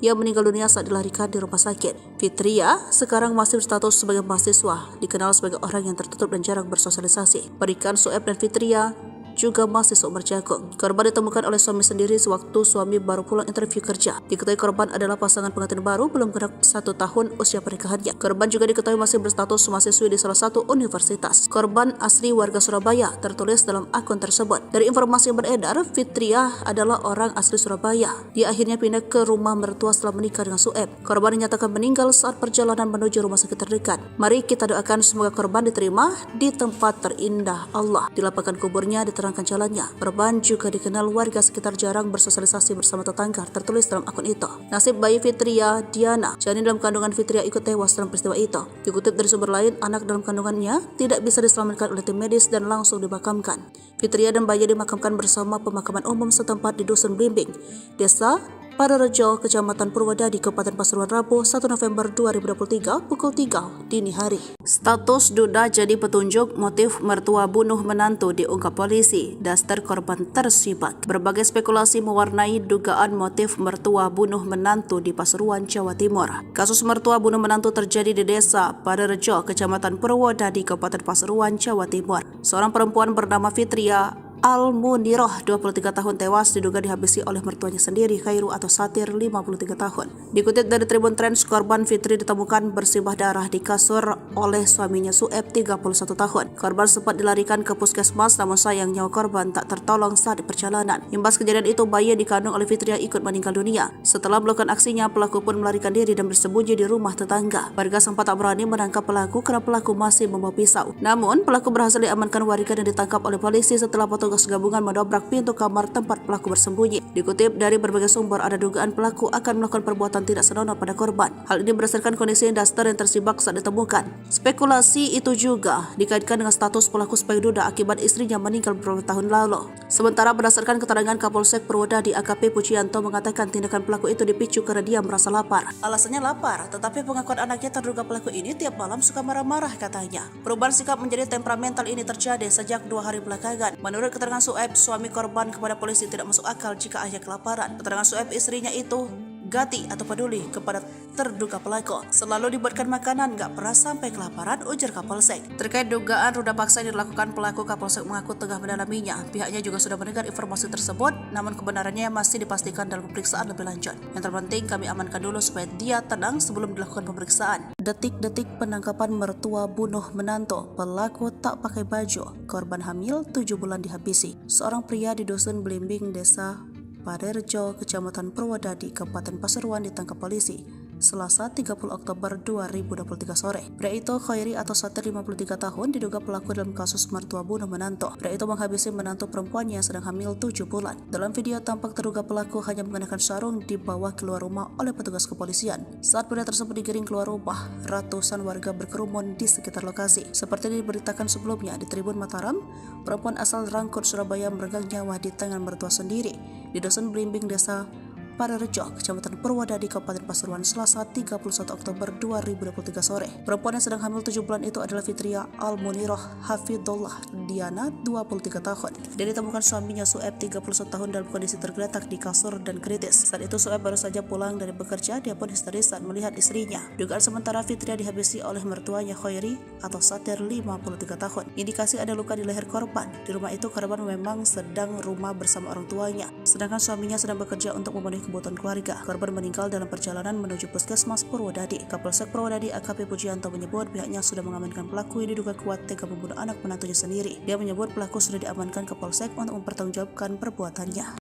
Ia meninggal dunia saat dilarikan di rumah sakit. Fitria sekarang masih berstatus sebagai mahasiswa, dikenal sebagai orang yang tertutup dan jarang bersosialisasi. Berikan Sueb dan Fitria juga masih seumur jagung. Korban ditemukan oleh suami sendiri sewaktu suami baru pulang interview kerja. Diketahui korban adalah pasangan pengantin baru belum genap 1 tahun usia pernikahannya. Korban juga diketahui masih berstatus mahasiswi di salah satu universitas. Korban asli warga Surabaya, tertulis dalam akun tersebut. Dari informasi yang beredar, Fitria adalah orang asli Surabaya. Dia akhirnya pindah ke rumah mertua setelah menikah dengan Sueb. Korban dinyatakan meninggal saat perjalanan menuju rumah sakit terdekat. Mari kita doakan semoga korban diterima di tempat terindah Allah. Di lapangan kuburnya diterangkan jalannya. Korban juga dikenal warga sekitar jarang bersosialisasi bersama tetangga, tertulis dalam akun itu. Nasib bayi Fitria Diana, janin dalam kandungan Fitria, ikut tewas dalam peristiwa itu. Dikutip dari sumber lain, anak dalam kandungannya tidak bisa diselamatkan oleh tim medis dan langsung dimakamkan. Fitria dan bayi dimakamkan bersama pemakaman umum setempat di Dusun Blimbing, Desa Parerejo, Kecamatan Purwodadi, Kabupaten Pasuruan, Rabu 1 November 2023 pukul 3 dini hari. Status duda jadi petunjuk motif mertua bunuh menantu diungkap polisi. Daster korban tersibak. Berbagai spekulasi mewarnai dugaan motif mertua bunuh menantu di Pasuruan, Jawa Timur. Kasus mertua bunuh menantu terjadi di Desa Parerejo, Kecamatan Purwodadi, Kabupaten Pasuruan, Jawa Timur. Seorang perempuan bernama Fitria Al-Muniroh, 23 tahun, tewas diduga dihabisi oleh mertuanya sendiri, Khairu atau Satir, 53 tahun. Dikutip dari Tribun Trends, korban Fitri ditemukan bersimbah darah di kasur oleh suaminya Sueb, 31 tahun. Korban sempat dilarikan ke puskesmas, namun sayang nyawa korban tak tertolong saat di perjalanan. Imbas kejadian itu, bayi yang dikandung oleh Fitria ikut meninggal dunia. Setelah melakukan aksinya, pelaku pun melarikan diri dan bersembunyi di rumah tetangga. Warga sempat tak berani menangkap pelaku karena pelaku masih membawa pisau. Namun, pelaku berhasil diamankan warga dan ditangkap oleh polisi setelah petugas gabungan mendobrak pintu kamar tempat pelaku bersembunyi. Dikutip dari berbagai sumber, ada dugaan pelaku akan melakukan perbuatan tidak senonoh pada korban. Hal ini berdasarkan kondisi Daster yang tersibak saat ditemukan. Spekulasi itu juga dikaitkan dengan status pelaku sebagai duda akibat istrinya meninggal beberapa tahun lalu. Sementara berdasarkan keterangan Kapolsek Purwodadi AKP Pujianto mengatakan tindakan pelaku itu dipicu karena dia merasa lapar. Alasannya lapar, tetapi pengakuan anaknya terduga pelaku ini tiap malam suka marah-marah katanya. Perubahan sikap menjadi temperamental ini terjadi sejak 2 hari belakangan. Menurut keterangan Sueb, suami korban kepada polisi tidak masuk akal jika ayah kelaparan. Keterangan Sueb, istrinya itu gati atau peduli kepada terduga pelaku. Selalu dibuatkan makanan, gak pernah sampai kelaparan, ujar Kapolsek. Terkait dugaan ruda paksa yang dilakukan pelaku, Kapolsek mengaku tengah mendalaminya. Pihaknya juga sudah mendengar informasi tersebut, namun kebenarannya masih dipastikan dalam pemeriksaan lebih lanjut. Yang terpenting, kami amankan dulu supaya dia tenang sebelum dilakukan pemeriksaan. Detik-detik penangkapan mertua bunuh menantu. Pelaku tak pakai baju. Korban hamil 7 bulan dihabisi. Seorang pria di Dusun Blimbing, Desa Parerejo, Kecamatan Purwodadi, Kabupaten Pasuruan ditangkap polisi Selasa 30 Oktober 2023 sore. Pria itu, Khairi atau Satir, 53 tahun, diduga pelaku dalam kasus mertua bunuh menantu. Pria itu menghabisi menantu perempuannya yang sedang hamil 7 bulan. Dalam video tampak terduga pelaku hanya mengenakan sarung dibawa keluar rumah oleh petugas kepolisian. Saat pria tersebut digiring keluar rumah, ratusan warga berkerumun di sekitar lokasi. Seperti diberitakan sebelumnya di Tribun Mataram, perempuan asal Rangkut, Surabaya meregang nyawa di tangan mertua sendiri di Dusun Blimbing, Desa Parerejo, Kecamatan Purwodadi, Kabupaten Pasuruan, Selasa 31 Oktober 2023 sore. Perempuan yang sedang hamil 7 bulan itu adalah Fitria Al-Muniroh Hafidullah Diana, 23 tahun. Dia ditemukan suaminya Sueb, 31 tahun, dalam kondisi tergeletak di kasur dan kritis. Saat itu Sueb baru saja pulang dari bekerja, dia pun histeris saat melihat istrinya. Dugaan sementara Fitria dihabisi oleh mertuanya Khairi atau Satir, 53 tahun. Indikasi ada luka di leher korban. Di rumah itu korban memang sedang rumah bersama orang tuanya, sedangkan suaminya sedang bekerja untuk memenuhi kebutuhan keluarga. Korban meninggal dalam perjalanan menuju puskesmas Purwodadi. Kapolsek Purwodadi AKP Pujianto menyebut pihaknya sudah mengamankan pelaku yang diduga kuat tega membunuh anak menantunya sendiri. Dia menyebut pelaku sudah diamankan ke Polsek untuk mempertanggungjawabkan perbuatannya.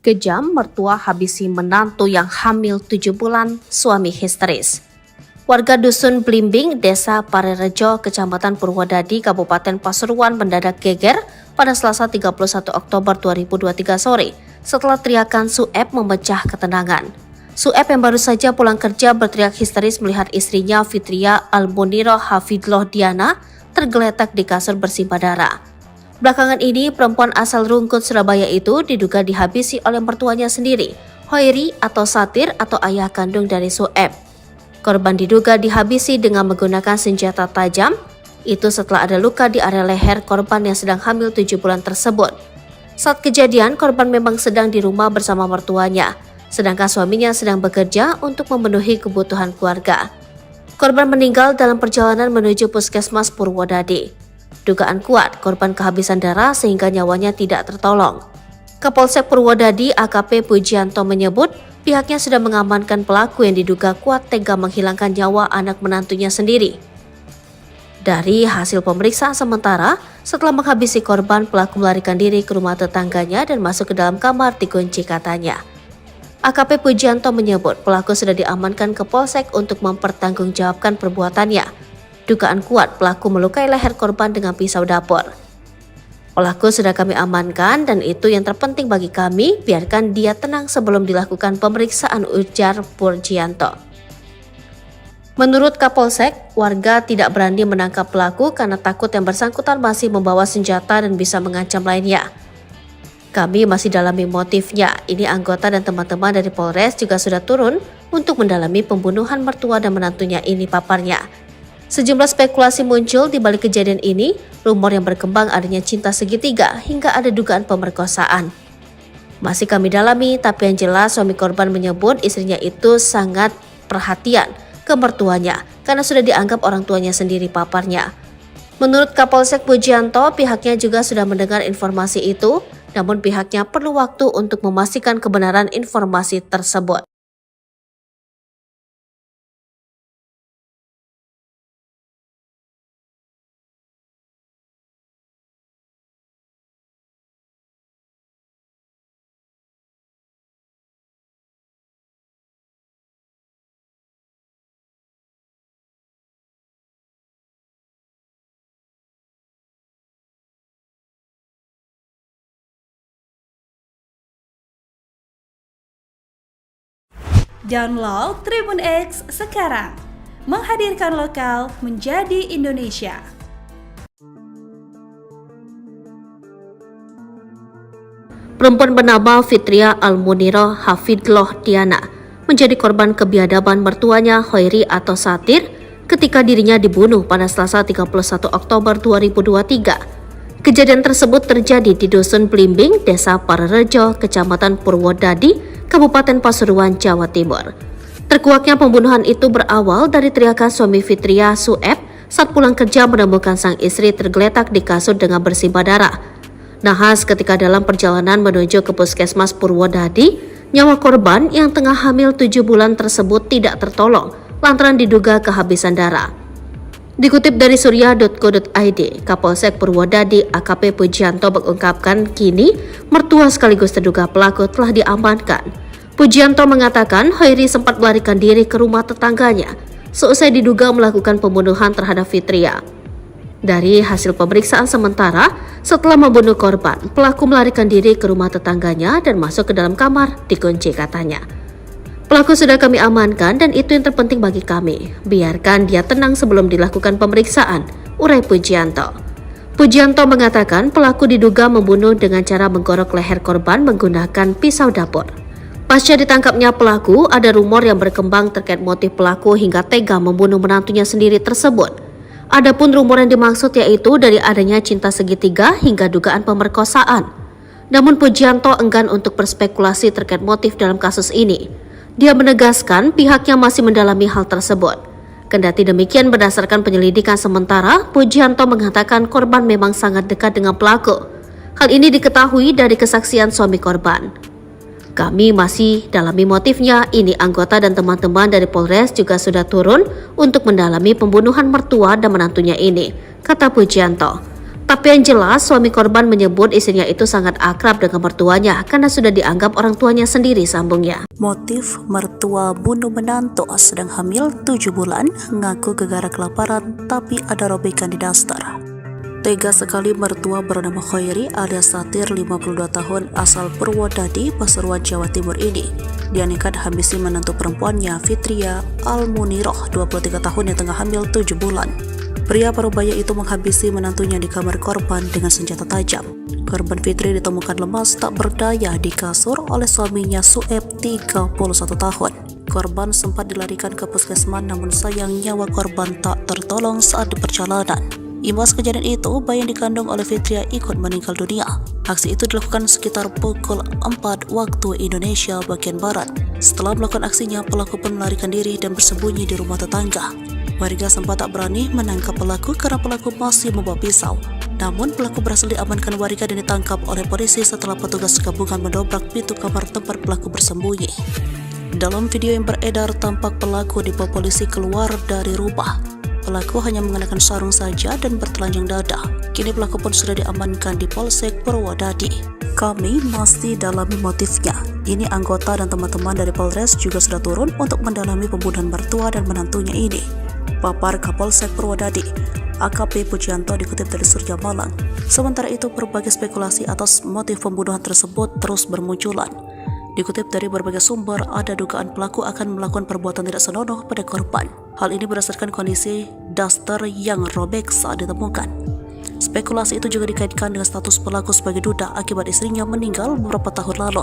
Kejam, mertua habisi menantu yang hamil 7 bulan, suami histeris. Warga Dusun Blimbing, Desa Parerejo, Kecamatan Purwodadi, Kabupaten Pasuruan mendadak geger pada Selasa 31 Oktober 2023 sore setelah teriakan Sueb memecah ketenangan. Sueb yang baru saja pulang kerja berteriak histeris melihat istrinya Fitria Al-Muniroh Hafidullah Diana tergeletak di kasur bersimbah darah. Belakangan ini, perempuan asal Rungkut, Surabaya itu diduga dihabisi oleh mertuanya sendiri, Khairi atau Satir atau ayah kandung dari Sueb. Korban diduga dihabisi dengan menggunakan senjata tajam, itu setelah ada luka di area leher korban yang sedang hamil 7 bulan tersebut. Saat kejadian, korban memang sedang di rumah bersama mertuanya, sedangkan suaminya sedang bekerja untuk memenuhi kebutuhan keluarga. Korban meninggal dalam perjalanan menuju Puskesmas Purwodadi. Dugaan kuat korban kehabisan darah sehingga nyawanya tidak tertolong. Kapolsek Purwodadi AKP Pujianto menyebut pihaknya sudah mengamankan pelaku yang diduga kuat tega menghilangkan nyawa anak menantunya sendiri. Dari hasil pemeriksaan sementara, setelah menghabisi korban, pelaku melarikan diri ke rumah tetangganya dan masuk ke dalam kamar dikunci katanya. AKP Pujianto menyebut pelaku sudah diamankan ke Polsek untuk mempertanggungjawabkan perbuatannya. Dugaan kuat pelaku melukai leher korban dengan pisau dapur. Pelaku sudah kami amankan dan itu yang terpenting bagi kami, biarkan dia tenang sebelum dilakukan pemeriksaan, ujar Pujianto. Menurut Kapolsek, warga tidak berani menangkap pelaku karena takut yang bersangkutan masih membawa senjata dan bisa mengancam lainnya. Kami masih dalami motifnya. Ini anggota dan teman-teman dari Polres juga sudah turun untuk mendalami pembunuhan mertua dan menantunya ini, paparnya. Sejumlah spekulasi muncul di balik kejadian ini, rumor yang berkembang adanya cinta segitiga hingga ada dugaan pemerkosaan. Masih kami dalami, tapi yang jelas suami korban menyebut istrinya itu sangat perhatian ke mertuanya karena sudah dianggap orang tuanya sendiri, paparnya. Menurut Kapolsek Pujianto, pihaknya juga sudah mendengar informasi itu, namun pihaknya perlu waktu untuk memastikan kebenaran informasi tersebut. Download Tribun X sekarang, menghadirkan lokal menjadi Indonesia. Perempuan bernama Fitria Almuniro Hafidloh Diana menjadi korban kebiadaban mertuanya Hoiri atau Satir ketika dirinya dibunuh pada Selasa 31 Oktober 2023. Kejadian tersebut terjadi di Dusun Blimbing, Desa Parerejo, Kecamatan Purwodadi, Kabupaten Pasuruan, Jawa Timur. Terkuaknya pembunuhan itu berawal dari teriakan suami Fitria, Sueb, saat pulang kerja menemukan sang istri tergeletak di kasur dengan bersimbah darah. Nahas ketika dalam perjalanan menuju ke Puskesmas Purwodadi, nyawa korban yang tengah hamil 7 bulan tersebut tidak tertolong lantaran diduga kehabisan darah. Dikutip dari surya.co.id, Kapolsek Purwodadi AKP Pujianto mengungkapkan kini mertua sekaligus terduga pelaku telah diamankan. Pujianto mengatakan Hoiri sempat melarikan diri ke rumah tetangganya seusai diduga melakukan pembunuhan terhadap Fitria. Dari hasil pemeriksaan sementara, setelah membunuh korban, pelaku melarikan diri ke rumah tetangganya dan masuk ke dalam kamar dikunci katanya. Pelaku sudah kami amankan dan itu yang terpenting bagi kami. Biarkan dia tenang sebelum dilakukan pemeriksaan, urai Pujianto. Pujianto mengatakan pelaku diduga membunuh dengan cara menggorok leher korban menggunakan pisau dapur. Pasca ditangkapnya pelaku, ada rumor yang berkembang terkait motif pelaku hingga tega membunuh menantunya sendiri tersebut. Adapun rumor yang dimaksud yaitu dari adanya cinta segitiga hingga dugaan pemerkosaan. Namun Pujianto enggan untuk berspekulasi terkait motif dalam kasus ini. Dia menegaskan pihaknya masih mendalami hal tersebut. Kendati demikian, berdasarkan penyelidikan sementara, Pujianto mengatakan korban memang sangat dekat dengan pelaku. Hal ini diketahui dari kesaksian suami korban. Kami masih dalami motifnya, ini anggota dan teman-teman dari Polres juga sudah turun untuk mendalami pembunuhan mertua dan menantunya ini, kata Pujianto. Tapi yang jelas, suami korban menyebut istrinya itu sangat akrab dengan mertuanya karena sudah dianggap orang tuanya sendiri, sambungnya. Motif mertua bunuh menantu sedang hamil 7 bulan, ngaku gegara kelaparan tapi ada robekan di daster. Tega sekali mertua bernama Hoiri alias Satir 52 tahun asal Purwodadi, Pasuruan, Jawa Timur ini. Dia nekat habisi menantu perempuannya Fitria Almuniroh 23 tahun yang tengah hamil 7 bulan. Pria parubaya itu menghabisi menantunya di kamar korban dengan senjata tajam. Korban Fitri ditemukan lemas tak berdaya di kasur oleh suaminya Sueb 31 tahun. Korban sempat dilarikan ke puskesmas namun sayang nyawa korban tak tertolong saat di perjalanan. Imbas kejadian itu, bayi yang dikandung oleh Fitria ikut meninggal dunia. Aksi itu dilakukan sekitar pukul 4 waktu Indonesia bagian Barat. Setelah melakukan aksinya, pelaku pun melarikan diri dan bersembunyi di rumah tetangga. Warga sempat tak berani menangkap pelaku karena pelaku masih membawa pisau. Namun pelaku berhasil diamankan warga dan ditangkap oleh polisi setelah petugas gabungan mendobrak pintu kamar tempat pelaku bersembunyi. Dalam video yang beredar, tampak pelaku dibawa polisi keluar dari rumah. Pelaku hanya mengenakan sarung saja dan bertelanjang dada. Kini pelaku pun sudah diamankan di Polsek Purwodadi. Kami masih dalami motifnya. Ini anggota dan teman-teman dari Polres juga sudah turun untuk mendalami pembunuhan mertua dan menantunya ini. Papar Kapolsek Purwodadi, AKP Pujianto, dikutip dari Surya Malang. Sementara itu, berbagai spekulasi atas motif pembunuhan tersebut terus bermunculan. Dikutip dari berbagai sumber, ada dugaan pelaku akan melakukan perbuatan tidak senonoh pada korban. Hal ini berdasarkan kondisi daster yang robek saat ditemukan. Spekulasi itu juga dikaitkan dengan status pelaku sebagai duda akibat istrinya meninggal beberapa tahun lalu.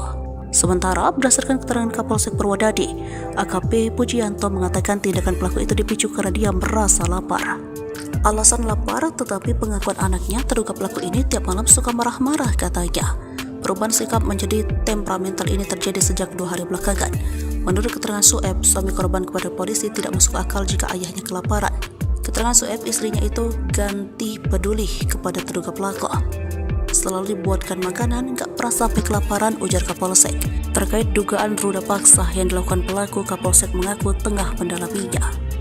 Sementara, berdasarkan keterangan Kapolsek Purwodadi, AKP Pujianto mengatakan tindakan pelaku itu dipicu karena dia merasa lapar. Alasan lapar, tetapi pengakuan anaknya terduga pelaku ini tiap malam suka marah-marah, katanya. Perubahan sikap menjadi temperamental ini terjadi sejak 2 hari belakangan. Menurut keterangan Sueb, suami korban kepada polisi tidak masuk akal jika ayahnya kelaparan. Keterangan Sueb, istrinya itu ganti peduli kepada terduga pelaku. Selalu dibuatkan makanan, gak pernah sampai kelaparan, ujar Kapolsek. Terkait dugaan ruda paksa yang dilakukan pelaku, Kapolsek mengaku tengah mendalaminya.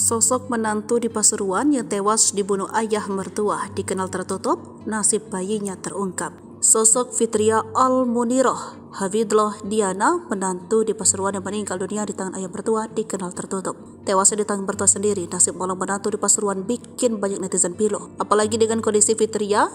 Sosok menantu di Pasuruan yang tewas dibunuh ayah mertua dikenal tertutup, nasib bayinya terungkap. Sosok Fitria Al-Muniroh Hafidloh Diana, menantu di Pasuruan yang meninggal dunia di tangan ayah mertua, dikenal tertutup. Tewasnya di tangan mertua sendiri, nasib malang menantu di Pasuruan bikin banyak netizen pilu. Apalagi dengan kondisi Fitria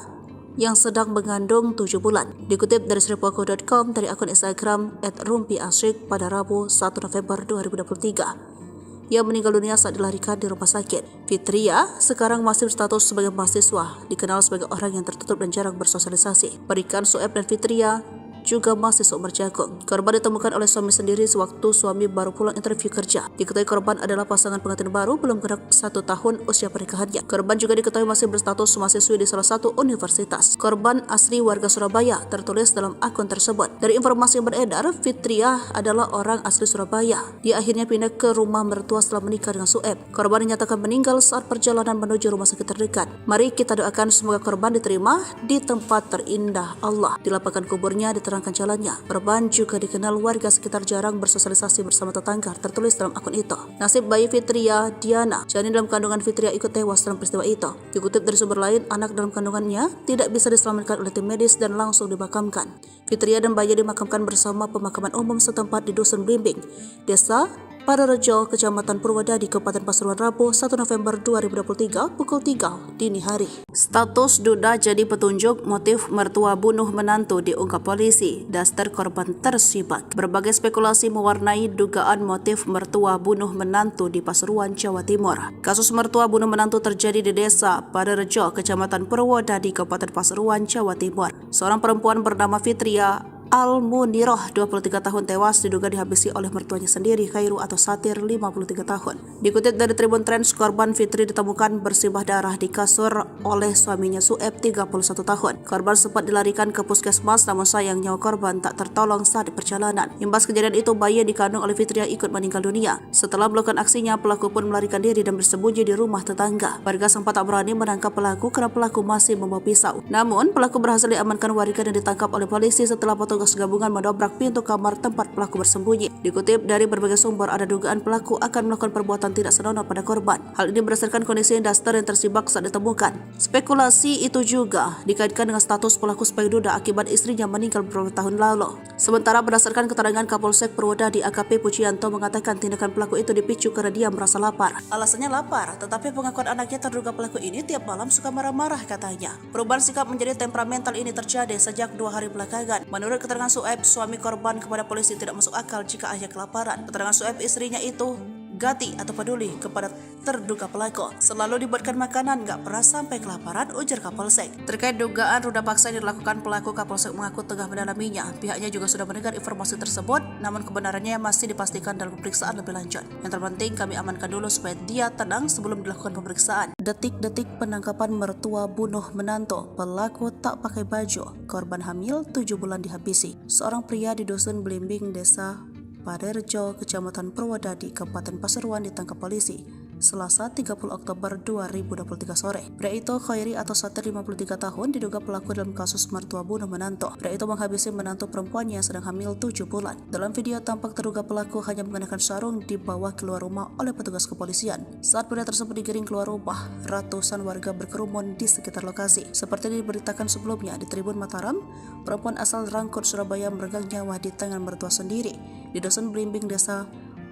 yang sedang mengandung 7 bulan. Dikutip dari sripuaku.com dari akun Instagram @rumpiasyik pada Rabu 1 November 2023. Ia meninggal dunia saat dilarikan di rumah sakit. Fitria sekarang masih berstatus sebagai mahasiswa, dikenal sebagai orang yang tertutup dan jarang bersosialisasi. Pernikahan Sueb dan Fitria juga masih seumur jagung. Korban ditemukan oleh suami sendiri sewaktu suami baru pulang interview kerja. Diketahui korban adalah pasangan pengantin baru belum genap 1 tahun usia pernikahannya. Korban juga diketahui masih berstatus mahasiswi di salah satu universitas. Korban asli warga Surabaya, tertulis dalam akun tersebut. Dari informasi yang beredar, Fitria adalah orang asli Surabaya. Dia akhirnya pindah ke rumah mertua setelah menikah dengan Sueb. Korban dinyatakan meninggal saat perjalanan menuju rumah sakit terdekat. Mari kita doakan semoga korban diterima di tempat terindah Allah. Dilapangkan kuburnya, diterangkan jalannya. Korban juga dikenal warga sekitar jarang bersosialisasi bersama tetangga, tertulis dalam akun itu. Nasib bayi Fitria Diana, janin dalam kandungan Fitria, ikut tewas dalam peristiwa itu. Dikutip dari sumber lain, anak dalam kandungannya tidak bisa diselamatkan oleh tim medis dan langsung dimakamkan. Fitria dan bayi dimakamkan bersama pemakaman umum setempat di Dusun Blimbing, Desa Parerejo, Kecamatan Purwodadi, Kabupaten Pasuruan, Rabu 1 November 2023 pukul 3 dini hari. Status duda jadi petunjuk motif mertua bunuh menantu diungkap polisi. Daster korban tersibak. Berbagai spekulasi mewarnai dugaan motif mertua bunuh menantu di Pasuruan, Jawa Timur. Kasus mertua bunuh menantu terjadi di Desa Parerejo, Kecamatan Purwodadi, Kabupaten Pasuruan, Jawa Timur. Seorang perempuan bernama Fitria Al-Muniroh, 23 tahun, tewas diduga dihabisi oleh mertuanya sendiri, Khairu atau Satir, 53 tahun. Dikutip dari Tribun Trends, korban Fitri ditemukan bersimbah darah di kasur oleh suaminya Sueb, 31 tahun. Korban sempat dilarikan ke puskesmas, namun sayang nyawa korban tak tertolong saat di perjalanan. Imbas kejadian itu, bayi yang dikandung oleh Fitria ikut meninggal dunia. Setelah melakukan aksinya, pelaku pun melarikan diri dan bersembunyi di rumah tetangga. Warga sempat tak berani menangkap pelaku karena pelaku masih membawa pisau. Namun, pelaku berhasil diamankan warga dan ditangkap oleh polisi setelah petugas gabungan mendobrak pintu kamar tempat pelaku bersembunyi. Dikutip dari berbagai sumber, ada dugaan pelaku akan melakukan perbuatan tidak senonoh pada korban. Hal ini berdasarkan kondisi daster yang tersibak saat ditemukan. Spekulasi itu juga dikaitkan dengan status pelaku sebagai duda akibat istrinya meninggal beberapa tahun lalu. Sementara berdasarkan keterangan Kapolsek Purwodadi, AKP Pujianto mengatakan tindakan pelaku itu dipicu karena dia merasa lapar. Alasannya lapar, tetapi pengakuan anaknya terduga pelaku ini tiap malam suka marah-marah, katanya. Perubahan sikap menjadi temperamental ini terjadi sejak 2 hari belakangan. Menurut keterangan Sueb, suami korban kepada polisi tidak masuk akal jika ayah kelaparan. Keterangan Sueb, istrinya itu gati atau peduli kepada terduga pelaku. Selalu dibuatkan makanan, gak pernah sampai kelaparan, ujar Kapolsek. Terkait dugaan ruda paksa yang dilakukan pelaku, Kapolsek mengaku tengah mendalaminya. Pihaknya juga sudah mendengar informasi tersebut, namun kebenarannya masih dipastikan dalam pemeriksaan lebih lanjut. Yang terpenting kami amankan dulu supaya dia tenang sebelum dilakukan pemeriksaan. Detik-detik penangkapan mertua bunuh menantu, pelaku tak pakai baju, korban hamil 7 bulan dihabisi. Seorang pria di dusun Blimbing, Desa Parerejo, Kecamatan Purwodadi, Kabupaten Pasuruan ditangkap polisi Selasa 30 Oktober 2023 sore. Pria itu Khairi atau Satir 53 tahun diduga pelaku dalam kasus mertua bunuh menantu. Pria itu menghabisi menantu perempuannya yang sedang hamil 7 bulan. Dalam video tampak terduga pelaku hanya mengenakan sarung dibawa keluar rumah oleh petugas kepolisian. Saat pria tersebut digiring keluar rumah, ratusan warga berkerumun di sekitar lokasi. Seperti diberitakan sebelumnya di Tribun Mataram, perempuan asal Rangkut, Surabaya meregang nyawa di tangan mertua sendiri di dusun Blimbing, Desa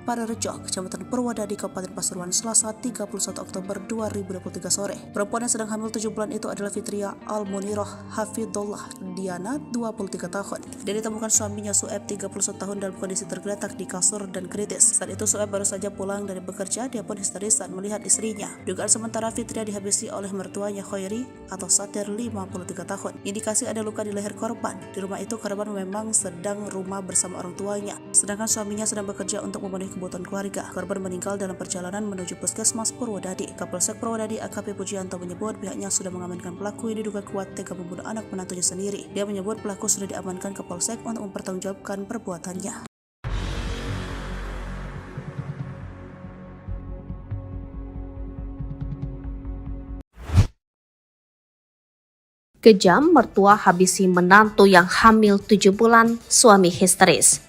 Parerejo, Kecamatan Purwodadi, Kabupaten Pasuruan, Selasa 31 Oktober 2023 sore. Perempuan yang sedang hamil 7 bulan itu adalah Fitria Almuniroh Hafidullah Diana, 23 tahun. Dia ditemukan suaminya Sueb, 31 tahun, dalam kondisi tergeletak di kasur dan kritis. Saat itu Sueb baru saja pulang dari bekerja, dia pun histeris saat melihat istrinya. Dugaan sementara Fitria dihabisi oleh mertuanya Khairi atau Satir, 53 tahun. Indikasi ada luka di leher korban. Di rumah itu korban memang sedang rumah bersama orang tuanya, sedangkan suaminya sedang bekerja untuk memenuhi kebutuhan keluarga. Korban meninggal dalam perjalanan menuju Puskesmas Purwodadi. Kapolsek Purwodadi AKP Pujianto menyebut pihaknya sudah mengamankan pelaku yang diduga kuat tega membunuh anak menantunya sendiri. Dia menyebut pelaku sudah diamankan ke Polsek untuk mempertanggungjawabkan perbuatannya. Kejam, mertua habisi menantu yang hamil 7 bulan, suami histeris.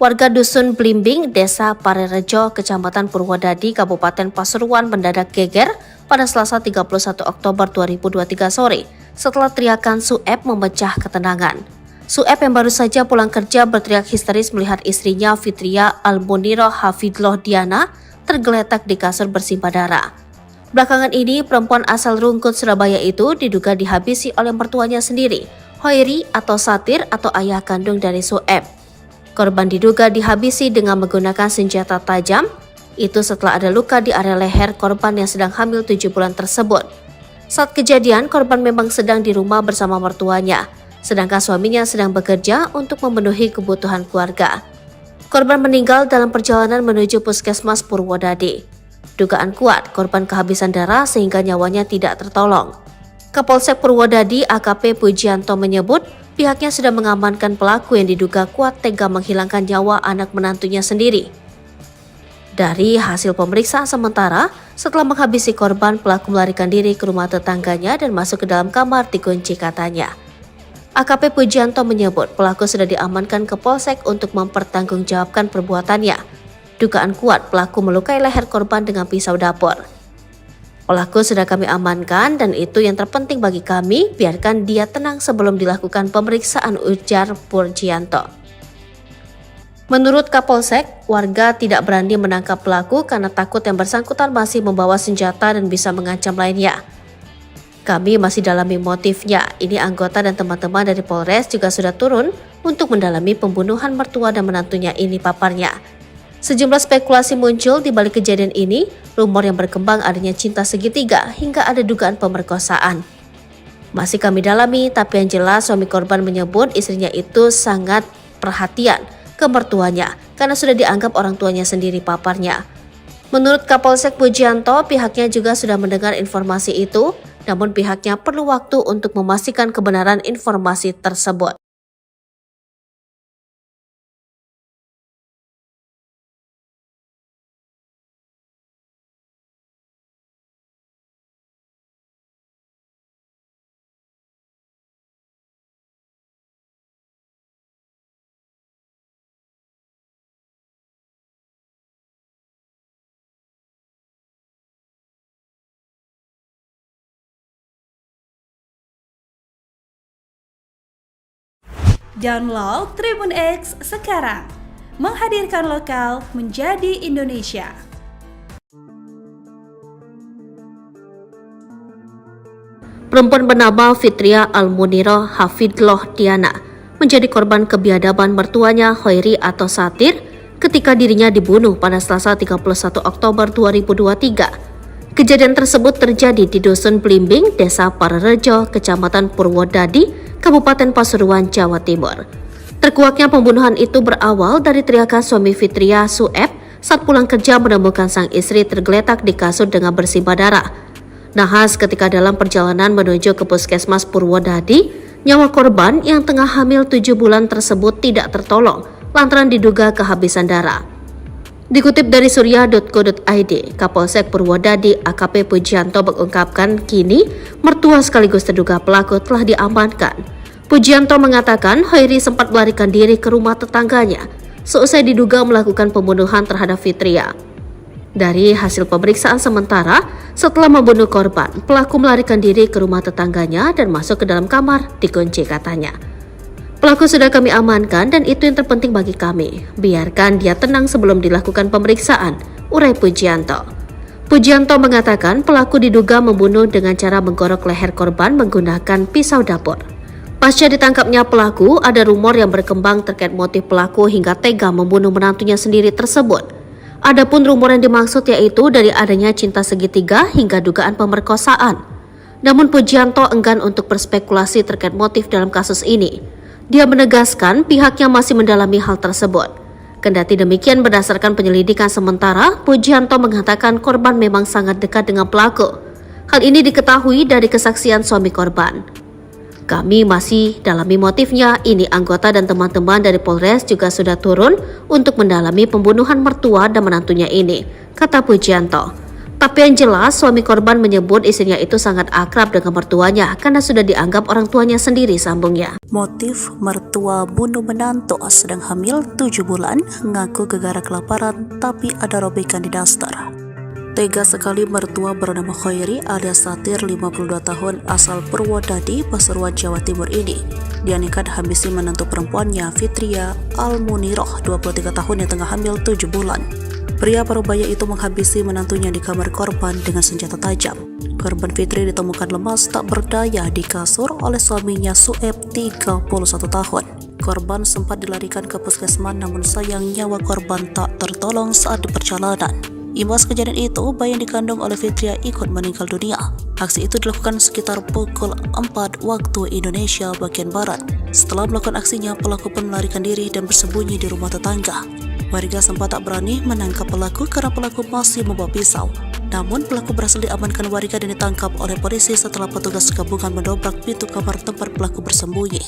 Warga dusun Blimbing, Desa Parerejo, Kecamatan Purwodadi, Kabupaten Pasuruan mendadak geger pada Selasa 31 Oktober 2023 sore setelah teriakan Sueb memecah ketenangan. Sueb yang baru saja pulang kerja berteriak histeris melihat istrinya Fitria Almuniroh Hafidullah Diana tergeletak di kasur bersimbah darah. Belakangan ini, perempuan asal Rungkut, Surabaya itu diduga dihabisi oleh mertuanya sendiri, Khairi atau Satir atau ayah kandung dari Sueb. Korban diduga dihabisi dengan menggunakan senjata tajam, itu setelah ada luka di area leher korban yang sedang hamil 7 bulan tersebut. Saat kejadian, korban memang sedang di rumah bersama mertuanya, sedangkan suaminya sedang bekerja untuk memenuhi kebutuhan keluarga. Korban meninggal dalam perjalanan menuju Puskesmas Purwodadi. Dugaan kuat korban kehabisan darah sehingga nyawanya tidak tertolong. Kapolsek Purwodadi AKP Pujianto menyebut pihaknya sudah mengamankan pelaku yang diduga kuat tega menghilangkan nyawa anak menantunya sendiri. Dari hasil pemeriksaan sementara, setelah menghabisi korban, pelaku melarikan diri ke rumah tetangganya dan masuk ke dalam kamar dikunci katanya. AKP Pujianto menyebut pelaku sudah diamankan ke Polsek untuk mempertanggungjawabkan perbuatannya. Dugaan kuat pelaku melukai leher korban dengan pisau dapur. Pelaku sudah kami amankan dan itu yang terpenting bagi kami, biarkan dia tenang sebelum dilakukan pemeriksaan, ujar Pujianto. Menurut Kapolsek, warga tidak berani menangkap pelaku karena takut yang bersangkutan masih membawa senjata dan bisa mengancam lainnya. Kami masih dalami motifnya. Ini anggota dan teman-teman dari Polres juga sudah turun untuk mendalami pembunuhan mertua dan menantunya ini, paparnya. Sejumlah spekulasi muncul di balik kejadian ini, rumor yang berkembang adanya cinta segitiga hingga ada dugaan pemerkosaan. Masih kami dalami, tapi yang jelas suami korban menyebut istrinya itu sangat perhatian ke mertuanya karena sudah dianggap orang tuanya sendiri, paparnya. Menurut Kapolsek Pujianto, pihaknya juga sudah mendengar informasi itu, namun pihaknya perlu waktu untuk memastikan kebenaran informasi tersebut. Download Tribun X sekarang, menghadirkan lokal menjadi Indonesia. Perempuan bernama Fitria Almuniroh Hafidullah Diana menjadi korban kebiadaban mertuanya Khairi atau Satir ketika dirinya dibunuh pada Selasa 31 Oktober 2023. Kejadian tersebut terjadi di Dusun Blimbing, Desa Parerejo, Kecamatan Purwodadi, Kabupaten Pasuruan, Jawa Timur. Terkuaknya pembunuhan itu berawal dari teriakan suami Fitria, Sueb, saat pulang kerja menemukan sang istri tergeletak di kasur dengan bersimbah darah. Nahas ketika dalam perjalanan menuju ke Puskesmas Purwodadi, nyawa korban yang tengah hamil 7 bulan tersebut tidak tertolong lantaran diduga kehabisan darah. Dikutip dari surya.co.id, Kapolsek Purwodadi AKP Pujianto mengungkapkan kini mertua sekaligus terduga pelaku telah diamankan. Pujianto mengatakan Hoiri sempat melarikan diri ke rumah tetangganya seusai diduga melakukan pembunuhan terhadap Fitria. Dari hasil pemeriksaan sementara, setelah membunuh korban, pelaku melarikan diri ke rumah tetangganya dan masuk ke dalam kamar, dikunci katanya. Pelaku sudah kami amankan dan itu yang terpenting bagi kami. Biarkan dia tenang sebelum dilakukan pemeriksaan, urai Pujianto. Pujianto mengatakan pelaku diduga membunuh dengan cara menggorok leher korban menggunakan pisau dapur. Pasca ditangkapnya pelaku, ada rumor yang berkembang terkait motif pelaku hingga tega membunuh menantunya sendiri tersebut. Adapun rumor yang dimaksud yaitu dari adanya cinta segitiga hingga dugaan pemerkosaan. Namun Pujianto enggan untuk berspekulasi terkait motif dalam kasus ini. Dia menegaskan pihaknya masih mendalami hal tersebut. Kendati demikian berdasarkan penyelidikan sementara, Pujianto mengatakan korban memang sangat dekat dengan pelaku. Hal ini diketahui dari kesaksian suami korban. Kami masih dalami motifnya, ini anggota dan teman-teman dari Polres juga sudah turun untuk mendalami pembunuhan mertua dan menantunya ini, kata Pujianto. Tapi yang jelas, suami korban menyebut istrinya itu sangat akrab dengan mertuanya karena sudah dianggap orang tuanya sendiri, sambungnya. Motif mertua bunuh menantu sedang hamil 7 bulan, ngaku gegara kelaparan tapi ada robekan di daster. Tega sekali mertua bernama Hoiri alias Satir 52 tahun asal Purwodadi, Pasuruan, Jawa Timur ini. Dia nekat habisi menantu perempuannya Fitria Almuniroh 23 tahun yang tengah hamil 7 bulan. Pria parubaya itu menghabisi menantunya di kamar korban dengan senjata tajam. Korban Fitri ditemukan lemas tak berdaya di kasur oleh suaminya Sueb 31 tahun. Korban sempat dilarikan ke puskesmas namun sayang nyawa korban tak tertolong saat di perjalanan. Imbas kejadian itu, bayi yang dikandung oleh Fitria ikut meninggal dunia. Aksi itu dilakukan sekitar pukul 4 waktu Indonesia bagian Barat. Setelah melakukan aksinya, pelaku pun melarikan diri dan bersembunyi di rumah tetangga. Warga sempat tak berani menangkap pelaku karena pelaku masih membawa pisau. Namun pelaku berhasil diamankan warga dan ditangkap oleh polisi setelah petugas gabungan mendobrak pintu kamar tempat pelaku bersembunyi.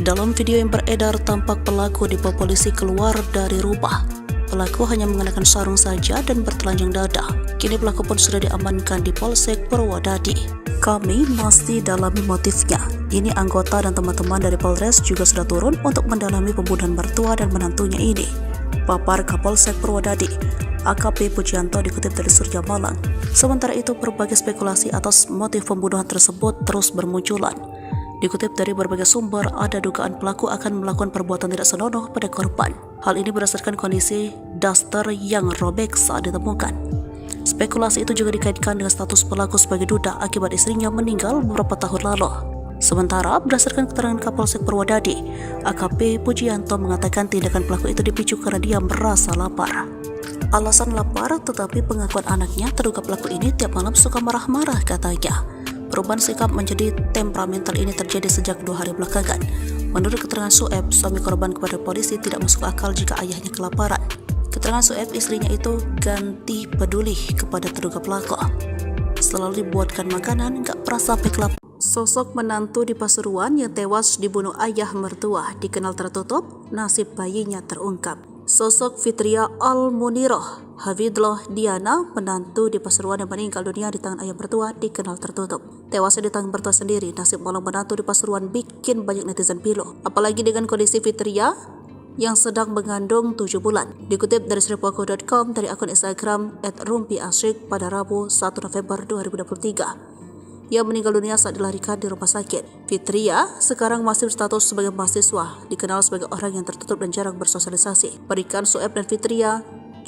Dalam video yang beredar, tampak pelaku dibawa polisi keluar dari rumah. Pelaku hanya mengenakan sarung saja dan bertelanjang dada. Kini pelaku pun sudah diamankan di Polsek Purwodadi. Kami masih dalami motifnya. Ini anggota dan teman-teman dari Polres juga sudah turun untuk mendalami pembunuhan mertua dan menantunya ini, papar Kapolsek Purwodadi AKP Pujianto dikutip dari Surya Malang. Sementara itu, berbagai spekulasi atas motif pembunuhan tersebut terus bermunculan. Dikutip dari berbagai sumber, ada dugaan pelaku akan melakukan perbuatan tidak senonoh pada korban. Hal ini berdasarkan kondisi daster yang robek saat ditemukan. Spekulasi itu juga dikaitkan dengan status pelaku sebagai duda akibat istrinya meninggal beberapa tahun lalu. Sementara, berdasarkan keterangan Kapolsek Purwodadi, AKP Pujianto mengatakan tindakan pelaku itu dipicu karena dia merasa lapar. Alasan lapar, tetapi pengakuan anaknya terduga pelaku ini tiap malam suka marah-marah katanya. Perubahan sikap menjadi temperamental ini terjadi sejak 2 hari belakangan. Menurut keterangan Sueb, suami korban kepada polisi tidak masuk akal jika ayahnya kelaparan. Keterangan Sueb, istrinya itu ganti peduli kepada terduga pelaku. Selalu dibuatkan makanan, gak pernah sampai kelaparan. Sosok menantu di Pasuruan yang tewas dibunuh ayah mertua dikenal tertutup, nasib bayinya terungkap. Sosok Fitria Almuniroh Hafidloh Diana, menantu di Pasuruan yang meninggal dunia di tangan ayah mertua, dikenal tertutup. Tewasnya di tangan mertua sendiri, nasib malang menantu di Pasuruan bikin banyak netizen pilu. Apalagi dengan kondisi Fitria yang sedang mengandung 7 bulan. Dikutip dari sripoku.com dari akun Instagram @rumpiasyik pada Rabu 1 November 2023. Ia meninggal dunia saat dilarikan di rumah sakit. Fitria sekarang masih berstatus sebagai mahasiswa, dikenal sebagai orang yang tertutup dan jarang bersosialisasi. Berikan Sueb dan Fitria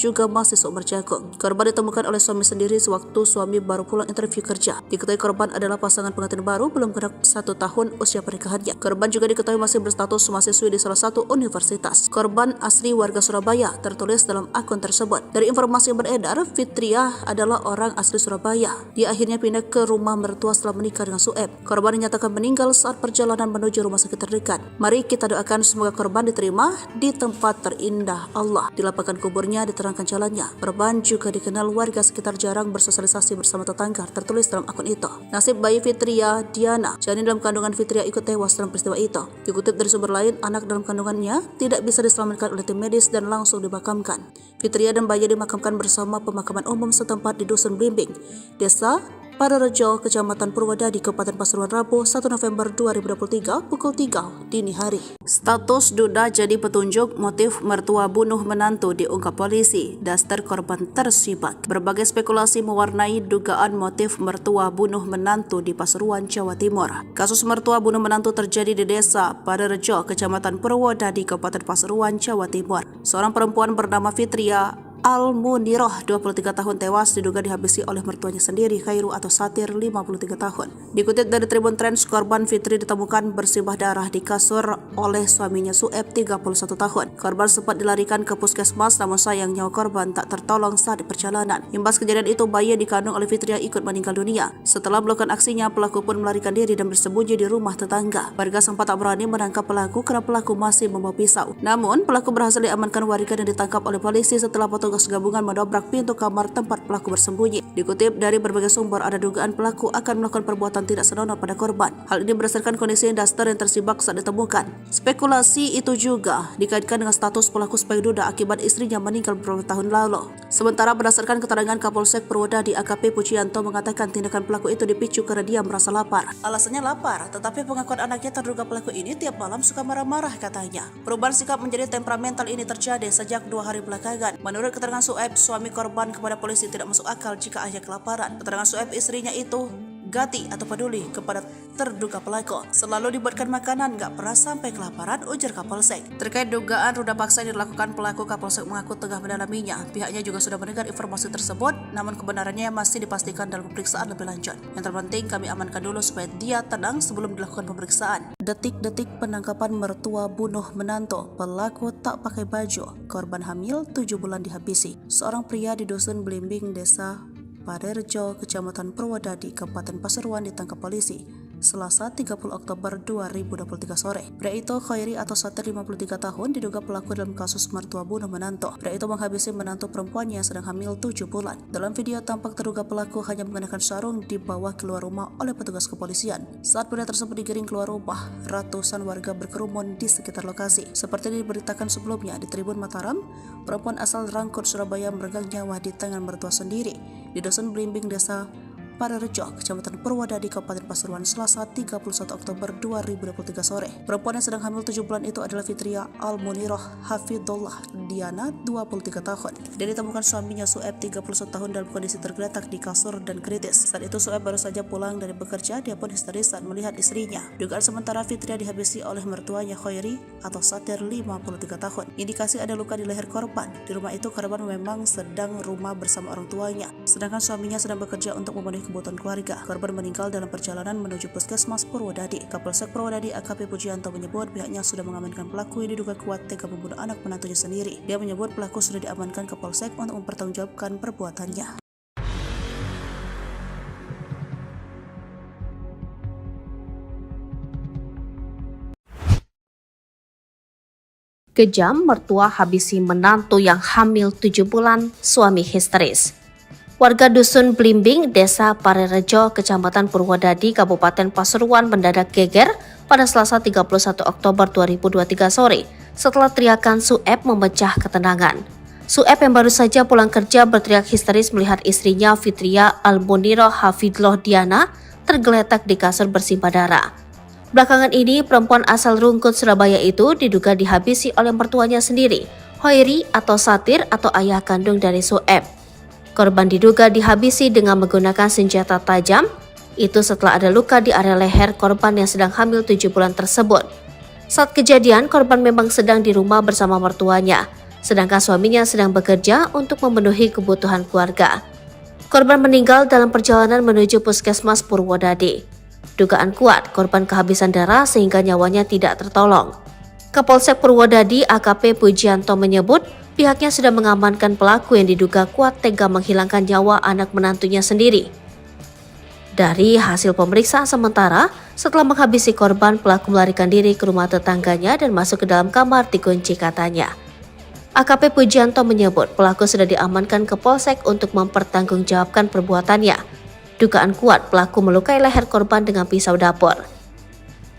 juga masih seumur jagung. Korban ditemukan oleh suami sendiri sewaktu suami baru pulang interview kerja. Diketahui korban adalah pasangan pengantin baru belum genap 1 tahun usia pernikahannya. Korban juga diketahui masih berstatus mahasiswi di salah satu universitas. Korban asli warga Surabaya, tertulis dalam akun tersebut. Dari informasi yang beredar, Fitria adalah orang asli Surabaya. Dia akhirnya pindah ke rumah mertua setelah menikah dengan Sueb. Korban dinyatakan meninggal saat perjalanan menuju rumah sakit terdekat. Mari kita doakan semoga korban diterima di tempat terindah Allah. Di lapangan kuburnya diterangkan jalannya. Korban juga dikenal warga sekitar jarang bersosialisasi bersama tetangga, tertulis dalam akun itu. Nasib bayi Fitria Diana, janin dalam kandungan Fitria, ikut tewas dalam peristiwa itu. Dikutip dari sumber lain, anak dalam kandungannya tidak bisa diselamatkan oleh tim medis dan langsung dimakamkan. Fitria dan bayi dimakamkan bersama pemakaman umum setempat di Dusun Blimbing, Desa Parerejo, Kecamatan Purwodadi, Kabupaten Pasuruan, Rabu 1 November 2023 pukul 3 dini hari. Status duda jadi petunjuk motif mertua bunuh menantu diungkap polisi. Daster korban tersibak. Berbagai spekulasi mewarnai dugaan motif mertua bunuh menantu di Pasuruan, Jawa Timur. Kasus mertua bunuh menantu terjadi di Desa Parerejo, Kecamatan Purwodadi, Kabupaten Pasuruan, Jawa Timur. Seorang perempuan bernama Fitria Al-Muniroh, 23 tahun, tewas diduga dihabisi oleh mertuanya sendiri, Khairu atau Satir, 53 tahun. Dikutip dari Tribun Trends, korban Fitri ditemukan bersimbah darah di kasur oleh suaminya Sueb, 31 tahun. Korban sempat dilarikan ke puskesmas, namun sayang nyawa korban tak tertolong saat di perjalanan. Imbas kejadian itu, bayi yang dikandung oleh Fitria ikut meninggal dunia. Setelah melakukan aksinya, pelaku pun melarikan diri dan bersembunyi di rumah tetangga. Warga sempat tak berani menangkap pelaku karena pelaku masih membawa pisau. Namun, pelaku berhasil diamankan warga dan ditangkap oleh polisi setelah petugas gabungan mendobrak pintu kamar tempat pelaku bersembunyi. Dikutip dari berbagai sumber, ada dugaan pelaku akan melakukan perbuatan tidak senonoh pada korban. Hal ini berdasarkan kondisi Daster yang tersibak saat ditemukan. Spekulasi itu juga dikaitkan dengan status pelaku sebagai duda akibat istrinya meninggal beberapa tahun lalu. Sementara berdasarkan keterangan Kapolsek Purwodadi AKP Pujianto mengatakan tindakan pelaku itu dipicu karena dia merasa lapar. Alasannya lapar, tetapi pengakuan anaknya terduga pelaku ini tiap malam suka marah-marah katanya. Perubahan sikap menjadi temperamental ini terjadi sejak 2 hari belakangan. Menurut keterangan Sueb, suami korban, kepada polisi tidak masuk akal jika ayah kelaparan. Keterangan Sueb, istrinya itu gati atau peduli kepada terduga pelaku. Selalu dibuatkan makanan, gak pernah sampai kelaparan, ujar Kapolsek. Terkait dugaan ruda paksa yang dilakukan pelaku, Kapolsek mengaku tengah mendalaminya. Pihaknya juga sudah mendengar informasi tersebut, namun kebenarannya masih dipastikan dalam pemeriksaan lebih lanjut. Yang terpenting, kami amankan dulu supaya dia tenang sebelum dilakukan pemeriksaan. Detik-detik penangkapan mertua bunuh menantu. Pelaku tak pakai baju. Korban hamil 7 bulan dihabisi. Seorang pria di Dusun Blimbing, Desa Parerejo, Kecamatan Purwodadi, Kabupaten Pasuruan ditangkap polisi Selasa 30 Oktober 2023 sore. Pria itu, Khairi atau Satir, 53 tahun, diduga pelaku dalam kasus mertua bunuh menantu. Pria itu menghabisi menantu perempuannya yang sedang hamil 7 bulan. Dalam video tampak terduga pelaku hanya mengenakan sarung dibawa keluar rumah oleh petugas kepolisian. Saat pria tersebut digiring keluar rumah, ratusan warga berkerumun di sekitar lokasi. Seperti diberitakan sebelumnya di Tribun Mataram, perempuan asal Rangkut, Surabaya meregang nyawa di tangan mertua sendiri di Dusun Blimbing, Desa Parerejo, Kecamatan Purwodadi, Kabupaten Pasuruan, Selasa 31 Oktober 2023 sore. Perempuan yang sedang hamil 7 bulan itu adalah Fitria Al-Muniroh Hafidullah Diana, 23 tahun. Dia ditemukan suaminya Sueb, 31 tahun, dalam kondisi tergeletak di kasur dan kritis. Saat itu Sueb baru saja pulang dari bekerja. Dia pun histeris saat melihat istrinya. Dugaan sementara Fitria dihabisi oleh mertuanya Khairi atau Satir, 53 tahun. Indikasi ada luka di leher korban. Di rumah itu korban memang sedang rumah bersama orang tuanya, sedangkan suaminya sedang bekerja untuk memenuhi kebutuhan keluarga. Korban meninggal dalam perjalanan menuju puskesmas Purwodadi. Kapolsek Purwodadi AKP Pujianto menyebut pihaknya sudah mengamankan pelaku yang diduga kuat tega membunuh anak menantunya sendiri. Dia menyebut pelaku sudah diamankan ke Polsek untuk mempertanggungjawabkan perbuatannya. Kejam, mertua habisi menantu yang hamil 7 bulan, suami histeris. Warga Dusun Blimbing, Desa Parerejo, Kecamatan Purwodadi, Kabupaten Pasuruan mendadak geger pada Selasa 31 Oktober 2023 sore setelah teriakan Sueb memecah ketenangan. Sueb yang baru saja pulang kerja berteriak histeris melihat istrinya Fitria Al-Muniroh Hafidullah Diana tergeletak di kasur bersimbah darah. Belakangan ini, perempuan asal Rungkut, Surabaya itu diduga dihabisi oleh mertuanya sendiri, Khairi atau Satir atau ayah kandung dari Sueb. Korban diduga dihabisi dengan menggunakan senjata tajam, itu setelah ada luka di area leher korban yang sedang hamil 7 bulan tersebut. Saat kejadian, korban memang sedang di rumah bersama mertuanya, sedangkan suaminya sedang bekerja untuk memenuhi kebutuhan keluarga. Korban meninggal dalam perjalanan menuju Puskesmas Purwodadi. Dugaan kuat korban kehabisan darah sehingga nyawanya tidak tertolong. Kapolsek Purwodadi AKP Pujianto menyebut pihaknya sudah mengamankan pelaku yang diduga kuat tega menghilangkan nyawa anak menantunya sendiri. Dari hasil pemeriksaan sementara, setelah menghabisi korban, pelaku melarikan diri ke rumah tetangganya dan masuk ke dalam kamar dikunci katanya. AKP Pujianto menyebut pelaku sudah diamankan ke Polsek untuk mempertanggungjawabkan perbuatannya. Dugaan kuat pelaku melukai leher korban dengan pisau dapur.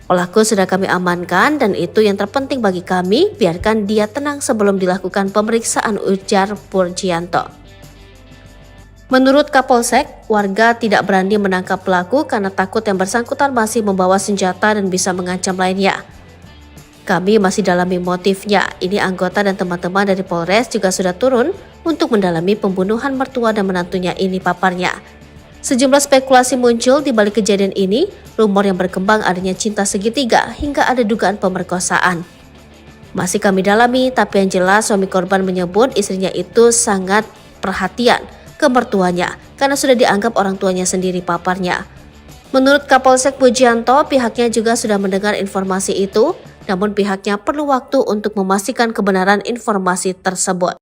Pelaku sudah kami amankan dan itu yang terpenting bagi kami, biarkan dia tenang sebelum dilakukan pemeriksaan, ujar Pujianto. Menurut Kapolsek, warga tidak berani menangkap pelaku karena takut yang bersangkutan masih membawa senjata dan bisa mengancam lainnya. Kami masih dalami motifnya. Ini anggota dan teman-teman dari Polres juga sudah turun untuk mendalami pembunuhan mertua dan menantunya ini, paparnya. Sejumlah spekulasi muncul di balik kejadian ini, rumor yang berkembang adanya cinta segitiga hingga ada dugaan pemerkosaan. Masih kami dalami, tapi yang jelas suami korban menyebut istrinya itu sangat perhatian ke mertuanya karena sudah dianggap orang tuanya sendiri, paparnya. Menurut Kapolsek Pujianto, pihaknya juga sudah mendengar informasi itu, namun pihaknya perlu waktu untuk memastikan kebenaran informasi tersebut.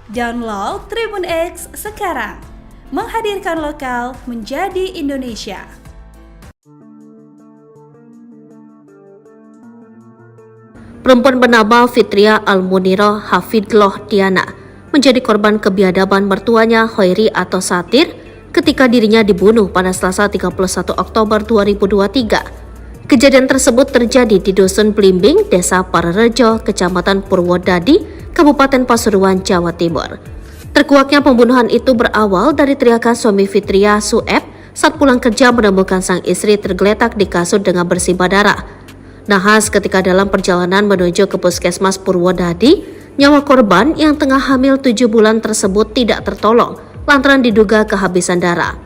Download Tribun X sekarang, menghadirkan lokal menjadi Indonesia. Perempuan bernama Fitria Almuniroh Hafidloh Diana menjadi korban kebiadaban mertuanya Hoiri atau Satir ketika dirinya dibunuh pada Selasa 31 Oktober 2023. Kejadian tersebut terjadi di Dusun Blimbing, Desa Parerejo, Kecamatan Purwodadi, Kabupaten Pasuruan, Jawa Timur. Terkuaknya pembunuhan itu berawal dari teriakan suami Fitria, Sueb, saat pulang kerja menemukan sang istri tergeletak di kasur dengan bersimbah darah. Nahas ketika dalam perjalanan menuju ke Puskesmas Purwodadi, nyawa korban yang tengah hamil 7 bulan tersebut tidak tertolong lantaran diduga kehabisan darah.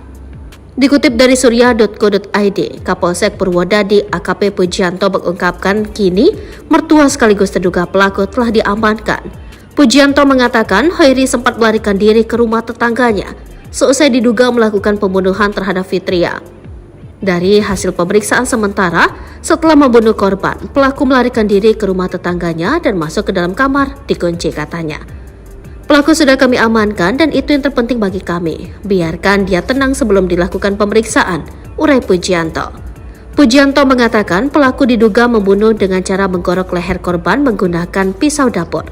Dikutip dari surya.co.id, Kapolsek Purwodadi AKP Pujianto mengungkapkan kini mertua sekaligus terduga pelaku telah diamankan. Pujianto mengatakan Hoiri sempat melarikan diri ke rumah tetangganya seusai diduga melakukan pembunuhan terhadap Fitria. Dari hasil pemeriksaan sementara, setelah membunuh korban, pelaku melarikan diri ke rumah tetangganya dan masuk ke dalam kamar dikunci katanya. Pelaku sudah kami amankan dan itu yang terpenting bagi kami. Biarkan dia tenang sebelum dilakukan pemeriksaan, urai Pujianto. Pujianto mengatakan pelaku diduga membunuh dengan cara menggorok leher korban menggunakan pisau dapur.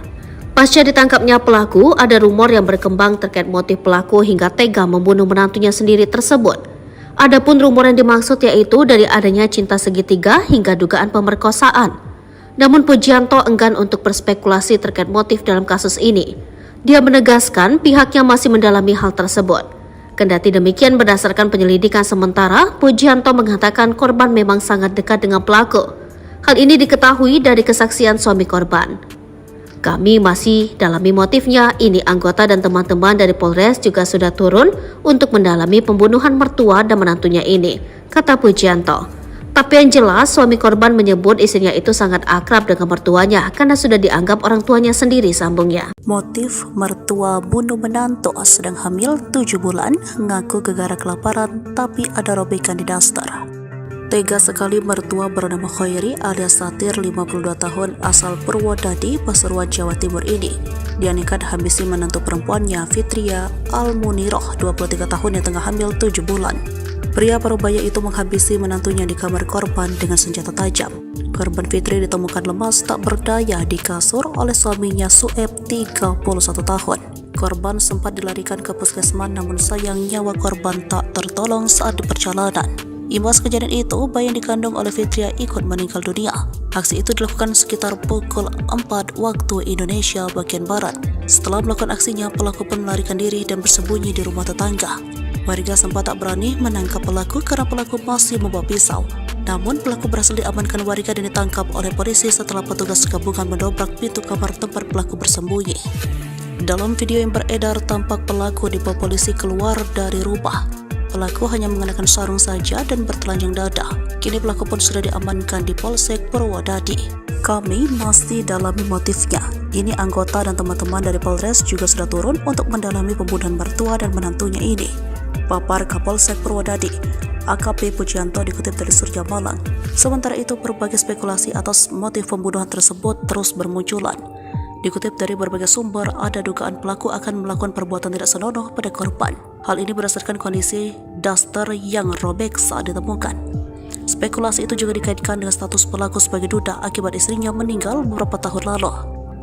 Pasca ditangkapnya pelaku, ada rumor yang berkembang terkait motif pelaku hingga tega membunuh menantunya sendiri tersebut. Adapun rumor yang dimaksud yaitu dari adanya cinta segitiga hingga dugaan pemerkosaan. Namun Pujianto enggan untuk berspekulasi terkait motif dalam kasus ini. Dia menegaskan pihaknya masih mendalami hal tersebut. Kendati demikian, berdasarkan penyelidikan sementara, Pujianto mengatakan korban memang sangat dekat dengan pelaku. Hal ini diketahui dari kesaksian suami korban. Kami masih dalami motifnya, ini anggota dan teman-teman dari Polres juga sudah turun untuk mendalami pembunuhan mertua dan menantunya ini, kata Pujianto. Tapi yang jelas, suami korban menyebut istrinya itu sangat akrab dengan mertuanya karena sudah dianggap orang tuanya sendiri, sambungnya. Motif mertua bunuh menantu sedang hamil 7 bulan, ngaku gegara kelaparan tapi ada robekan di daster. Tega sekali mertua bernama Hoiri alias Satir 52 tahun asal Purwodadi, Pasuruan, Jawa Timur ini. Dia nekat habisi menantu perempuannya Fitria Almuniroh 23 tahun yang tengah hamil 7 bulan. Pria parubaya itu menghabisi menantunya di kamar korban dengan senjata tajam. Korban Fitri ditemukan lemas tak berdaya di kasur oleh suaminya Sueb 31 tahun. Korban sempat dilarikan ke puskesmas namun sayang nyawa korban tak tertolong saat di perjalanan. Imbas kejadian itu, bayi yang dikandung oleh Fitria ikut meninggal dunia. Aksi itu dilakukan sekitar pukul 4 waktu Indonesia bagian Barat. Setelah melakukan aksinya, pelaku pun melarikan diri dan bersembunyi di rumah tetangga. Warga sempat tak berani menangkap pelaku karena pelaku masih membawa pisau. Namun pelaku berhasil diamankan warga dan ditangkap oleh polisi setelah petugas gabungan mendobrak pintu kamar tempat pelaku bersembunyi. Dalam video yang beredar, tampak pelaku dibawa polisi keluar dari rumah. Pelaku hanya mengenakan sarung saja dan bertelanjang dada. Kini pelaku pun sudah diamankan di Polsek Purwodadi. Kami masih dalami motifnya. Ini anggota dan teman-teman dari Polres juga sudah turun untuk mendalami pembunuhan mertua dan menantunya ini. Papar Kapolsek Purwodadi, AKP Pujianto, dikutip dari Surya Malang. Sementara itu, berbagai spekulasi atas motif pembunuhan tersebut terus bermunculan. Dikutip dari berbagai sumber, ada dugaan pelaku akan melakukan perbuatan tidak senonoh pada korban. Hal ini berdasarkan kondisi daster yang robek saat ditemukan. Spekulasi itu juga dikaitkan dengan status pelaku sebagai duda akibat istrinya meninggal beberapa tahun lalu.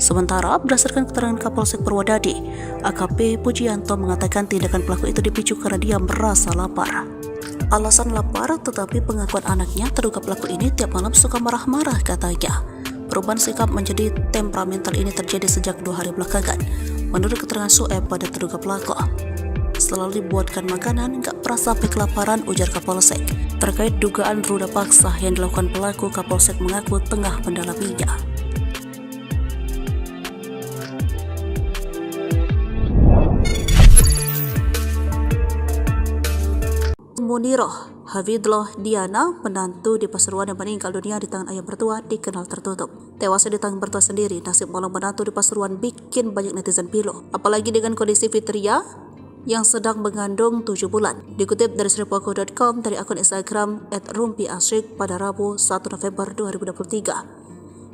Sementara, berdasarkan keterangan Kapolsek Purwodadi, AKP Pujianto mengatakan tindakan pelaku itu dipicu karena dia merasa lapar. Alasan lapar, tetapi pengakuan anaknya terduga pelaku ini tiap malam suka marah-marah katanya. Perubahan sikap menjadi temperamental ini terjadi sejak 2 hari belakangan. Menurut keterangan Sueb pada terduga pelaku, selalu dibuatkan makanan, gak pernah sampai kelaparan, ujar Kapolsek. Terkait dugaan ruda paksa yang dilakukan pelaku, Kapolsek mengaku tengah mendalaminya. Muniroh Hafidloh Diana, menantu di Pasuruan yang meninggal dunia di tangan ayah mertua, dikenal tertutup. Tewasnya di tangan mertua sendiri, nasib malang menantu di Pasuruan bikin banyak netizen pilu. Apalagi dengan kondisi Fitria yang sedang mengandung 7 bulan. Dikutip dari sripogo.com dari akun Instagram @rumpiasyik pada Rabu 1 November 2023.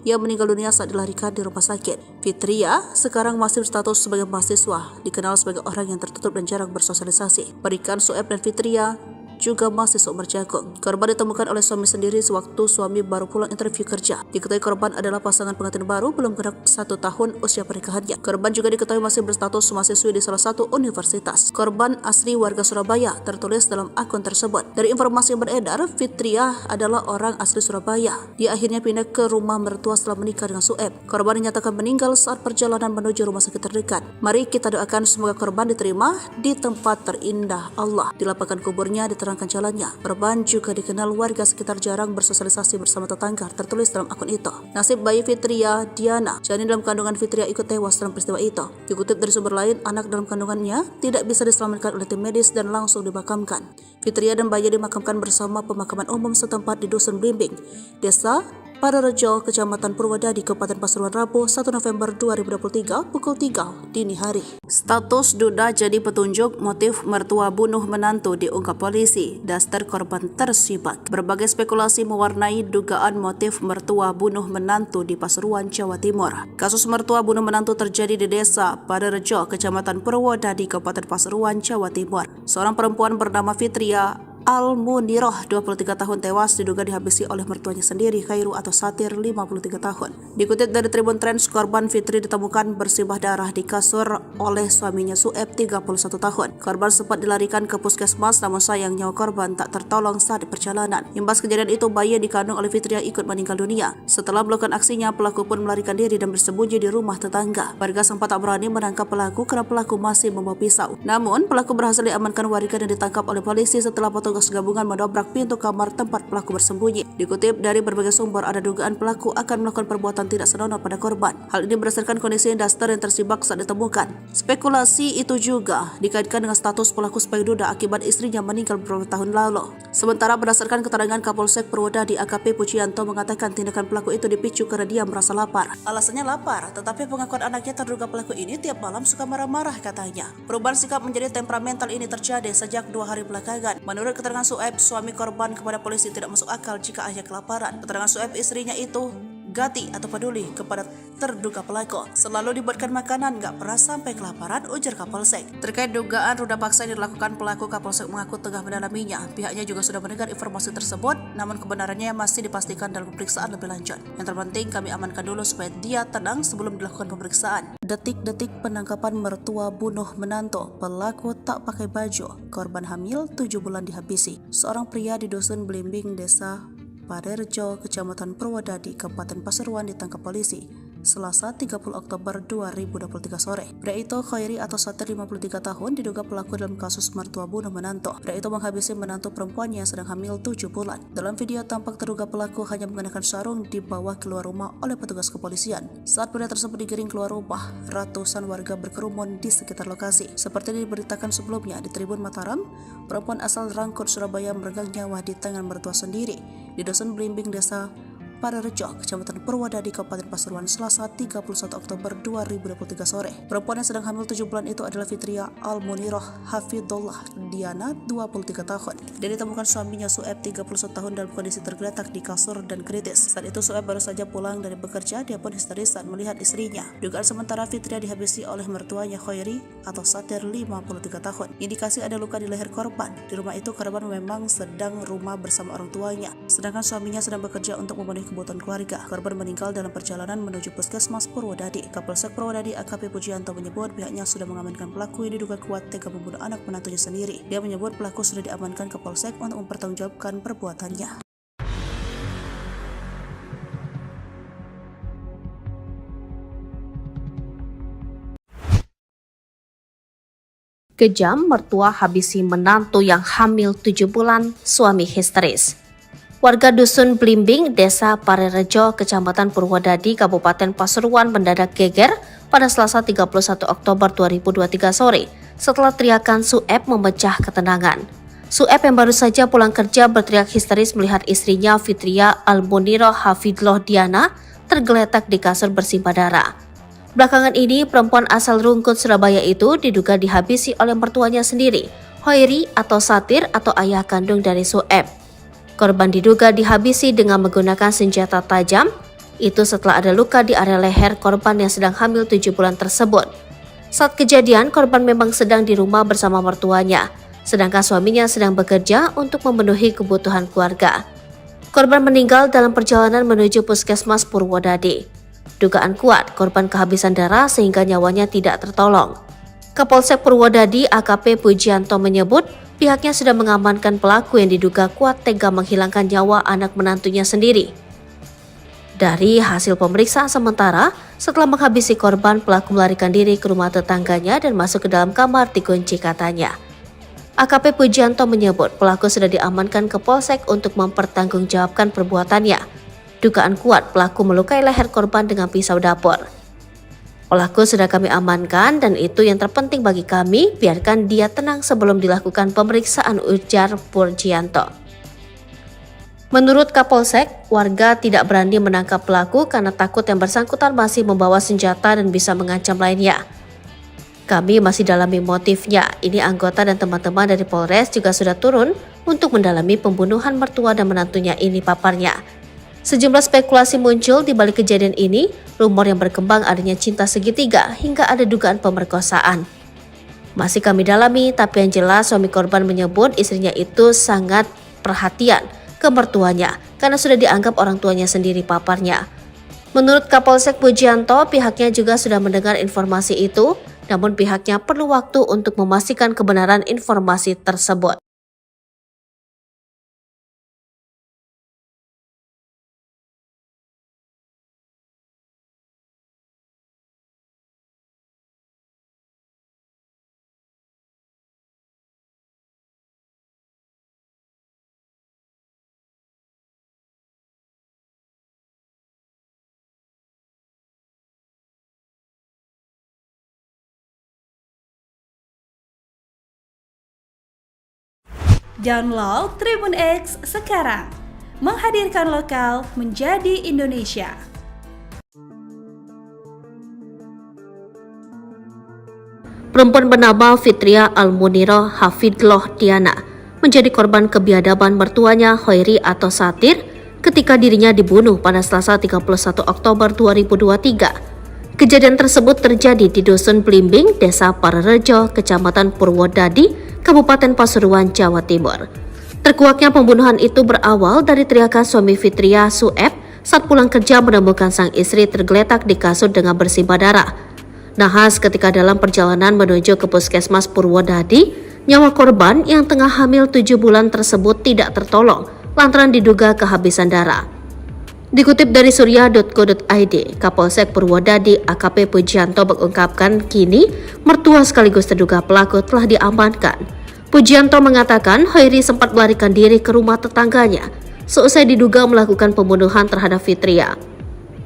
Ia meninggal dunia saat dilarikan di rumah sakit. Fitria sekarang masih berstatus sebagai mahasiswa, dikenal sebagai orang yang tertutup dan jarang bersosialisasi. Berikan Sueb dan Fitria juga masih seumur jagung. Korban ditemukan oleh suami sendiri sewaktu suami baru pulang interview kerja. Diketahui korban adalah pasangan pengantin baru belum genap 1 tahun usia pernikahannya. Korban juga diketahui masih berstatus mahasiswi di salah satu universitas. Korban asli warga Surabaya, tertulis dalam akun tersebut. Dari informasi yang beredar, Fitria adalah orang asli Surabaya. Dia akhirnya pindah ke rumah mertua setelah menikah dengan Sueb. Korban dinyatakan meninggal saat perjalanan menuju rumah sakit terdekat. Mari kita doakan semoga korban diterima di tempat terindah Allah. Dilapangkan kuburnya, diterangkan jalannya. Korban juga dikenal warga sekitar jarang bersosialisasi bersama tetangga, tertulis dalam akun itu. Nasib bayi Fitria Diana, janin dalam kandungan Fitria, ikut tewas dalam peristiwa itu. Dikutip dari sumber lain, anak dalam kandungannya tidak bisa diselamatkan oleh tim medis dan langsung dimakamkan. Fitria dan bayi dimakamkan bersama pemakaman umum setempat di Dusun Blimbing, Desa Parerejo, Kecamatan Purwodadi, Kabupaten Pasuruan, Rabu 1 November 2023 pukul 3 dini hari. Status duda jadi petunjuk motif mertua bunuh menantu diungkap polisi. Daster korban tersibak. Berbagai spekulasi mewarnai dugaan motif mertua bunuh menantu di Pasuruan, Jawa Timur. Kasus mertua bunuh menantu terjadi di Desa Parerejo, Kecamatan Purwodadi, Kabupaten Pasuruan, Jawa Timur. Seorang perempuan bernama Fitria Al-Muniroh, 23 tahun, tewas diduga dihabisi oleh mertuanya sendiri, Khairu atau Satir, 53 tahun. Dikutip dari Tribun Trends, korban Fitri ditemukan bersimbah darah di kasur oleh suaminya Sueb, 31 tahun. Korban sempat dilarikan ke puskesmas, namun sayang nyawa korban tak tertolong saat di perjalanan. Imbas kejadian itu, bayi yang dikandung oleh Fitria ikut meninggal dunia. Setelah melakukan aksinya, pelaku pun melarikan diri dan bersembunyi di rumah tetangga. Warga sempat tak berani menangkap pelaku karena pelaku masih membawa pisau. Namun, pelaku berhasil diamankan warga dan ditangkap oleh polisi setelah petugas gabungan mendobrak pintu kamar tempat pelaku bersembunyi. Dikutip dari berbagai sumber, ada dugaan pelaku akan melakukan perbuatan tidak senonoh pada korban. Hal ini berdasarkan kondisi daster yang tersibak saat ditemukan. Spekulasi itu juga dikaitkan dengan status pelaku sebagai duda akibat istrinya meninggal beberapa tahun lalu. Sementara berdasarkan keterangan Kapolsek Purwodadi, AKP Pujianto mengatakan tindakan pelaku itu dipicu karena dia merasa lapar. Alasannya lapar, tetapi pengakuan anaknya terduga pelaku ini tiap malam suka marah-marah katanya. Perubahan sikap menjadi temperamental ini terjadi sejak 2 hari belakangan. Menurut keterangan Sueb, suami korban, kepada polisi tidak masuk akal jika ayah kelaparan. Keterangan Sueb, istrinya itu gati atau peduli kepada terduga pelaku. Selalu dibuatkan makanan, gak pernah sampai kelaparan, ujar Kapolsek. Terkait dugaan ruda paksa yang dilakukan pelaku, Kapolsek mengaku tengah mendalaminya. Pihaknya juga sudah mendengar informasi tersebut, namun kebenarannya masih dipastikan dalam pemeriksaan lebih lanjut. Yang terpenting kami amankan dulu supaya dia tenang sebelum dilakukan pemeriksaan. Detik-detik penangkapan mertua bunuh menantu, pelaku tak pakai baju, korban hamil 7 bulan dihabisi. Seorang pria di Dusun Blimbing, Desa Parerejo, Kecamatan Purwodadi, Kabupaten Pasuruan ditangkap polisi Selasa 30 Oktober 2023 sore. Pria itu Khairi atau Satir 53 tahun diduga pelaku dalam kasus mertua bunuh menantu. Pria itu menghabisi menantu perempuannya yang sedang hamil 7 bulan. Dalam video tampak terduga pelaku hanya mengenakan sarung dibawa keluar rumah oleh petugas kepolisian. Saat pria tersebut digiring keluar rumah, ratusan warga berkerumun di sekitar lokasi. Seperti diberitakan sebelumnya di Tribun Mataram, perempuan asal Rangkut, Surabaya meregang nyawa di tangan mertua sendiri di Dusun Blimbing, Desa Parerejo, Kecamatan Purwodadi, Kabupaten Pasuruan, Selasa 31 Oktober 2023 sore. Perempuan yang sedang hamil 7 bulan itu adalah Fitria Al-Muniroh Hafidullah Diana, 23 tahun. Dia ditemukan suaminya Sueb, 31 tahun, dalam kondisi tergeletak di kasur dan kritis. Saat itu Sueb baru saja pulang dari bekerja. Dia pun histeris saat melihat istrinya. Dugaan sementara Fitria dihabisi oleh mertuanya Khairi atau Satir, 53 tahun. Indikasi ada luka di leher korban. Di rumah itu korban memang sedang rumah bersama orang tuanya, sedangkan suaminya sedang bekerja untuk memenuhi kebutuhan keluarga. Korban meninggal dalam perjalanan menuju Puskesmas Purwodadi. Kapolsek Purwodadi AKP Pujianto menyebut pihaknya sudah mengamankan pelaku yang diduga kuat tega membunuh anak menantunya sendiri. Dia menyebut pelaku sudah diamankan ke Polsek untuk mempertanggungjawabkan perbuatannya. Kejam, mertua habisi menantu yang hamil 7 bulan, suami histeris. Warga Dusun Blimbing, Desa Parerejo, Kecamatan Purwodadi, Kabupaten Pasuruan mendadak geger pada Selasa 31 Oktober 2023 sore setelah teriakan Sueb memecah ketenangan. Sueb yang baru saja pulang kerja berteriak histeris melihat istrinya Fitria Al-Muniroh Hafidullah Diana tergeletak di kasur bersimbah darah. Belakangan ini, perempuan asal Rungkut, Surabaya itu diduga dihabisi oleh mertuanya sendiri, Khairi atau Satir atau ayah kandung dari Sueb. Korban diduga dihabisi dengan menggunakan senjata tajam, itu setelah ada luka di area leher korban yang sedang hamil 7 bulan tersebut. Saat kejadian, korban memang sedang di rumah bersama mertuanya, sedangkan suaminya sedang bekerja untuk memenuhi kebutuhan keluarga. Korban meninggal dalam perjalanan menuju Puskesmas Purwodadi. Dugaan kuat korban kehabisan darah sehingga nyawanya tidak tertolong. Kapolsek Purwodadi AKP Pujianto menyebut pihaknya sudah mengamankan pelaku yang diduga kuat tega menghilangkan nyawa anak menantunya sendiri. Dari hasil pemeriksaan sementara, setelah menghabisi korban, pelaku melarikan diri ke rumah tetangganya dan masuk ke dalam kamar dikunci katanya. AKP Pujianto menyebut pelaku sudah diamankan ke Polsek untuk mempertanggungjawabkan perbuatannya. Dugaan kuat pelaku melukai leher korban dengan pisau dapur. Pelaku sudah kami amankan dan itu yang terpenting bagi kami, biarkan dia tenang sebelum dilakukan pemeriksaan, ujar Pujianto. Menurut Kapolsek, warga tidak berani menangkap pelaku karena takut yang bersangkutan masih membawa senjata dan bisa mengancam lainnya. Kami masih dalami motifnya. Ini anggota dan teman-teman dari Polres juga sudah turun untuk mendalami pembunuhan mertua dan menantunya ini, paparnya. Sejumlah spekulasi muncul di balik kejadian ini, rumor yang berkembang adanya cinta segitiga hingga ada dugaan pemerkosaan. Masih kami dalami, tapi yang jelas suami korban menyebut istrinya itu sangat perhatian ke mertuanya karena sudah dianggap orang tuanya sendiri, paparnya. Menurut Kapolsek Pujianto, pihaknya juga sudah mendengar informasi itu, namun pihaknya perlu waktu untuk memastikan kebenaran informasi tersebut. Download Tribun X sekarang, menghadirkan lokal menjadi Indonesia. Perempuan bernama Fitria Al-Muniroh Hafidullah Diana menjadi korban kebiadaban mertuanya Khairi atau Satir ketika dirinya dibunuh pada Selasa 31 Oktober 2023. Kejadian tersebut terjadi di Dusun Blimbing, Desa Parerejo, Kecamatan Purwodadi, Kabupaten Pasuruan, Jawa Timur. Terkuaknya pembunuhan itu berawal dari teriakan suami Fitria, Sueb, saat pulang kerja menemukan sang istri tergeletak di kasur dengan bersimbah darah. Nahas ketika dalam perjalanan menuju ke Puskesmas Purwodadi, nyawa korban yang tengah hamil 7 bulan tersebut tidak tertolong lantaran diduga kehabisan darah. Dikutip dari surya.co.id, Kapolsek Purwodadi AKP Pujianto mengungkapkan kini mertua sekaligus terduga pelaku telah diamankan. Pujianto mengatakan Hoiri sempat melarikan diri ke rumah tetangganya seusai diduga melakukan pembunuhan terhadap Fitria.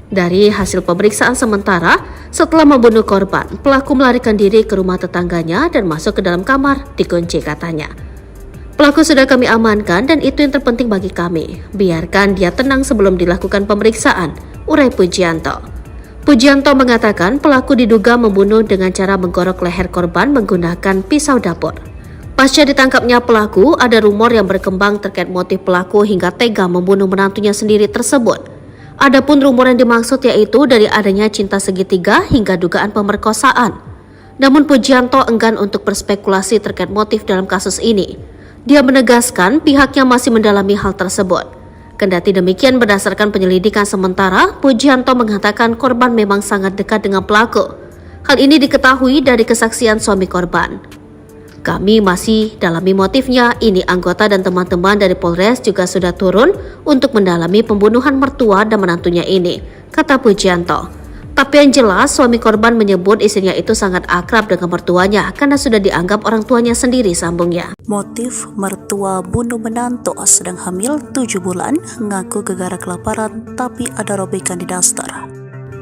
Dari hasil pemeriksaan sementara, setelah membunuh korban, pelaku melarikan diri ke rumah tetangganya dan masuk ke dalam kamar, dikunci katanya. Pelaku sudah kami amankan dan itu yang terpenting bagi kami. Biarkan dia tenang sebelum dilakukan pemeriksaan, urai Pujianto. Pujianto mengatakan pelaku diduga membunuh dengan cara menggorok leher korban menggunakan pisau dapur. Pasca ditangkapnya pelaku, ada rumor yang berkembang terkait motif pelaku hingga tega membunuh menantunya sendiri tersebut. Adapun rumor yang dimaksud yaitu dari adanya cinta segitiga hingga dugaan pemerkosaan. Namun Pujianto enggan untuk berspekulasi terkait motif dalam kasus ini. Dia menegaskan pihaknya masih mendalami hal tersebut. Kendati demikian berdasarkan penyelidikan sementara, Pujianto mengatakan korban memang sangat dekat dengan pelaku. Hal ini diketahui dari kesaksian suami korban. Kami masih dalami motifnya, ini anggota dan teman-teman dari Polres juga sudah turun untuk mendalami pembunuhan mertua dan menantunya ini, kata Pujianto. Tapi yang jelas suami korban menyebut istrinya itu sangat akrab dengan mertuanya karena sudah dianggap orang tuanya sendiri, sambungnya. Motif mertua bunuh menantu sedang hamil 7 bulan, ngaku gegara kelaparan tapi ada robekan di daster.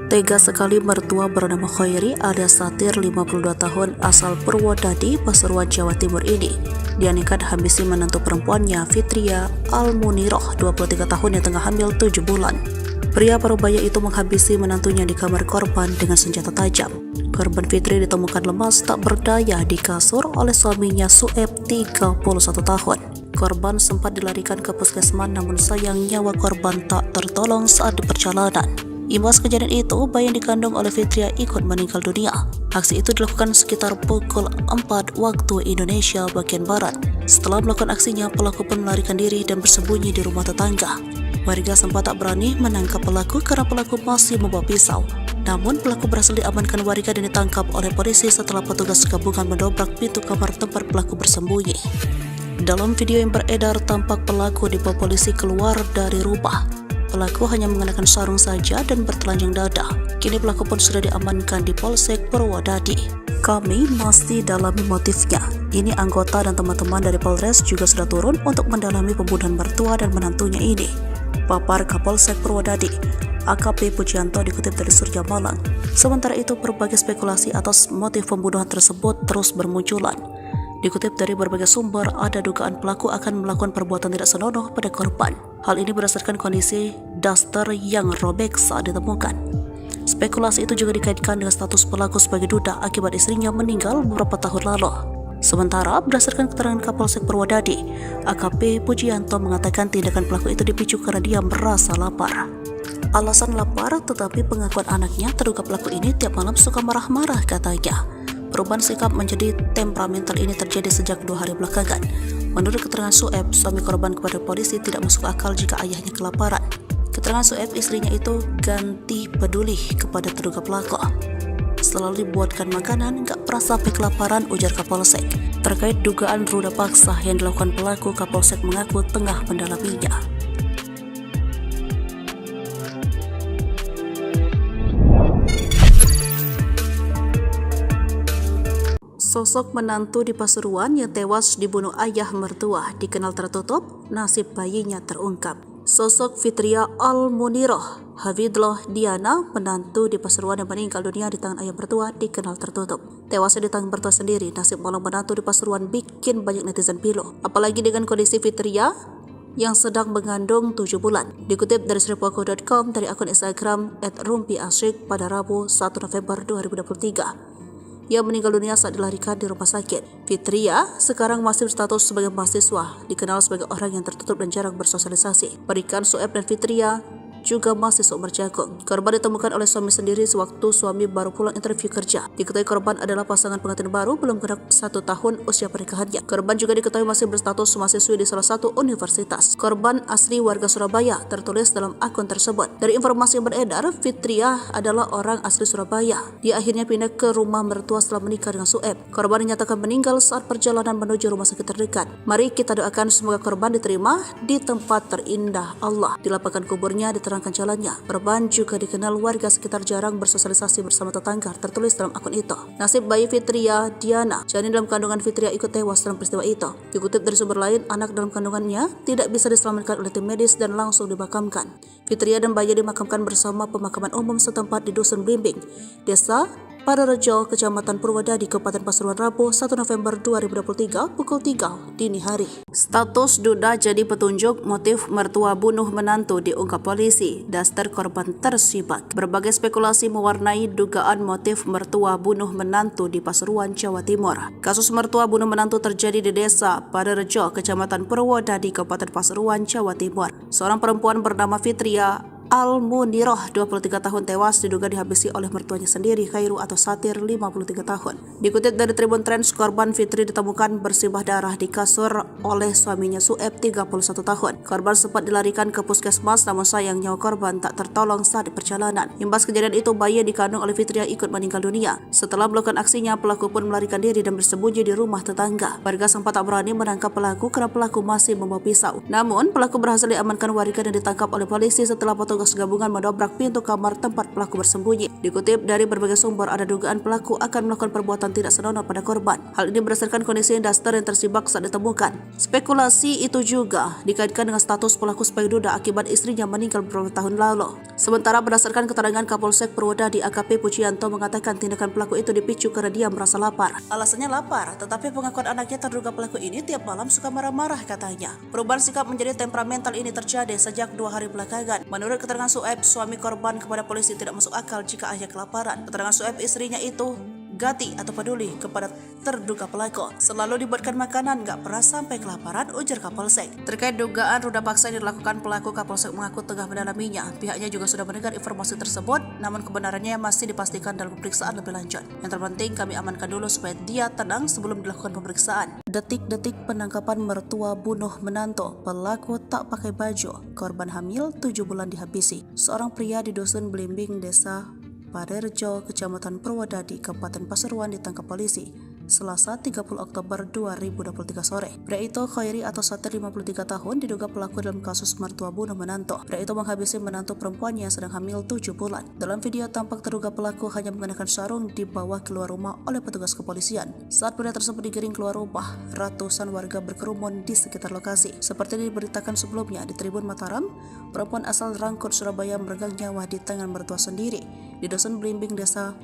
Tega sekali mertua bernama Hoiri alias Satir 52 tahun asal Purwodadi, Pasuruan, Jawa Timur ini. Dia nekat habisi menantu perempuannya Fitria Almuniroh 23 tahun yang tengah hamil 7 bulan. Pria parubaya itu menghabisi menantunya di kamar korban dengan senjata tajam. Korban Fitri ditemukan lemas tak berdaya di kasur oleh suaminya Sueb 31 tahun. Korban sempat dilarikan ke puskesmas namun sayang nyawa korban tak tertolong saat di perjalanan. Imbas kejadian itu, bayi yang dikandung oleh Fitria ikut meninggal dunia. Aksi itu dilakukan sekitar pukul 4 waktu Indonesia bagian Barat. Setelah melakukan aksinya, pelaku pun melarikan diri dan bersembunyi di rumah tetangga. Warga sempat tak berani menangkap pelaku karena pelaku masih membawa pisau. Namun pelaku berhasil diamankan warga dan ditangkap oleh polisi setelah petugas gabungan mendobrak pintu kamar tempat pelaku bersembunyi. Dalam video yang beredar, tampak pelaku dibawa polisi keluar dari rumah. Pelaku hanya mengenakan sarung saja dan bertelanjang dada. Kini pelaku pun sudah diamankan di Polsek Purwodadi. Kami masih dalami motifnya. Ini anggota dan teman-teman dari Polres juga sudah turun untuk mendalami pembunuhan mertua dan menantunya ini, papar Kapolsek Purwodadi AKP Pujianto dikutip dari Surya Malang. Sementara itu, berbagai spekulasi atas motif pembunuhan tersebut terus bermunculan. Dikutip dari berbagai sumber, ada dugaan pelaku akan melakukan perbuatan tidak senonoh pada korban. Hal ini berdasarkan kondisi daster yang robek saat ditemukan. Spekulasi itu juga dikaitkan dengan status pelaku sebagai duda akibat istrinya meninggal beberapa tahun lalu. Sementara, berdasarkan keterangan Kapolsek Purwodadi, AKP Pujianto mengatakan tindakan pelaku itu dipicu karena dia merasa lapar. Alasan lapar, tetapi pengakuan anaknya terduga pelaku ini tiap malam suka marah-marah katanya. Perubahan sikap menjadi temperamental ini terjadi sejak 2 hari belakangan. Menurut keterangan Sueb, suami korban kepada polisi tidak masuk akal jika ayahnya kelaparan. Keterangan Sueb, istrinya itu ganti peduli kepada terduga pelaku. Selalu dibuatkan makanan, gak pernah sampai kelaparan, ujar Kapolsek. Terkait dugaan ruda paksa yang dilakukan pelaku, Kapolsek mengaku tengah mendalaminya. Sosok menantu di Pasuruan yang tewas dibunuh ayah mertua dikenal tertutup, nasib bayinya terungkap. Sosok Fitria Almuniroh Hafidloh Diana, menantu di Pasuruan yang meninggal dunia di tangan ayah mertua, dikenal tertutup. Tewasnya di tangan mertua sendiri, nasib malang menantu di Pasuruan bikin banyak netizen pilu. Apalagi dengan kondisi Fitria yang sedang mengandung 7 bulan. Dikutip dari sripoku.com dari akun Instagram @rumpiasyik pada Rabu 1 November 2023. yang meninggal dunia saat dilarikan di rumah sakit. Fitria sekarang masih berstatus sebagai mahasiswa, dikenal sebagai orang yang tertutup dan jarang bersosialisasi. Berikan Sueb dan Fitria juga masih seumur jagung. Korban ditemukan oleh suami sendiri sewaktu suami baru pulang interview kerja. Diketahui korban adalah pasangan pengantin baru belum genap 1 tahun usia pernikahannya. Korban juga diketahui masih berstatus mahasiswi di salah satu universitas. Korban asli warga Surabaya, tertulis dalam akun tersebut. Dari informasi yang beredar, Fitria adalah orang asli Surabaya. Dia akhirnya pindah ke rumah mertua setelah menikah dengan Sueb. Korban dinyatakan meninggal saat perjalanan menuju rumah sakit terdekat. Mari kita doakan semoga korban diterima di tempat terindah Allah. Dilapangkan kuburnya, diterangkan jalannya. Korban juga dikenal warga sekitar jarang bersosialisasi bersama tetangga, tertulis dalam akun itu. Nasib bayi Fitria Diana, janin dalam kandungan Fitria, ikut tewas dalam peristiwa itu. Dikutip dari sumber lain, anak dalam kandungannya tidak bisa diselamatkan oleh tim medis dan langsung dimakamkan. Fitria dan bayi dimakamkan bersama pemakaman umum setempat di Dusun Blimbing, Desa Parerejo, Kecamatan Purwodadi, Kabupaten Pasuruan, Rabu 1 November 2023 pukul 3 dini hari. Status duda jadi petunjuk motif mertua bunuh menantu diungkap polisi. Daster korban tersibak. Berbagai spekulasi mewarnai dugaan motif mertua bunuh menantu di Pasuruan, Jawa Timur. Kasus mertua bunuh menantu terjadi di Desa Parerejo, Kecamatan Purwodadi, Kabupaten Pasuruan, Jawa Timur. Seorang perempuan bernama Fitria Al-Muniroh, 23 tahun, tewas diduga dihabisi oleh mertuanya sendiri, Khairu atau Satir, 53 tahun. Dikutip dari Tribun Trends, korban Fitri ditemukan bersimbah darah di kasur oleh suaminya Sueb, 31 tahun. Korban sempat dilarikan ke puskesmas, namun sayang nyawa korban tak tertolong saat di perjalanan. Imbas kejadian itu, bayi yang dikandung oleh Fitria ikut meninggal dunia. Setelah melakukan aksinya, pelaku pun melarikan diri dan bersembunyi di rumah tetangga. Warga sempat tak berani menangkap pelaku karena pelaku masih membawa pisau. Namun, pelaku berhasil diamankan warga dan ditangkap oleh polisi setelah petugas gabungan mendobrak pintu kamar tempat pelaku bersembunyi. Dikutip dari berbagai sumber, ada dugaan pelaku akan melakukan perbuatan tidak senonoh pada korban. Hal ini berdasarkan kondisi Daster yang tersibak saat ditemukan. Spekulasi itu juga dikaitkan dengan status pelaku sebagai duda akibat istrinya meninggal beberapa tahun lalu. Sementara berdasarkan keterangan Kapolsek Purwodadi AKP Pujianto mengatakan tindakan pelaku itu dipicu karena dia merasa lapar. Alasannya lapar, tetapi pengakuan anaknya terduga pelaku ini tiap malam suka marah-marah katanya. Perubahan sikap menjadi temperamental ini terjadi sejak 2 hari belakangan. Menurut keterangan Sueb, suami korban kepada polisi tidak masuk akal jika ayah kelaparan. Keterangan Sueb, istrinya itu gati atau peduli kepada terduga pelaku. Selalu dibuatkan makanan, gak pernah sampai kelaparan, ujar Kapolsek. Terkait dugaan ruda paksa yang dilakukan pelaku, Kapolsek mengaku tengah mendalaminya. Pihaknya juga sudah mendengar informasi tersebut, namun kebenarannya masih dipastikan dalam pemeriksaan lebih lanjut. Yang terpenting kami amankan dulu supaya dia tenang sebelum dilakukan pemeriksaan. Detik-detik penangkapan mertua bunuh menantu, pelaku tak pakai baju, korban hamil 7 bulan dihabisi. Seorang pria di Dusun Blimbing, Desa Parerejo, Kecamatan Purwodadi, Kabupaten Pasuruan ditangkap polisi Selasa 30 Oktober 2023 sore. Pria itu, Khairi atau Satir, 53 tahun, diduga pelaku dalam kasus mertua bunuh menantu. Pria itu menghabisi menantu perempuannya yang sedang hamil 7 bulan. Dalam video tampak terduga pelaku hanya mengenakan sarung dibawa keluar rumah oleh petugas kepolisian. Saat pria tersebut digiring keluar rumah, ratusan warga berkerumun di sekitar lokasi. Seperti diberitakan sebelumnya di Tribun Mataram, perempuan asal Rangkut, Surabaya meregang nyawa di tangan mertua sendiri di Dusun Blimbing, Desa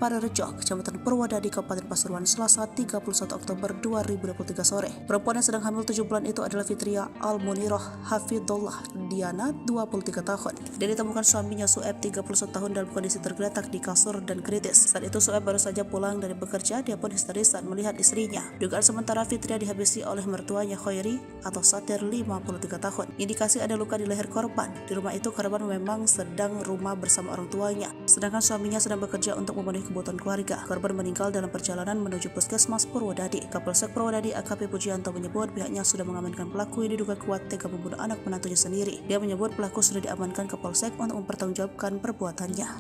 Parerejo, Kecamatan Purwodadi, Kabupaten Pasuruan, Selasa 31 Oktober 2023 sore. Perempuan yang sedang hamil 7 bulan itu adalah Fitria Al-Muniroh Hafidullah Diana, 23 tahun. Dia ditemukan suaminya Sueb, 31 tahun, dalam kondisi tergeletak di kasur dan kritis. Saat itu Sueb baru saja pulang dari bekerja, dia pun histeris saat melihat istrinya. Dugaan sementara Fitria dihabisi oleh mertuanya Khairi atau Satir, 53 tahun. Indikasi ada luka di leher korban. Di rumah itu korban memang sedang rumah bersama orang tuanya, sedangkan suaminya sedang bekerja untuk memenuhi kebutuhan keluarga. Korban meninggal dalam perjalanan menuju puskesmas Purwodadi. Kapolsek Purwodadi AKP Pujianto menyebut pihaknya sudah mengamankan pelaku yang diduga kuat tega membunuh anak menantunya sendiri. Dia menyebut pelaku sudah diamankan ke Polsek untuk mempertanggungjawabkan perbuatannya.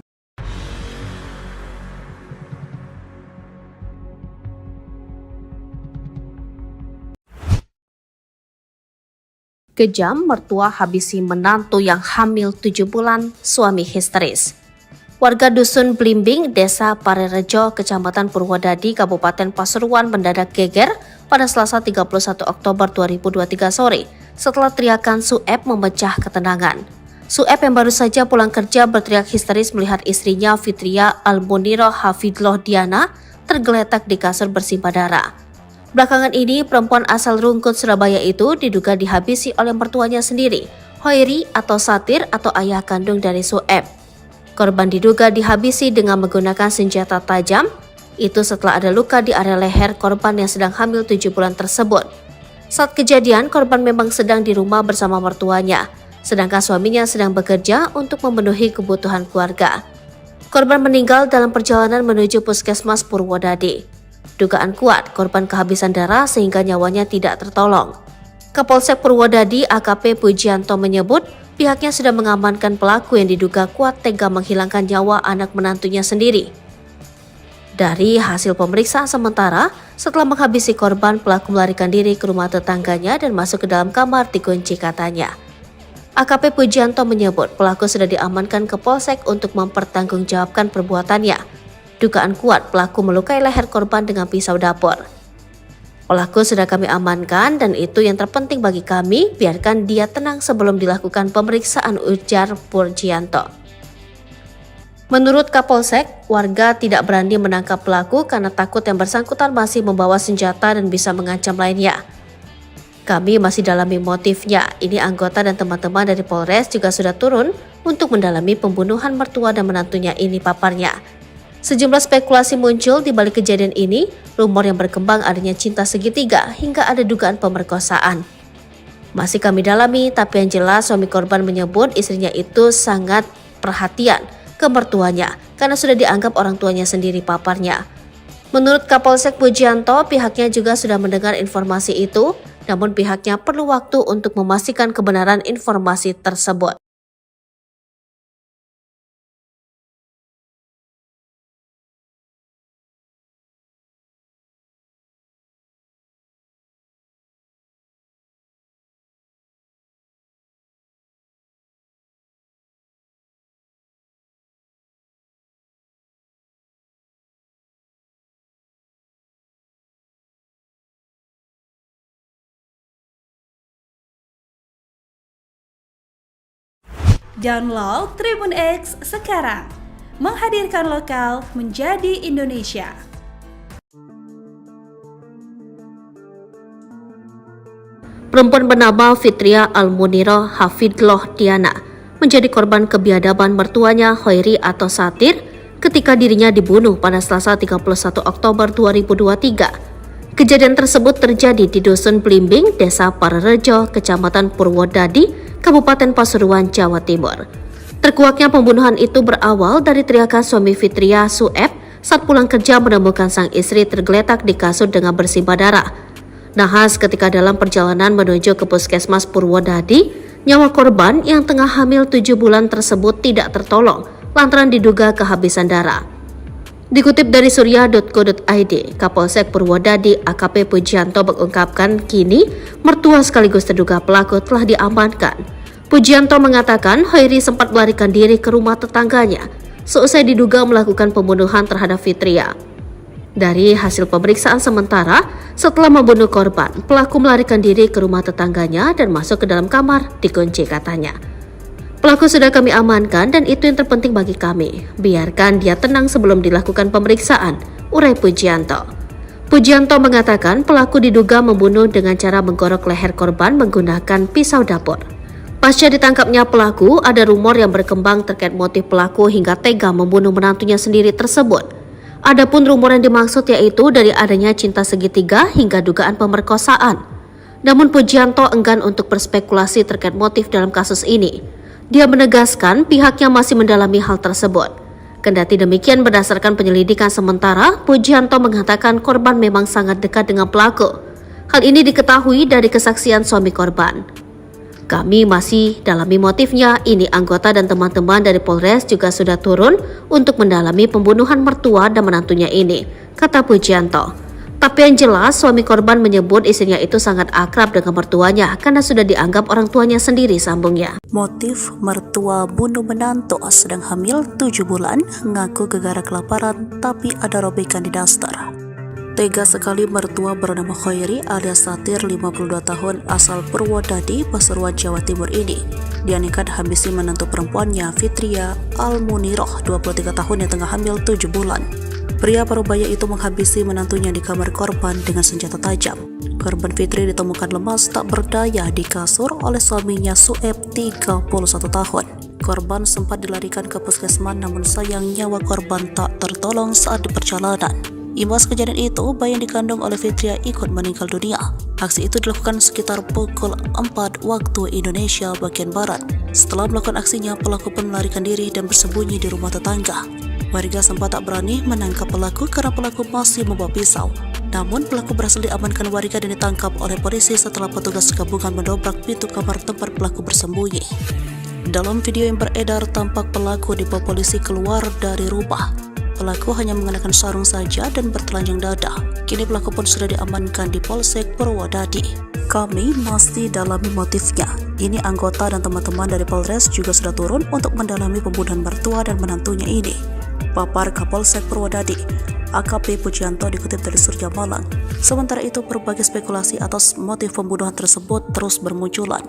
Kejam, mertua habisi menantu yang hamil 7 bulan, suami histeris. Warga Dusun Blimbing, Desa Parerejo, Kecamatan Purwodadi, Kabupaten Pasuruan mendadak geger pada Selasa 31 Oktober 2023 sore setelah teriakan Sueb memecah ketenangan. Sueb yang baru saja pulang kerja berteriak histeris melihat istrinya Fitria Al-Muniroh Hafidullah Diana tergeletak di kasur bersimbah darah. Belakangan ini, perempuan asal Rungkut, Surabaya itu diduga dihabisi oleh mertuanya sendiri, Khairi atau Satir atau ayah kandung dari Sueb. Korban diduga dihabisi dengan menggunakan senjata tajam Itu setelah ada luka di area leher korban yang sedang hamil 7 bulan tersebut. Saat kejadian, korban memang sedang di rumah bersama mertuanya, sedangkan suaminya sedang bekerja untuk memenuhi kebutuhan keluarga. Korban meninggal dalam perjalanan menuju Puskesmas Purwodadi. Dugaan kuat korban kehabisan darah sehingga nyawanya tidak tertolong. Kapolsek Purwodadi AKP Pujianto menyebut pihaknya sudah mengamankan pelaku yang diduga kuat tega menghilangkan nyawa anak menantunya sendiri. Dari hasil pemeriksaan sementara, setelah menghabisi korban, pelaku melarikan diri ke rumah tetangganya dan masuk ke dalam kamar dikunci katanya. AKP Pujianto menyebut pelaku sudah diamankan ke Polsek untuk mempertanggungjawabkan perbuatannya. Dugaan kuat pelaku melukai leher korban dengan pisau dapur. Pelaku sudah kami amankan dan itu yang terpenting bagi kami, biarkan dia tenang sebelum dilakukan pemeriksaan, ujar Pujianto. Menurut Kapolsek, warga tidak berani menangkap pelaku karena takut yang bersangkutan masih membawa senjata dan bisa mengancam lainnya. Kami masih dalami motifnya. Ini anggota dan teman-teman dari Polres juga sudah turun untuk mendalami pembunuhan mertua dan menantunya ini, paparnya. Sejumlah spekulasi muncul di balik kejadian ini, rumor yang berkembang adanya cinta segitiga hingga ada dugaan pemerkosaan. Masih kami dalami, tapi yang jelas suami korban menyebut istrinya itu sangat perhatian ke mertuanya karena sudah dianggap orang tuanya sendiri, paparnya. Menurut Kapolsek Pujianto, pihaknya juga sudah mendengar informasi itu, namun pihaknya perlu waktu untuk memastikan kebenaran informasi tersebut. Download Tribun X sekarang, menghadirkan lokal menjadi Indonesia. Perempuan bernama Fitria Almuniroh Hafidloh Diana menjadi korban kebiadaban mertuanya Hoiri atau Satir ketika dirinya dibunuh pada Selasa 31 Oktober 2023. Kejadian tersebut terjadi di Dusun Blimbing, Desa Parerejo, Kecamatan Purwodadi, Kabupaten Pasuruan, Jawa Timur. Terkuaknya pembunuhan itu berawal dari teriakan suami Fitria, Sueb, saat pulang kerja menemukan sang istri tergeletak di kasur dengan bersimbah darah. Nahas ketika dalam perjalanan menuju ke Puskesmas Purwodadi, nyawa korban yang tengah hamil 7 bulan tersebut tidak tertolong lantaran diduga kehabisan darah. Dikutip dari surya.co.id, Kapolsek Purwodadi AKP Pujianto mengungkapkan kini mertua sekaligus terduga pelaku telah diamankan. Pujianto mengatakan Hoiri sempat melarikan diri ke rumah tetangganya seusai diduga melakukan pembunuhan terhadap Fitria. Dari hasil pemeriksaan sementara, setelah membunuh korban, pelaku melarikan diri ke rumah tetangganya dan masuk ke dalam kamar dikunci katanya. Pelaku sudah kami amankan dan itu yang terpenting bagi kami. Biarkan dia tenang sebelum dilakukan pemeriksaan, urai Pujianto. Pujianto mengatakan pelaku diduga membunuh dengan cara menggorok leher korban menggunakan pisau dapur. Pasca ditangkapnya pelaku, ada rumor yang berkembang terkait motif pelaku hingga tega membunuh menantunya sendiri tersebut. Adapun rumor yang dimaksud yaitu dari adanya cinta segitiga hingga dugaan pemerkosaan. Namun Pujianto enggan untuk berspekulasi terkait motif dalam kasus ini. Dia menegaskan pihaknya masih mendalami hal tersebut. Kendati demikian, berdasarkan penyelidikan sementara, Pujianto mengatakan korban memang sangat dekat dengan pelaku. Hal ini diketahui dari kesaksian suami korban. Kami masih dalami motifnya, ini anggota dan teman-teman dari Polres juga sudah turun untuk mendalami pembunuhan mertua dan menantunya ini, kata Pujianto. Tapi yang jelas, suami korban menyebut istrinya itu sangat akrab dengan mertuanya karena sudah dianggap orang tuanya sendiri, sambungnya. Motif mertua bunuh menantu sedang hamil 7 bulan, ngaku gegara kelaparan tapi ada robekan di daster. Tega sekali mertua bernama Hoiri alias Satir 52 tahun asal Purwodadi, Pasuruan, Jawa Timur ini. Dia nekat habisi menantu perempuannya Fitria Almuniroh 23 tahun yang tengah hamil 7 bulan. Pria parubaya itu menghabisi menantunya di kamar korban dengan senjata tajam. Korban Fitri ditemukan lemas tak berdaya di kasur oleh suaminya Sueb 31 tahun. Korban sempat dilarikan ke puskesmas namun sayang nyawa korban tak tertolong saat di perjalanan. Imbas kejadian itu, bayi yang dikandung oleh Fitria ikut meninggal dunia. Aksi itu dilakukan sekitar pukul 4 waktu Indonesia bagian Barat. Setelah melakukan aksinya, pelaku pun melarikan diri dan bersembunyi di rumah tetangga. Warga sempat tak berani menangkap pelaku karena pelaku masih membawa pisau. Namun pelaku berhasil diamankan warga dan ditangkap oleh polisi setelah petugas gabungan mendobrak pintu kamar tempat pelaku bersembunyi. Dalam video yang beredar, tampak pelaku dibawa polisi keluar dari rumah. Pelaku hanya mengenakan sarung saja dan bertelanjang dada. Kini pelaku pun sudah diamankan di Polsek Purwodadi. Kami masih dalami motifnya. Ini anggota dan teman-teman dari Polres juga sudah turun untuk mendalami pembunuhan mertua dan menantunya ini, papar Kapolsek Purwodadi, AKP Pujianto, dikutip dari Surya Malang. Sementara itu, berbagai spekulasi atas motif pembunuhan tersebut terus bermunculan.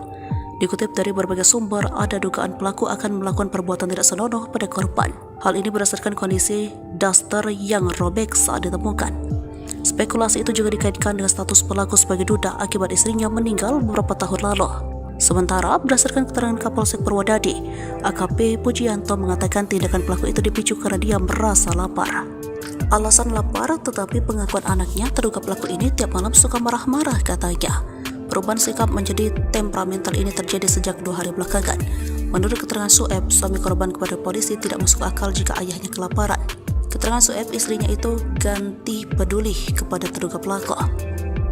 Dikutip dari berbagai sumber, ada dugaan pelaku akan melakukan perbuatan tidak senonoh pada korban. Hal ini berdasarkan kondisi daster yang robek saat ditemukan. Spekulasi itu juga dikaitkan dengan status pelaku sebagai duda akibat istrinya meninggal beberapa tahun lalu. Sementara, berdasarkan keterangan Kapolsek Purwodadi, AKP Pujianto mengatakan tindakan pelaku itu dipicu karena dia merasa lapar. Alasan lapar, tetapi pengakuan anaknya terduga pelaku ini tiap malam suka marah-marah, katanya. Perubahan sikap menjadi temperamental ini terjadi sejak 2 hari belakangan. Menurut keterangan Sueb, suami korban kepada polisi tidak masuk akal jika ayahnya kelaparan. Keterangan Sueb, istrinya itu ganti peduli kepada terduga pelaku.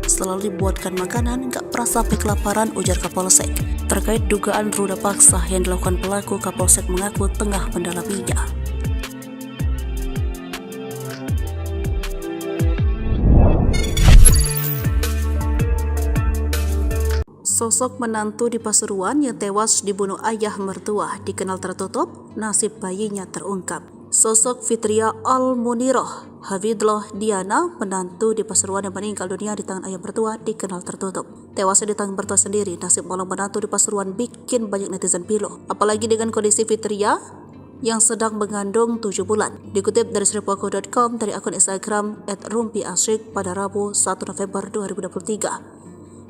Selalu dibuatkan makanan, gak pernah sampai kelaparan, ujar Kapolsek. Terkait dugaan ruda paksa yang dilakukan pelaku, Kapolsek mengaku tengah mendalaminya. Sosok menantu di Pasuruan yang tewas dibunuh ayah mertua dikenal tertutup, nasib bayinya terungkap. Sosok Fitria Al-Muniroh Hafidloh Diana, menantu di Pasuruan yang meninggal dunia di tangan ayah mertua, dikenal tertutup. Tewasnya di tangan mertua sendiri, nasib malang menantu di Pasuruan bikin banyak netizen pilu. Apalagi dengan kondisi Fitria yang sedang mengandung 7 bulan. Dikutip dari sripoku.com dari akun Instagram @rumpiasyik pada Rabu 1 November 2023.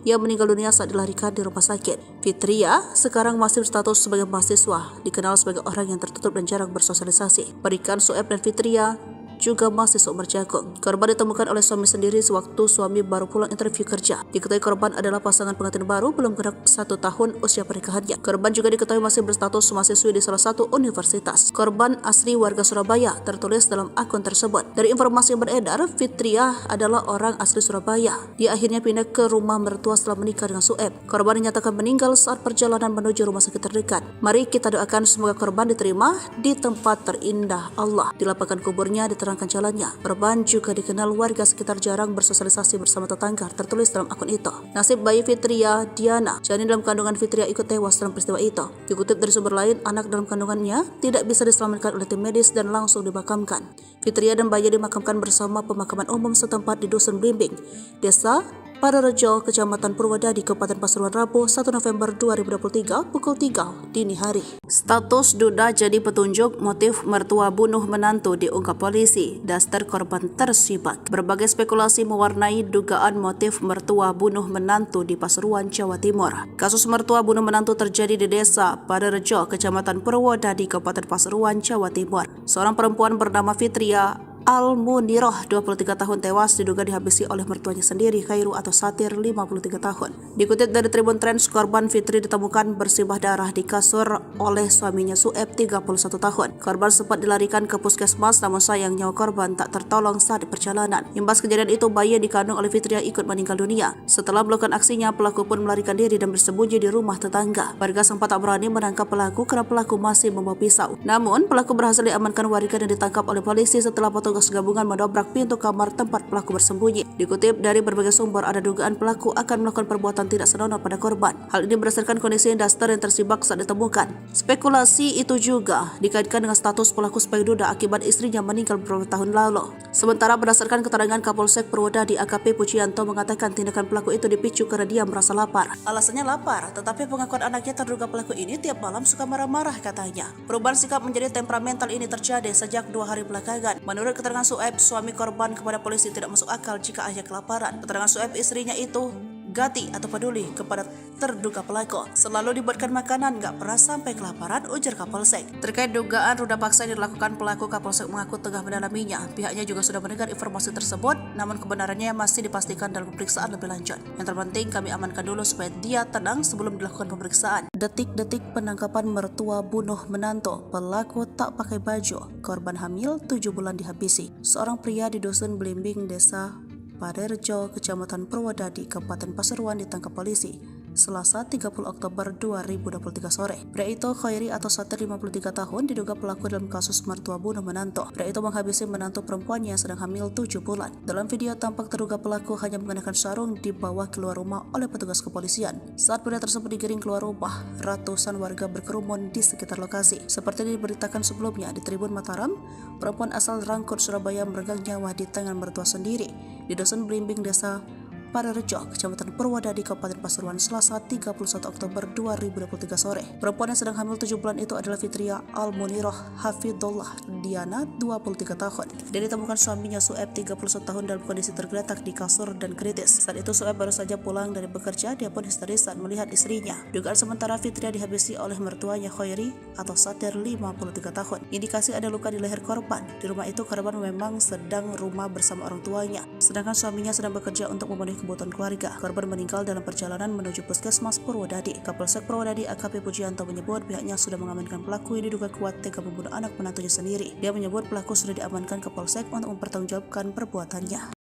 Ia meninggal dunia saat dilarikan di rumah sakit. Fitria sekarang masih berstatus sebagai mahasiswa, dikenal sebagai orang yang tertutup dan jarang bersosialisasi. Berikan Sueb dan Fitria juga masih seumur jagung. Korban ditemukan oleh suami sendiri sewaktu suami baru pulang interview kerja. Diketahui korban adalah pasangan pengantin baru belum genap 1 tahun usia pernikahannya. Korban juga diketahui masih berstatus mahasiswi di salah satu universitas. Korban asli warga Surabaya, tertulis dalam akun tersebut. Dari informasi yang beredar, Fitria adalah orang asli Surabaya. Dia akhirnya pindah ke rumah mertua setelah menikah dengan Sueb. Korban dinyatakan meninggal saat perjalanan menuju rumah sakit terdekat. Mari kita doakan semoga korban diterima di tempat terindah Allah. Di lapangan kuburnya diterangkan jalannya. Korban juga dikenal warga sekitar jarang bersosialisasi bersama tetangga, tertulis dalam akun itu. Nasib bayi Fitria Diana, janin dalam kandungan Fitria, ikut tewas dalam peristiwa itu. Dikutip dari sumber lain, anak dalam kandungannya tidak bisa diselamatkan oleh tim medis dan langsung dimakamkan. Fitria dan bayi dimakamkan bersama pemakaman umum setempat di Dusun Blimbing, Desa Padarejo, Kecamatan Purwodadi, Kabupaten Pasuruan, Rabu 1 November 2023 pukul 3 dini hari. Status duda jadi petunjuk motif mertua bunuh menantu diungkap polisi. Daster korban tersibak. Berbagai spekulasi mewarnai dugaan motif mertua bunuh menantu di Pasuruan, Jawa Timur. Kasus mertua bunuh menantu terjadi di Desa Padarejo, Kecamatan Purwodadi, Kabupaten Pasuruan, Jawa Timur. Seorang perempuan bernama Fitria Al-Muniroh, 23 tahun, tewas diduga dihabisi oleh mertuanya sendiri, Khairu atau Satir, 53 tahun. Dikutip dari Tribun Trends, korban Fitri ditemukan bersimbah darah di kasur oleh suaminya Sueb, 31 tahun. Korban sempat dilarikan ke puskesmas, namun sayang nyawa korban tak tertolong saat di perjalanan. Imbas kejadian itu, bayi yang dikandung oleh Fitria ikut meninggal dunia. Setelah melakukan aksinya, pelaku pun melarikan diri dan bersembunyi di rumah tetangga. Warga sempat tak berani menangkap pelaku karena pelaku masih membawa pisau. Namun, pelaku berhasil diamankan warga dan ditangkap oleh polisi setelah petugas gabungan mendobrak pintu kamar tempat pelaku bersembunyi. Dikutip dari berbagai sumber, ada dugaan pelaku akan melakukan perbuatan tidak senonoh pada korban. Hal ini berdasarkan kondisi daster yang tersibak saat ditemukan. Spekulasi itu juga dikaitkan dengan status pelaku sebagai duda akibat istrinya meninggal beberapa tahun lalu. Sementara berdasarkan keterangan Kapolsek Purwodadi, AKP Pujianto mengatakan tindakan pelaku itu dipicu karena dia merasa lapar. Alasannya lapar, tetapi pengakuan anaknya terduga pelaku ini tiap malam suka marah-marah, katanya. Perubahan sikap menjadi temperamental ini terjadi sejak 2 hari belakangan. Menurut keterangan Sueb, suami korban kepada polisi tidak masuk akal jika ayah kelaparan. Keterangan Sueb, istrinya itu gati atau peduli kepada terduga pelaku. Selalu dibuatkan makanan, gak pernah sampai kelaparan, ujar Kapolsek. Terkait dugaan ruda paksa yang dilakukan pelaku, Kapolsek mengaku tengah mendalaminya. Pihaknya juga sudah mendengar informasi tersebut, namun kebenarannya masih dipastikan dalam pemeriksaan lebih lanjut. Yang terpenting kami amankan dulu supaya dia tenang sebelum dilakukan pemeriksaan. Detik-detik penangkapan mertua bunuh menantu, pelaku tak pakai baju, korban hamil 7 bulan dihabisi. Seorang pria di dusun Blimbing, Desa Parerejo, Kecamatan Purwodadi, Kabupaten Pasuruan ditangkap polisi Selasa 30 Oktober 2023 sore. Pria itu Khairi atau Satir 53 tahun diduga pelaku dalam kasus mertua bunuh menantu. Pria itu menghabisi menantu perempuannya yang sedang hamil 7 bulan. Dalam video tampak terduga pelaku hanya mengenakan sarung dibawa keluar rumah oleh petugas kepolisian. Saat pria tersebut digiring keluar rumah, ratusan warga berkerumun di sekitar lokasi. Seperti diberitakan sebelumnya di Tribun Mataram, perempuan asal Rangkut, Surabaya meregang nyawa di tangan mertua sendiri di dusun Blimbing, Desa Parerejo, Kecamatan Purwodadi, Kabupaten Pasuruan, Selasa 31 Oktober 2023 sore. Perempuan yang sedang hamil 7 bulan itu adalah Fitria Al-Muniroh Hafidullah Diana, 23 tahun. Dia ditemukan suaminya Sueb, 31 tahun, dalam kondisi tergeletak di kasur dan kritis. Saat itu Sueb baru saja pulang dari bekerja. Dia pun histeris saat melihat istrinya. Dugaan sementara Fitria dihabisi oleh mertuanya Khairi atau Satir, 53 tahun. Indikasi ada luka di leher korban. Di rumah itu korban memang sedang rumah bersama orang tuanya, sedangkan suaminya sedang bekerja untuk memenuhi kebutuhan keluarga. Korban meninggal dalam perjalanan menuju Puskesmas Purwodadi. Kapolsek Purwodadi AKP Pujianto menyebut pihaknya sudah mengamankan pelaku yang diduga kuat tega membunuh anak menantunya sendiri. Dia menyebut pelaku sudah diamankan ke Polsek untuk mempertanggungjawabkan perbuatannya.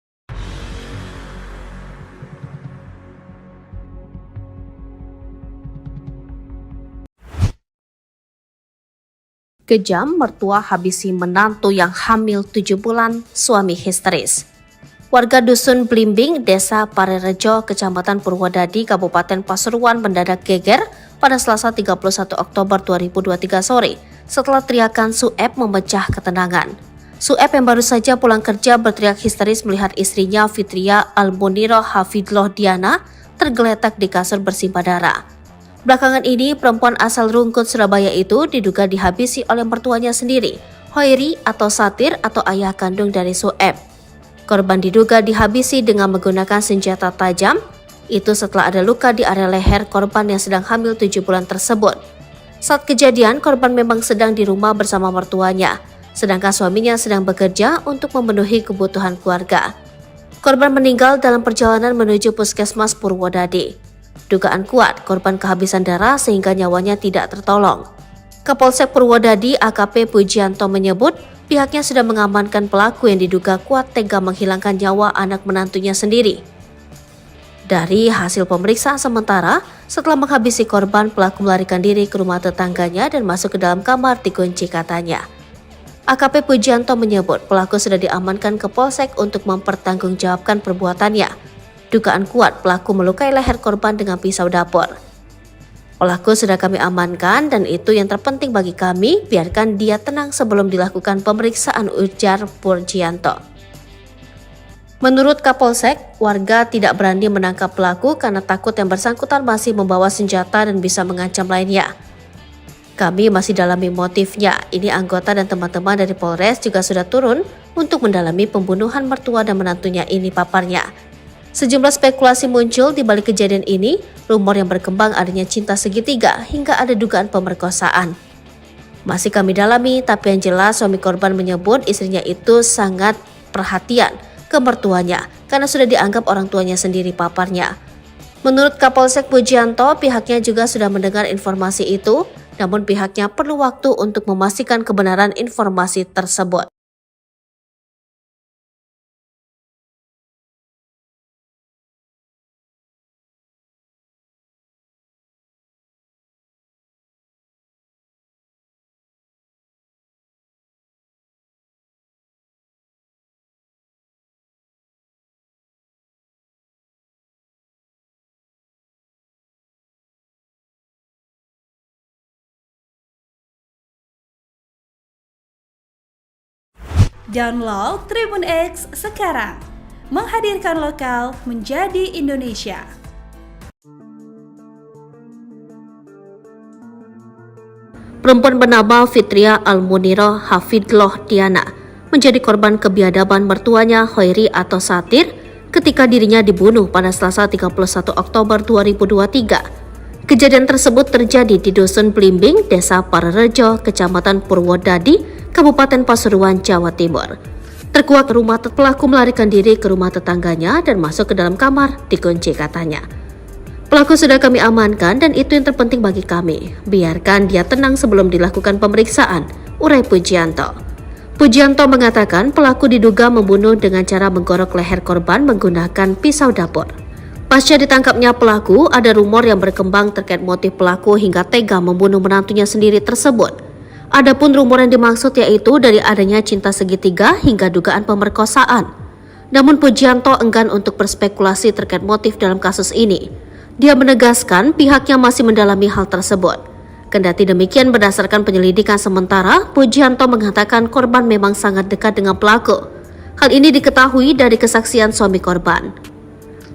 Kejam, mertua habisi menantu yang hamil 7 bulan, suami histeris. Warga dusun Blimbing, Desa Parerejo, Kecamatan Purwodadi, Kabupaten Pasuruan mendadak geger pada Selasa 31 Oktober 2023 sore setelah teriakan Sueb memecah ketenangan. Sueb yang baru saja pulang kerja berteriak histeris melihat istrinya Fitria Al-Muniroh Hafidullah Diana tergeletak di kasur bersimbah darah. Belakangan ini, perempuan asal Rungkut, Surabaya itu diduga dihabisi oleh mertuanya sendiri, Khairi atau Satir atau ayah kandung dari Sueb. Korban diduga dihabisi dengan menggunakan senjata tajam, itu setelah ada luka di area leher korban yang sedang hamil 7 bulan tersebut. Saat kejadian, korban memang sedang di rumah bersama mertuanya, sedangkan suaminya sedang bekerja untuk memenuhi kebutuhan keluarga. Korban meninggal dalam perjalanan menuju Puskesmas Purwodadi. Dugaan kuat korban kehabisan darah sehingga nyawanya tidak tertolong. Kapolsek Purwodadi AKP Pujianto menyebut pihaknya sudah mengamankan pelaku yang diduga kuat tega menghilangkan nyawa anak menantunya sendiri. Dari hasil pemeriksaan sementara, setelah menghabisi korban, pelaku melarikan diri ke rumah tetangganya dan masuk ke dalam kamar dikunci katanya. AKP Pujianto menyebut pelaku sudah diamankan ke Polsek untuk mempertanggungjawabkan perbuatannya. Dugaan kuat pelaku melukai leher korban dengan pisau dapur. Pelaku sudah kami amankan dan itu yang terpenting bagi kami, biarkan dia tenang sebelum dilakukan pemeriksaan, ujar Pujianto. Menurut Kapolsek, warga tidak berani menangkap pelaku karena takut yang bersangkutan masih membawa senjata dan bisa mengancam lainnya. Kami masih dalami motifnya. Ini anggota dan teman-teman dari Polres juga sudah turun untuk mendalami pembunuhan mertua dan menantunya ini, paparnya. Sejumlah spekulasi muncul di balik kejadian ini, rumor yang berkembang adanya cinta segitiga hingga ada dugaan pemerkosaan. Masih kami dalami, tapi yang jelas suami korban menyebut istrinya itu sangat perhatian ke mertuanya karena sudah dianggap orang tuanya sendiri, paparnya. Menurut Kapolsek Pujianto, pihaknya juga sudah mendengar informasi itu, namun pihaknya perlu waktu untuk memastikan kebenaran informasi tersebut. Download Tribun X sekarang, menghadirkan lokal menjadi Indonesia. Perempuan bernama Fitria Al-Muniroh Hafidullah Diana menjadi korban kebiadaban mertuanya Khairi atau Satir ketika dirinya dibunuh pada Selasa 31 Oktober 2023. Kejadian tersebut terjadi di Dusun Blimbing, Desa Parerejo, Kecamatan Purwodadi, Kabupaten Pasuruan, Jawa Timur. Terkuak rumah pelaku melarikan diri ke rumah tetangganya dan masuk ke dalam kamar, dikunci katanya. Pelaku sudah kami amankan dan itu yang terpenting bagi kami. Biarkan dia tenang sebelum dilakukan pemeriksaan, urai Pujianto. Pujianto mengatakan pelaku diduga membunuh dengan cara menggorok leher korban menggunakan pisau dapur. Pasca ditangkapnya pelaku, ada rumor yang berkembang terkait motif pelaku hingga tega membunuh menantunya sendiri tersebut. Adapun rumor yang dimaksud yaitu dari adanya cinta segitiga hingga dugaan pemerkosaan. Namun Pujianto enggan untuk berspekulasi terkait motif dalam kasus ini. Dia menegaskan pihaknya masih mendalami hal tersebut. Kendati demikian, berdasarkan penyelidikan sementara, Pujianto mengatakan korban memang sangat dekat dengan pelaku. Hal ini diketahui dari kesaksian suami korban.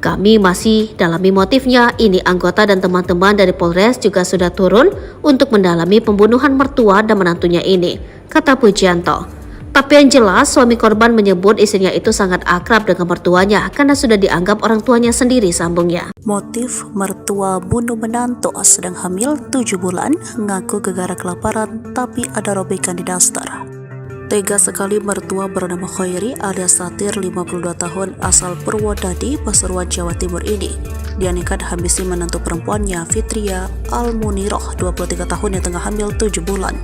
Kami masih dalami motifnya, ini anggota dan teman-teman dari Polres juga sudah turun untuk mendalami pembunuhan mertua dan menantunya ini, kata Pujianto. Tapi yang jelas, suami korban menyebut istrinya itu sangat akrab dengan mertuanya karena sudah dianggap orang tuanya sendiri, sambungnya. Motif mertua bunuh menantu sedang hamil 7 bulan, ngaku gegara kelaparan tapi ada robekan di daster. Tega sekali mertua bernama Khairi alias Satir 52 tahun asal Purwodadi, Pasuruan, Jawa Timur ini. Dia nekat habisi menantu perempuannya Fitria Almuniroh 23 tahun yang tengah hamil 7 bulan.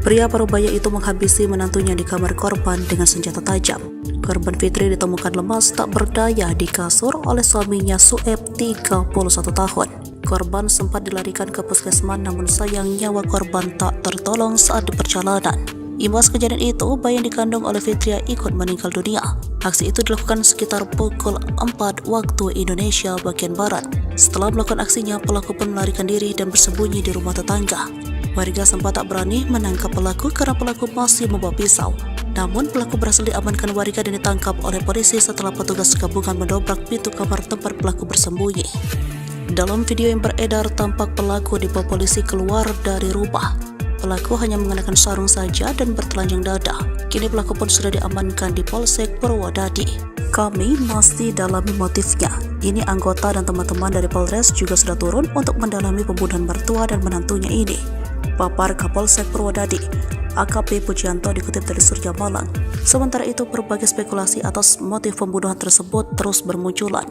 Pria parubaya itu menghabisi menantunya di kamar korban dengan senjata tajam. Korban Fitri ditemukan lemas tak berdaya di kasur oleh suaminya Sueb 31 tahun. Korban sempat dilarikan ke puskesmas namun sayang nyawa korban tak tertolong saat di perjalanan. Imbas kejadian itu, bayi yang dikandung oleh Fitria ikut meninggal dunia. Aksi itu dilakukan sekitar pukul 4 waktu Indonesia bagian Barat. Setelah melakukan aksinya, pelaku pun melarikan diri dan bersembunyi di rumah tetangga. Warga sempat tak berani menangkap pelaku karena pelaku masih membawa pisau. Namun pelaku berhasil diamankan warga dan ditangkap oleh polisi setelah petugas gabungan mendobrak pintu kamar tempat pelaku bersembunyi. Dalam video yang beredar, tampak pelaku dibawa polisi keluar dari rumah. Pelaku hanya mengenakan sarung saja dan bertelanjang dada. Kini pelaku pun sudah diamankan di Polsek Purwodadi. Kami masih dalami motifnya. Ini anggota dan teman-teman dari Polres juga sudah turun untuk mendalami pembunuhan mertua dan menantunya ini, papar Kapolsek Purwodadi, AKP Pujianto, dikutip dari Surya Malang. Sementara itu, berbagai spekulasi atas motif pembunuhan tersebut terus bermunculan.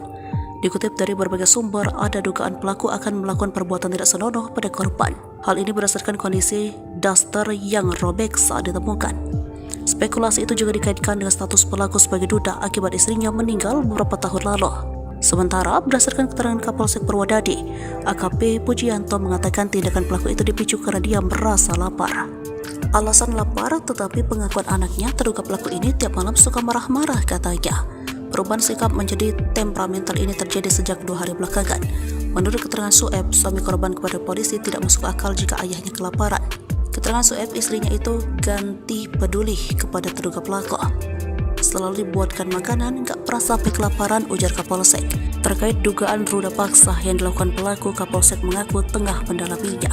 Dikutip dari berbagai sumber, ada dugaan pelaku akan melakukan perbuatan tidak senonoh pada korban. Hal ini berdasarkan kondisi daster yang robek saat ditemukan. Spekulasi itu juga dikaitkan dengan status pelaku sebagai duda akibat istrinya meninggal beberapa tahun lalu. Sementara, berdasarkan keterangan Kapolsek Purwodadi, AKP Pujianto mengatakan tindakan pelaku itu dipicu karena dia merasa lapar. Alasan lapar, tetapi pengakuan anaknya terduga pelaku ini tiap malam suka marah-marah, katanya. Perubahan sikap menjadi temperamental ini terjadi sejak 2 hari belakangan. Menurut keterangan Sueb, suami korban kepada polisi tidak masuk akal jika ayahnya kelaparan. Keterangan Sueb, istrinya itu ganti peduli kepada terduga pelaku. Selalu dibuatkan makanan, gak pernah sampai kelaparan, ujar Kapolsek. Terkait dugaan ruda paksa yang dilakukan pelaku, Kapolsek mengaku tengah mendalaminya.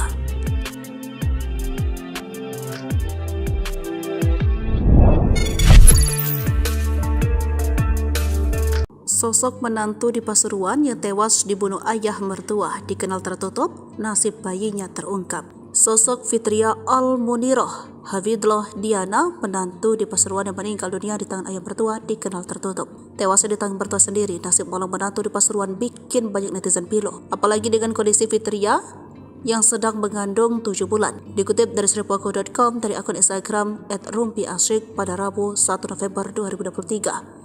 Sosok menantu di Pasuruan yang tewas dibunuh ayah mertua dikenal tertutup, nasib bayinya terungkap. Sosok Fitria Almuniroh Hafidloh Diana, menantu di Pasuruan yang meninggal dunia di tangan ayah mertua, dikenal tertutup. Tewasnya di tangan mertua sendiri, nasib malang menantu di Pasuruan bikin banyak netizen pilu. Apalagi dengan kondisi Fitria yang sedang mengandung 7 bulan. Dikutip dari sripoku.com dari akun Instagram @rumpiasyik pada Rabu 1 November 2023.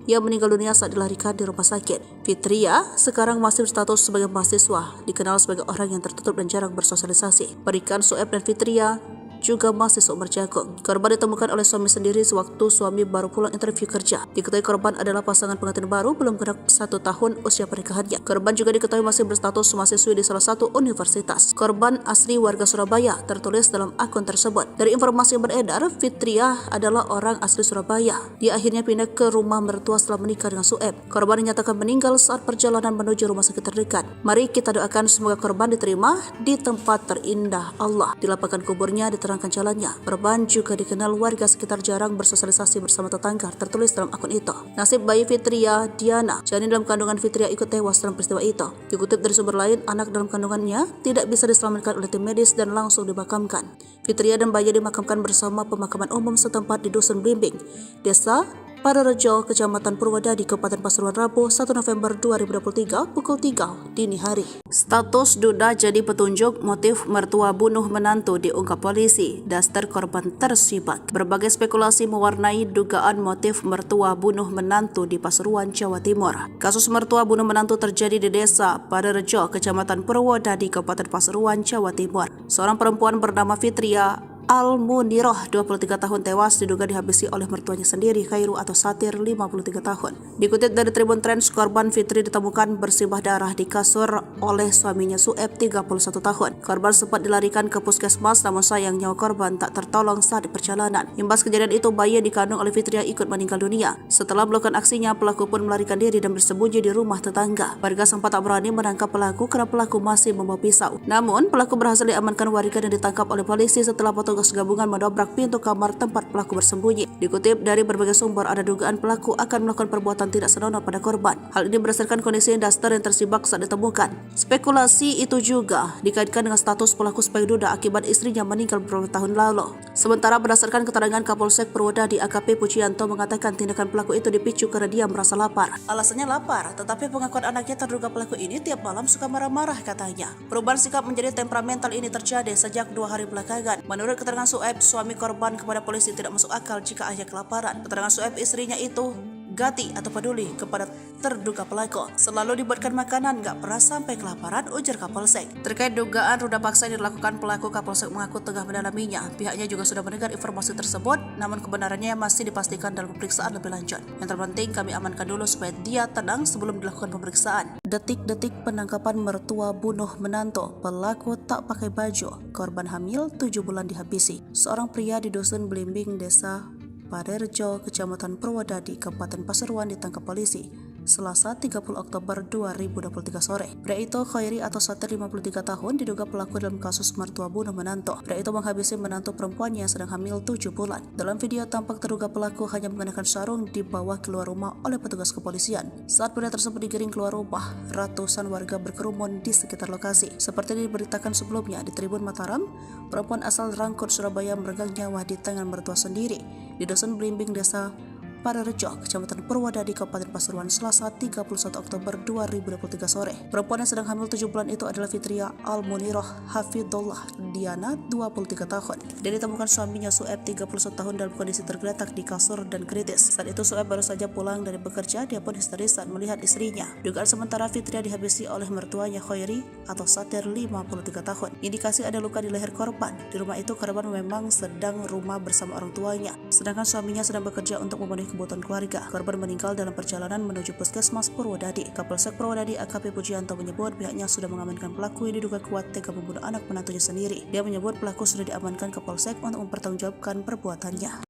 Ia meninggal dunia saat dilarikan di rumah sakit. Fitria sekarang masih berstatus sebagai mahasiswa, dikenal sebagai orang yang tertutup dan jarang bersosialisasi. Berikan Sueb dan Fitria juga masih seumur jagung. Korban ditemukan oleh suami sendiri sewaktu suami baru pulang interview kerja. Diketahui korban adalah pasangan pengantin baru belum genap 1 tahun usia pernikahannya. Korban juga diketahui masih berstatus mahasiswi di salah satu universitas. Korban asli warga Surabaya, tertulis dalam akun tersebut. Dari informasi yang beredar, Fitria adalah orang asli Surabaya. Dia akhirnya pindah ke rumah mertua setelah menikah dengan Sueb. Korban dinyatakan meninggal saat perjalanan menuju rumah sakit terdekat. Mari kita doakan semoga korban diterima di tempat terindah Allah. Di lapangan kuburnya diterapkan menerangkan jalannya. Korban juga dikenal warga sekitar jarang bersosialisasi bersama tetangga, tertulis dalam akun itu. Nasib bayi Fitria Diana, janin dalam kandungan Fitria, ikut tewas dalam peristiwa itu. Dikutip dari sumber lain, anak dalam kandungannya tidak bisa diselamatkan oleh tim medis dan langsung dimakamkan. Fitria dan bayi dimakamkan bersama pemakaman umum setempat di Dusun Blimbing, Desa Parerejo, Kecamatan Purwodadi, Kabupaten Pasuruan, Rabu 1 November 2023 pukul 3 dini hari. Status duda jadi petunjuk motif mertua bunuh menantu diungkap polisi. Daster korban tersibak. Berbagai spekulasi mewarnai dugaan motif mertua bunuh menantu di Pasuruan, Jawa Timur. Kasus mertua bunuh menantu terjadi di Desa Parerejo, Kecamatan Purwodadi, Kabupaten Pasuruan, Jawa Timur. Seorang perempuan bernama Fitria Almuniroh, 23 tahun, tewas diduga dihabisi oleh mertuanya sendiri, Khairu atau Satir, 53 tahun. Dikutip dari Tribun Trends, korban Fitri ditemukan bersimbah darah di kasur oleh suaminya Sueb, 31 tahun. Korban sempat dilarikan ke puskesmas, namun sayang nyawa korban tak tertolong saat di perjalanan. Imbas kejadian itu, bayi yang dikandung oleh Fitri ikut meninggal dunia. Setelah melakukan aksinya, pelaku pun melarikan diri dan bersembunyi di rumah tetangga. Warga sempat tak berani menangkap pelaku karena pelaku masih membawa pisau. Namun, pelaku berhasil diamankan warga dan ditangkap oleh polisi setelah petugas gabungan mendobrak pintu kamar tempat pelaku bersembunyi. Dikutip dari berbagai sumber, ada dugaan pelaku akan melakukan perbuatan tidak senonoh pada korban. Hal ini berdasarkan kondisi Daster yang tersibak saat ditemukan. Spekulasi itu juga dikaitkan dengan status pelaku sebagai duda akibat istrinya meninggal beberapa tahun lalu. Sementara berdasarkan keterangan Kapolsek Purwodadi AKP Pujianto mengatakan tindakan pelaku itu dipicu karena dia merasa lapar. Alasannya lapar, tetapi pengakuan anaknya terduga pelaku ini tiap malam suka marah-marah katanya. Perubahan sikap menjadi temperamental ini terjadi sejak 2 hari belakangan. Menurut keterangan Sueb, suami korban, kepada polisi tidak masuk akal jika ayah kelaparan. Keterangan Sueb, istrinya itu gati atau peduli kepada terduga pelaku. Selalu dibuatkan makanan, gak pernah sampai kelaparan, ujar Kapolsek. Terkait dugaan ruda paksa yang dilakukan pelaku, Kapolsek mengaku tengah mendalaminya. Pihaknya juga sudah mendengar informasi tersebut, namun kebenarannya masih dipastikan dalam pemeriksaan lebih lanjut. Yang terpenting, kami amankan dulu supaya dia tenang sebelum dilakukan pemeriksaan. Detik-detik penangkapan mertua bunuh menantu. Pelaku tak pakai baju. Korban hamil 7 bulan dihabisi. Seorang pria di Dusun Blimbing, Desa Parerejo, Kecamatan Purwodadi, Kabupaten Pasuruan ditangkap polisi Selasa 30 Oktober 2023 sore. Pria itu, Khairi atau Satir, 53 tahun, diduga pelaku dalam kasus mertua bunuh menantu. Pria itu menghabisi menantu perempuannya yang sedang hamil 7 bulan. Dalam video tampak terduga pelaku hanya mengenakan sarung dibawa keluar rumah oleh petugas kepolisian. Saat pria tersebut digiring keluar rumah, ratusan warga berkerumun di sekitar lokasi. Seperti diberitakan sebelumnya di Tribun Mataram, perempuan asal Rangkut, Surabaya meregang nyawa di tangan mertua sendiri di Dusun Blimbing, Desa Parerejo, Kecamatan Purwodadi, Kabupaten Pasuruan, Selasa 31 Oktober 2023 sore. Perempuan yang sedang hamil 7 bulan itu adalah Fitria Almuniroh Hafidullah Diana, 23 tahun. Dia ditemukan suaminya Sueb, 31 tahun, dalam kondisi tergeletak di kasur dan kritis. Saat itu Sueb baru saja pulang dari bekerja. Dia pun histeris saat melihat istrinya. Dugaan sementara Fitria dihabisi oleh mertuanya Khairi atau Satir, 53 tahun. Indikasi ada luka di leher korban. Di rumah itu korban memang sedang rumah bersama orang tuanya, sedangkan suaminya sedang bekerja untuk memenuhi kebutuhan keluarga. Korban meninggal dalam perjalanan menuju puskesmas Purwodadi. Kapolsek Purwodadi AKP Pujianto menyebut pihaknya sudah mengamankan pelaku yang diduga kuat tega membunuh anak menantunya sendiri. Dia menyebut pelaku sudah diamankan ke Polsek untuk mempertanggungjawabkan perbuatannya.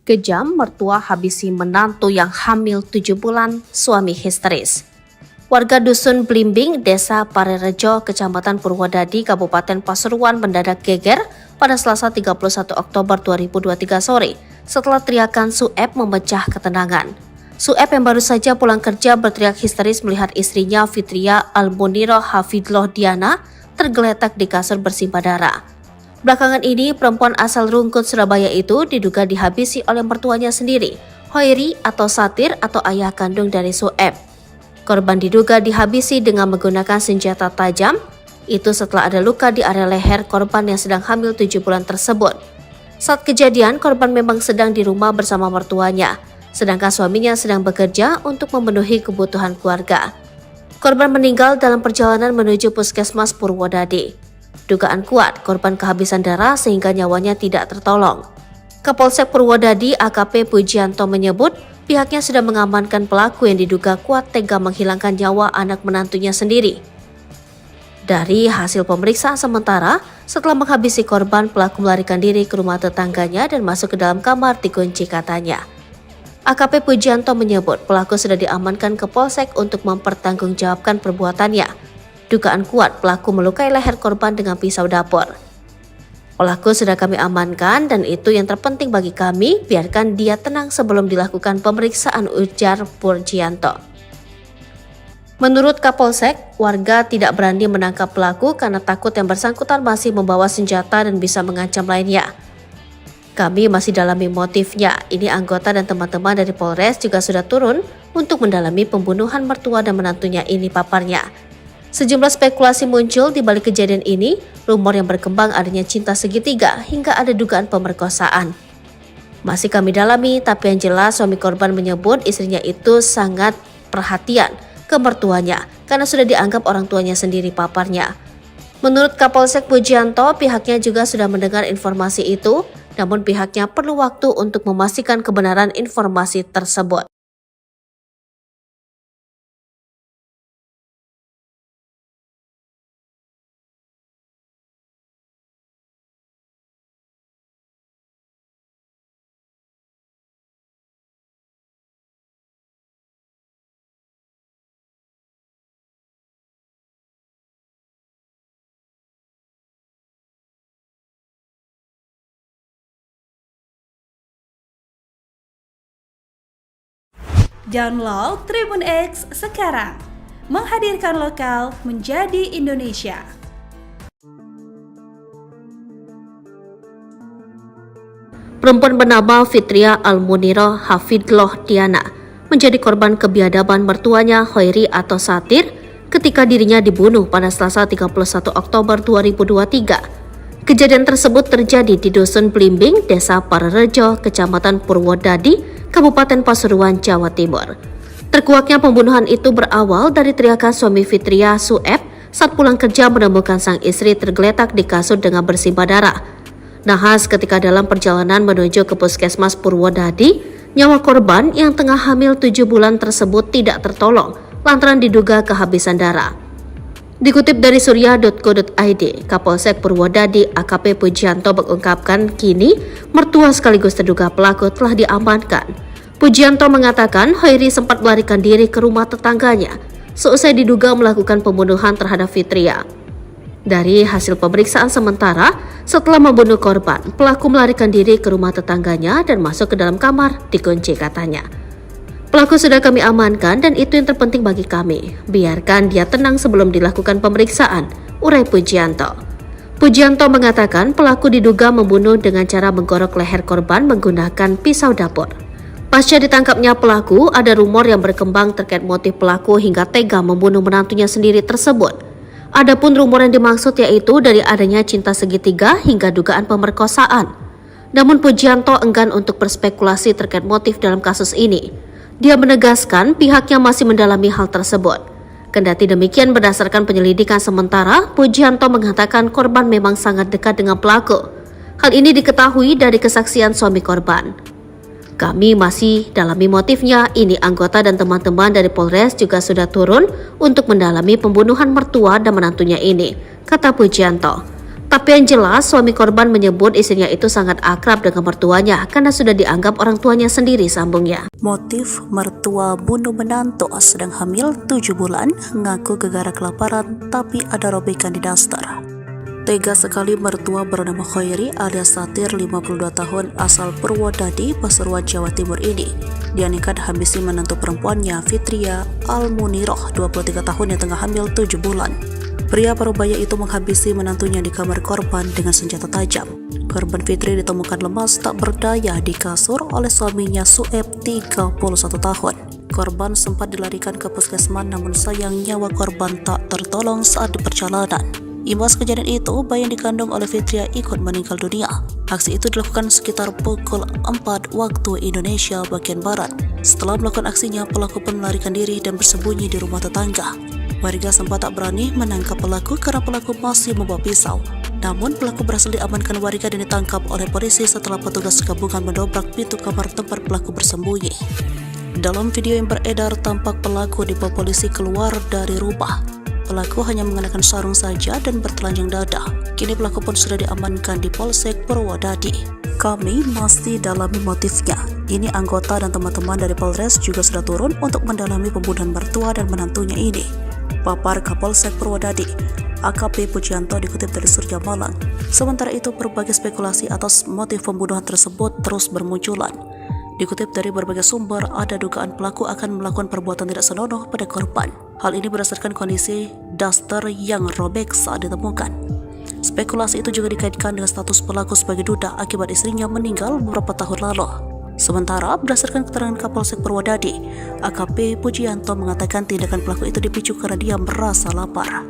Kejam, mertua habisi menantu yang hamil 7 bulan, suami histeris. Warga Dusun Blimbing, Desa Parerejo, Kecamatan Purwodadi, Kabupaten Pasuruan mendadak geger pada Selasa 31 Oktober 2023 sore setelah teriakan Sueb memecah ketenangan. Sueb yang baru saja pulang kerja berteriak histeris melihat istrinya Fitria Almuniroh Hafidullah Diana tergeletak di kasur bersimbah darah. Belakangan ini, perempuan asal Rungkut, Surabaya itu diduga dihabisi oleh mertuanya sendiri, Khairi atau Satir atau ayah kandung dari Sueb. Korban diduga dihabisi dengan menggunakan senjata tajam, itu setelah ada luka di area leher korban yang sedang hamil 7 bulan tersebut. Saat kejadian, korban memang sedang di rumah bersama mertuanya, sedangkan suaminya sedang bekerja untuk memenuhi kebutuhan keluarga. Korban meninggal dalam perjalanan menuju puskesmas Purwodadi. Dugaan kuat korban kehabisan darah sehingga nyawanya tidak tertolong. Kapolsek Purwodadi AKP Pujianto menyebut pihaknya sudah mengamankan pelaku yang diduga kuat tega menghilangkan nyawa anak menantunya sendiri. Dari hasil pemeriksaan sementara, setelah menghabisi korban, pelaku melarikan diri ke rumah tetangganya dan masuk ke dalam kamar dikunci katanya. AKP Pujianto menyebut pelaku sudah diamankan ke Polsek untuk mempertanggungjawabkan perbuatannya. Dugaan kuat pelaku melukai leher korban dengan pisau dapur. Pelaku sudah kami amankan dan itu yang terpenting bagi kami, biarkan dia tenang sebelum dilakukan pemeriksaan, ujar Pujianto. Menurut Kapolsek, warga tidak berani menangkap pelaku karena takut yang bersangkutan masih membawa senjata dan bisa mengancam lainnya. Kami masih dalami motifnya. Ini anggota dan teman-teman dari Polres juga sudah turun untuk mendalami pembunuhan mertua dan menantunya ini, paparnya. Sejumlah spekulasi muncul di balik kejadian ini, rumor yang berkembang adanya cinta segitiga hingga ada dugaan pemerkosaan. Masih kami dalami, tapi yang jelas suami korban menyebut istrinya itu sangat perhatian ke mertuanya karena sudah dianggap orang tuanya sendiri, paparnya. Menurut Kapolsek Pujianto, pihaknya juga sudah mendengar informasi itu, namun pihaknya perlu waktu untuk memastikan kebenaran informasi tersebut. Download Tribun X sekarang, menghadirkan lokal menjadi Indonesia. Perempuan bernama Fitria Almuniro Hafidloh Diana menjadi korban kebiadaban mertuanya Hoiri atau Satir ketika dirinya dibunuh pada Selasa 31 Oktober 2023. Kejadian tersebut terjadi di Dusun Blimbing, Desa Parerejo, Kecamatan Purwodadi, Kabupaten Pasuruan, Jawa Timur. Terkuaknya pembunuhan itu berawal dari teriakan suami Fitria, Sueb, saat pulang kerja menemukan sang istri tergeletak di kasur dengan bersimbah darah. Nahas ketika dalam perjalanan menuju ke Puskesmas Purwodadi, nyawa korban yang tengah hamil 7 bulan tersebut tidak tertolong lantaran diduga kehabisan darah. Dikutip dari surya.co.id, Kapolsek Purwodadi AKP Pujianto mengungkapkan kini mertua sekaligus terduga pelaku telah diamankan. Pujianto mengatakan Hoiri sempat melarikan diri ke rumah tetangganya seusai diduga melakukan pembunuhan terhadap Fitria. Dari hasil pemeriksaan sementara, setelah membunuh korban, pelaku melarikan diri ke rumah tetangganya dan masuk ke dalam kamar, dikunci katanya. Pelaku sudah kami amankan dan itu yang terpenting bagi kami. Biarkan dia tenang sebelum dilakukan pemeriksaan, urai Pujianto. Pujianto mengatakan pelaku diduga membunuh dengan cara menggorok leher korban menggunakan pisau dapur. Pasca ditangkapnya pelaku, ada rumor yang berkembang terkait motif pelaku hingga tega membunuh menantunya sendiri tersebut. Adapun rumor yang dimaksud yaitu dari adanya cinta segitiga hingga dugaan pemerkosaan. Namun Pujianto enggan untuk berspekulasi terkait motif dalam kasus ini. Dia menegaskan pihaknya masih mendalami hal tersebut. Kendati demikian, berdasarkan penyelidikan sementara, Pujianto mengatakan korban memang sangat dekat dengan pelaku. Hal ini diketahui dari kesaksian suami korban. Kami masih dalami motifnya, ini anggota dan teman-teman dari Polres juga sudah turun untuk mendalami pembunuhan mertua dan menantunya ini, kata Pujianto. Tapi yang jelas, suami korban menyebut istrinya itu sangat akrab dengan mertuanya karena sudah dianggap orang tuanya sendiri, sambungnya. Motif mertua bunuh menantu sedang hamil 7 bulan, ngaku gegara kelaparan tapi ada robekan di daster. Tega sekali mertua bernama Hoiri alias Satir 52 tahun asal Purwodadi, Pasuruan, Jawa Timur ini. Dia nekat habisi menantu perempuannya Fitria Almuniroh 23 tahun yang tengah hamil 7 bulan. Pria parubaya itu menghabisi menantunya di kamar korban dengan senjata tajam. Korban Fitri ditemukan lemas tak berdaya di kasur oleh suaminya Sueb 31 tahun. Korban sempat dilarikan ke puskesmas namun sayang nyawa korban tak tertolong saat di perjalanan. Imbas kejadian itu, bayi yang dikandung oleh Fitria ikut meninggal dunia. Aksi itu dilakukan sekitar pukul 4 waktu Indonesia bagian Barat. Setelah melakukan aksinya, pelaku pun melarikan diri dan bersembunyi di rumah tetangga. Warga sempat tak berani menangkap pelaku karena pelaku masih membawa pisau. Namun pelaku berhasil diamankan warga dan ditangkap oleh polisi setelah petugas gabungan mendobrak pintu kamar tempat pelaku bersembunyi. Dalam video yang beredar, tampak pelaku dibawa polisi keluar dari rumah. Pelaku hanya mengenakan sarung saja dan bertelanjang dada. Kini pelaku pun sudah diamankan di Polsek Purwodadi. Kami masih dalami motifnya. Ini anggota dan teman-teman dari Polres juga sudah turun untuk mendalami pembunuhan mertua dan menantunya ini, papar Kapolsek Purwodadi, AKP Pujianto, dikutip dari Surya Malang. Sementara itu, berbagai spekulasi atas motif pembunuhan tersebut terus bermunculan. Dikutip dari berbagai sumber, ada dugaan pelaku akan melakukan perbuatan tidak senonoh pada korban. Hal ini berdasarkan kondisi daster yang robek saat ditemukan. Spekulasi itu juga dikaitkan dengan status pelaku sebagai duda akibat istrinya meninggal beberapa tahun lalu. Sementara, berdasarkan keterangan Kapolsek Purwodadi, AKP Pujianto mengatakan tindakan pelaku itu dipicu karena dia merasa lapar.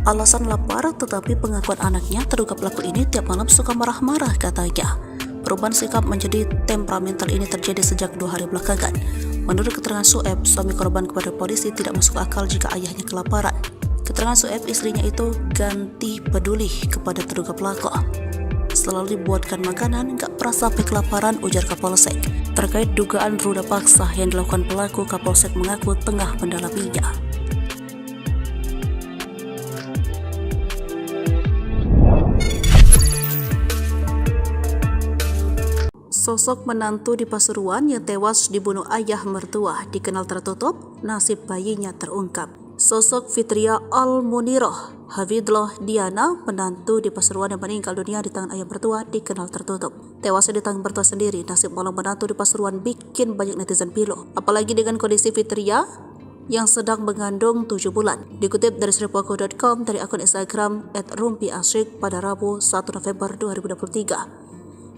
Alasan lapar, tetapi pengakuan anaknya terduga pelaku ini tiap malam suka marah-marah, katanya. Perubahan sikap menjadi temperamental ini terjadi sejak 2 hari belakangan. Menurut keterangan Sueb, suami korban kepada polisi tidak masuk akal jika ayahnya kelaparan. Keterangan Sueb, istrinya itu ganti peduli kepada terduga pelaku. Selalu dibuatkan makanan, gak pernah sampai kelaparan, ujar Kapolsek. Terkait dugaan ruda paksa yang dilakukan pelaku, Kapolsek mengaku tengah mendalaminya. Sosok menantu di Pasuruan yang tewas dibunuh ayah mertua dikenal tertutup, nasib bayinya terungkap. Sosok Fitria Al-Muniroh Hafidloh Diana, menantu di Pasuruan yang meninggal dunia di tangan ayah mertua, dikenal tertutup. Tewasnya di tangan mertua sendiri, nasib malang menantu di Pasuruan bikin banyak netizen pilu. Apalagi dengan kondisi Fitria yang sedang mengandung 7 bulan. Dikutip dari sripuaku.com dari akun Instagram @rumpiasyik pada Rabu 1 November 2023.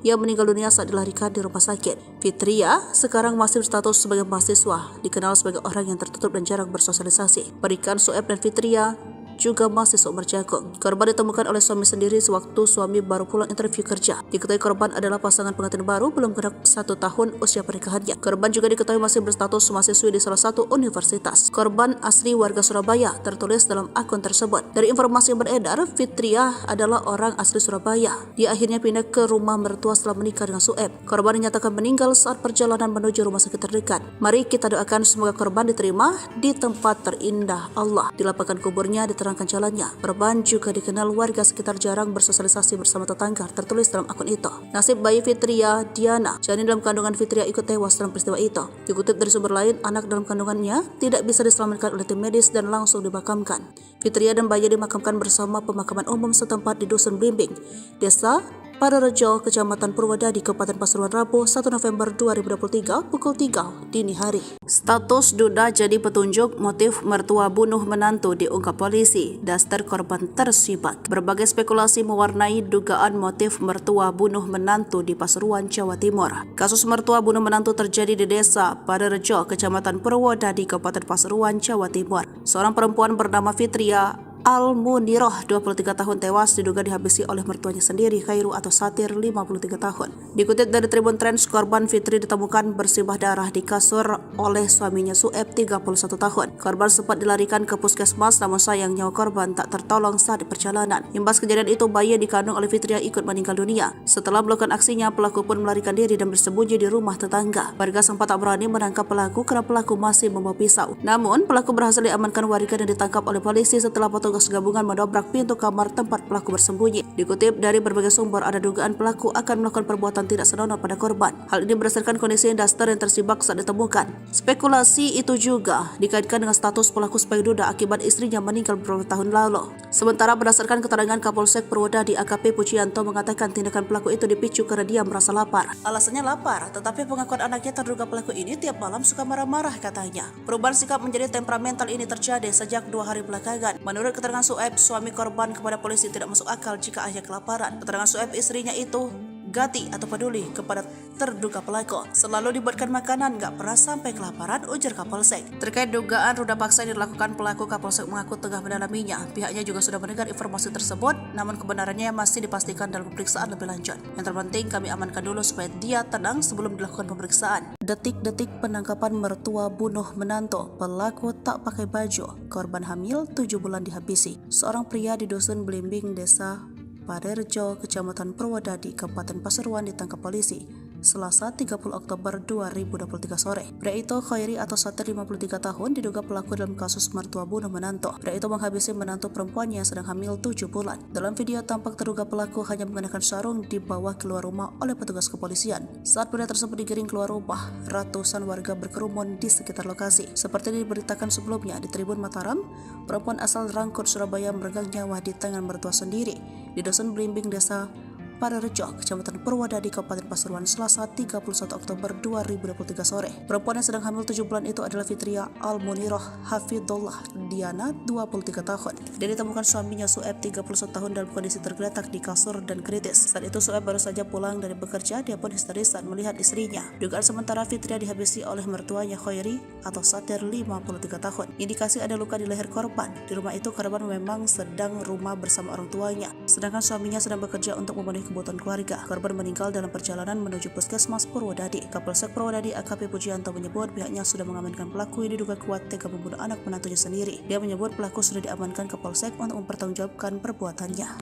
Ia meninggal dunia saat dilarikan di rumah sakit. Fitria sekarang masih berstatus sebagai mahasiswa, dikenal sebagai orang yang tertutup dan jarang bersosialisasi. Berikan Sueb dan Fitria juga masih seumur jagung. Korban ditemukan oleh suami sendiri sewaktu suami baru pulang interview kerja. Diketahui korban adalah pasangan pengantin baru belum genap 1 tahun usia pernikahannya. Korban juga diketahui masih berstatus mahasiswi di salah satu universitas. Korban asli warga Surabaya, tertulis dalam akun tersebut. Dari informasi yang beredar, Fitria adalah orang asli Surabaya. Dia akhirnya pindah ke rumah mertua setelah menikah dengan Sueb. Korban dinyatakan meninggal saat perjalanan menuju rumah sakit terdekat. Mari kita doakan semoga korban diterima di tempat terindah Allah. Dilapangkan kuburnya, diterangkan jalannya. Korban juga dikenal warga sekitar jarang bersosialisasi bersama tetangga, tertulis dalam akun itu. Nasib bayi Fitria Diana, janin dalam kandungan Fitria, ikut tewas dalam peristiwa itu. Dikutip dari sumber lain, anak dalam kandungannya tidak bisa diselamatkan oleh tim medis dan langsung dimakamkan. Fitria dan bayi dimakamkan bersama pemakaman umum setempat di Dusun Blimbing, Desa Padarejo, Kecamatan Purwodadi, Kabupaten Pasuruan, Rabu 1 November 2023 pukul 3 dini hari. Status duda jadi petunjuk motif mertua bunuh menantu diungkap polisi. Daster korban tersibat. Berbagai spekulasi mewarnai dugaan motif mertua bunuh menantu di Pasuruan, Jawa Timur. Kasus mertua bunuh menantu terjadi di Desa Padarejo, Kecamatan Purwodadi, Kabupaten Pasuruan, Jawa Timur. Seorang perempuan bernama Fitria Al-Muniroh, 23 tahun, tewas diduga dihabisi oleh mertuanya sendiri, Khairu atau Satir, 53 tahun. Dikutip dari Tribun Trends, korban Fitri ditemukan bersimbah darah di kasur oleh suaminya Sueb, 31 tahun. Korban sempat dilarikan ke puskesmas, namun sayang nyawa korban tak tertolong saat di perjalanan. Imbas kejadian itu, bayi yang dikandung oleh Fitria ikut meninggal dunia. Setelah melakukan aksinya, pelaku pun melarikan diri dan bersembunyi di rumah tetangga. Warga sempat tak berani menangkap pelaku karena pelaku masih membawa pisau. Namun, pelaku berhasil diamankan warga dan ditangkap oleh polisi setelah petugas gabungan mendobrak pintu kamar tempat pelaku bersembunyi. Dikutip dari berbagai sumber, ada dugaan pelaku akan melakukan perbuatan tidak senonoh pada korban. Hal ini berdasarkan kondisi daster yang tersibak saat ditemukan. Spekulasi itu juga dikaitkan dengan status pelaku sebagai duda akibat istrinya meninggal beberapa tahun lalu. Sementara berdasarkan keterangan Kapolsek Purwodadi, AKP Pujianto mengatakan tindakan pelaku itu dipicu karena dia merasa lapar. Alasannya lapar, tetapi pengakuan anaknya terduga pelaku ini tiap malam suka marah-marah, katanya. Perubahan sikap menjadi temperamental ini terjadi sejak 2 hari belakangan. Menurut keterangan Sueb, suami korban kepada polisi tidak masuk akal jika ayah kelaparan. Keterangan Sueb, istrinya itu gati atau peduli kepada terduga pelaku. Selalu dibuatkan makanan, gak pernah sampai kelaparan, ujar Kapolsek. Terkait dugaan ruda paksa yang dilakukan pelaku, Kapolsek mengaku tengah mendalaminya. Pihaknya juga sudah mendengar informasi tersebut, namun kebenarannya masih dipastikan dalam pemeriksaan lebih lanjut. Yang terpenting, kami amankan dulu supaya dia tenang sebelum dilakukan pemeriksaan. Detik-detik penangkapan mertua bunuh menantu, pelaku tak pakai baju, korban hamil 7 bulan dihabisi. Seorang pria di Dusun Blimbing, Desa Padarejo, Kecamatan Purwodadi, Kabupaten Pasuruan ditangkap polisi Selasa 30 Oktober 2023 sore. Pria itu Khairi atau Satir 53 tahun diduga pelaku dalam kasus mertua bunuh menantu. Pria itu menghabisi menantu perempuannya yang sedang hamil 7 bulan. Dalam video tampak terduga pelaku hanya mengenakan sarung dibawa keluar rumah oleh petugas kepolisian. Saat pria tersebut digiring keluar rumah, ratusan warga berkerumun di sekitar lokasi. Seperti diberitakan sebelumnya di Tribun Mataram, perempuan asal Rangkut, Surabaya meregang nyawa di tangan mertua sendiri di Dusun Blimbing, Desa Parerejo, Kecamatan Purwodadi, Kabupaten Pasuruan, Selasa 31 Oktober 2023 sore. Perempuan yang sedang hamil 7 bulan itu adalah Fitria Almuniroh Hafidullah Diana, 23 tahun. Dia ditemukan suaminya Sueb, 31 tahun, dalam kondisi tergeletak di kasur dan kritis. Saat itu Sueb baru saja pulang dari bekerja. Dia pun histeris saat melihat istrinya. Dugaan sementara Fitria dihabisi oleh mertuanya Khairi atau Satir, 53 tahun. Indikasi ada luka di leher korban. Di rumah itu korban memang sedang rumah bersama orang tuanya, sedangkan suaminya sedang bekerja untuk memenuhi kebutuhan keluarga. Korban meninggal dalam perjalanan menuju Puskesmas Purwodadi. Kapolsek Purwodadi AKP Pujianto menyebut pihaknya sudah mengamankan pelaku yang diduga kuat tega membunuh anak menantunya sendiri. Dia menyebut pelaku sudah diamankan ke Polsek untuk mempertanggungjawabkan perbuatannya.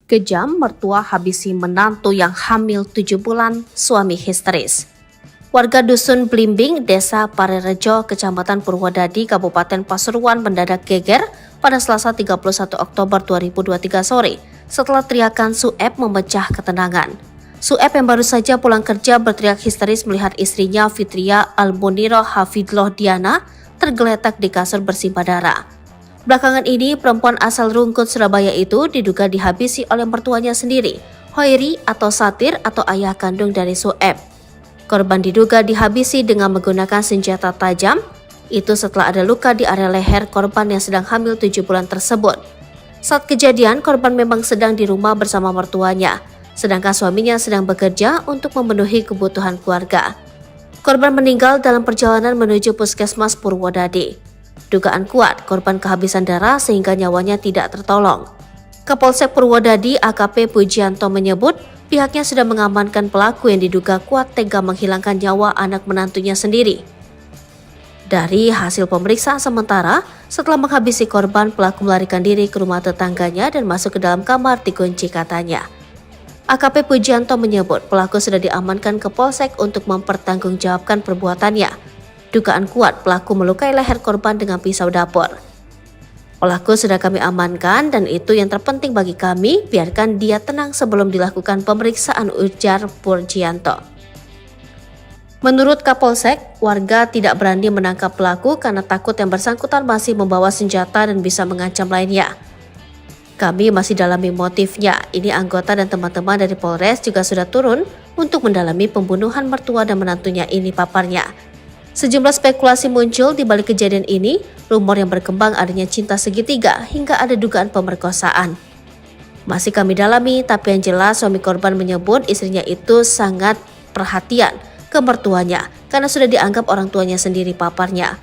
Kejam, mertua habisi menantu yang hamil 7 bulan, suami histeris. Warga Dusun Blimbing, Desa Parerejo, Kecamatan Purwodadi, Kabupaten Pasuruan mendadak geger pada Selasa 31 Oktober 2023 sore setelah teriakan Sueb memecah ketenangan. Sueb yang baru saja pulang kerja berteriak histeris melihat istrinya Fitria Almuniroh Hafidullah Diana tergeletak di kasur bersimbah darah. Belakangan ini, perempuan asal Rungkut, Surabaya itu diduga dihabisi oleh mertuanya sendiri, Khairi atau Satir atau ayah kandung dari Sueb. Korban diduga dihabisi dengan menggunakan senjata tajam, itu setelah ada luka di area leher korban yang sedang hamil 7 bulan tersebut. Saat kejadian, korban memang sedang di rumah bersama mertuanya, sedangkan suaminya sedang bekerja untuk memenuhi kebutuhan keluarga. Korban meninggal dalam perjalanan menuju Puskesmas Purwodadi. Dugaan kuat korban kehabisan darah sehingga nyawanya tidak tertolong. Kapolsek Purwodadi AKP Pujianto menyebut pihaknya sudah mengamankan pelaku yang diduga kuat tega menghilangkan nyawa anak menantunya sendiri. Dari hasil pemeriksaan sementara, setelah menghabisi korban, pelaku melarikan diri ke rumah tetangganya dan masuk ke dalam kamar dikunci katanya. AKP Pujianto menyebut pelaku sudah diamankan ke Polsek untuk mempertanggungjawabkan perbuatannya. Dugaan kuat pelaku melukai leher korban dengan pisau dapur. Pelaku sudah kami amankan dan itu yang terpenting bagi kami, biarkan dia tenang sebelum dilakukan pemeriksaan, ujar Pujianto. Menurut Kapolsek, warga tidak berani menangkap pelaku karena takut yang bersangkutan masih membawa senjata dan bisa mengancam lainnya. Kami masih dalami motifnya. Ini anggota dan teman-teman dari Polres juga sudah turun untuk mendalami pembunuhan mertua dan menantunya ini, paparnya. Sejumlah spekulasi muncul di balik kejadian ini, rumor yang berkembang adanya cinta segitiga hingga ada dugaan pemerkosaan. Masih kami dalami, tapi yang jelas suami korban menyebut istrinya itu sangat perhatian ke mertuanya karena sudah dianggap orang tuanya sendiri, paparnya.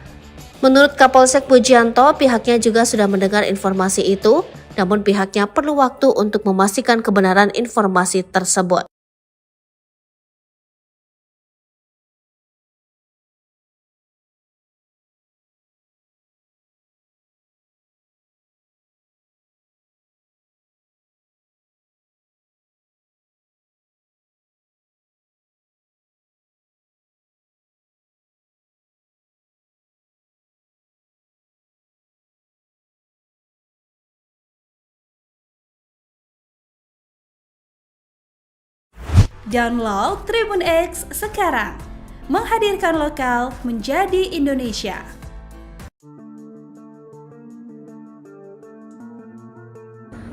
Menurut Kapolsek Pujianto, pihaknya juga sudah mendengar informasi itu, namun pihaknya perlu waktu untuk memastikan kebenaran informasi tersebut. Download Tribun X sekarang, menghadirkan lokal menjadi Indonesia.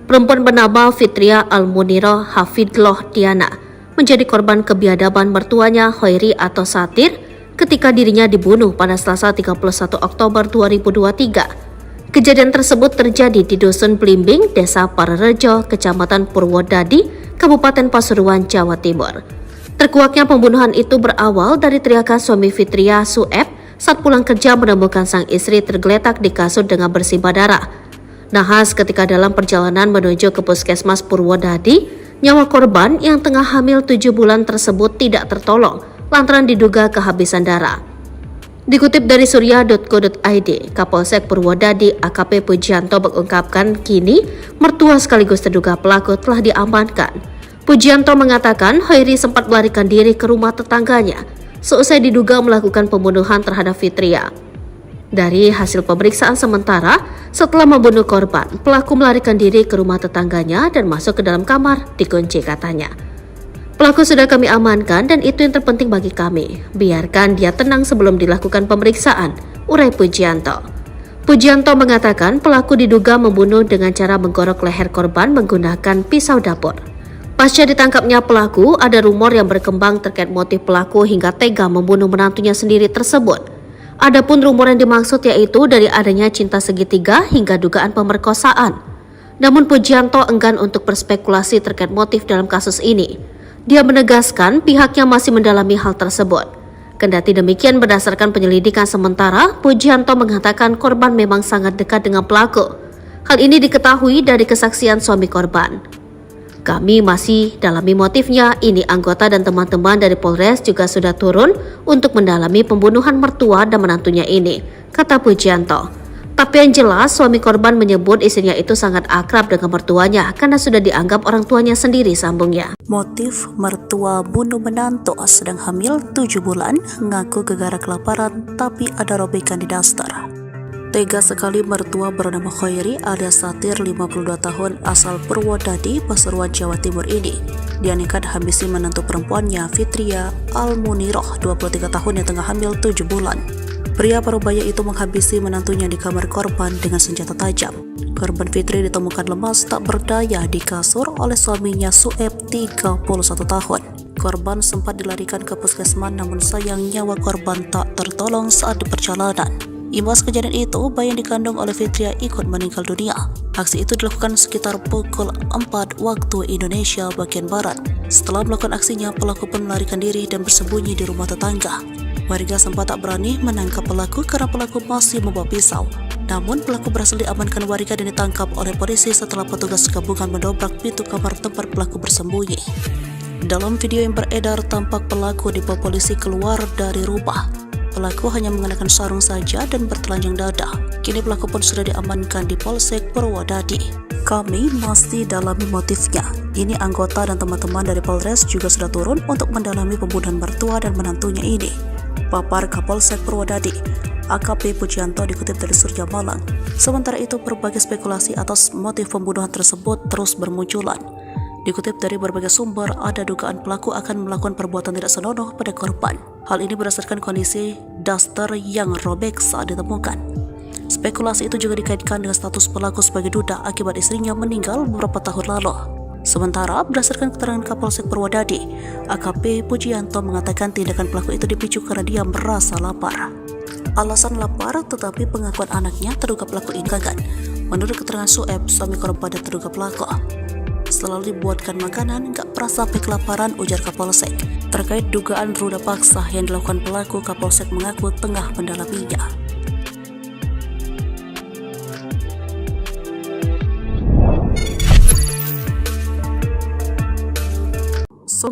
Perempuan bernama Fitria Almuniroh Hafidullah Diana menjadi korban kebiadaban mertuanya Khairi atau Satir ketika dirinya dibunuh pada Selasa 31 Oktober 2023. Kejadian tersebut terjadi di Dusun Blimbing, Desa Parerejo, Kecamatan Purwodadi, Kabupaten Pasuruan, Jawa Timur. Terkuaknya pembunuhan itu berawal dari teriakan suami Fitria, Sueb, saat pulang kerja menemukan sang istri tergeletak di kasur dengan bersimbah darah. Nahas ketika dalam perjalanan menuju ke Puskesmas Purwodadi, nyawa korban yang tengah hamil 7 bulan tersebut tidak tertolong lantaran diduga kehabisan darah. Dikutip dari surya.co.id, Kapolsek Purwodadi AKP Pujianto mengungkapkan kini mertua sekaligus terduga pelaku telah diamankan. Pujianto mengatakan Hoiri sempat melarikan diri ke rumah tetangganya seusai diduga melakukan pembunuhan terhadap Fitria. Dari hasil pemeriksaan sementara, setelah membunuh korban, pelaku melarikan diri ke rumah tetangganya dan masuk ke dalam kamar, dikunci katanya. Pelaku sudah kami amankan dan itu yang terpenting bagi kami. Biarkan dia tenang sebelum dilakukan pemeriksaan, urai Pujianto. Pujianto mengatakan pelaku diduga membunuh dengan cara menggorok leher korban menggunakan pisau dapur. Pasca ditangkapnya pelaku, ada rumor yang berkembang terkait motif pelaku hingga tega membunuh menantunya sendiri tersebut. Adapun rumor yang dimaksud yaitu dari adanya cinta segitiga hingga dugaan pemerkosaan. Namun Pujianto enggan untuk berspekulasi terkait motif dalam kasus ini. Dia menegaskan pihaknya masih mendalami hal tersebut. Kendati demikian berdasarkan penyelidikan sementara, Pujianto mengatakan korban memang sangat dekat dengan pelaku. Hal ini diketahui dari kesaksian suami korban. Kami masih dalami motifnya, ini anggota dan teman-teman dari Polres juga sudah turun untuk mendalami pembunuhan mertua dan menantunya ini, kata Pujianto. Tapi yang jelas suami korban menyebut istrinya itu sangat akrab dengan mertuanya karena sudah dianggap orang tuanya sendiri, sambungnya. Motif mertua bunuh menantu sedang hamil 7 bulan, ngaku gegara kelaparan tapi ada robekan di daster. Tega sekali mertua bernama Hoiri alias Satir 52 tahun asal Purwodadi, Pasuruan, Jawa Timur ini. Dia nekat habisi menantu perempuannya Fitria Almuniroh 23 tahun yang tengah hamil 7 bulan. Pria parubaya itu menghabisi menantunya di kamar korban dengan senjata tajam. Korban Fitri ditemukan lemas tak berdaya di kasur oleh suaminya Sueb 31 tahun. Korban sempat dilarikan ke puskesmas namun sayang nyawa korban tak tertolong saat di perjalanan. Imbas kejadian itu, bayi yang dikandung oleh Fitria ikut meninggal dunia. Aksi itu dilakukan sekitar pukul 4 waktu Indonesia bagian Barat. Setelah melakukan aksinya, pelaku pun melarikan diri dan bersembunyi di rumah tetangga. Warga sempat tak berani menangkap pelaku karena pelaku masih membawa pisau. Namun pelaku berhasil diamankan warga dan ditangkap oleh polisi setelah petugas gabungan mendobrak pintu kamar tempat pelaku bersembunyi. Dalam video yang beredar tampak pelaku dibawa polisi keluar dari rumah. Pelaku hanya mengenakan sarung saja dan bertelanjang dada. Kini pelaku pun sudah diamankan di Polsek Purwodadi. Kami masih dalami motifnya. Ini anggota dan teman-teman dari Polres juga sudah turun untuk mendalami pembunuhan mertua dan menantunya ini, papar Kapolsek Purwodadi AKP Pujianto dikutip dari Surya Malang. Sementara itu berbagai spekulasi atas motif pembunuhan tersebut terus bermunculan. Dikutip dari berbagai sumber, ada dugaan pelaku akan melakukan perbuatan tidak senonoh pada korban. Hal ini berdasarkan kondisi daster yang robek saat ditemukan. Spekulasi itu juga dikaitkan dengan status pelaku sebagai duda akibat istrinya meninggal beberapa tahun lalu. Sementara berdasarkan keterangan Kapolsek Purwodadi, AKP Pujianto mengatakan tindakan pelaku itu dipicu karena dia merasa lapar. Alasan lapar tetapi pengakuan anaknya terduga pelaku ini gagal. Menurut keterangan Sueb, suami korban dan terduga pelaku, selalu dibuatkan makanan, gak pernah sampai kelaparan, ujar Kapolsek. Terkait dugaan ruda paksa yang dilakukan pelaku, Kapolsek mengaku tengah mendalaminya.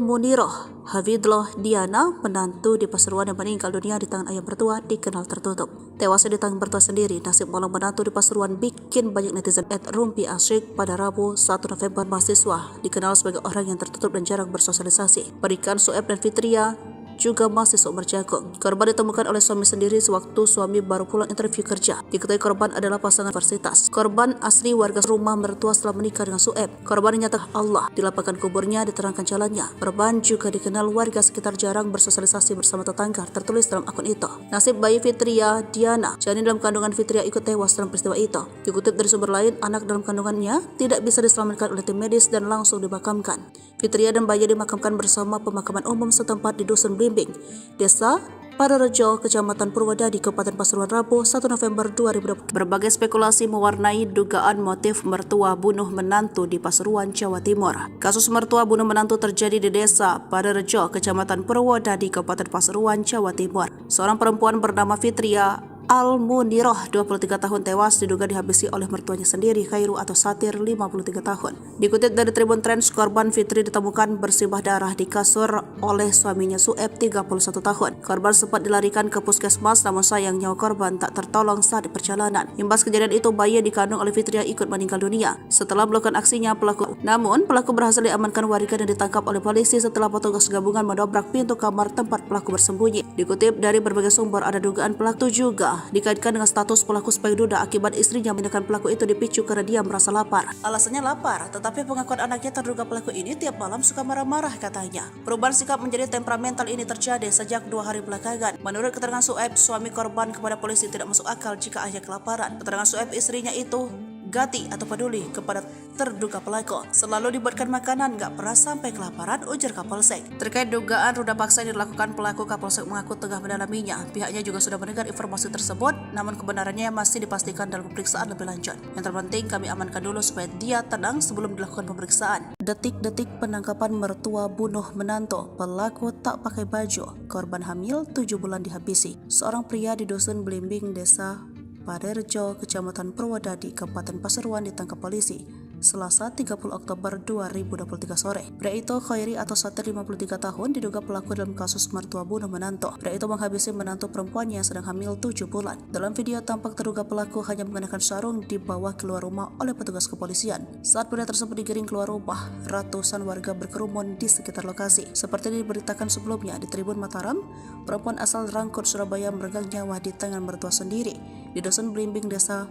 Almuniroh Hafidloh Diana, menantu di Pasuruan yang meninggal dunia di tangan ayah mertua, dikenal tertutup. Tewasnya di tangan mertua sendiri, nasib malang menantu di Pasuruan bikin banyak netizen @rumpi asyik pada Rabu 1 November. Mahasiswa dikenal sebagai orang yang tertutup dan jarang bersosialisasi. Pernikahan Sueb dan Fitria juga masih seumur jagung. Korban ditemukan oleh suami sendiri sewaktu suami baru pulang interview kerja. Diketahui korban adalah pasangan universitas. Korban asli warga rumah mertua setelah menikah dengan Sueb. Korban dinyatakan Allah dilapangkan kuburnya, diterangkan jalannya. Korban juga dikenal warga sekitar jarang bersosialisasi bersama tetangga, tertulis dalam akun itu. Nasib bayi Fitria Diana, janin dalam kandungan Fitria, ikut tewas dalam peristiwa itu. Dikutip dari sumber lain, anak dalam kandungannya tidak bisa diselamatkan oleh tim medis dan langsung dimakamkan. Fitria dan bayi dimakamkan bersama pemakaman umum setempat di Dusun Blimbing, Desa Parerejo, Kecamatan Purwodadi, Kabupaten Pasuruan, Rabu 1 November 2020. Berbagai spekulasi mewarnai dugaan motif mertua bunuh menantu di Pasuruan, Jawa Timur. Kasus mertua bunuh menantu terjadi di Desa Parerejo, Kecamatan Purwodadi, Kabupaten Pasuruan, Jawa Timur. Seorang perempuan bernama Fitria Al-Muniroh, 23 tahun tewas diduga dihabisi oleh mertuanya sendiri, Khairu atau Satir, 53 tahun. Dikutip dari Tribun Trends, korban Fitri ditemukan bersimbah darah di kasur oleh suaminya Sueb, 31 tahun. Korban sempat dilarikan ke puskesmas, namun sayang nyawa korban tak tertolong saat di perjalanan. Imbas kejadian itu, bayi yang dikandung oleh Fitri ikut meninggal dunia. Setelah melakukan aksinya, pelaku berhasil diamankan warga dan ditangkap oleh polisi setelah petugas gabungan mendobrak pintu kamar tempat pelaku bersembunyi. Dikutip dari berbagai sumber, ada dugaan pelaku juga dikaitkan dengan status pelaku sebagai duda akibat istrinya menekan pelaku itu dipicu karena dia merasa lapar. Alasannya lapar, tetapi pengakuan anaknya terduga pelaku ini tiap malam suka marah-marah katanya. Perubahan sikap menjadi temperamental ini terjadi sejak 2 hari belakangan. Menurut keterangan Sueb, suami korban kepada polisi tidak masuk akal jika ayah kelaparan. Keterangan Sueb, istrinya itu gati atau peduli kepada terduga pelaku. Selalu dibuatkan makanan, gak pernah sampai kelaparan, ujar Kapolsek. Terkait dugaan ruda paksa yang dilakukan pelaku, Kapolsek mengaku tengah mendalaminya. Pihaknya juga sudah mendengar informasi tersebut, namun kebenarannya masih dipastikan dalam pemeriksaan lebih lanjut. Yang terpenting kami amankan dulu supaya dia tenang sebelum dilakukan pemeriksaan. Detik-detik penangkapan mertua bunuh menantu, pelaku tak pakai baju, korban hamil 7 bulan dihabisi. Seorang pria di dusun Blimbing, Desa Parerejo, Kecamatan Purwodadi, Kabupaten Pasuruan ditangkap polisi Selasa 30 Oktober 2023 sore. Pria itu, Khairi atau Satir, 53 tahun, diduga pelaku dalam kasus mertua bunuh menantu. Pria itu menghabisi menantu perempuannya sedang hamil 7 bulan. Dalam video tampak terduga pelaku hanya mengenakan sarung dibawa keluar rumah oleh petugas kepolisian. Saat pria tersebut digiring keluar rumah, ratusan warga berkerumun di sekitar lokasi. Seperti diberitakan sebelumnya di Tribun Mataram, perempuan asal Rangkut, Surabaya meregang nyawa di tangan mertua sendiri di dusun Blimbing, Desa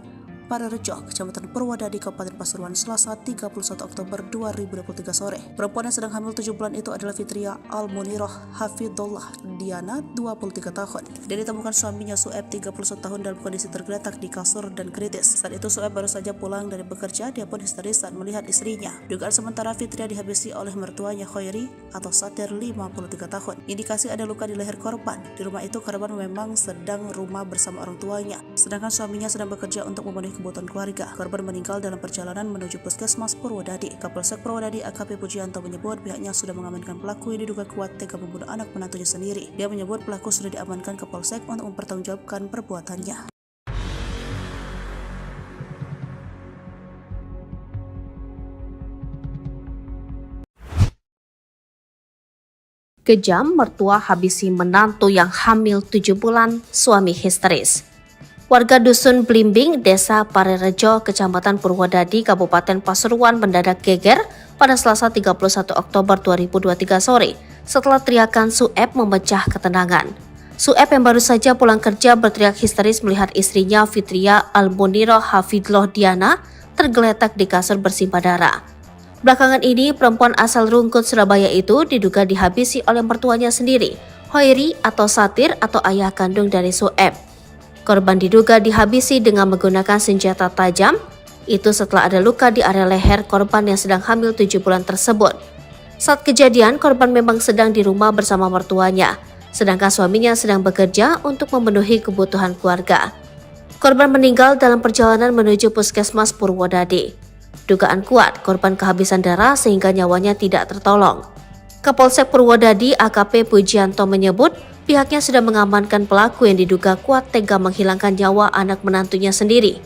Parerejo, Kecamatan Purwodadi, Kabupaten Pasuruan, Selasa 31 Oktober 2023 sore. Perempuan yang sedang hamil 7 bulan itu adalah Fitria Al-Muniroh Hafidullah Diana, 23 tahun. Dia ditemukan suaminya Sueb, 31 tahun, dalam kondisi tergeletak di kasur dan kritis. Saat itu Sueb baru saja pulang dari bekerja. Dia pun histeris saat melihat istrinya. Dugaan sementara Fitria dihabisi oleh mertuanya Khairi atau Satir, 53 tahun. Indikasi ada luka di leher korban. Di rumah itu korban memang sedang rumah bersama orang tuanya, sedangkan suaminya sedang bekerja untuk memenuhi kebutuhan keluarga. Korban meninggal dalam perjalanan menuju puskesmas Purwodadi. Kapolsek Purwodadi AKP Pujianto menyebut pihaknya sudah mengamankan pelaku yang diduga kuat tega membunuh anak menantunya sendiri. Dia menyebut pelaku sudah diamankan ke Polsek untuk mempertanggungjawabkan perbuatannya. Kejam, mertua habisi menantu yang hamil 7 bulan, suami histeris. Warga dusun Blimbing, Desa Parerejo, Kecamatan Purwodadi, Kabupaten Pasuruan mendadak geger pada Selasa 31 Oktober 2023 sore setelah teriakan Sueb memecah ketenangan. Sueb yang baru saja pulang kerja berteriak histeris melihat istrinya Fitria Al-Muniroh Hafidullah Diana tergeletak di kasur bersimbah darah. Belakangan ini, perempuan asal Rungkut, Surabaya itu diduga dihabisi oleh mertuanya sendiri, Khairi atau Satir atau ayah kandung dari Sueb. Korban diduga dihabisi dengan menggunakan senjata tajam, itu setelah ada luka di area leher korban yang sedang hamil 7 bulan tersebut. Saat kejadian, korban memang sedang di rumah bersama mertuanya, sedangkan suaminya sedang bekerja untuk memenuhi kebutuhan keluarga. Korban meninggal dalam perjalanan menuju puskesmas Purwodadi. Dugaan kuat korban kehabisan darah sehingga nyawanya tidak tertolong. Kapolsek Purwodadi AKP Pujianto menyebut pihaknya sudah mengamankan pelaku yang diduga kuat tega menghilangkan nyawa anak menantunya sendiri.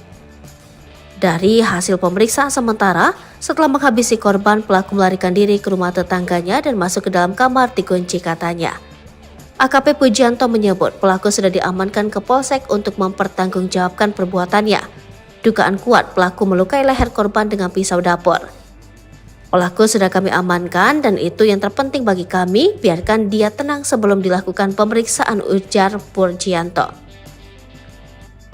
Dari hasil pemeriksaan sementara, setelah menghabisi korban, pelaku melarikan diri ke rumah tetangganya dan masuk ke dalam kamar dikunci katanya. AKP Pujianto menyebut pelaku sudah diamankan ke Polsek untuk mempertanggungjawabkan perbuatannya. Dugaan kuat pelaku melukai leher korban dengan pisau dapur. Pelaku sudah kami amankan dan itu yang terpenting bagi kami, biarkan dia tenang sebelum dilakukan pemeriksaan, ujar Pujianto.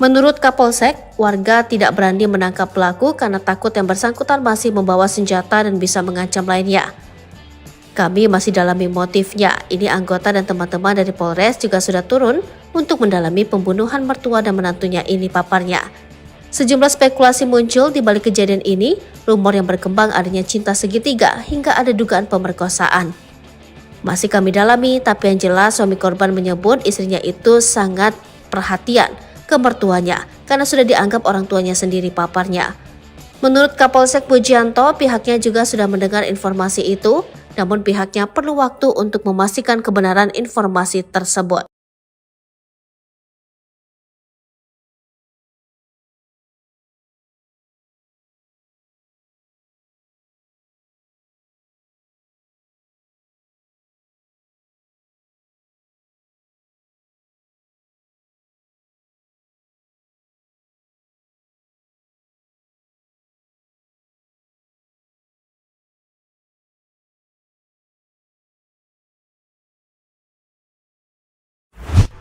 Menurut Kapolsek, warga tidak berani menangkap pelaku karena takut yang bersangkutan masih membawa senjata dan bisa mengancam lainnya. Kami masih dalami motifnya. Ini anggota dan teman-teman dari Polres juga sudah turun untuk mendalami pembunuhan mertua dan menantunya ini, paparnya. Sejumlah spekulasi muncul di balik kejadian ini, rumor yang berkembang adanya cinta segitiga hingga ada dugaan pemerkosaan. Masih kami dalami, tapi yang jelas suami korban menyebut istrinya itu sangat perhatian ke mertuanya karena sudah dianggap orang tuanya sendiri, paparnya. Menurut Kapolsek Pujianto, pihaknya juga sudah mendengar informasi itu, namun pihaknya perlu waktu untuk memastikan kebenaran informasi tersebut.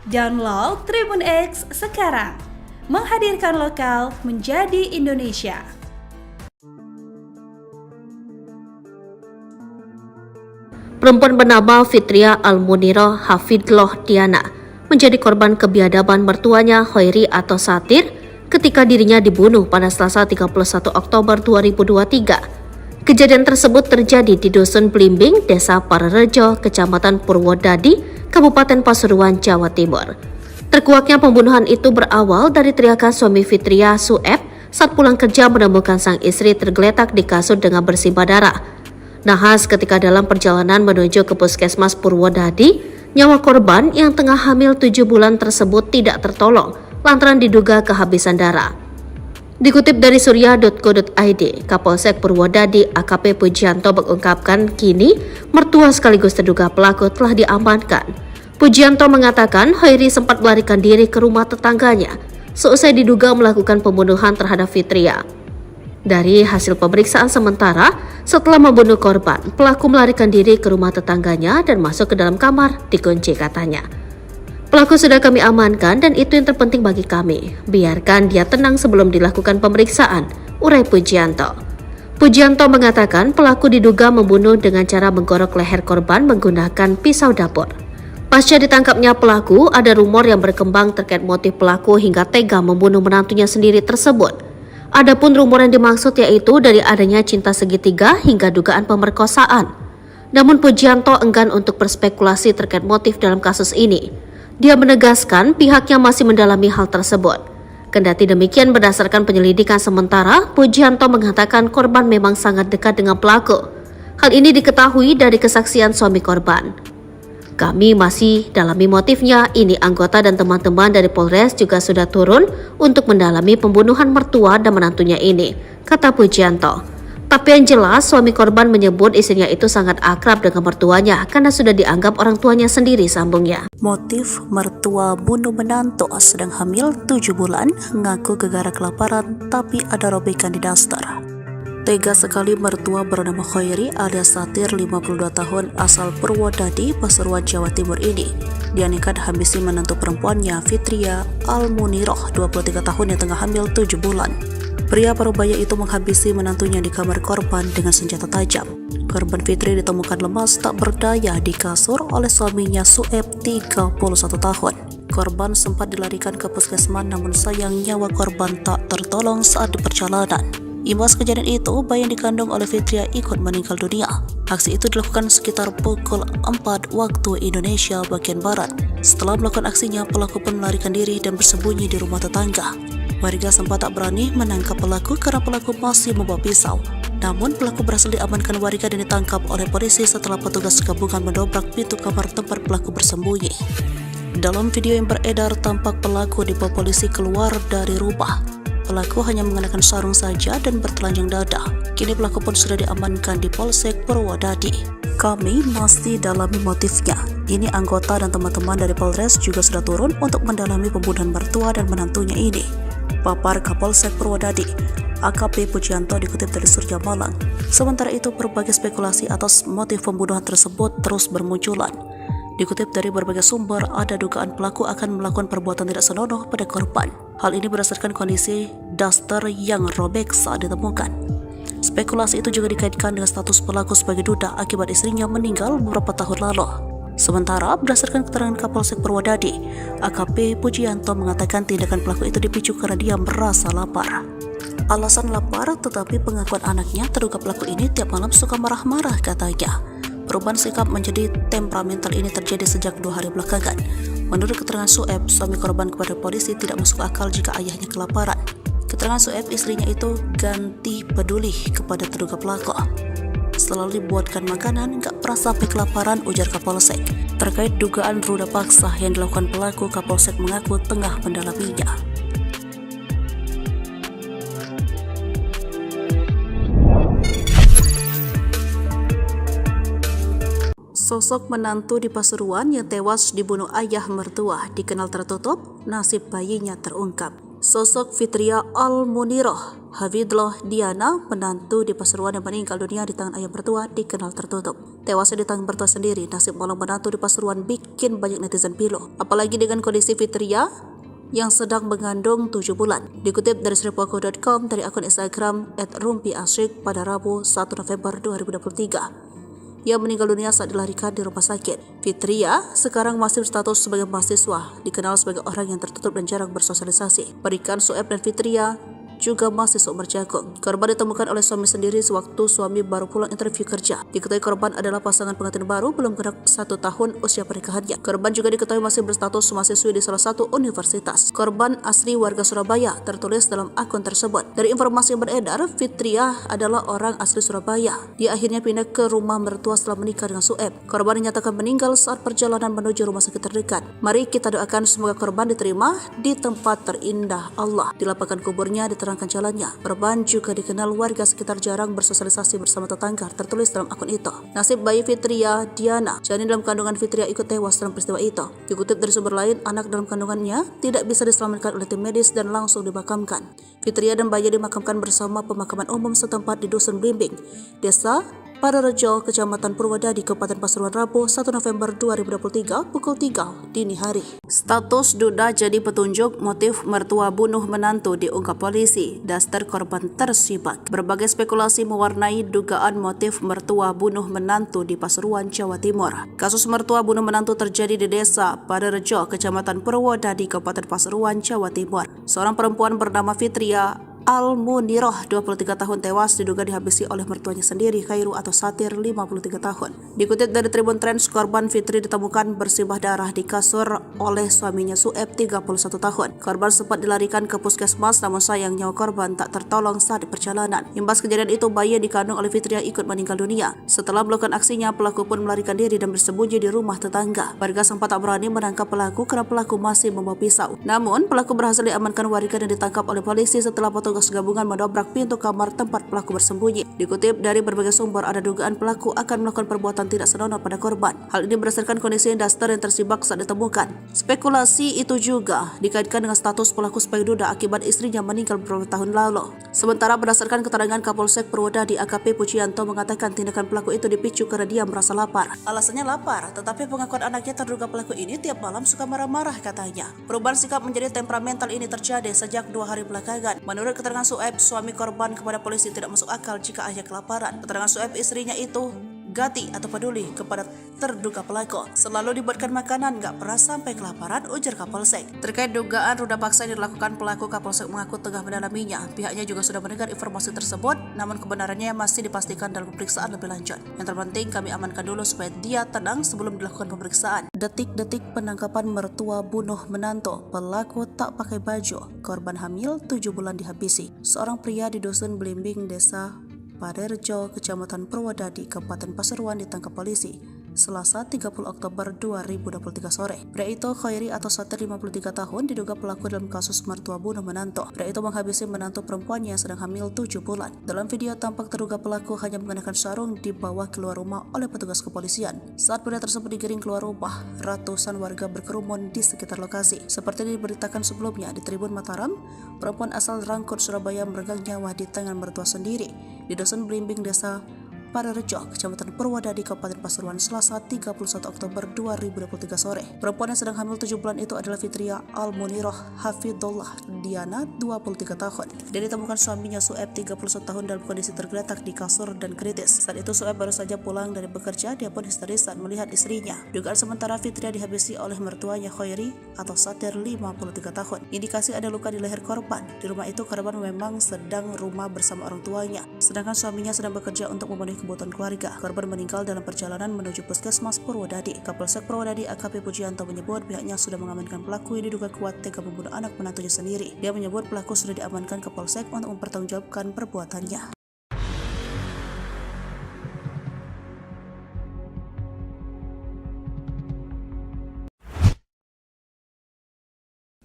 Download Tribun X sekarang. Menghadirkan lokal menjadi Indonesia. Perempuan bernama Fitria Almuniroh Hafidloh Diana menjadi korban kebiadaban mertuanya Hoiri atau Satir ketika dirinya dibunuh pada Selasa 31 Oktober 2023. Kejadian tersebut terjadi di Dusun Blimbing, Desa Parerejo, Kecamatan Purwodadi, Kabupaten Pasuruan, Jawa Timur. Terkuaknya pembunuhan itu berawal dari teriakan suami Fitria, Sueb, saat pulang kerja menemukan sang istri tergeletak di kasur dengan bersimbah darah. Nahas ketika dalam perjalanan menuju ke Puskesmas Purwodadi, nyawa korban yang tengah hamil 7 bulan tersebut tidak tertolong lantaran diduga kehabisan darah. Dikutip dari surya.co.id, Kapolsek Purwodadi AKP Pujianto mengungkapkan kini mertua sekaligus terduga pelaku telah diamankan. Pujianto mengatakan Hoiri sempat melarikan diri ke rumah tetangganya seusai diduga melakukan pembunuhan terhadap Fitria. Dari hasil pemeriksaan sementara, setelah membunuh korban, pelaku melarikan diri ke rumah tetangganya dan masuk ke dalam kamar, dikunci katanya. Pelaku sudah kami amankan dan itu yang terpenting bagi kami. Biarkan dia tenang sebelum dilakukan pemeriksaan, urai Pujianto. Pujianto mengatakan pelaku diduga membunuh dengan cara menggorok leher korban menggunakan pisau dapur. Pasca ditangkapnya pelaku, ada rumor yang berkembang terkait motif pelaku hingga tega membunuh menantunya sendiri tersebut. Adapun rumor yang dimaksud yaitu dari adanya cinta segitiga hingga dugaan pemerkosaan. Namun Pujianto enggan untuk berspekulasi terkait motif dalam kasus ini. Dia menegaskan pihaknya masih mendalami hal tersebut. Kendati demikian berdasarkan penyelidikan sementara, Pujianto mengatakan korban memang sangat dekat dengan pelaku. Hal ini diketahui dari kesaksian suami korban. Kami masih dalami motifnya, ini anggota dan teman-teman dari Polres juga sudah turun untuk mendalami pembunuhan mertua dan menantunya ini, kata Pujianto. Tapi yang jelas suami korban menyebut istrinya itu sangat akrab dengan mertuanya karena sudah dianggap orang tuanya sendiri, sambungnya. Motif mertua bunuh menantu sedang hamil 7 bulan, ngaku gegara kelaparan tapi ada robekan di daster. Tega sekali mertua bernama Hoiri alias Satir 52 tahun asal Purwodadi, Pasuruan, Jawa Timur ini. Dia nekat habisi menantu perempuannya Fitria Almuniroh 23 tahun yang tengah hamil 7 bulan. Pria parubaya itu menghabisi menantunya di kamar korban dengan senjata tajam. Korban Fitri ditemukan lemas tak berdaya di kasur oleh suaminya Sueb 31 tahun. Korban sempat dilarikan ke puskesmas namun sayang nyawa korban tak tertolong saat di perjalanan. Imbas kejadian itu, bayi yang dikandung oleh Fitria ikut meninggal dunia. Aksi itu dilakukan sekitar pukul 4 waktu Indonesia bagian Barat. Setelah melakukan aksinya, pelaku pun melarikan diri dan bersembunyi di rumah tetangga. Warga sempat tak berani menangkap pelaku karena pelaku masih membawa pisau. Namun pelaku berhasil diamankan warga dan ditangkap oleh polisi setelah petugas gabungan mendobrak pintu kamar tempat pelaku bersembunyi. Dalam video yang beredar, tampak pelaku dibawa polisi keluar dari rumah. Pelaku hanya mengenakan sarung saja dan bertelanjang dada. Kini pelaku pun sudah diamankan di Polsek Purwodadi. Kami masih dalami motifnya. Ini anggota dan teman-teman dari Polres juga sudah turun untuk mendalami pembunuhan mertua dan menantunya ini, papar Kapolsek Purwodadi AKP Pujianto dikutip dari Surya Malang. Sementara itu berbagai spekulasi atas motif pembunuhan tersebut terus bermunculan. Dikutip dari berbagai sumber, ada dugaan pelaku akan melakukan perbuatan tidak senonoh pada korban. Hal ini berdasarkan kondisi daster yang robek saat ditemukan. Spekulasi itu juga dikaitkan dengan status pelaku sebagai duda akibat istrinya meninggal beberapa tahun lalu. Sementara berdasarkan keterangan Kapolsek Purwodadi, AKP Pujianto mengatakan tindakan pelaku itu dipicu karena dia merasa lapar. Alasan lapar, tetapi pengakuan anaknya terduga pelaku ini tiap malam suka marah-marah katanya. Perubahan sikap menjadi temperamental ini terjadi sejak 2 hari belakangan. Menurut keterangan Sueb, suami korban kepada polisi tidak masuk akal jika ayahnya kelaparan. Keterangan Sueb, istrinya itu ganti peduli kepada terduga pelaku. Selalu dibuatkan makanan, gak pernah sampai kelaparan, ujar Kapolsek. Terkait dugaan ruda paksa yang dilakukan pelaku, Kapolsek mengaku tengah mendalaminya. Sosok menantu di Pasuruan yang tewas dibunuh ayah mertua dikenal tertutup, nasib bayinya terungkap. Sosok Fitria Al-Muniroh Hafidlah Diana, menantu di Pasuruan yang meninggal dunia di tangan ayah mertua, dikenal tertutup. Tewasnya di tangan mertua sendiri, nasib malang menantu di Pasuruan bikin banyak netizen pilu. Apalagi dengan kondisi Fitria yang sedang mengandung 7 bulan. Dikutip dari sripuako.com dari akun Instagram @rumpiasyik pada Rabu 1 November 2023. Ia meninggal dunia saat dilarikan di rumah sakit. Fitria sekarang masih berstatus sebagai mahasiswa, dikenal sebagai orang yang tertutup dan jarang bersosialisasi. Berikan Sueb dan Fitria juga masih seumur jagung. Korban ditemukan oleh suami sendiri sewaktu suami baru pulang interview kerja. Diketahui korban adalah pasangan pengantin baru belum genap 1 tahun usia pernikahannya. Korban juga diketahui masih berstatus mahasiswi di salah satu universitas. Korban asli warga Surabaya, tertulis dalam akun tersebut. Dari informasi yang beredar, Fitria adalah orang asli Surabaya. Dia akhirnya pindah ke rumah mertua setelah menikah dengan Sueb. Korban dinyatakan meninggal saat perjalanan menuju rumah sakit terdekat. Mari kita doakan semoga korban diterima di tempat terindah Allah. Di lapangan kuburnya diterangkan jalannya. Korban juga dikenal warga sekitar jarang bersosialisasi bersama tetangga, tertulis dalam akun itu. Nasib bayi Fitria Diana, janin dalam kandungan Fitria, ikut tewas dalam peristiwa itu. Dikutip dari sumber lain, anak dalam kandungannya tidak bisa diselamatkan oleh tim medis dan langsung dimakamkan. Fitria dan bayi dimakamkan bersama pemakaman umum setempat di Dusun Blimbing, Desa Parerejo, Kecamatan Purwodadi, Kabupaten Pasuruan, Rabu 1 November 2023 pukul 3 dini hari. Status duda jadi petunjuk motif mertua bunuh menantu diungkap polisi. Daster korban tersibak. Berbagai spekulasi mewarnai dugaan motif mertua bunuh menantu di Pasuruan, Jawa Timur. Kasus mertua bunuh menantu terjadi di Desa Parerejo, Kecamatan Purwodadi, Kabupaten Pasuruan, Jawa Timur. Seorang perempuan bernama Fitria Al-Muniroh, 23 tahun, tewas diduga dihabisi oleh mertuanya sendiri, Khairu atau Satir, 53 tahun. Dikutip dari Tribun Trends, korban Fitri ditemukan bersimbah darah di kasur oleh suaminya Sueb, 31 tahun. Korban sempat dilarikan ke puskesmas, namun sayang nyawa korban tak tertolong saat di perjalanan. Imbas kejadian itu, bayi yang dikandung oleh Fitri ikut meninggal dunia. Setelah melakukan aksinya, pelaku pun melarikan diri dan bersembunyi di rumah tetangga. Warga sempat tak berani menangkap pelaku karena pelaku masih membawa pisau. Namun, pelaku berhasil diamankan warga dan ditangkap oleh polisi setelah petugas gabungan mendobrak pintu kamar tempat pelaku bersembunyi. Dikutip dari berbagai sumber, ada dugaan pelaku akan melakukan perbuatan tidak senonoh pada korban. Hal ini berdasarkan kondisi Daster yang tersibak saat ditemukan. Spekulasi itu juga dikaitkan dengan status pelaku sebagai duda akibat istrinya meninggal beberapa tahun lalu. Sementara berdasarkan keterangan Kapolsek Purwodadi AKP Pujianto mengatakan tindakan pelaku itu dipicu karena dia merasa lapar. Alasannya lapar, tetapi pengakuan anaknya terduga pelaku ini tiap malam suka marah-marah katanya. Perubahan sikap menjadi temperamental ini terjadi sejak 2 hari belakangan. Menurut keterangan Sueb, suami korban, kepada polisi tidak masuk akal jika ayah kelaparan. Keterangan Sueb, istrinya itu gati atau peduli kepada terduga pelaku. Selalu dibuatkan makanan, gak pernah sampai kelaparan, ujar Kapolsek. Terkait dugaan ruda paksa yang dilakukan pelaku, Kapolsek mengaku tengah mendalaminya. Pihaknya juga sudah mendengar informasi tersebut, namun kebenarannya masih dipastikan dalam pemeriksaan lebih lanjut. Yang terpenting, kami amankan dulu supaya dia tenang sebelum dilakukan pemeriksaan. Detik-detik penangkapan mertua bunuh menantu. Pelaku tak pakai baju. Korban hamil 7 bulan dihabisi. Seorang pria di Dusun Blimbing, Desa Parerejo, Kecamatan Purwodadi, Kabupaten Pasuruan ditangkap polisi Selasa 30 Oktober 2023 sore. Pria itu, Khairi atau Satir, 53 tahun, diduga pelaku dalam kasus mertua bunuh menantu. Pria itu menghabisi menantu perempuannya yang sedang hamil 7 bulan. Dalam video tampak terduga pelaku hanya mengenakan sarung dibawa keluar rumah oleh petugas kepolisian. Saat pria tersebut digiring keluar rumah, ratusan warga berkerumun di sekitar lokasi. Seperti diberitakan sebelumnya di Tribun Mataram, perempuan asal Rangkut, Surabaya meregang nyawa di tangan mertua sendiri di Dusun Blimbing, Desa Parerejo, Kecamatan Purwodadi, Kabupaten Pasuruan, Selasa 31 Oktober 2023 sore. Perempuan yang sedang hamil 7 bulan itu adalah Fitria Al-Muniroh Hafidlah Diana, 23 tahun. Dia ditemukan suaminya Sueb, 31 tahun, dalam kondisi tergeletak di kasur dan kritis. Saat itu Sueb baru saja pulang dari bekerja. Dia pun histeris saat melihat istrinya. Dugaan sementara Fitria dihabisi oleh mertuanya Khairi atau Satir, 53 tahun. Indikasi ada luka di leher korban. Di rumah itu korban memang sedang rumah bersama orang tuanya, sedangkan suaminya sedang bekerja untuk memenuhi kebutuhan keluarga. Korban meninggal dalam perjalanan menuju puskesmas Purwodadi. Kapolsek Purwodadi AKP Pujianto menyebut pihaknya sudah mengamankan pelaku yang diduga kuat tega membunuh anak menantunya sendiri. Dia menyebut pelaku sudah diamankan ke Polsek untuk mempertanggungjawabkan perbuatannya.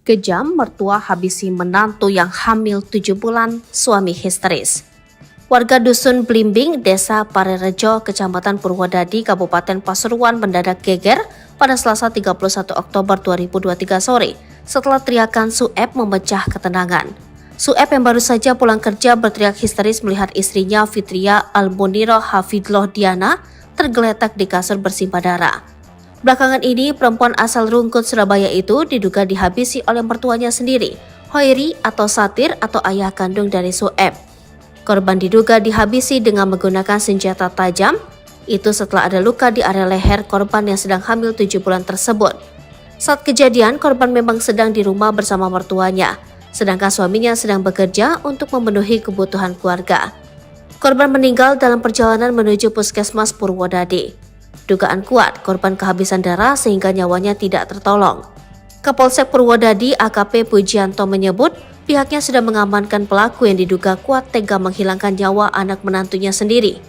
Kejam, mertua habisi menantu yang hamil 7 bulan, suami histeris. Warga Dusun Blimbing, Desa Parerejo, Kecamatan Purwodadi, Kabupaten Pasuruan mendadak geger pada Selasa 31 Oktober 2023 sore setelah teriakan Sueb memecah ketenangan. Sueb yang baru saja pulang kerja berteriak histeris melihat istrinya Fitria Almuniroh Hafidloh Diana tergeletak di kasur bersimbah darah. Belakangan ini, perempuan asal Rungkut, Surabaya itu diduga dihabisi oleh mertuanya sendiri, Hoiri atau Satir atau ayah kandung dari Sueb. Korban diduga dihabisi dengan menggunakan senjata tajam, itu setelah ada luka di area leher korban yang sedang hamil 7 bulan tersebut. Saat kejadian, korban memang sedang di rumah bersama mertuanya, sedangkan suaminya sedang bekerja untuk memenuhi kebutuhan keluarga. Korban meninggal dalam perjalanan menuju Puskesmas Purwodadi. Dugaan kuat korban kehabisan darah sehingga nyawanya tidak tertolong. Kapolsek Purwodadi AKP Pujianto menyebut pihaknya sudah mengamankan pelaku yang diduga kuat tega menghilangkan nyawa anak menantunya sendiri.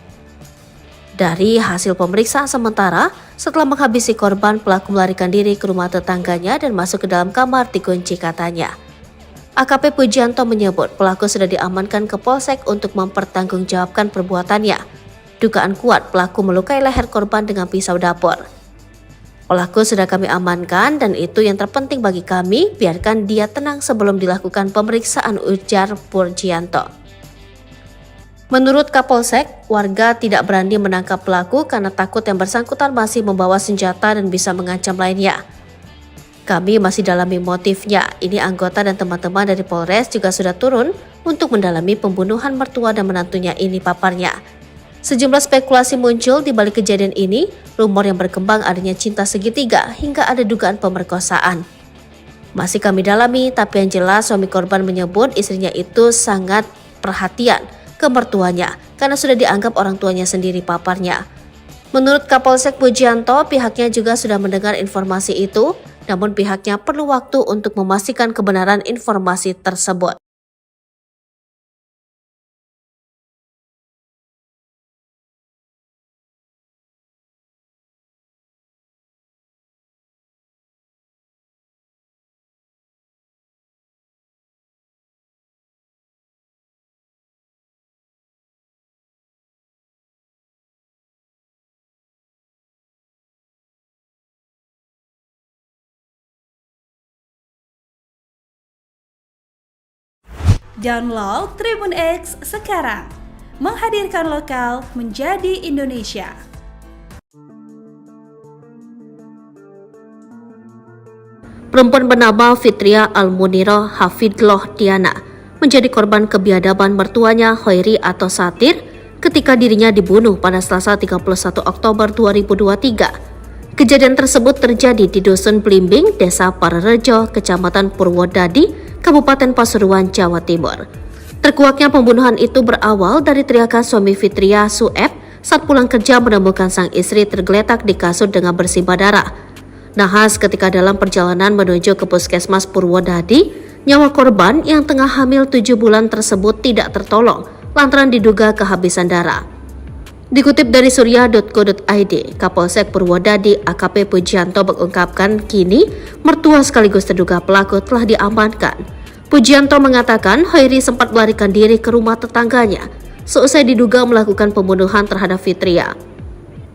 Dari hasil pemeriksaan sementara, setelah menghabisi korban, pelaku melarikan diri ke rumah tetangganya dan masuk ke dalam kamar dikunci katanya. AKP Pujianto menyebut pelaku sudah diamankan ke Polsek untuk mempertanggungjawabkan perbuatannya. Dugaan kuat pelaku melukai leher korban dengan pisau dapur. Pelaku sudah kami amankan dan itu yang terpenting bagi kami, biarkan dia tenang sebelum dilakukan pemeriksaan, ujar Pujianto. Menurut Kapolsek, warga tidak berani menangkap pelaku karena takut yang bersangkutan masih membawa senjata dan bisa mengancam lainnya. Kami masih dalami motifnya. Ini anggota dan teman-teman dari Polres juga sudah turun untuk mendalami pembunuhan mertua dan menantunya ini, paparnya. Sejumlah spekulasi muncul di balik kejadian ini, rumor yang berkembang adanya cinta segitiga hingga ada dugaan pemerkosaan. Masih kami dalami, tapi yang jelas suami korban menyebut istrinya itu sangat perhatian ke mertuanya karena sudah dianggap orang tuanya sendiri, paparnya. Menurut Kapolsek Pujianto, pihaknya juga sudah mendengar informasi itu, namun pihaknya perlu waktu untuk memastikan kebenaran informasi tersebut. Download Tribun X sekarang, menghadirkan lokal menjadi Indonesia. Perempuan bernama Fitria Almuniroh Hafidloh Diana menjadi korban kebiadaban mertuanya Hoiri atau Satir ketika dirinya dibunuh pada Selasa 31 Oktober 2023. Kejadian tersebut terjadi di Dusun Blimbing, Desa Parerejo, Kecamatan Purwodadi, Kabupaten Pasuruan, Jawa Timur. Terkuaknya pembunuhan itu berawal dari teriakan suami Fitria, Sueb, saat pulang kerja menemukan sang istri tergeletak di kasur dengan bersimbah darah. Nahas ketika dalam perjalanan menuju ke Puskesmas Purwodadi, nyawa korban yang tengah hamil 7 bulan tersebut tidak tertolong lantaran diduga kehabisan darah. Dikutip dari surya.co.id, Kapolsek Purwodadi AKP Pujianto mengungkapkan kini mertua sekaligus terduga pelaku telah diamankan. Pujianto mengatakan Hoiri sempat melarikan diri ke rumah tetangganya seusai diduga melakukan pembunuhan terhadap Fitria.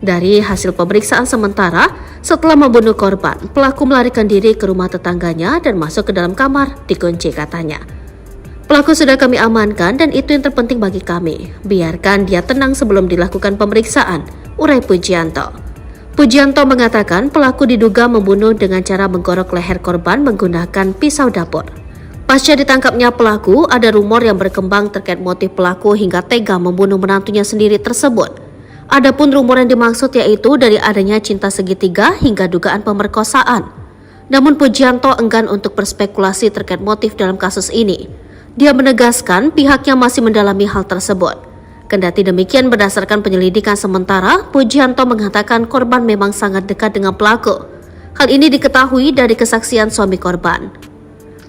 Dari hasil pemeriksaan sementara, setelah membunuh korban, pelaku melarikan diri ke rumah tetangganya dan masuk ke dalam kamar dikunci katanya. Pelaku sudah kami amankan dan itu yang terpenting bagi kami. Biarkan dia tenang sebelum dilakukan pemeriksaan, urai Pujianto. Pujianto mengatakan pelaku diduga membunuh dengan cara menggorok leher korban menggunakan pisau dapur. Pasca ditangkapnya pelaku, ada rumor yang berkembang terkait motif pelaku hingga tega membunuh menantunya sendiri tersebut. Adapun rumor yang dimaksud yaitu dari adanya cinta segitiga hingga dugaan pemerkosaan. Namun Pujianto enggan untuk berspekulasi terkait motif dalam kasus ini. Dia menegaskan pihaknya masih mendalami hal tersebut. Kendati demikian, berdasarkan penyelidikan sementara, Pujianto mengatakan korban memang sangat dekat dengan pelaku. Hal ini diketahui dari kesaksian suami korban.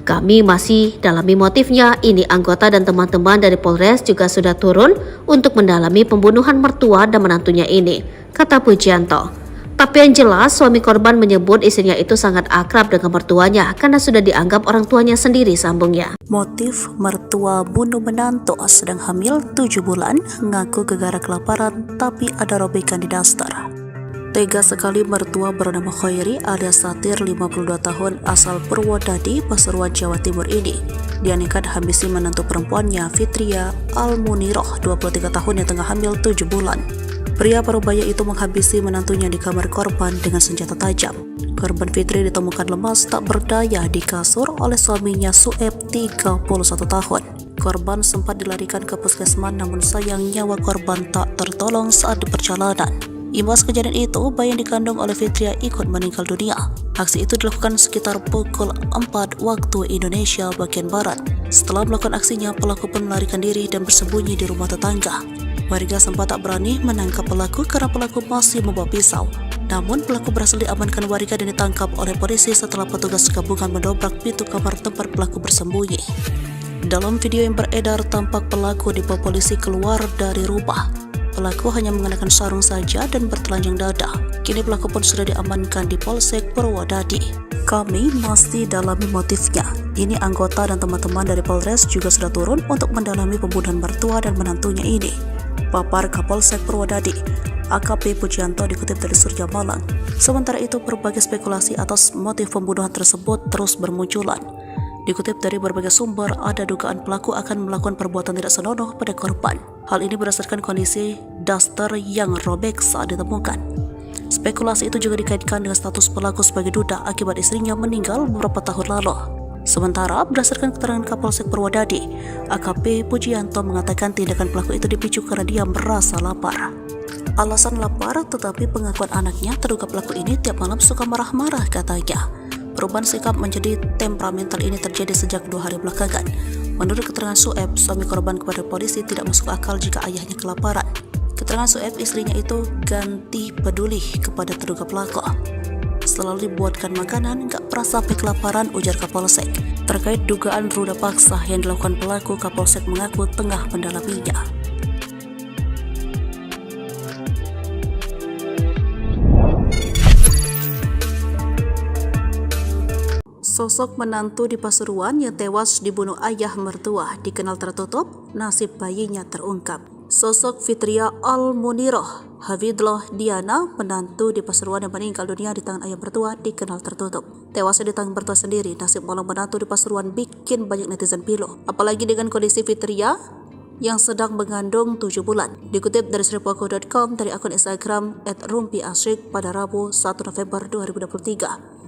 Kami masih dalami motifnya, ini anggota dan teman-teman dari Polres juga sudah turun untuk mendalami pembunuhan mertua dan menantunya ini, kata Pujianto. Tapi yang jelas, suami korban menyebut istrinya itu sangat akrab dengan mertuanya karena sudah dianggap orang tuanya sendiri, sambungnya. Motif mertua bunuh menantu sedang hamil 7 bulan, ngaku gegara kelaparan tapi ada robekan di daster. Tega sekali mertua bernama Khairi alias Satir 52 tahun asal Purwodadi, Pasuruan, Jawa Timur ini. Dia nekat habisi menantu perempuannya Fitria Almuniroh 23 tahun yang tengah hamil 7 bulan. Pria parubaya itu menghabisi menantunya di kamar korban dengan senjata tajam. Korban Fitri ditemukan lemas tak berdaya di kasur oleh suaminya Sueb 31 tahun. Korban sempat dilarikan ke puskesmas namun sayang nyawa korban tak tertolong saat di perjalanan. Imbas kejadian itu, bayi yang dikandung oleh Fitria ikut meninggal dunia. Aksi itu dilakukan sekitar pukul 4 waktu Indonesia bagian Barat. Setelah melakukan aksinya, pelaku pun melarikan diri dan bersembunyi di rumah tetangga. Warga sempat tak berani menangkap pelaku karena pelaku masih membawa pisau. Namun pelaku berhasil diamankan warga dan ditangkap oleh polisi setelah petugas gabungan mendobrak pintu kamar tempat pelaku bersembunyi. Dalam video yang beredar, tampak pelaku dibawa polisi keluar dari rumah. Pelaku hanya mengenakan sarung saja dan bertelanjang dada. Kini pelaku pun sudah diamankan di Polsek Purwodadi. Kami masih dalami motifnya. Ini anggota dan teman-teman dari Polres juga sudah turun untuk mendalami pembunuhan mertua dan menantunya ini. Papar Kapolsek Purwodadi, AKP Pujianto, dikutip dari Surya Malang. Sementara itu, berbagai spekulasi atas motif pembunuhan tersebut terus bermunculan. Dikutip dari berbagai sumber, ada dugaan pelaku akan melakukan perbuatan tidak senonoh pada korban. Hal ini berdasarkan kondisi daster yang robek saat ditemukan. Spekulasi itu juga dikaitkan dengan status pelaku sebagai duda akibat istrinya meninggal beberapa tahun lalu. Sementara, berdasarkan keterangan Kapolsek Purwodadi, AKP Pujianto mengatakan tindakan pelaku itu dipicu karena dia merasa lapar. Alasan lapar, tetapi pengakuan anaknya terduga pelaku ini tiap malam suka marah-marah katanya. Perubahan sikap menjadi temperamental ini terjadi sejak 2 hari belakangan. Menurut keterangan Sueb, suami korban kepada polisi tidak masuk akal jika ayahnya kelaparan. Keterangan Sueb, istrinya itu ganti peduli kepada terduga pelaku. Selalu dibuatkan makanan, gak pernah sampai kelaparan, ujar Kapolsek. Terkait dugaan ruda paksa yang dilakukan pelaku, Kapolsek mengaku tengah mendalaminya. Sosok menantu di Pasuruan yang tewas dibunuh ayah mertua dikenal tertutup, nasib bayinya terungkap. Sosok Fitria Almuniroh Hafidloh Diana, menantu di Pasuruan yang meninggal dunia di tangan ayah mertua, dikenal tertutup. Tewasnya di tangan mertua sendiri, nasib malang menantu di Pasuruan bikin banyak netizen pilu. Apalagi dengan kondisi Fitria yang sedang mengandung 7 bulan. Dikutip dari sripuako.com dari akun Instagram @rumpiasyik pada Rabu 1 November 2023.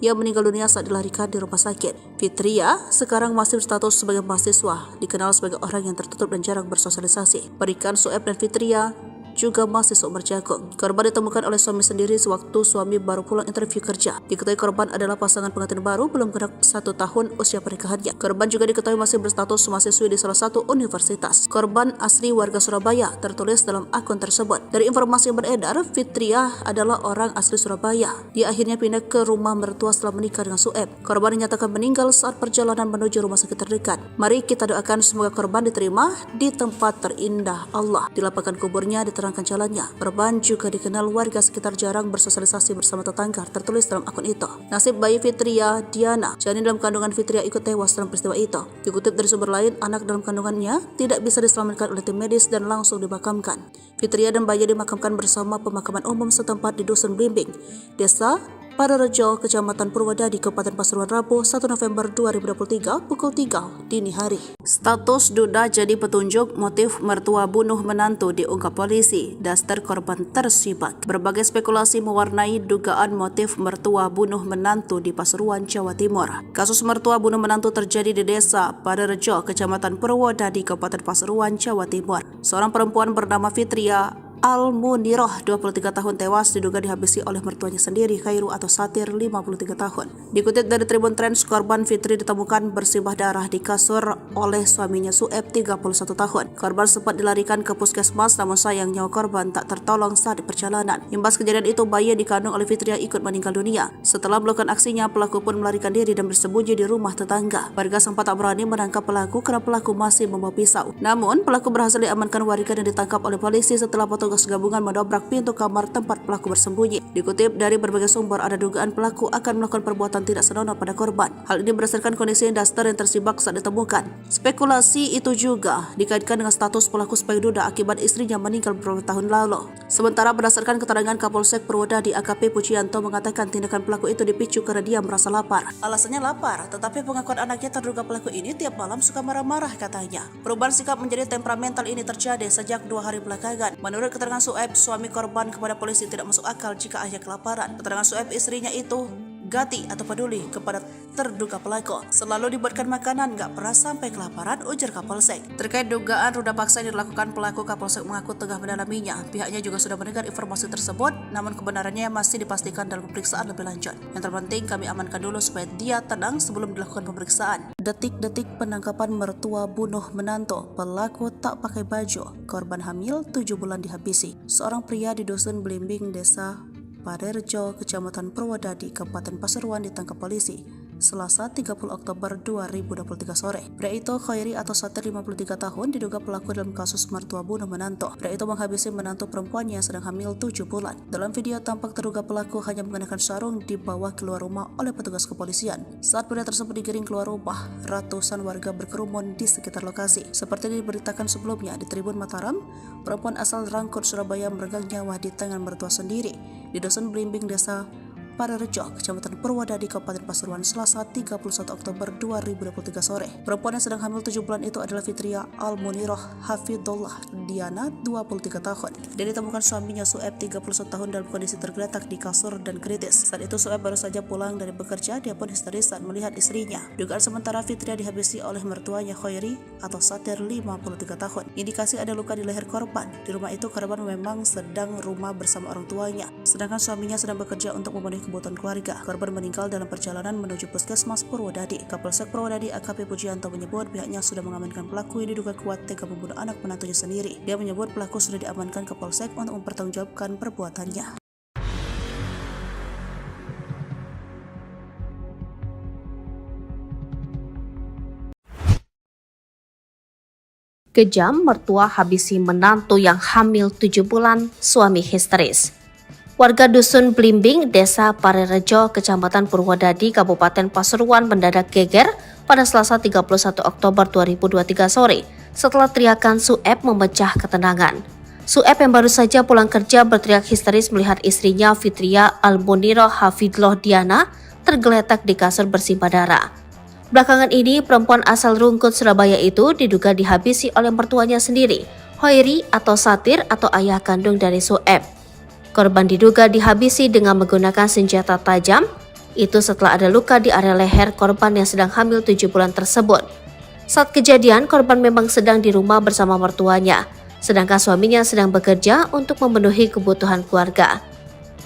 Ia meninggal dunia saat dilarikan di rumah sakit. Fitria sekarang masih berstatus sebagai mahasiswa, dikenal sebagai orang yang tertutup dan jarang bersosialisasi. Berikan Sueb dan Fitria juga masih seumur jagung. Korban ditemukan oleh suami sendiri sewaktu suami baru pulang interview kerja. Diketahui korban adalah pasangan pengantin baru belum genap 1 tahun usia pernikahannya. Korban juga diketahui masih berstatus mahasiswi di salah satu universitas. Korban asli warga Surabaya, tertulis dalam akun tersebut. Dari informasi yang beredar, Fitria adalah orang asli Surabaya. Dia akhirnya pindah ke rumah mertua setelah menikah dengan Sueb. Korban dinyatakan meninggal saat perjalanan menuju rumah sakit terdekat. Mari kita doakan semoga korban diterima di tempat terindah Allah. Di lapangan kuburnya diterangkan jalannya. Korban juga dikenal warga sekitar jarang bersosialisasi bersama tetangga, tertulis dalam akun itu. Nasib bayi Fitria Diana, janin dalam kandungan Fitria, ikut tewas dalam peristiwa itu. Dikutip dari sumber lain, anak dalam kandungannya tidak bisa diselamatkan oleh tim medis dan langsung dimakamkan. Fitria dan bayi dimakamkan bersama pemakaman umum setempat di Dusun Blimbing, Desa Parerejo, Kecamatan Purwodadi, Kabupaten Pasuruan, Rabu 1 November 2023 pukul 3 dini hari. Status duda jadi petunjuk motif mertua bunuh menantu diungkap polisi. Daster korban tersibak. Berbagai spekulasi mewarnai dugaan motif mertua bunuh menantu di Pasuruan, Jawa Timur. Kasus mertua bunuh menantu terjadi di Desa Parerejo, Kecamatan Purwodadi, Kabupaten Pasuruan, Jawa Timur. Seorang perempuan bernama Fitria Almuniroh 23 tahun tewas diduga dihabisi oleh mertuanya sendiri, Khairu atau Satir 53 tahun. Dikutip dari Tribun Trends, korban Fitri ditemukan bersimbah darah di kasur oleh suaminya Sueb 31 tahun. Korban sempat dilarikan ke puskesmas namun sayang nyawa korban tak tertolong saat di perjalanan. Imbas kejadian itu, bayi yang dikandung oleh Fitria ikut meninggal dunia. Setelah melakukan aksinya, pelaku pun melarikan diri dan bersembunyi di rumah tetangga. Warga sempat tak berani menangkap pelaku karena pelaku masih membawa pisau. Namun pelaku berhasil diamankan warga dan ditangkap oleh polisi setelah petugas petugas gabungan mendobrak pintu kamar tempat pelaku bersembunyi. Dikutip dari berbagai sumber, ada dugaan pelaku akan melakukan perbuatan tidak senonoh pada korban. Hal ini berdasarkan kondisi daster yang tersibak saat ditemukan. Spekulasi itu juga dikaitkan dengan status pelaku sebagai duda akibat istrinya meninggal beberapa tahun lalu. Sementara berdasarkan keterangan Kapolsek Purwodadi AKP Pujianto mengatakan tindakan pelaku itu dipicu karena dia merasa lapar. Alasannya lapar, tetapi pengakuan anaknya terduga pelaku ini tiap malam suka marah-marah katanya. Perubahan sikap menjadi temperamental ini terjadi sejak 2 hari belakangan. Menurut keterangan Sueb, suami korban kepada polisi tidak masuk akal jika ayah kelaparan. Keterangan Sueb, istrinya itu gati atau peduli kepada terduga pelaku. Selalu dibuatkan makanan, gak pernah sampai kelaparan, ujar Kapolsek. Terkait dugaan ruda paksa yang dilakukan pelaku, Kapolsek mengaku tengah mendalaminya. Pihaknya juga sudah mendengar informasi tersebut, namun kebenarannya masih dipastikan dalam pemeriksaan lebih lanjut. Yang terpenting kami amankan dulu supaya dia tenang sebelum dilakukan pemeriksaan. Detik-detik penangkapan mertua bunuh menantu, pelaku tak pakai baju, korban hamil 7 bulan dihabisi. Seorang pria di dusun Blimbing, desa Parerejo, Kecamatan Purwodadi, Kabupaten Pasuruan ditangkap polisi Selasa 30 Oktober 2023 sore. Pria itu Khairi atau Satir 53 tahun diduga pelaku dalam kasus mertua bunuh menantu. Pria itu menghabisi menantu perempuannya yang sedang hamil 7 bulan. Dalam video tampak terduga pelaku hanya mengenakan sarung dibawa keluar rumah oleh petugas kepolisian. Saat pria tersebut digiring keluar rumah, ratusan warga berkerumun di sekitar lokasi. Seperti diberitakan sebelumnya di Tribun Mataram, perempuan asal Rangkut, Surabaya meregang nyawa di tangan mertua sendiri di dusun Blimbing, desa Parerejo, Kecamatan Purwodadi, Kabupaten Pasuruan, Selasa 31 Oktober 2023 sore. Perempuan yang sedang hamil 7 bulan itu adalah Fitria Al-Muniroh Hafidullah Diana, 23 tahun. Dan ditemukan suaminya Sueb, 31 tahun, dalam kondisi tergeletak di kasur dan kritis. Saat itu Sueb baru saja pulang dari bekerja, dia pun histeris saat melihat istrinya. Dugaan sementara Fitria dihabisi oleh mertuanya Khairi atau Satir, 53 tahun. Indikasi ada luka di leher korban. Di rumah itu korban memang sedang rumah bersama orang tuanya, sedangkan suaminya sedang bekerja untuk memenuhi kebutuhan keluarga. Korban meninggal dalam perjalanan menuju Puskesmas Purwodadi. Kapolsek Purwodadi AKP Pujianto menyebut pihaknya sudah mengamankan pelaku yang diduga kuat tega membunuh anak menantunya sendiri. Dia menyebut pelaku sudah diamankan ke Polsek untuk mempertanggungjawabkan perbuatannya. Kejam, mertua habisi menantu yang hamil 7 bulan, suami histeris. Warga dusun Blimbing, desa Parerejo, Kecamatan Purwodadi, Kabupaten Pasuruan mendadak geger pada Selasa 31 Oktober 2023 sore setelah teriakan Sueb memecah ketenangan. Sueb yang baru saja pulang kerja berteriak histeris melihat istrinya Fitria Al-Muniroh Hafidullah Diana tergeletak di kasur bersimbah darah. Belakangan ini, perempuan asal Rungkut, Surabaya itu diduga dihabisi oleh mertuanya sendiri, Khairi atau Satir atau ayah kandung dari Sueb. Korban diduga dihabisi dengan menggunakan senjata tajam, itu setelah ada luka di area leher korban yang sedang hamil 7 bulan tersebut. Saat kejadian, korban memang sedang di rumah bersama mertuanya, sedangkan suaminya sedang bekerja untuk memenuhi kebutuhan keluarga.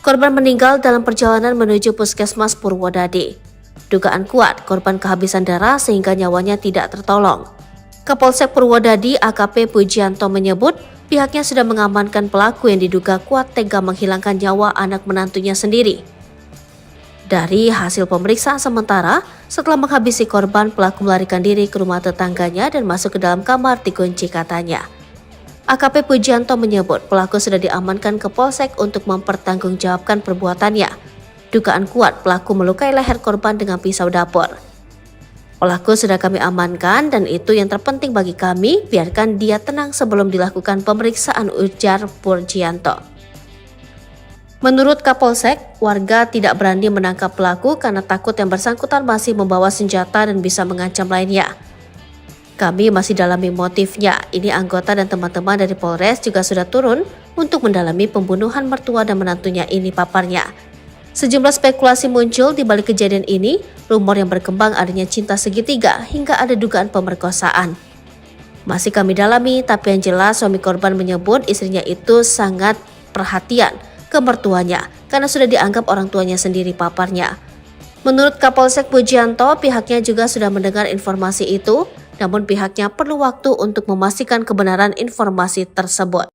Korban meninggal dalam perjalanan menuju Puskesmas Purwodadi. Dugaan kuat korban kehabisan darah sehingga nyawanya tidak tertolong. Kapolsek Purwodadi AKP Pujianto menyebut pihaknya sudah mengamankan pelaku yang diduga kuat tega menghilangkan nyawa anak menantunya sendiri. Dari hasil pemeriksaan sementara, setelah menghabisi korban, pelaku melarikan diri ke rumah tetangganya dan masuk ke dalam kamar dikunci katanya. AKP Pujianto menyebut pelaku sudah diamankan ke Polsek untuk mempertanggungjawabkan perbuatannya. Dugaan kuat pelaku melukai leher korban dengan pisau dapur. Pelaku sudah kami amankan dan itu yang terpenting bagi kami, biarkan dia tenang sebelum dilakukan pemeriksaan, ujar Pujianto. Menurut Kapolsek, warga tidak berani menangkap pelaku karena takut yang bersangkutan masih membawa senjata dan bisa mengancam lainnya. Kami masih dalami motifnya. Ini anggota dan teman-teman dari Polres juga sudah turun untuk mendalami pembunuhan mertua dan menantunya ini, paparnya. Sejumlah spekulasi muncul di balik kejadian ini, rumor yang berkembang adanya cinta segitiga hingga ada dugaan pemerkosaan. Masih kami dalami, tapi yang jelas suami korban menyebut istrinya itu sangat perhatian ke mertuanya karena sudah dianggap orang tuanya sendiri, paparnya. Menurut Kapolsek Pujianto, pihaknya juga sudah mendengar informasi itu, namun pihaknya perlu waktu untuk memastikan kebenaran informasi tersebut.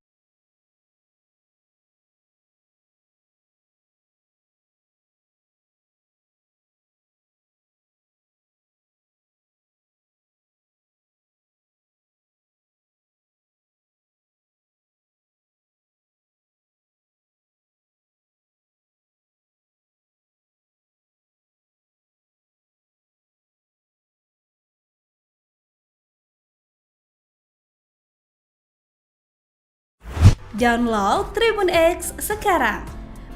Download Tribun X sekarang.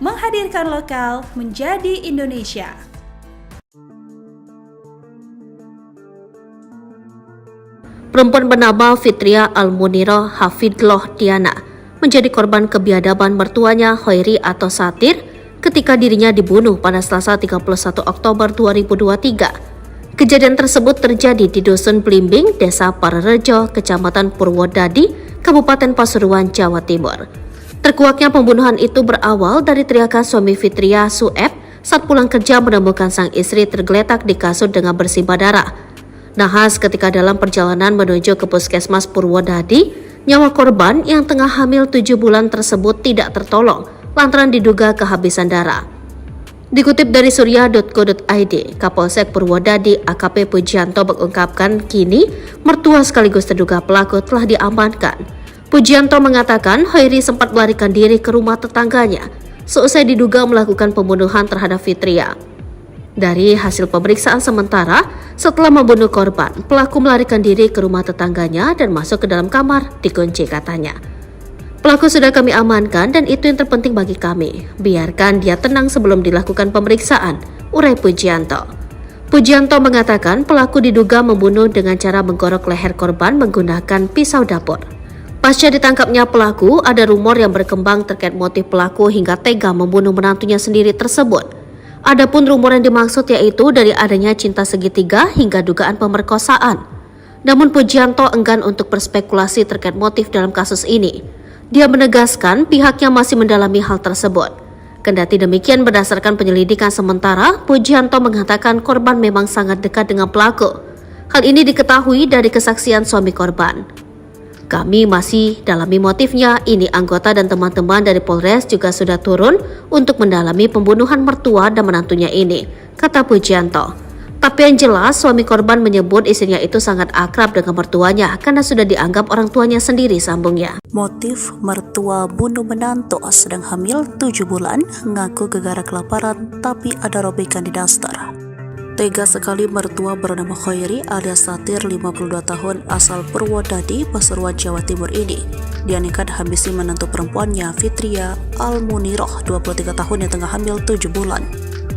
Menghadirkan lokal menjadi Indonesia. Perempuan bernama Fitria Almuniroh Hafidloh Diana menjadi korban kebiadaban mertuanya Hoiri atau Satir ketika dirinya dibunuh pada Selasa 31 Oktober 2023. Kejadian tersebut terjadi di Dusun Blimbing, Desa Parerejo, Kecamatan Purwodadi, Kabupaten Pasuruan, Jawa Timur. Terkuaknya pembunuhan itu berawal dari teriakan suami Fitria, Sueb, saat pulang kerja menemukan sang istri tergeletak di kasur dengan bersimbah darah. Nahas ketika dalam perjalanan menuju ke Puskesmas Purwodadi, nyawa korban yang tengah hamil 7 bulan tersebut tidak tertolong lantaran diduga kehabisan darah. Dikutip dari surya.co.id, Kapolsek Purwodadi AKP Pujianto mengungkapkan kini mertua sekaligus terduga pelaku telah diamankan. Pujianto mengatakan Hoiri sempat melarikan diri ke rumah tetangganya seusai diduga melakukan pembunuhan terhadap Fitria. Dari hasil pemeriksaan sementara, setelah membunuh korban, pelaku melarikan diri ke rumah tetangganya dan masuk ke dalam kamar, dikunci katanya. Pelaku sudah kami amankan dan itu yang terpenting bagi kami. Biarkan dia tenang sebelum dilakukan pemeriksaan, urai Pujianto. Pujianto mengatakan pelaku diduga membunuh dengan cara menggorok leher korban menggunakan pisau dapur. Pasca ditangkapnya pelaku, ada rumor yang berkembang terkait motif pelaku hingga tega membunuh menantunya sendiri tersebut. Adapun rumor yang dimaksud yaitu dari adanya cinta segitiga hingga dugaan pemerkosaan. Namun Pujianto enggan untuk berspekulasi terkait motif dalam kasus ini. Dia menegaskan pihaknya masih mendalami hal tersebut. Kendati demikian berdasarkan penyelidikan sementara, Pujianto mengatakan korban memang sangat dekat dengan pelaku. Hal ini diketahui dari kesaksian suami korban. Kami masih dalami motifnya, ini anggota dan teman-teman dari Polres juga sudah turun untuk mendalami pembunuhan mertua dan menantunya ini, kata Pujianto. Tapi yang jelas suami korban menyebut istrinya itu sangat akrab dengan mertuanya karena sudah dianggap orang tuanya sendiri, sambungnya. Motif mertua bunuh menantu sedang hamil 7 bulan, ngaku gegara kelaparan tapi ada robekan di daster. Tega sekali mertua bernama Hoiri alias Satir 52 tahun asal Purwodadi, Pasuruan, Jawa Timur ini. Dia nekat habisi menantu perempuannya Fitria Almuniroh 23 tahun yang tengah hamil 7 bulan.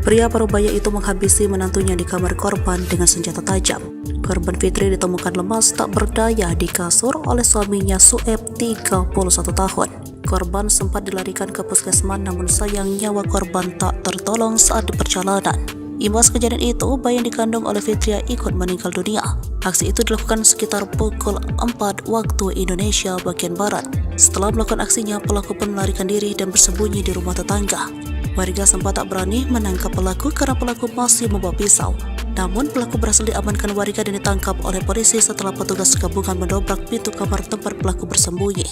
Pria parubaya itu menghabisi menantunya di kamar korban dengan senjata tajam. Korban Fitri ditemukan lemas tak berdaya di kasur oleh suaminya Sueb 31 tahun. Korban sempat dilarikan ke puskesmas namun sayang nyawa korban tak tertolong saat di perjalanan. Imbas kejadian itu, bayi yang dikandung oleh Fitria ikut meninggal dunia. Aksi itu dilakukan sekitar pukul 4 waktu Indonesia bagian Barat. Setelah melakukan aksinya, pelaku pun melarikan diri dan bersembunyi di rumah tetangga. Warga sempat tak berani menangkap pelaku karena pelaku masih membawa pisau. Namun pelaku berhasil diamankan warga dan ditangkap oleh polisi setelah petugas gabungan mendobrak pintu kamar tempat pelaku bersembunyi.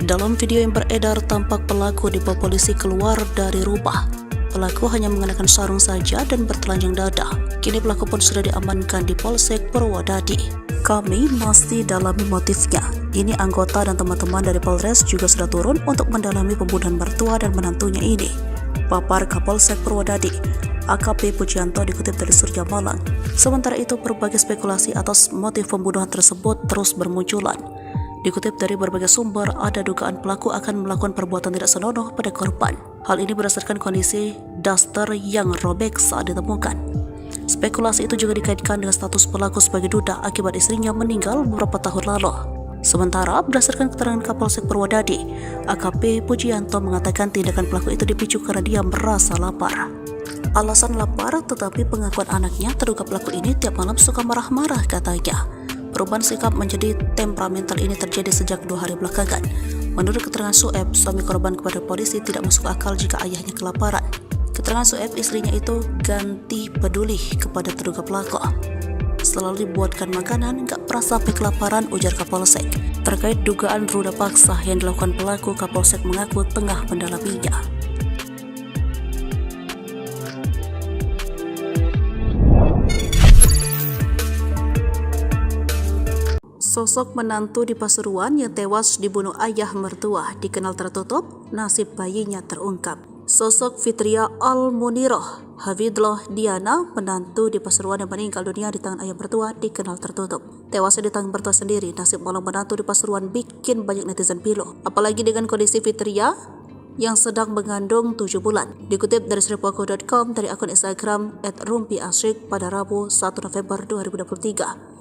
Dalam video yang beredar, tampak pelaku dibawa polisi keluar dari rumah. Pelaku hanya mengenakan sarung saja dan bertelanjang dada. Kini pelaku pun sudah diamankan di Polsek Purwodadi. Kami masih dalami motifnya. Ini anggota dan teman-teman dari Polres juga sudah turun untuk mendalami pembunuhan mertua dan menantunya ini, papar Kapolsek Purwodadi AKP Pujianto dikutip dari Surya Malang. Sementara itu, berbagai spekulasi atas motif pembunuhan tersebut terus bermunculan. Dikutip dari berbagai sumber, ada dugaan pelaku akan melakukan perbuatan tidak senonoh pada korban. Hal ini berdasarkan kondisi daster yang robek saat ditemukan. Spekulasi itu juga dikaitkan dengan status pelaku sebagai duda akibat istrinya meninggal beberapa tahun lalu. Sementara, berdasarkan keterangan Kapolsek Purwodadi, AKP Pujianto mengatakan tindakan pelaku itu dipicu karena dia merasa lapar. Alasan lapar, tetapi pengakuan anaknya terduga pelaku ini tiap malam suka marah-marah katanya. Perubahan sikap menjadi temperamental ini terjadi sejak 2 hari belakangan. Menurut keterangan Sueb, suami korban kepada polisi tidak masuk akal jika ayahnya kelaparan. Keterangan Sueb, istrinya itu ganti peduli kepada terduga pelaku. Selalu dibuatkan makanan, gak pernah sampai kelaparan, ujar Kapolsek. Terkait dugaan ruda paksa yang dilakukan pelaku, Kapolsek mengaku tengah mendalaminya. Sosok menantu di Pasuruan yang tewas dibunuh ayah mertua dikenal tertutup, nasib bayinya terungkap. Sosok Fitria Al-Muniroh Hafidlah Diana, menantu di Pasuruan yang meninggal dunia di tangan ayah mertua, dikenal tertutup. Tewasnya di tangan mertua sendiri, nasib malang menantu di Pasuruan bikin banyak netizen pilu. Apalagi dengan kondisi Fitria yang sedang mengandung 7 bulan. Dikutip dari sripuako.com dari akun Instagram @rumpiasyik pada Rabu 1 November 2023.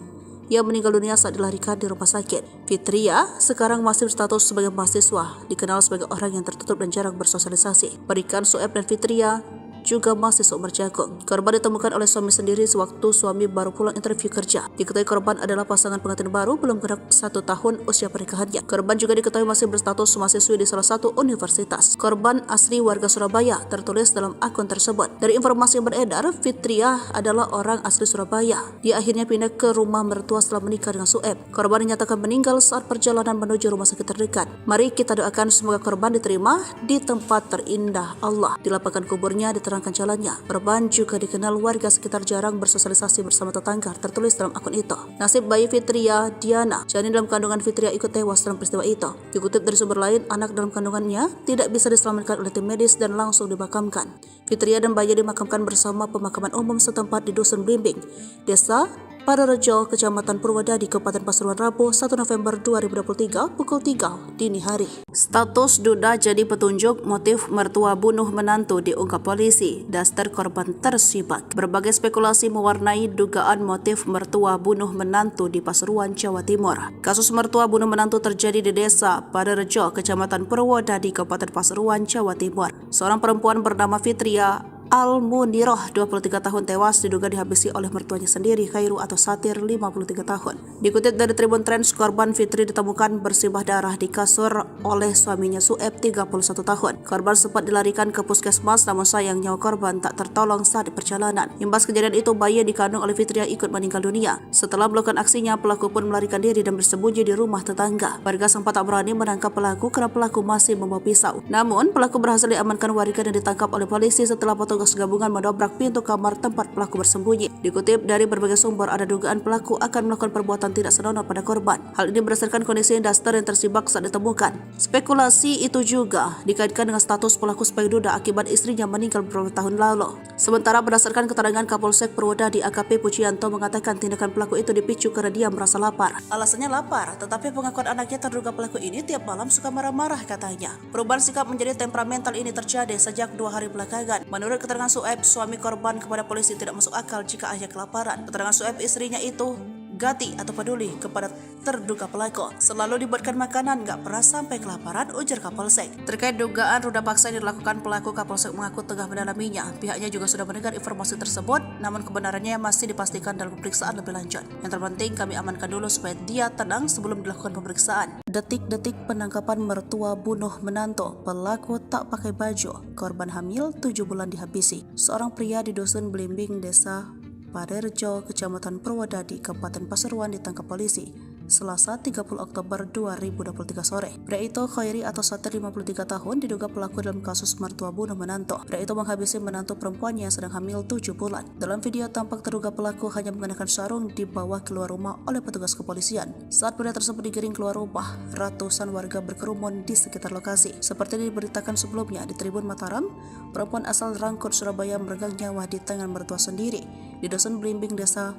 Ia meninggal dunia saat dilarikan di rumah sakit. Fitria sekarang masih berstatus sebagai mahasiswa, dikenal sebagai orang yang tertutup dan jarang bersosialisasi. Berikan Sueb dan Fitria juga masih seumur jagung. Korban ditemukan oleh suami sendiri sewaktu suami baru pulang interview kerja. Diketahui korban adalah pasangan pengantin baru belum genap 1 tahun usia pernikahannya. Korban juga diketahui masih berstatus mahasiswi di salah satu universitas. Korban asli warga Surabaya, tertulis dalam akun tersebut. Dari informasi yang beredar, Fitria adalah orang asli Surabaya. Dia akhirnya pindah ke rumah mertua setelah menikah dengan Sueb. Korban dinyatakan meninggal saat perjalanan menuju rumah sakit terdekat. Mari kita doakan semoga korban diterima di tempat terindah Allah. Dilapangkan kuburnya, diterangkan jalannya. Korban juga dikenal warga sekitar jarang bersosialisasi bersama tetangga, tertulis dalam akun itu. Nasib bayi Fitria Diana, janin dalam kandungan Fitria, ikut tewas dalam peristiwa itu. Dikutip dari sumber lain, anak dalam kandungannya tidak bisa diselamatkan oleh tim medis dan langsung dimakamkan. Fitria dan bayi dimakamkan bersama pemakaman umum setempat di Dusun Blimbing, Desa Parerejo, Kecamatan Purwodadi, Kabupaten Pasuruan, Rabu 1 November 2023 pukul 3 dini hari. Status duda jadi petunjuk motif mertua bunuh menantu diungkap polisi. Daster korban tersibak. Berbagai spekulasi mewarnai dugaan motif mertua bunuh menantu di Pasuruan, Jawa Timur. Kasus mertua bunuh menantu terjadi di Desa Parerejo, Kecamatan Purwodadi, Kabupaten Pasuruan, Jawa Timur. Seorang perempuan bernama Fitria Al-Muniroh, 23 tahun, tewas diduga dihabisi oleh mertuanya sendiri, Khairu atau Satir, 53 tahun. Dikutip dari Tribun Trends, korban Fitri ditemukan bersimbah darah di kasur oleh suaminya Sueb, 31 tahun. Korban sempat dilarikan ke puskesmas, namun sayang nyawa korban tak tertolong saat di perjalanan. Imbas kejadian itu, bayi yang dikandung oleh Fitria ikut meninggal dunia. Setelah melakukan aksinya, pelaku pun melarikan diri dan bersembunyi di rumah tetangga. Warga sempat tak berani menangkap pelaku karena pelaku masih membawa pisau. Namun, pelaku berhasil diamankan warga dan ditangkap oleh polisi setelah petugas gabungan mendobrak pintu kamar tempat pelaku bersembunyi. Dikutip dari berbagai sumber, ada dugaan pelaku akan melakukan perbuatan tidak senonoh pada korban. Hal ini berdasarkan kondisi Daster yang tersibak saat ditemukan. Spekulasi itu juga dikaitkan dengan status pelaku sebagai duda akibat istrinya meninggal beberapa tahun lalu. Sementara berdasarkan keterangan Kapolsek Purwodadi AKP Pujianto mengatakan tindakan pelaku itu dipicu karena dia merasa lapar. Alasannya lapar, tetapi pengakuan anaknya terduga pelaku ini tiap malam suka marah-marah katanya. Perubahan sikap menjadi temperamental ini terjadi sejak 2 hari belakangan. Menurut keterangan Sueb, suami korban kepada polisi tidak masuk akal jika ayah kelaparan. Keterangan Sueb, istrinya itu gati atau peduli kepada terduga pelaku. Selalu dibuatkan makanan, gak pernah sampai kelaparan, ujar Kapolsek. Terkait dugaan ruda paksa yang dilakukan pelaku, Kapolsek mengaku tengah mendalaminya. Pihaknya juga sudah mendengar informasi tersebut, namun kebenarannya masih dipastikan dalam pemeriksaan lebih lanjut. Yang terpenting kami amankan dulu supaya dia tenang sebelum dilakukan pemeriksaan. Detik-detik penangkapan mertua bunuh menantu, pelaku tak pakai baju, korban hamil 7 bulan dihabisi. Seorang pria di Dusun Blimbing, Desa Parerejo, Kecamatan Purwodadi, Kabupaten Pasuruan ditangkap polisi Selasa 30 Oktober 2023 sore. Pria itu, Khairi atau Satir, 53 tahun, diduga pelaku dalam kasus mertua bunuh menantu. Pria itu menghabisi menantu perempuannya yang sedang hamil 7 bulan. Dalam video tampak terduga pelaku hanya mengenakan sarung dibawa keluar rumah oleh petugas kepolisian. Saat pria tersebut digiring keluar rumah, ratusan warga berkerumun di sekitar lokasi. Seperti diberitakan sebelumnya di Tribun Mataram, perempuan asal Rangkut, Surabaya meregang nyawa di tangan mertua sendiri di Dusun Blimbing, Desa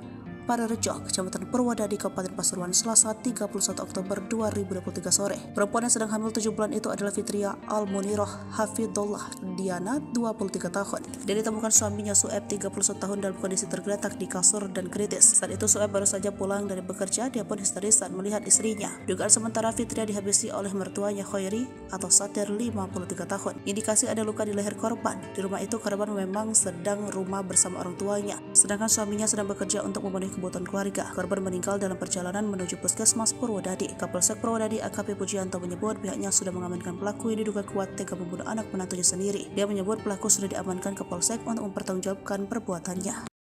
Parerejo, Kecamatan Purwodadi, Kabupaten Pasuruan, Selasa 31 Oktober 2023 sore. Perempuan yang sedang hamil 7 bulan itu adalah Fitria Al-Muniroh Hafidlah Diana, 23 tahun. Dia ditemukan suaminya Sueb, 31 tahun, dalam kondisi tergeletak di kasur dan kritis. Saat itu Sueb baru saja pulang dari bekerja, dia pun histeris saat melihat istrinya. Dugaan sementara Fitria dihabisi oleh mertuanya Khairi atau Satir, 53 tahun. Indikasi ada luka di leher korban. Di rumah itu korban memang sedang rumah bersama orang tuanya, sedangkan suaminya sedang bekerja untuk memenuhi kebutuhan keluarga. Korban meninggal dalam perjalanan menuju puskesmas Purwodadi. Kapolsek Purwodadi AKP Pujianto menyebut pihaknya sudah mengamankan pelaku yang diduga kuat tega membunuh anak menantunya sendiri. Dia menyebut pelaku sudah diamankan ke Polsek untuk mempertanggungjawabkan perbuatannya.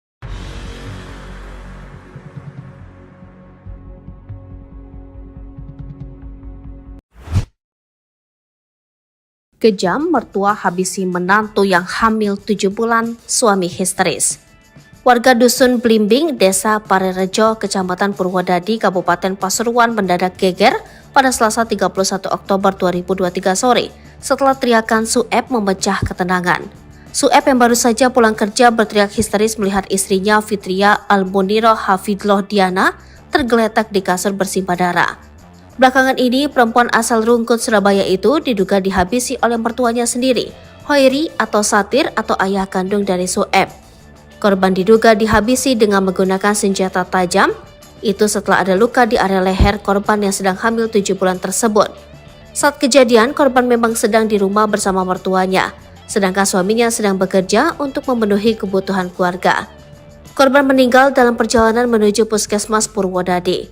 Kejam, mertua habisi menantu yang hamil 7 bulan, suami histeris. Warga Dusun Blimbing, Desa Parerejo, Kecamatan Purwodadi, Kabupaten Pasuruan mendadak geger pada Selasa 31 Oktober 2023 sore setelah teriakan Sueb memecah ketenangan. Sueb yang baru saja pulang kerja berteriak histeris melihat istrinya Fitria Almuniroh Hafidloh Diana tergeletak di kasur bersimbah darah. Belakangan ini, perempuan asal Rungkut, Surabaya itu diduga dihabisi oleh mertuanya sendiri, Hoiri atau Satir atau ayah kandung dari Sueb. Korban diduga dihabisi dengan menggunakan senjata tajam, itu setelah ada luka di area leher korban yang sedang hamil 7 bulan tersebut. Saat kejadian, korban memang sedang di rumah bersama mertuanya, sedangkan suaminya sedang bekerja untuk memenuhi kebutuhan keluarga. Korban meninggal dalam perjalanan menuju Puskesmas Purwodadi.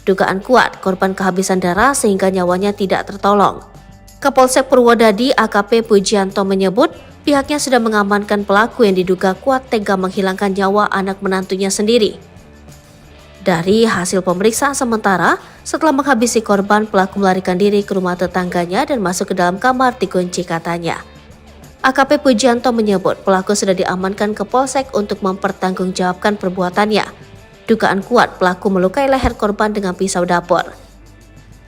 Dugaan kuat korban kehabisan darah sehingga nyawanya tidak tertolong. Kapolsek Purwodadi AKP Pujianto menyebut pihaknya sudah mengamankan pelaku yang diduga kuat tega menghilangkan nyawa anak menantunya sendiri. Dari hasil pemeriksaan sementara, setelah menghabisi korban, pelaku melarikan diri ke rumah tetangganya dan masuk ke dalam kamar dikunci katanya. AKP Pujianto menyebut pelaku sudah diamankan ke Polsek untuk mempertanggungjawabkan perbuatannya. Dugaan kuat pelaku melukai leher korban dengan pisau dapur.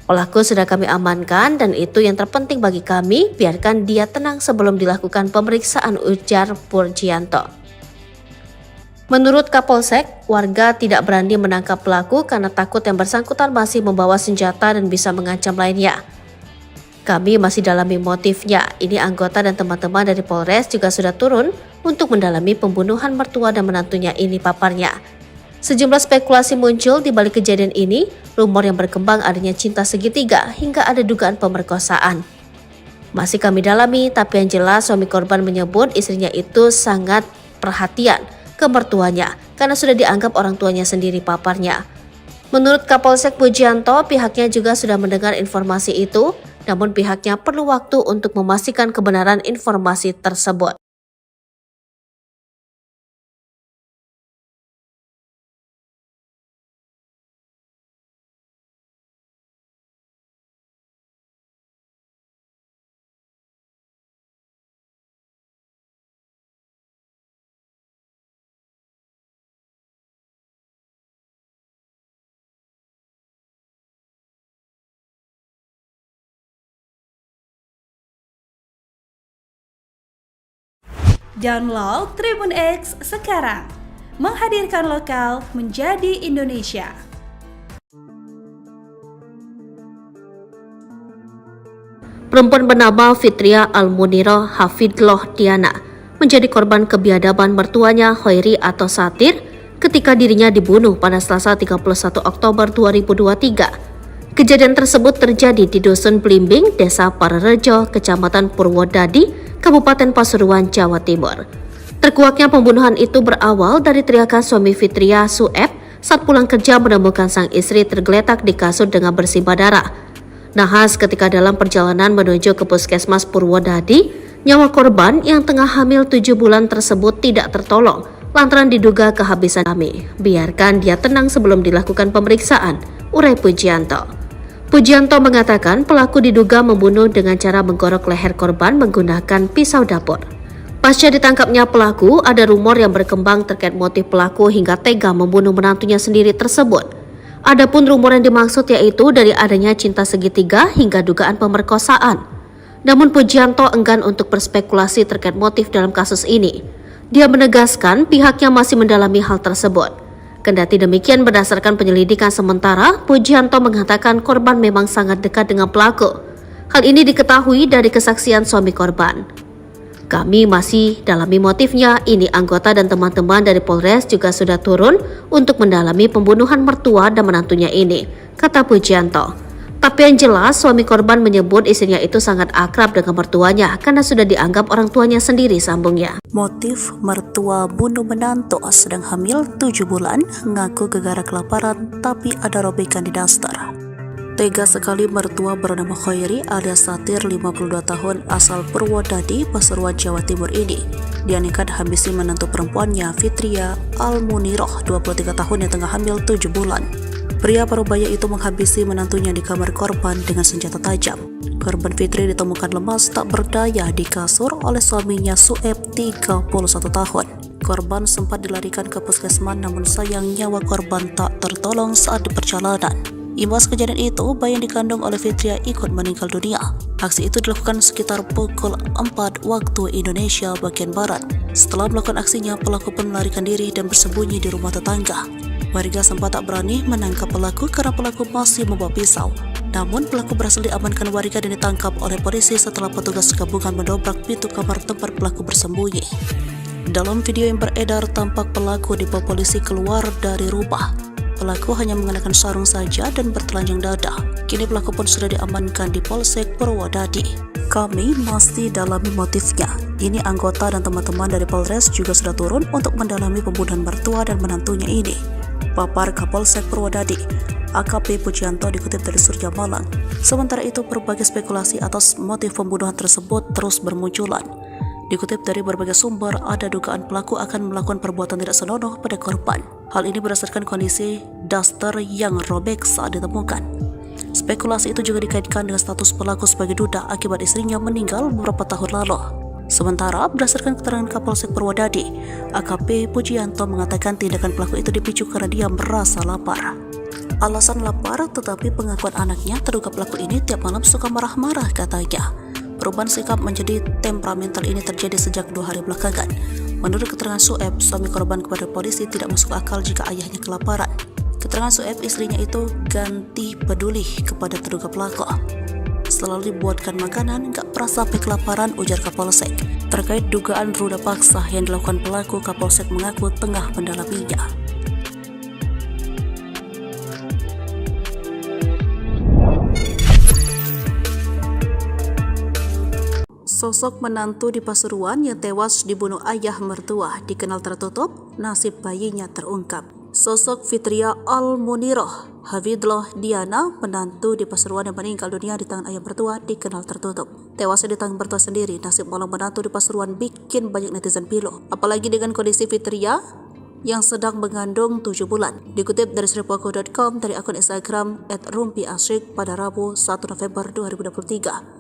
Pelaku sudah kami amankan dan itu yang terpenting bagi kami, biarkan dia tenang sebelum dilakukan pemeriksaan, ujar Pujianto. Menurut Kapolsek, warga tidak berani menangkap pelaku karena takut yang bersangkutan masih membawa senjata dan bisa mengancam lainnya. Kami masih dalami motifnya. Ini anggota dan teman-teman dari Polres juga sudah turun untuk mendalami pembunuhan mertua dan menantunya ini, paparnya. Sejumlah spekulasi muncul di balik kejadian ini, rumor yang berkembang adanya cinta segitiga hingga ada dugaan pemerkosaan. Masih kami dalami, tapi yang jelas suami korban menyebut istrinya itu sangat perhatian ke mertuanya karena sudah dianggap orang tuanya sendiri, paparnya. Menurut Kapolsek Pujianto, pihaknya juga sudah mendengar informasi itu, namun pihaknya perlu waktu untuk memastikan kebenaran informasi tersebut. Download Tribun X sekarang, menghadirkan lokal menjadi Indonesia. Perempuan bernama Fitria Almuniroh Hafidloh Diana menjadi korban kebiadaban mertuanya Hoiri atau Satir ketika dirinya dibunuh pada Selasa 31 Oktober 2023. Kejadian tersebut terjadi di Dusun Blimbing, Desa Parerejo, Kecamatan Purwodadi, Kabupaten Pasuruan, Jawa Timur. Terkuaknya pembunuhan itu berawal dari teriakan suami Fitria, Sueb, saat pulang kerja menemukan sang istri tergeletak di kasur dengan bersimbah darah. Nahas ketika dalam perjalanan menuju ke Puskesmas Purwodadi, nyawa korban yang tengah hamil 7 bulan tersebut tidak tertolong lantaran diduga kehabisan kami. Biarkan dia tenang sebelum dilakukan pemeriksaan, urai Pujianto. Pujianto mengatakan pelaku diduga membunuh dengan cara menggorok leher korban menggunakan pisau dapur. Pasca ditangkapnya pelaku, ada rumor yang berkembang terkait motif pelaku hingga tega membunuh menantunya sendiri tersebut. Adapun rumor yang dimaksud yaitu dari adanya cinta segitiga hingga dugaan pemerkosaan. Namun Pujianto enggan untuk berspekulasi terkait motif dalam kasus ini. Dia menegaskan pihaknya masih mendalami hal tersebut. Kendati demikian, berdasarkan penyelidikan sementara, Pujianto mengatakan korban memang sangat dekat dengan pelaku. Hal ini diketahui dari kesaksian suami korban. Kami masih dalami motifnya, ini anggota dan teman-teman dari Polres juga sudah turun untuk mendalami pembunuhan mertua dan menantunya ini, kata Pujianto. Tapi yang jelas, suami korban menyebut istrinya itu sangat akrab dengan mertuanya karena sudah dianggap orang tuanya sendiri, sambungnya. Motif mertua bunuh menantu sedang hamil 7 bulan, ngaku gegara kelaparan tapi ada robekan di daster. Tega sekali mertua bernama Hoiri alias Satir 52 tahun asal Purwodadi, Pasuruan, Jawa Timur ini. Dia nekat habisi menantu perempuannya Fitria Almuniroh 23 tahun yang tengah hamil 7 bulan. Pria Parubaya itu menghabisi menantunya di kamar korban dengan senjata tajam. Korban Fitri ditemukan lemas tak berdaya di kasur oleh suaminya Sueb 31 tahun. Korban sempat dilarikan ke puskesmas namun sayang nyawa korban tak tertolong saat di perjalanan. Imbas kejadian itu, bayi yang dikandung oleh Fitria ikut meninggal dunia. Aksi itu dilakukan sekitar pukul 4 waktu Indonesia bagian Barat. Setelah melakukan aksinya, pelaku pun melarikan diri dan bersembunyi di rumah tetangga. Warga sempat tak berani menangkap pelaku karena pelaku masih membawa pisau. Namun pelaku berhasil diamankan warga dan ditangkap oleh polisi setelah petugas gabungan mendobrak pintu kamar tempat pelaku bersembunyi. Dalam video yang beredar, tampak pelaku dibawa polisi keluar dari rumah. Pelaku hanya mengenakan sarung saja dan bertelanjang dada. Kini pelaku pun sudah diamankan di Polsek Purwodadi. Kami masih dalami motifnya. Ini anggota dan teman-teman dari Polres juga sudah turun untuk mendalami pembunuhan mertua dan menantunya ini, papar Kapolsek Purwodadi, AKP Pujianto, dikutip dari Surya Malang. Sementara itu, berbagai spekulasi atas motif pembunuhan tersebut terus bermunculan. Dikutip dari berbagai sumber, ada dugaan pelaku akan melakukan perbuatan tidak senonoh pada korban. Hal ini berdasarkan kondisi daster yang robek saat ditemukan. Spekulasi itu juga dikaitkan dengan status pelaku sebagai duda akibat istrinya meninggal beberapa tahun lalu. Sementara, berdasarkan keterangan Kapolsek Purwodadi, AKP Pujianto mengatakan tindakan pelaku itu dipicu karena dia merasa lapar. Alasan lapar, tetapi pengakuan anaknya terduga pelaku ini tiap malam suka marah-marah, katanya. Perubahan sikap menjadi temperamental ini terjadi sejak 2 hari belakangan. Menurut keterangan Sueb, suami korban kepada polisi tidak masuk akal jika ayahnya kelaparan. Keterangan Sueb, istrinya itu ganti peduli kepada terduga pelaku. Selalu dibuatkan makanan, gak pernah sampai kelaparan, ujar Kapolsek. Terkait dugaan ruda paksa yang dilakukan pelaku, Kapolsek mengaku tengah mendalaminya. Sosok menantu di Pasuruan yang tewas dibunuh ayah mertua dikenal tertutup, nasib bayinya terungkap. Sosok Fitria Al-Muniroh Hafidloh Diana, menantu di Pasuruan yang meninggal dunia di tangan ayah mertua, dikenal tertutup. Tewasnya di tangan mertua sendiri, nasib malang menantu di Pasuruan bikin banyak netizen pilu. Apalagi dengan kondisi Fitria yang sedang mengandung 7 bulan. Dikutip dari sripoku.com dari akun Instagram @rumpiasyik pada Rabu 1 November 2023.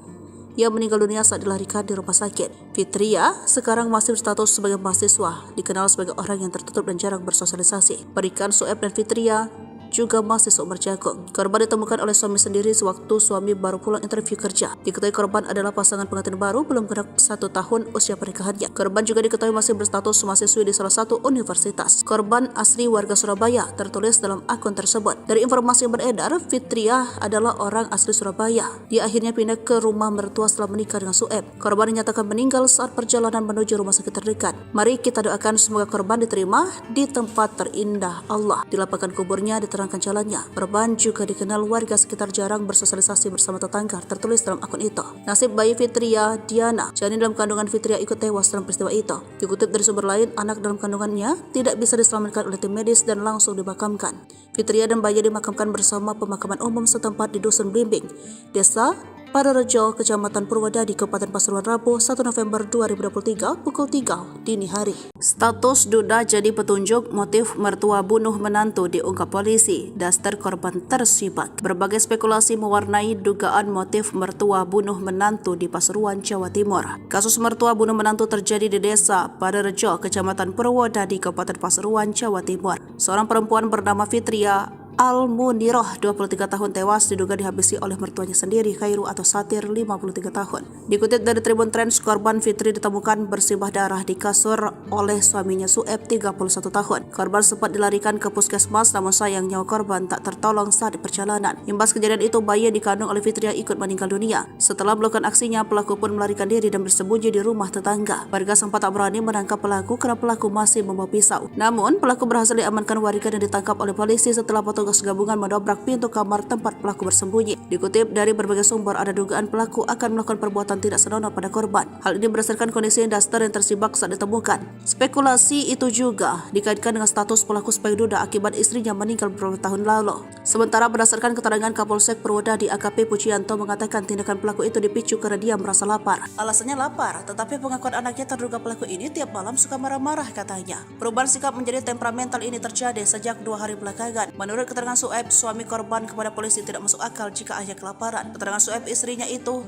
Ia meninggal dunia saat dilarikan di rumah sakit. Fitria sekarang masih berstatus sebagai mahasiswa, dikenal sebagai orang yang tertutup dan jarang bersosialisasi. Berikan Sueb dan Fitria juga masih seumur jagung. Korban ditemukan oleh suami sendiri sewaktu suami baru pulang interview kerja. Diketahui korban adalah pasangan pengantin baru belum genap 1 tahun usia pernikahannya. Korban juga diketahui masih berstatus mahasiswi di salah satu universitas. Korban asli warga Surabaya, tertulis dalam akun tersebut. Dari informasi yang beredar, Fitria adalah orang asli Surabaya. Dia akhirnya pindah ke rumah mertua setelah menikah dengan Sueb. Korban dinyatakan meninggal saat perjalanan menuju rumah sakit terdekat. Mari kita doakan semoga korban diterima di tempat terindah Allah. Dilapangkan kuburnya, diterangkan jalannya. Korban juga dikenal warga sekitar jarang bersosialisasi bersama tetangga, tertulis dalam akun itu. Nasib bayi Fitria Diana, janin dalam kandungan Fitria, ikut tewas dalam peristiwa itu. Dikutip dari sumber lain, anak dalam kandungannya tidak bisa diselamatkan oleh tim medis dan langsung dimakamkan. Fitria dan bayi dimakamkan bersama pemakaman umum setempat di Dusun Blimbing, Desa Padarejo, Kecamatan Purwodadi, Kabupaten Pasuruan, Rabu 1 November 2023 pukul 3 dini hari. Status duda jadi petunjuk motif mertua bunuh menantu diungkap polisi. Daster korban tersibak. Berbagai spekulasi mewarnai dugaan motif mertua bunuh menantu di Pasuruan, Jawa Timur. Kasus mertua bunuh menantu terjadi di Desa Padarejo, Kecamatan Purwodadi, Kabupaten Pasuruan, Jawa Timur. Seorang perempuan bernama Fitria Al-Muniroh, 23 tahun, tewas diduga dihabisi oleh mertuanya sendiri, Khairu atau Satir, 53 tahun. Dikutip dari Tribun Trends, korban Fitri ditemukan bersimbah darah di kasur oleh suaminya Sueb, 31 tahun. Korban sempat dilarikan ke puskesmas, namun sayang nyawa korban tak tertolong saat di perjalanan. Imbas kejadian itu, bayi yang dikandung oleh Fitria ikut meninggal dunia. Setelah melakukan aksinya, pelaku pun melarikan diri dan bersembunyi di rumah tetangga. Warga sempat tak berani menangkap pelaku karena pelaku masih membawa pisau. Namun, pelaku berhasil diamankan warga dan ditangkap oleh polisi setelah petugas gabungan mendobrak pintu kamar tempat pelaku bersembunyi. Dikutip dari berbagai sumber, ada dugaan pelaku akan melakukan perbuatan tidak senonoh pada korban. Hal ini berdasarkan kondisi daster yang tersibak saat ditemukan. Spekulasi itu juga dikaitkan dengan status pelaku sebagai duda akibat istrinya meninggal beberapa tahun lalu. Sementara berdasarkan keterangan Kapolsek Purwodadi, AKP Pujianto mengatakan tindakan pelaku itu dipicu karena dia merasa lapar. Alasannya lapar, tetapi pengakuan anaknya terduga pelaku ini tiap malam suka marah-marah, katanya. Perubahan sikap menjadi temperamental ini terjadi sejak 2 hari belakangan. Menurut keterangan Sueb, suami korban kepada polisi tidak masuk akal jika ayah kelaparan. Keterangan Sueb, istrinya itu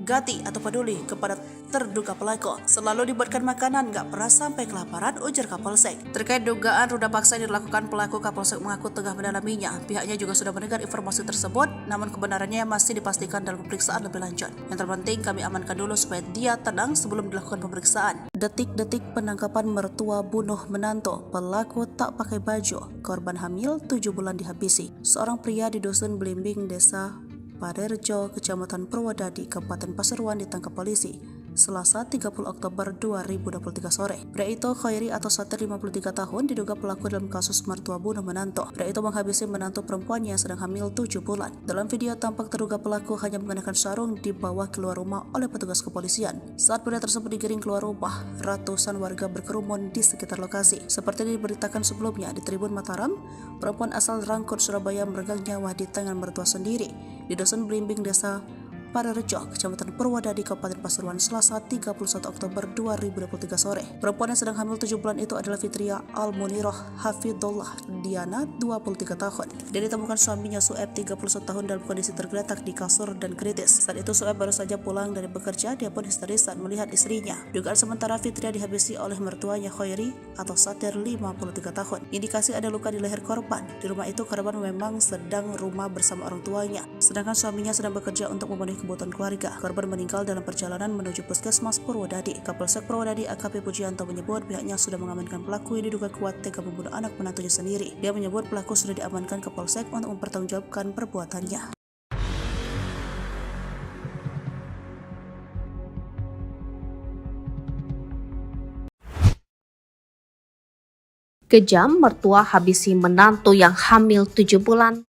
empati atau peduli kepada terduga pelaku. Selalu dibuatkan makanan, gak pernah sampai kelaparan, ujar Kapolsek. Terkait dugaan ruda paksa yang dilakukan pelaku, Kapolsek mengaku tengah mendalaminya. Pihaknya juga sudah mendengar informasi tersebut, namun kebenarannya masih dipastikan dalam pemeriksaan lebih lanjut. Yang terpenting kami amankan dulu supaya dia tenang sebelum dilakukan pemeriksaan. Detik-detik penangkapan mertua bunuh menantu, pelaku tak pakai baju, korban hamil 7 bulan dihabisi. Seorang pria di dusun Blimbing, Desa Parerejo, Kecamatan Purwodadi, Kabupaten Pasuruan ditangkap polisi Selasa 30 Oktober 2023 sore. Pria itu Khairi atau Satir 53 tahun diduga pelaku dalam kasus mertua bunuh menantu. Pria itu menghabisi menantu perempuannya yang sedang hamil 7 bulan. Dalam video tampak terduga pelaku hanya mengenakan sarung dibawa keluar rumah oleh petugas kepolisian. Saat pria tersebut digiring keluar rumah, ratusan warga berkerumun di sekitar lokasi. Seperti diberitakan sebelumnya di Tribun Mataram, perempuan asal Rangkut, Surabaya meregang nyawa di tangan mertua sendiri di dusun Blimbing, Desa Parerejo, Kecamatan Purwodadi, Kabupaten Pasuruan, Selasa 31 Oktober 2023 sore. Perempuan yang sedang hamil 7 bulan itu adalah Fitria Al-Muniroh Hafidullah Diana, 23 tahun. Dia ditemukan suaminya Sueb, 31 tahun, dalam kondisi tergeletak di kasur dan kritis. Saat itu Sueb baru saja pulang dari bekerja, dia pun histeris saat melihat istrinya. Dugaan sementara Fitria dihabisi oleh mertuanya Khairi atau Satir, 53 tahun. Indikasi ada luka di leher korban. Di rumah itu korban memang sedang rumah bersama orang tuanya, sedangkan suaminya sedang bekerja untuk memenuhi kebutuhan keluarga. Korban meninggal dalam perjalanan menuju Puskesmas Purwodadi. Kapolsek Purwodadi AKP Pujianto menyebut pihaknya sudah mengamankan pelaku yang diduga kuat tega membunuh anak menantunya sendiri. Dia menyebut pelaku sudah diamankan ke Polsek untuk mempertanggungjawabkan perbuatannya. Kejam, mertua habisi menantu yang hamil 7 bulan.